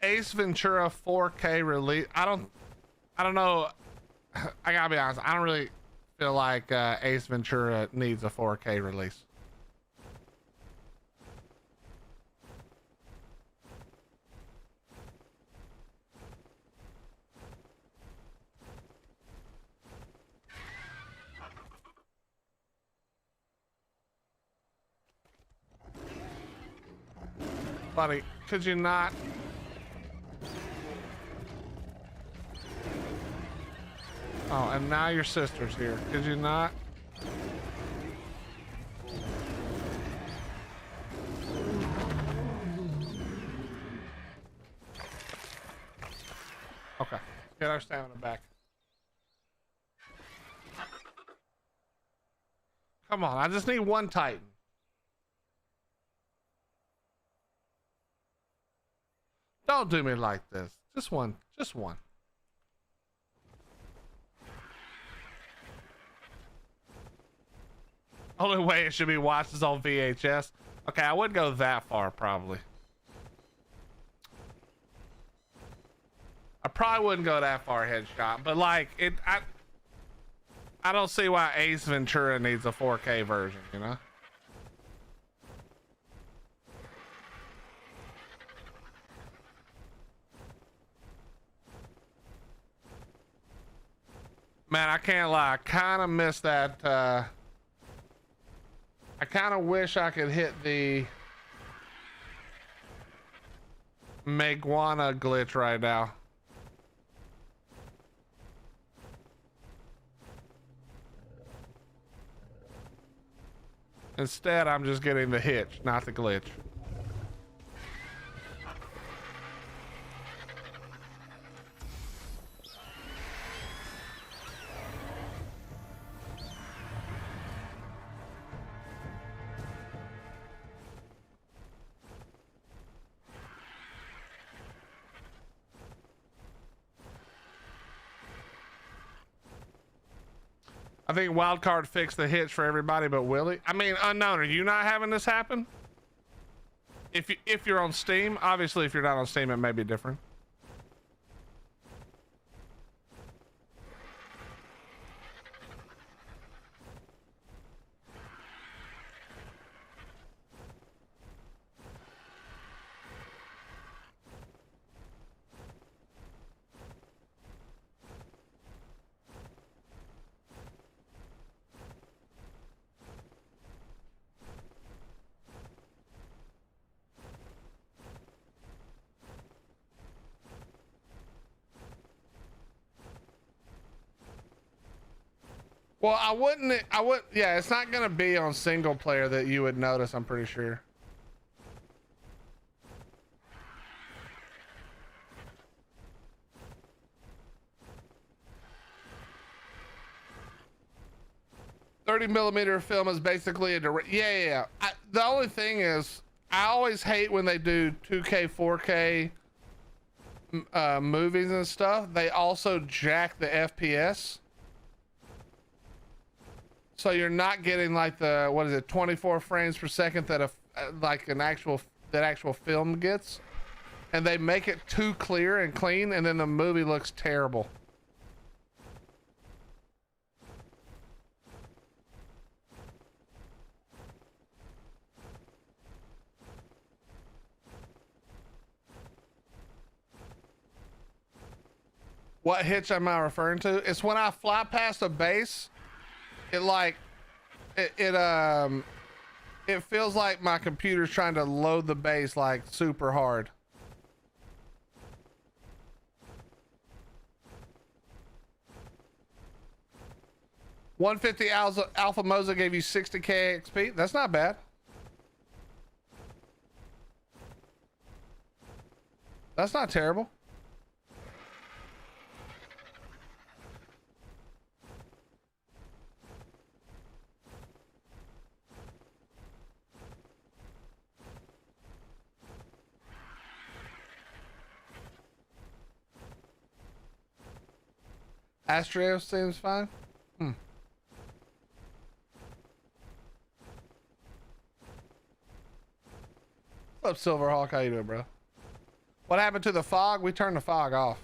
Ace Ventura 4K release. I don't know. I gotta be honest. I don't really feel like Ace Ventura needs a 4K release. Buddy, could you not? Oh, and now your sister's here. Could you not? Okay, get our stamina back. Come on, I just need one Titan. Don't do me like this. Just one. Just one. Only way it should be watched is on VHS. Okay, I wouldn't go that far, probably. I probably wouldn't go that far, Headshot. But like, I don't see why Ace Ventura needs a 4K version, you know? Man, I can't lie. I kind of miss that. I kind of wish I could hit the Meguana glitch right now. Instead, I'm just getting the hitch, not the glitch. I think Wildcard fixed the hitch for everybody but Willie. I mean, Unknown, are you not having this happen? If you're on Steam, obviously if you're not on Steam, it may be different. Well, I wouldn't, yeah, it's not gonna be on single player that you would notice, I'm pretty sure. $30mm film is basically a direct, yeah. The only thing is, I always hate when they do 2K, 4K movies and stuff. They also jack the FPS. So you're not getting like the, what is it, 24 frames per second that like an actual film gets, and they make it too clear and clean, and then the movie looks terrible. What hitch am I referring to? It's when I fly past a base, it like, it feels like my computer's trying to load the base like super hard. $150 Alpha Moza gave you 60k XP. That's not bad. That's not terrible. Astro seems fine. What's up, Silverhawk? How you doing, bro? What happened to the fog? We turned the fog off.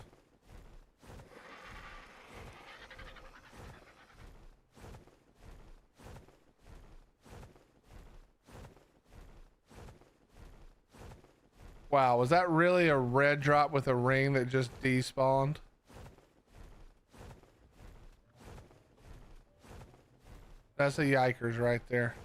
Wow, was that really a red drop with a ring that just despawned? That's a yikers right there.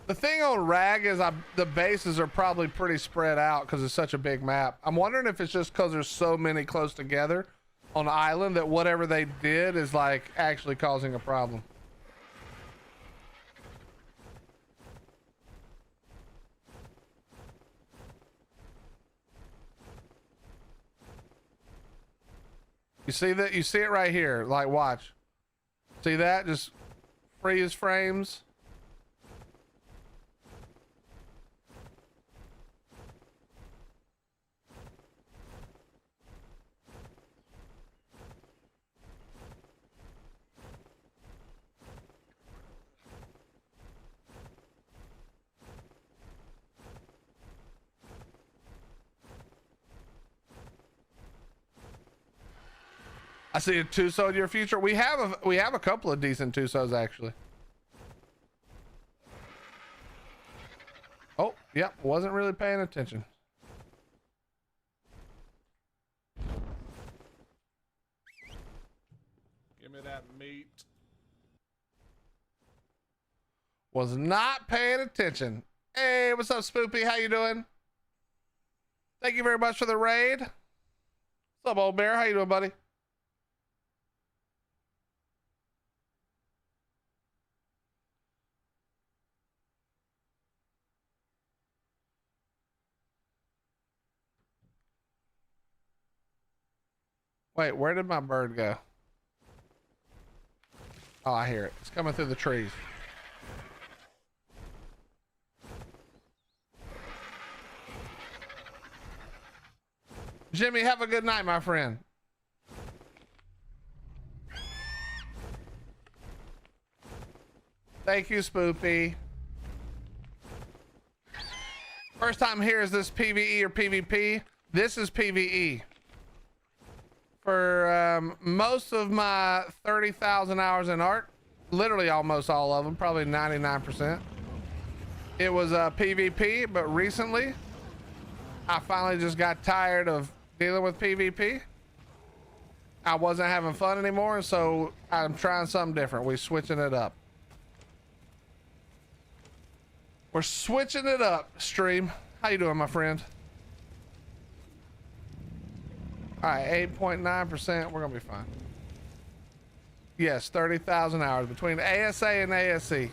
The thing on Rag is the bases are probably pretty spread out because it's such a big map. I'm wondering if it's just because there's so many close together on the island that whatever they did is like actually causing a problem. You see that? You see it right here. Like, watch. See that? Just freeze frames. I see a Tuso in your future. We have a couple of decent Tusos actually. Oh, yep, wasn't really paying attention. Give me that meat. Was not paying attention. Hey, what's up, Spoopy? How you doing? Thank you very much for the raid. What's up, old bear? How you doing, buddy? Wait, where did my bird go? Oh, I hear it. It's coming through the trees. Jimmy, have a good night, my friend. Thank you, Spoopy. First time here, is this PvE or PvP? This is PvE. For most of my 30,000 hours in ARK, literally almost all of them, probably 99%, it was PvP, but recently I finally just got tired of dealing with PvP. I wasn't having fun anymore, so I'm trying something different. We're switching it up. We're switching it up, stream. How you doing, my friend? All right, 8.9%. We're gonna be fine. Yes, 30,000 hours between ASA and ASC.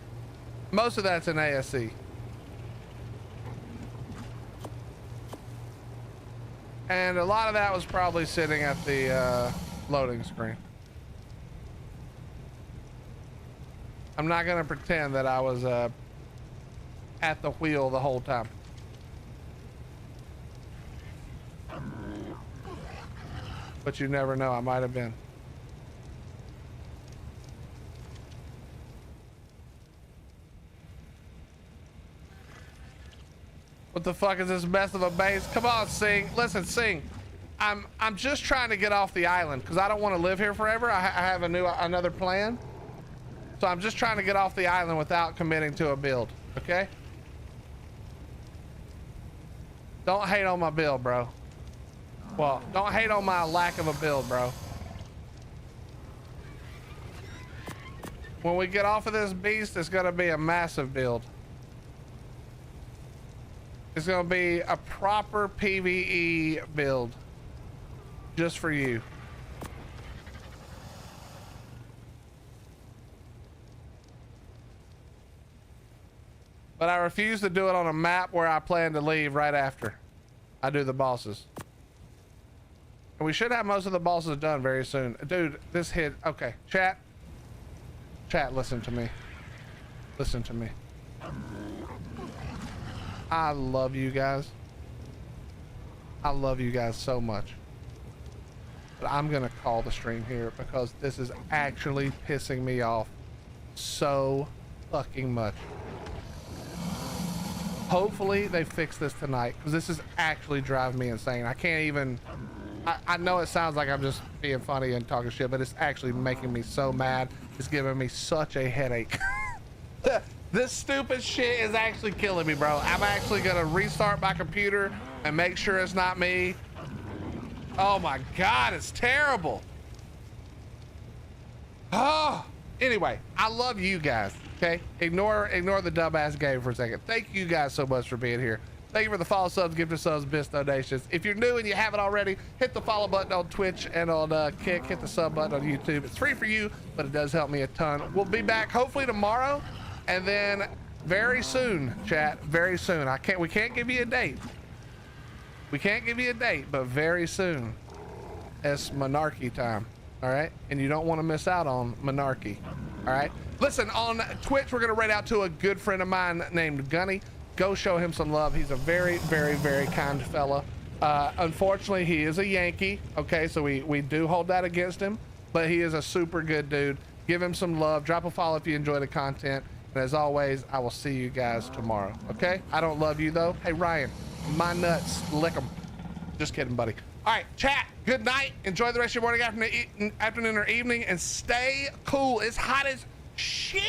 Most of that's in ASC. And a lot of that was probably sitting at the loading screen. I'm not gonna pretend that I was at the wheel the whole time. But you never know, I might have been. What the fuck is this mess of a base? Come on, Sing. Listen, Sing. I'm just trying to get off the island because I don't want to live here forever. I have another plan. So I'm just trying to get off the island without committing to a build, okay? Don't hate on my build, bro. Well, don't hate on my lack of a build, bro. When we get off of this beast, it's gonna be a massive build. It's gonna be a proper PvE build. Just for you. But I refuse to do it on a map where I plan to leave right after I do the bosses. And we should have most of the bosses done very soon. Dude, this hit. Okay, chat. Chat, listen to me. Listen to me. I love you guys. I love you guys so much. But I'm gonna call the stream here because this is actually pissing me off so fucking much. Hopefully they fix this tonight because this is actually driving me insane. I can't even, I know it sounds like I'm just being funny and talking shit, but it's actually making me so mad. It's giving me such a headache. This stupid shit is actually killing me, bro. I'm actually gonna restart my computer and make sure it's not me. Oh my God, it's terrible. Oh, anyway, I love you guys. Okay, ignore the dumbass game for a second. Thank you guys so much for being here. Thank you for the follow, subs, gift of subs, bits, donations. If you're new and you haven't already, hit the follow button on Twitch and on Kick. Hit the sub button on YouTube. It's free for you, but it does help me a ton. We'll be back hopefully tomorrow, and then very soon, chat. Very soon. We can't give you a date. We can't give you a date, but very soon, it's Monarchy time. All right, and you don't want to miss out on Monarchy. All right. Listen, on Twitch, we're going to raid out to a good friend of mine named Gunny. Go show him some love. He's a very, very, very kind fella. Unfortunately, he is a Yankee. Okay, so we do hold that against him, but he is a super good dude. Give him some love. Drop a follow if you enjoy the content. And as always, I will see you guys tomorrow. Okay? I don't love you, though. Hey, Ryan, my nuts, lick them. Just kidding, buddy. All right, chat, good night. Enjoy the rest of your morning, afternoon, or evening, and stay cool. It's hot as shit.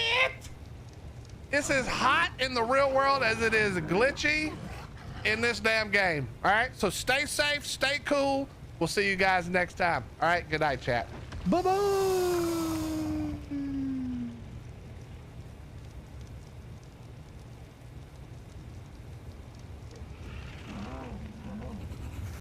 It's as hot in the real world as it is glitchy in this damn game. All right, so stay safe, stay cool. We'll see you guys next time. All right, good night, chat. Bye-bye.